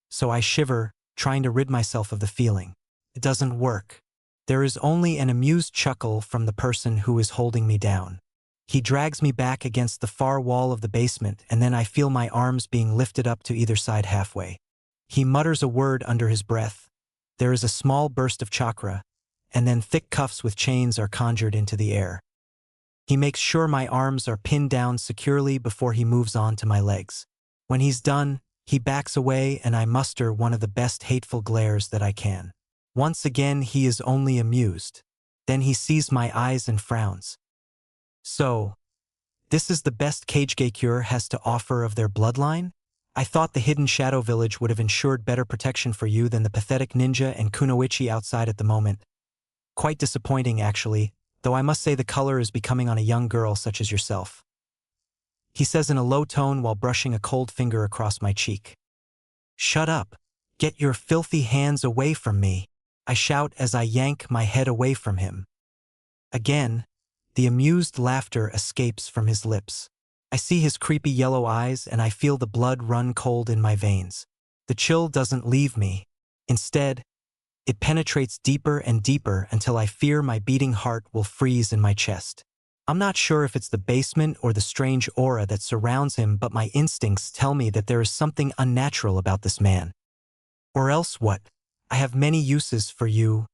So I shiver, trying to rid myself of the feeling. It doesn't work. There is only an amused chuckle from the person who is holding me down. He drags me back against the far wall of the basement, and then I feel my arms being lifted up to either side halfway. He mutters a word under his breath. There is a small burst of chakra, and then thick cuffs with chains are conjured into the air. He makes sure my arms are pinned down securely before he moves on to my legs. When he's done, he backs away, and I muster one of the best hateful glares that I can. Once again, he is only amused. Then he sees my eyes and frowns. So, this is the best Kagekure has to offer of their bloodline? I thought the hidden shadow village would have ensured better protection for you than the pathetic ninja and kunoichi outside at the moment. Quite disappointing, actually, though I must say the color is becoming on a young girl such as yourself. he says in a low tone while brushing a cold finger across my cheek. Shut up. Get your filthy hands away from me, I shout as I yank my head away from him. Again, the amused laughter escapes from his lips. I see his creepy yellow eyes and I feel the blood run cold in my veins. The chill doesn't leave me. Instead, it penetrates deeper and deeper until I fear my beating heart will freeze in my chest. I'm not sure if it's the basement or the strange aura that surrounds him, but my instincts tell me that there is something unnatural about this man. Or else what? I have many uses for you,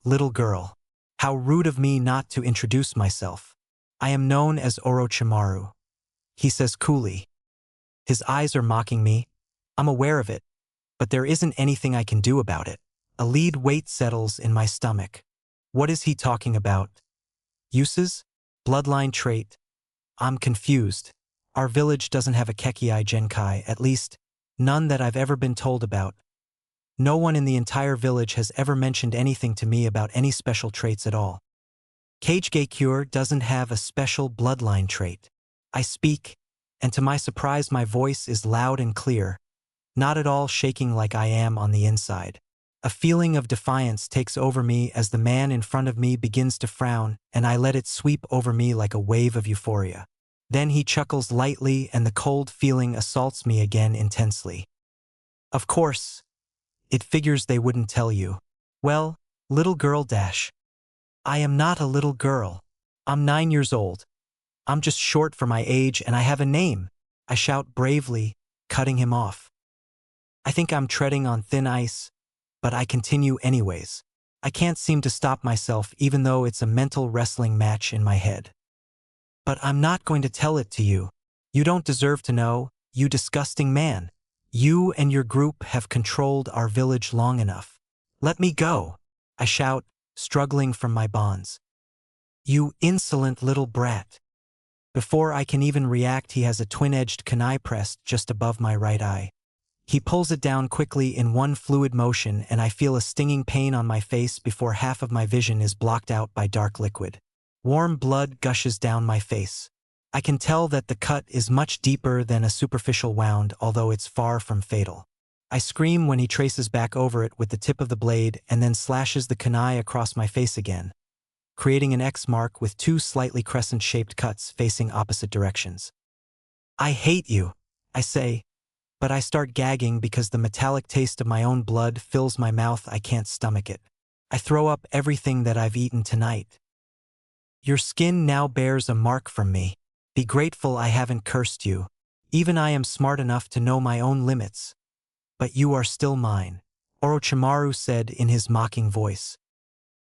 little girl. How rude of me not to introduce myself. I am known as Orochimaru, he says coolly. His eyes are mocking me. I'm aware of it, but there isn't anything I can do about it. A lead weight settles in my stomach. What is he talking about? Uses? Bloodline trait? I'm confused. Our village doesn't have a Kekkei Genkai, at least, none that I've ever been told about. No one in the entire village has ever mentioned anything to me about any special traits at all. Kagekure doesn't have a special bloodline trait. I speak, and to my surprise my voice is loud and clear, not at all shaking like I am on the inside. A feeling of defiance takes over me as the man in front of me begins to frown, and I let it sweep over me like a wave of euphoria. Then he chuckles lightly and the cold feeling assaults me again intensely. Of course, it figures they wouldn't tell you. Well, little girl dash. I am not a little girl. I'm 9 years old. I'm just short for my age and I have a name, I shout bravely, cutting him off. I think I'm treading on thin ice, but I continue anyways. I can't seem to stop myself even though it's a mental wrestling match in my head. But I'm not going to tell it to you. You don't deserve to know, you disgusting man. You and your group have controlled our village long enough. Let me go, I shout, struggling from my bonds. You insolent little brat. Before I can even react, he has a twin-edged kunai pressed just above my right eye. He pulls it down quickly in one fluid motion and I feel a stinging pain on my face before half of my vision is blocked out by dark liquid. Warm blood gushes down my face. I can tell that the cut is much deeper than a superficial wound, although it's far from fatal. I scream when he traces back over it with the tip of the blade and then slashes the kunai across my face again, creating an X mark with 2 slightly crescent-shaped cuts facing opposite directions. I hate you, I say, but I start gagging because the metallic taste of my own blood fills my mouth. I can't stomach it. I throw up everything that I've eaten tonight. Your skin now bears a mark from me. Be grateful I haven't cursed you. Even I am smart enough to know my own limits. But you are still mine, Orochimaru said in his mocking voice.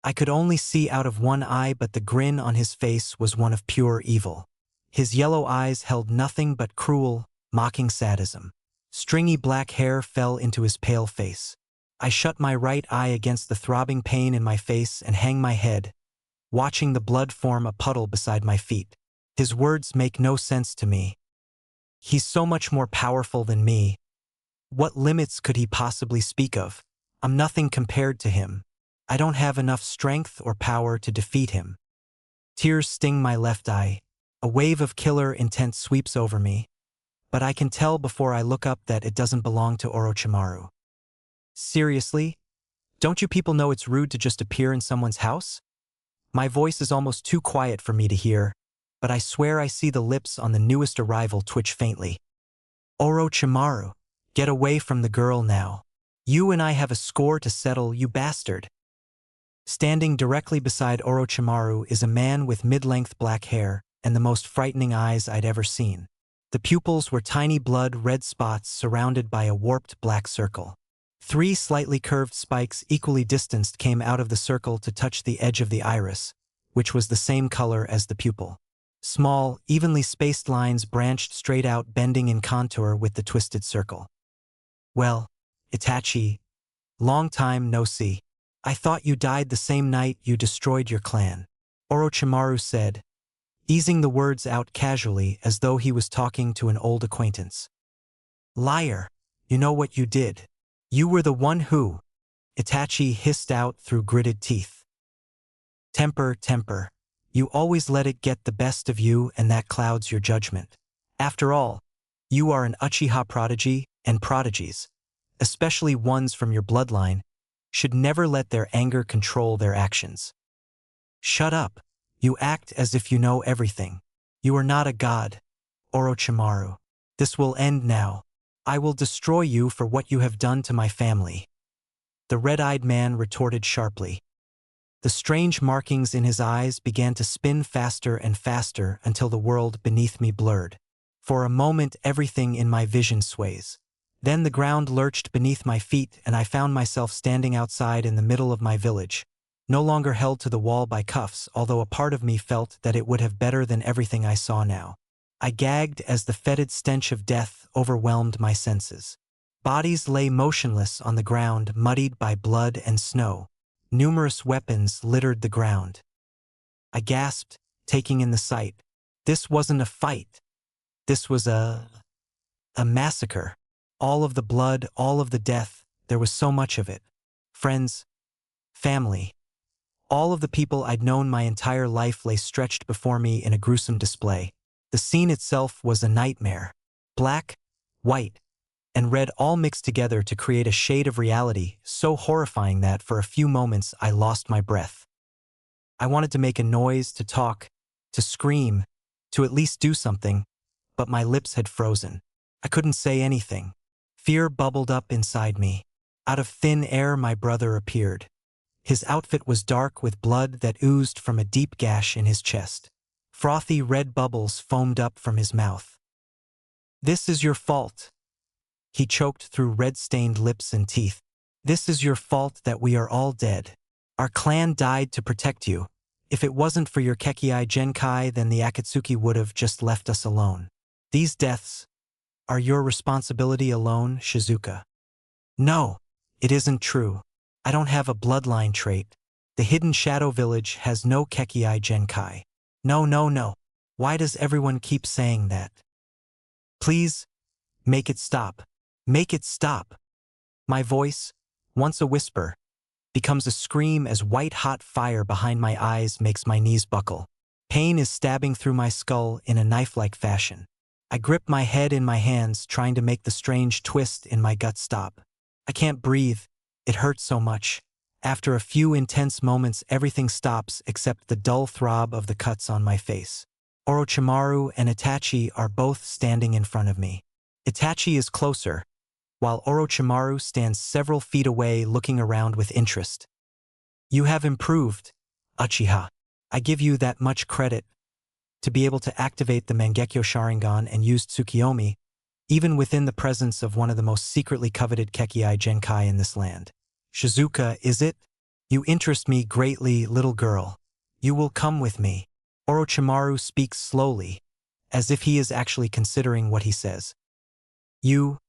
I could only see out of one eye, but the grin on his face was one of pure evil. His yellow eyes held nothing but cruel, mocking sadism. Stringy black hair fell into his pale face. I shut my right eye against the throbbing pain in my face and hang my head, watching the blood form a puddle beside my feet. His words make no sense to me. He's so much more powerful than me. What limits could he possibly speak of? I'm nothing compared to him. I don't have enough strength or power to defeat him. Tears sting my left eye. A wave of killer intent sweeps over me, but I can tell before I look up that it doesn't belong to Orochimaru. Seriously? Don't you people know it's rude to just appear in someone's house? My voice is almost too quiet for me to hear, but I swear I see the lips on the newest arrival twitch faintly. Orochimaru, get away from the girl now. You and I have a score to settle, you bastard. Standing directly beside Orochimaru is a man with mid-length black hair and the most frightening eyes I'd ever seen. The pupils were tiny blood-red spots surrounded by a warped black circle. 3 slightly curved spikes equally distanced came out of the circle to touch the edge of the iris, which was the same color as the pupil. Small, evenly spaced lines branched straight out, bending in contour with the twisted circle. Well, Itachi, long time no see. I thought you died the same night you destroyed your clan, Orochimaru said, easing the words out casually as though he was talking to an old acquaintance. Liar, you know what you did. You were the one who, Itachi hissed out through gritted teeth. Temper, temper. You always let it get the best of you and that clouds your judgment. After all, you are an Uchiha prodigy, and prodigies, especially ones from your bloodline, should never let their anger control their actions. Shut up. You act as if you know everything. You are not a god, Orochimaru. This will end now. I will destroy you for what you have done to my family. The red-eyed man retorted sharply. The strange markings in his eyes began to spin faster and faster until the world beneath me blurred. For a moment everything in my vision sways. Then the ground lurched beneath my feet and I found myself standing outside in the middle of my village, no longer held to the wall by cuffs, although a part of me felt that it would have better than everything I saw now. I gagged as the fetid stench of death overwhelmed my senses. Bodies lay motionless on the ground, muddied by blood and snow. Numerous weapons littered the ground. I gasped, taking in the sight. This wasn't a fight. This was a massacre. All of the blood, all of the death, there was so much of it. Friends, family. All of the people I'd known my entire life lay stretched before me in a gruesome display. The scene itself was a nightmare. Black, white, and red all mixed together to create a shade of reality so horrifying that for a few moments I lost my breath. I wanted to make a noise, to talk, to scream, to at least do something, but my lips had frozen. I couldn't say anything. Fear bubbled up inside me. Out of thin air my brother appeared. His outfit was dark with blood that oozed from a deep gash in his chest. Frothy red bubbles foamed up from his mouth. "This is your fault." He choked through red-stained lips and teeth. "This is your fault that we are all dead. Our clan died to protect you. If it wasn't for your Kekii Genkai, then the Akatsuki would have just left us alone. These deaths are your responsibility alone, Shizuka." "No, it isn't true. I don't have a bloodline trait. The hidden shadow village has no Kekii Genkai. No, no, no. Why does everyone keep saying that? Please, make it stop. Make it stop." My voice, once a whisper, becomes a scream as white-hot fire behind my eyes makes my knees buckle. Pain is stabbing through my skull in a knife-like fashion. I grip my head in my hands, trying to make the strange twist in my gut stop. I can't breathe. It hurts so much. After a few intense moments, everything stops except the dull throb of the cuts on my face. Orochimaru and Itachi are both standing in front of me. Itachi is closer, while Orochimaru stands several feet away looking around with interest. "You have improved, Uchiha. I give you that much credit. To be able to activate the Mangekyo Sharingan and use Tsukiyomi, even within the presence of one of the most secretly coveted Kekii Genkai in this land. Shizuka, is it? You interest me greatly, little girl. You will come with me." Orochimaru speaks slowly, as if he is actually considering what he says. You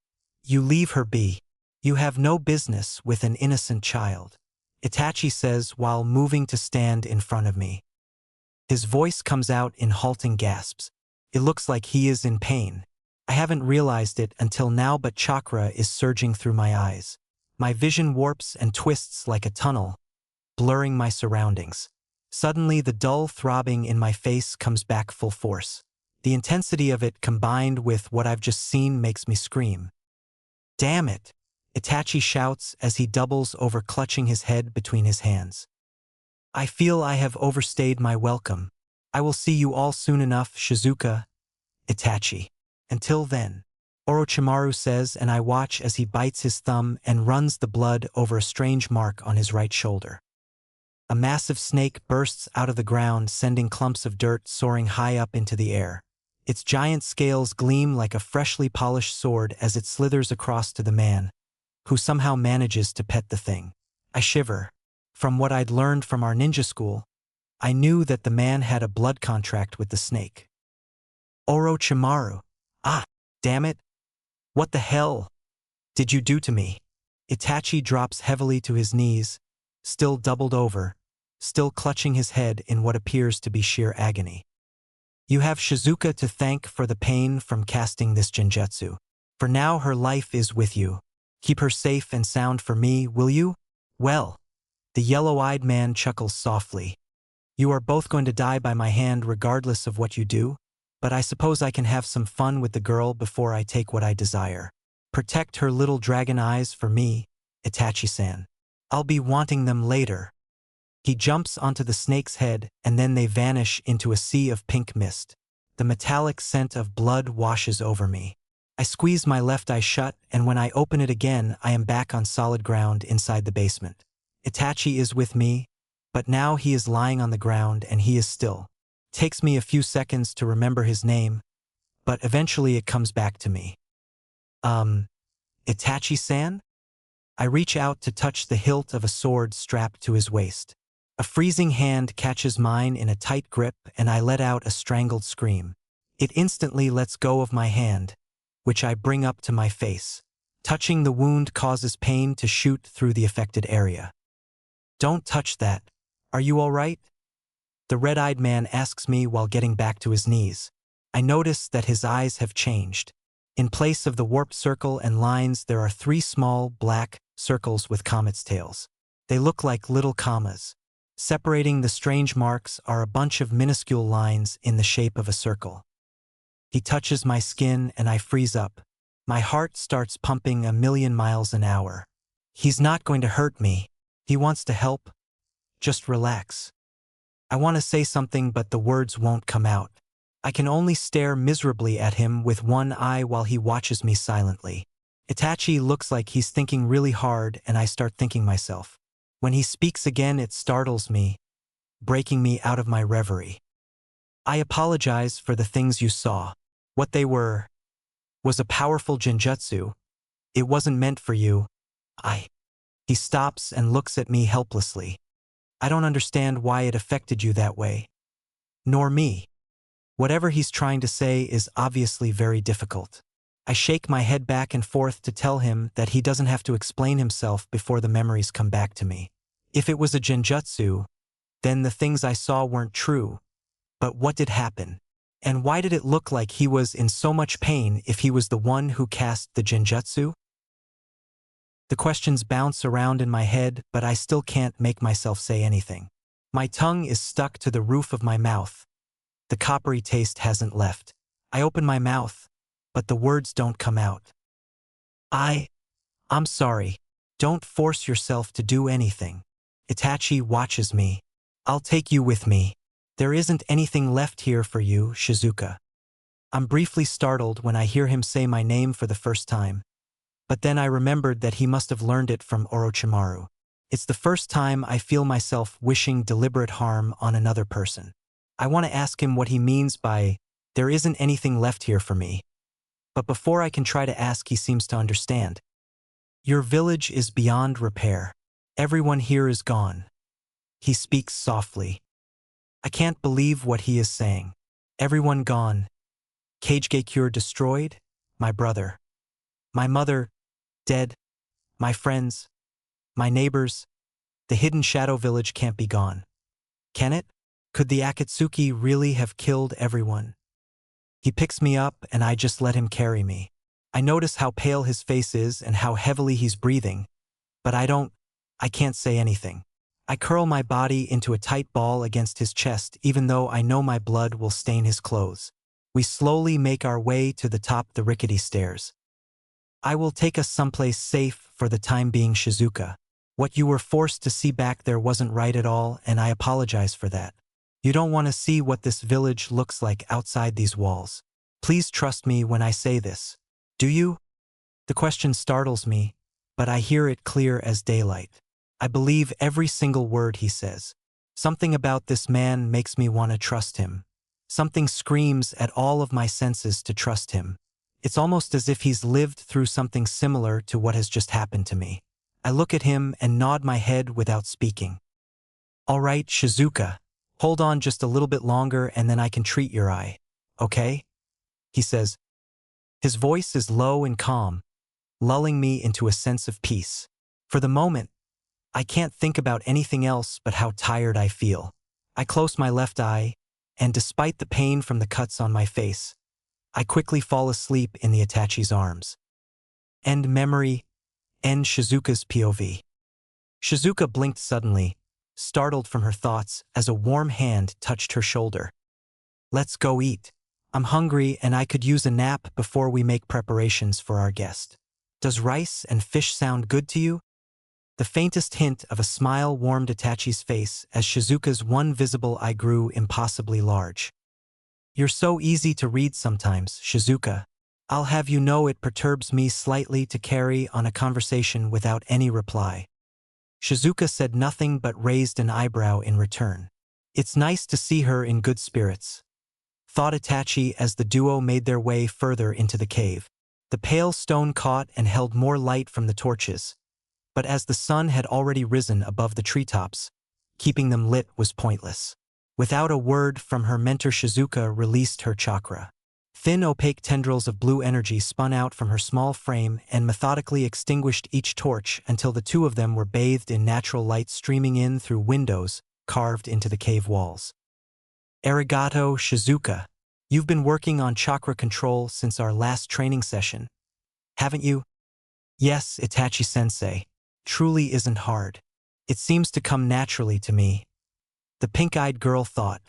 leave her be. You have no business with an innocent child," Itachi says while moving to stand in front of me. His voice comes out in halting gasps. It looks like he is in pain. I haven't realized it until now, but chakra is surging through my eyes. My vision warps and twists like a tunnel, blurring my surroundings. Suddenly, the dull throbbing in my face comes back full force. The intensity of it combined with what I've just seen makes me scream. "Damn it!" Itachi shouts as he doubles over, clutching his head between his hands. "I feel I have overstayed my welcome. I will see you all soon enough, Shizuka, Itachi. Until then," Orochimaru says, and I watch as he bites his thumb and runs the blood over a strange mark on his right shoulder. A massive snake bursts out of the ground, sending clumps of dirt soaring high up into the air. Its giant scales gleam like a freshly polished sword as it slithers across to the man, who somehow manages to pet the thing. I shiver. From what I'd learned from our ninja school, I knew that the man had a blood contract with the snake. "Orochimaru. Ah, damn it. What the hell did you do to me?" Itachi drops heavily to his knees, still doubled over, still clutching his head in what appears to be sheer agony. "You have Shizuka to thank for the pain from casting this genjutsu. For now her life is with you. Keep her safe and sound for me, will you?" "Well," the yellow-eyed man chuckles softly. "You are both going to die by my hand regardless of what you do?" but I suppose I can have some fun with the girl before I take what I desire. Protect her little dragon eyes for me, Itachi-san. I'll be wanting them later. He jumps onto the snake's head, and then they vanish into a sea of pink mist. The metallic scent of blood washes over me. I squeeze my left eye shut, and when I open it again, I am back on solid ground inside the basement. Itachi is with me, but now he is lying on the ground and he is still. Takes me a few seconds to remember his name, but eventually it comes back to me. Itachi-san? I reach out to touch the hilt of a sword strapped to his waist. A freezing hand catches mine in a tight grip and I let out a strangled scream. It instantly lets go of my hand, which I bring up to my face. Touching the wound causes pain to shoot through the affected area. Don't touch that. Are you all right? The red-eyed man asks me while getting back to his knees. I notice that his eyes have changed. In place of the warped circle and lines, there are 3 small, black circles with comets' tails. They look like little commas. Separating the strange marks are a bunch of minuscule lines in the shape of a circle. He touches my skin and I freeze up. My heart starts pumping 1,000,000 miles an hour. He's not going to hurt me. He wants to help. Just relax. I want to say something, but the words won't come out. I can only stare miserably at him with one eye while he watches me silently. Itachi looks like he's thinking really hard, and I start thinking myself. When he speaks again, it startles me, breaking me out of my reverie. I apologize for the things you saw. What they were was a powerful genjutsu. It wasn't meant for you. He stops and looks at me helplessly. I don't understand why it affected you that way. Nor me. Whatever he's trying to say is obviously very difficult. I shake my head back and forth to tell him that he doesn't have to explain himself before the memories come back to me. If it was a genjutsu, then the things I saw weren't true. But what did happen? And why did it look like he was in so much pain if he was the one who cast the genjutsu? The questions bounce around in my head, but I still can't make myself say anything. My tongue is stuck to the roof of my mouth. The coppery taste hasn't left. I open my mouth, but the words don't come out. I'm sorry. Don't force yourself to do anything. Itachi watches me. I'll take you with me. There isn't anything left here for you, Shizuka. I'm briefly startled when I hear him say my name for the first time. But then I remembered that he must have learned it from Orochimaru. It's the first time I feel myself wishing deliberate harm on another person. I want to ask him what he means by, there isn't anything left here for me. But before I can try to ask, he seems to understand. Your village is beyond repair. Everyone here is gone. He speaks softly. I can't believe what he is saying. Everyone gone. Kagekure destroyed? My brother. My mother, dead. My friends. My neighbors. The hidden shadow village can't be gone. Can it? Could the Akatsuki really have killed everyone? He picks me up and I just let him carry me. I notice how pale his face is and how heavily he's breathing, but I can't say anything. I curl my body into a tight ball against his chest, even though I know my blood will stain his clothes. We slowly make our way to the top of the rickety stairs. I will take us someplace safe for the time being, Shizuka. What you were forced to see back there wasn't right at all, and I apologize for that. You don't want to see what this village looks like outside these walls. Please trust me when I say this. Do you? The question startles me, but I hear it clear as daylight. I believe every single word he says. Something about this man makes me want to trust him. Something screams at all of my senses to trust him. It's almost as if he's lived through something similar to what has just happened to me. I look at him and nod my head without speaking. All right, Shizuka. Hold on just a little bit longer and then I can treat your eye. Okay? He says. His voice is low and calm, lulling me into a sense of peace. For the moment, I can't think about anything else but how tired I feel. I close my left eye, and despite the pain from the cuts on my face, I quickly fall asleep in the Itachi's arms. End memory, end Shizuka's POV. Shizuka blinked suddenly, startled from her thoughts as a warm hand touched her shoulder. Let's go eat. I'm hungry and I could use a nap before we make preparations for our guest. Does rice and fish sound good to you? The faintest hint of a smile warmed Itachi's face as Shizuka's one visible eye grew impossibly large. You're so easy to read sometimes, Shizuka. I'll have you know it perturbs me slightly to carry on a conversation without any reply. Shizuka said nothing but raised an eyebrow in return. It's nice to see her in good spirits, thought Itachi as the duo made their way further into the cave. The pale stone caught and held more light from the torches, but as the sun had already risen above the treetops, keeping them lit was pointless. Without a word from her mentor, Shizuka released her chakra. Thin opaque tendrils of blue energy spun out from her small frame and methodically extinguished each torch until the two of them were bathed in natural light streaming in through windows carved into the cave walls. Arigato, Shizuka. You've been working on chakra control since our last training session, haven't you? Yes, Itachi-sensei. Truly isn't hard. It seems to come naturally to me, the pink-eyed girl thought.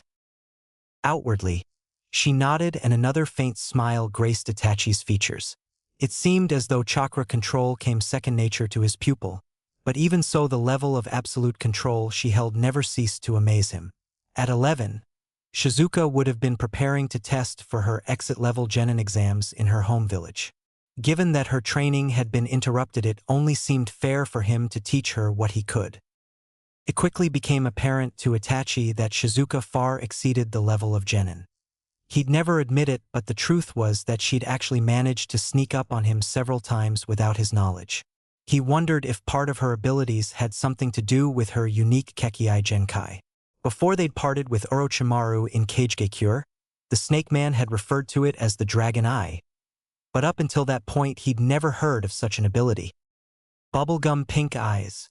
Outwardly, she nodded and another faint smile graced Itachi's features. It seemed as though chakra control came second nature to his pupil, but even so the level of absolute control she held never ceased to amaze him. At 11, Shizuka would have been preparing to test for her exit-level genin exams in her home village. Given that her training had been interrupted, it only seemed fair for him to teach her what he could. It quickly became apparent to Itachi that Shizuka far exceeded the level of genin. He'd never admit it, but the truth was that she'd actually managed to sneak up on him several times without his knowledge. He wondered if part of her abilities had something to do with her unique Kekkai Genkai. Before they'd parted with Orochimaru in Kagekure, the Snake Man had referred to it as the Dragon Eye. But up until that point he'd never heard of such an ability. Bubblegum pink eyes.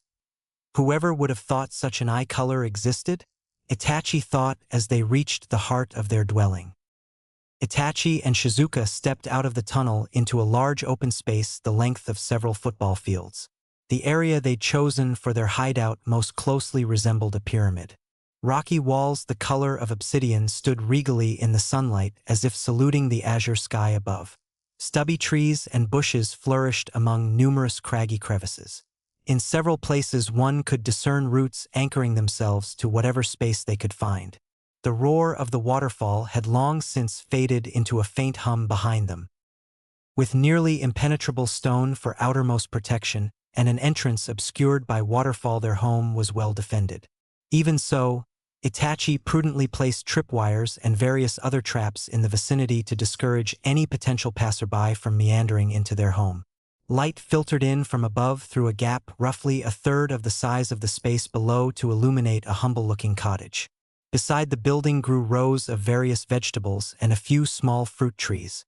Whoever would have thought such an eye color existed? Itachi thought as they reached the heart of their dwelling. Itachi and Shizuka stepped out of the tunnel into a large open space the length of several football fields. The area they'd chosen for their hideout most closely resembled a pyramid. Rocky walls the color of obsidian stood regally in the sunlight as if saluting the azure sky above. Stubby trees and bushes flourished among numerous craggy crevices. In several places one could discern roots anchoring themselves to whatever space they could find. The roar of the waterfall had long since faded into a faint hum behind them. With nearly impenetrable stone for outermost protection and an entrance obscured by waterfall, their home was well defended. Even so, Itachi prudently placed tripwires and various other traps in the vicinity to discourage any potential passerby from meandering into their home. Light filtered in from above through a gap roughly a third of the size of the space below to illuminate a humble-looking cottage. Beside the building grew rows of various vegetables and a few small fruit trees.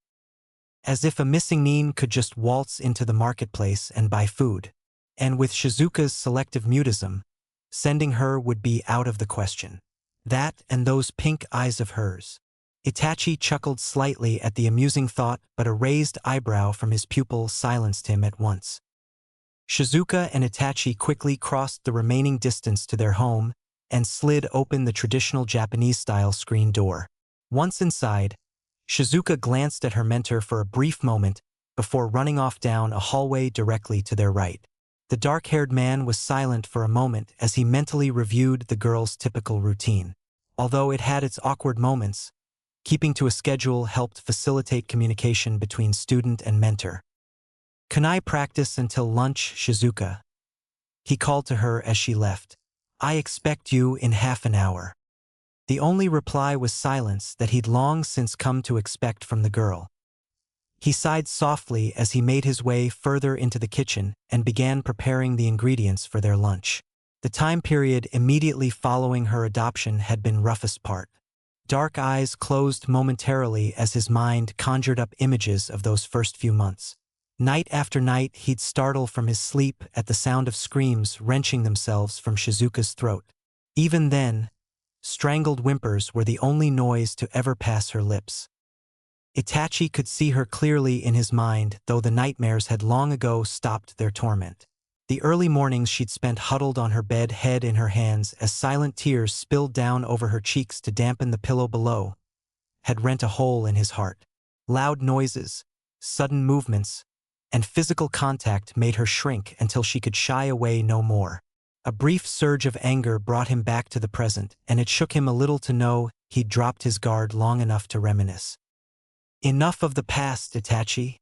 As if a missing Nin could just waltz into the marketplace and buy food. And with Shizuka's selective mutism, sending her would be out of the question. That and those pink eyes of hers. Itachi chuckled slightly at the amusing thought, but a raised eyebrow from his pupil silenced him at once. Shizuka and Itachi quickly crossed the remaining distance to their home and slid open the traditional Japanese-style screen door. Once inside, Shizuka glanced at her mentor for a brief moment before running off down a hallway directly to their right. The dark-haired man was silent for a moment as he mentally reviewed the girl's typical routine. Although it had its awkward moments, keeping to a schedule helped facilitate communication between student and mentor. "Can I practice until lunch, Shizuka?" he called to her as she left. "I expect you in half an hour." The only reply was silence that he'd long since come to expect from the girl. He sighed softly as he made his way further into the kitchen and began preparing the ingredients for their lunch. The time period immediately following her adoption had been roughest part. Dark eyes closed momentarily as his mind conjured up images of those first few months. Night after night he'd startle from his sleep at the sound of screams wrenching themselves from Shizuka's throat. Even then, strangled whimpers were the only noise to ever pass her lips. Itachi could see her clearly in his mind, though the nightmares had long ago stopped their torment. The early mornings she'd spent huddled on her bed, head in her hands, as silent tears spilled down over her cheeks to dampen the pillow below. had rent a hole in his heart. Loud noises, sudden movements, and physical contact made her shrink until she could shy away no more. A brief surge of anger brought him back to the present, and it shook him a little to know he'd dropped his guard long enough to reminisce. "Enough of the past, Itachi,"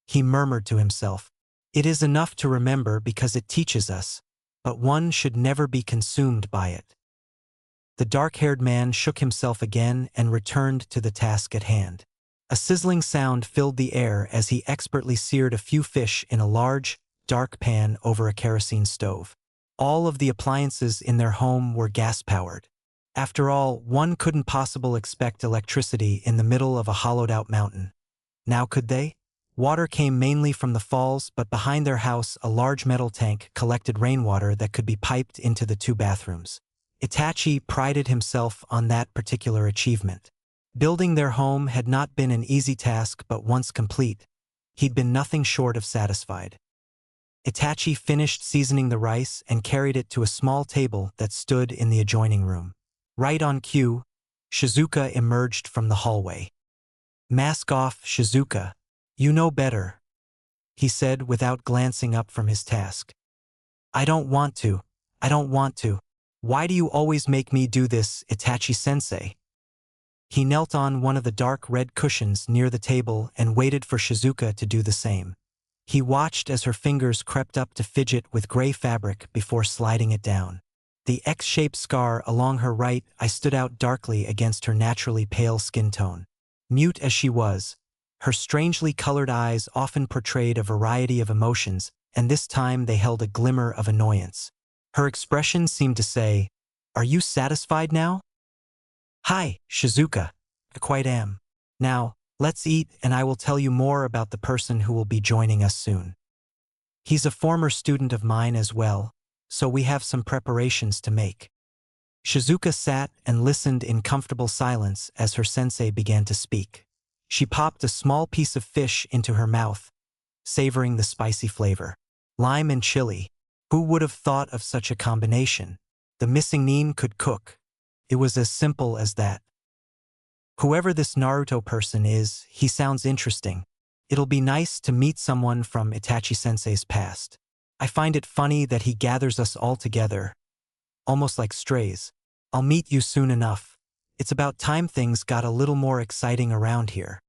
he murmured to himself. "It is enough to remember because it teaches us, but one should never be consumed by it." The dark-haired man shook himself again and returned to the task at hand. A sizzling sound filled the air as he expertly seared a few fish in a large, dark pan over a kerosene stove. All of the appliances in their home were gas-powered. After all, one couldn't possibly expect electricity in the middle of a hollowed-out mountain. Now could they? Water came mainly from the falls, but behind their house a large metal tank collected rainwater that could be piped into the 2 bathrooms. Itachi prided himself on that particular achievement. Building their home had not been an easy task, but once complete, he'd been nothing short of satisfied. Itachi finished seasoning the rice and carried it to a small table that stood in the adjoining room. Right on cue, Shizuka emerged from the hallway. "Mask off, Shizuka. You know better," he said without glancing up from his task. I don't want to. Why do you always make me do this, Itachi-sensei?" He knelt on one of the dark red cushions near the table and waited for Shizuka to do the same. He watched as her fingers crept up to fidget with gray fabric before sliding it down. The X-shaped scar along her right eye stood out darkly against her naturally pale skin tone. Mute as she was, her strangely colored eyes often portrayed a variety of emotions, and this time they held a glimmer of annoyance. Her expression seemed to say, "Are you satisfied now?" "Hi, Shizuka. I quite am. Now, let's eat and I will tell you more about the person who will be joining us soon. He's a former student of mine as well, so we have some preparations to make." Shizuka sat and listened in comfortable silence as her sensei began to speak. She popped a small piece of fish into her mouth, savoring the spicy flavor. Lime and chili. Who would have thought of such a combination? The missing nin could cook. It was as simple as that. Whoever this Naruto person is, he sounds interesting. It'll be nice to meet someone from Itachi-sensei's past. I find it funny that he gathers us all together, almost like strays. I'll meet you soon enough. It's about time things got a little more exciting around here.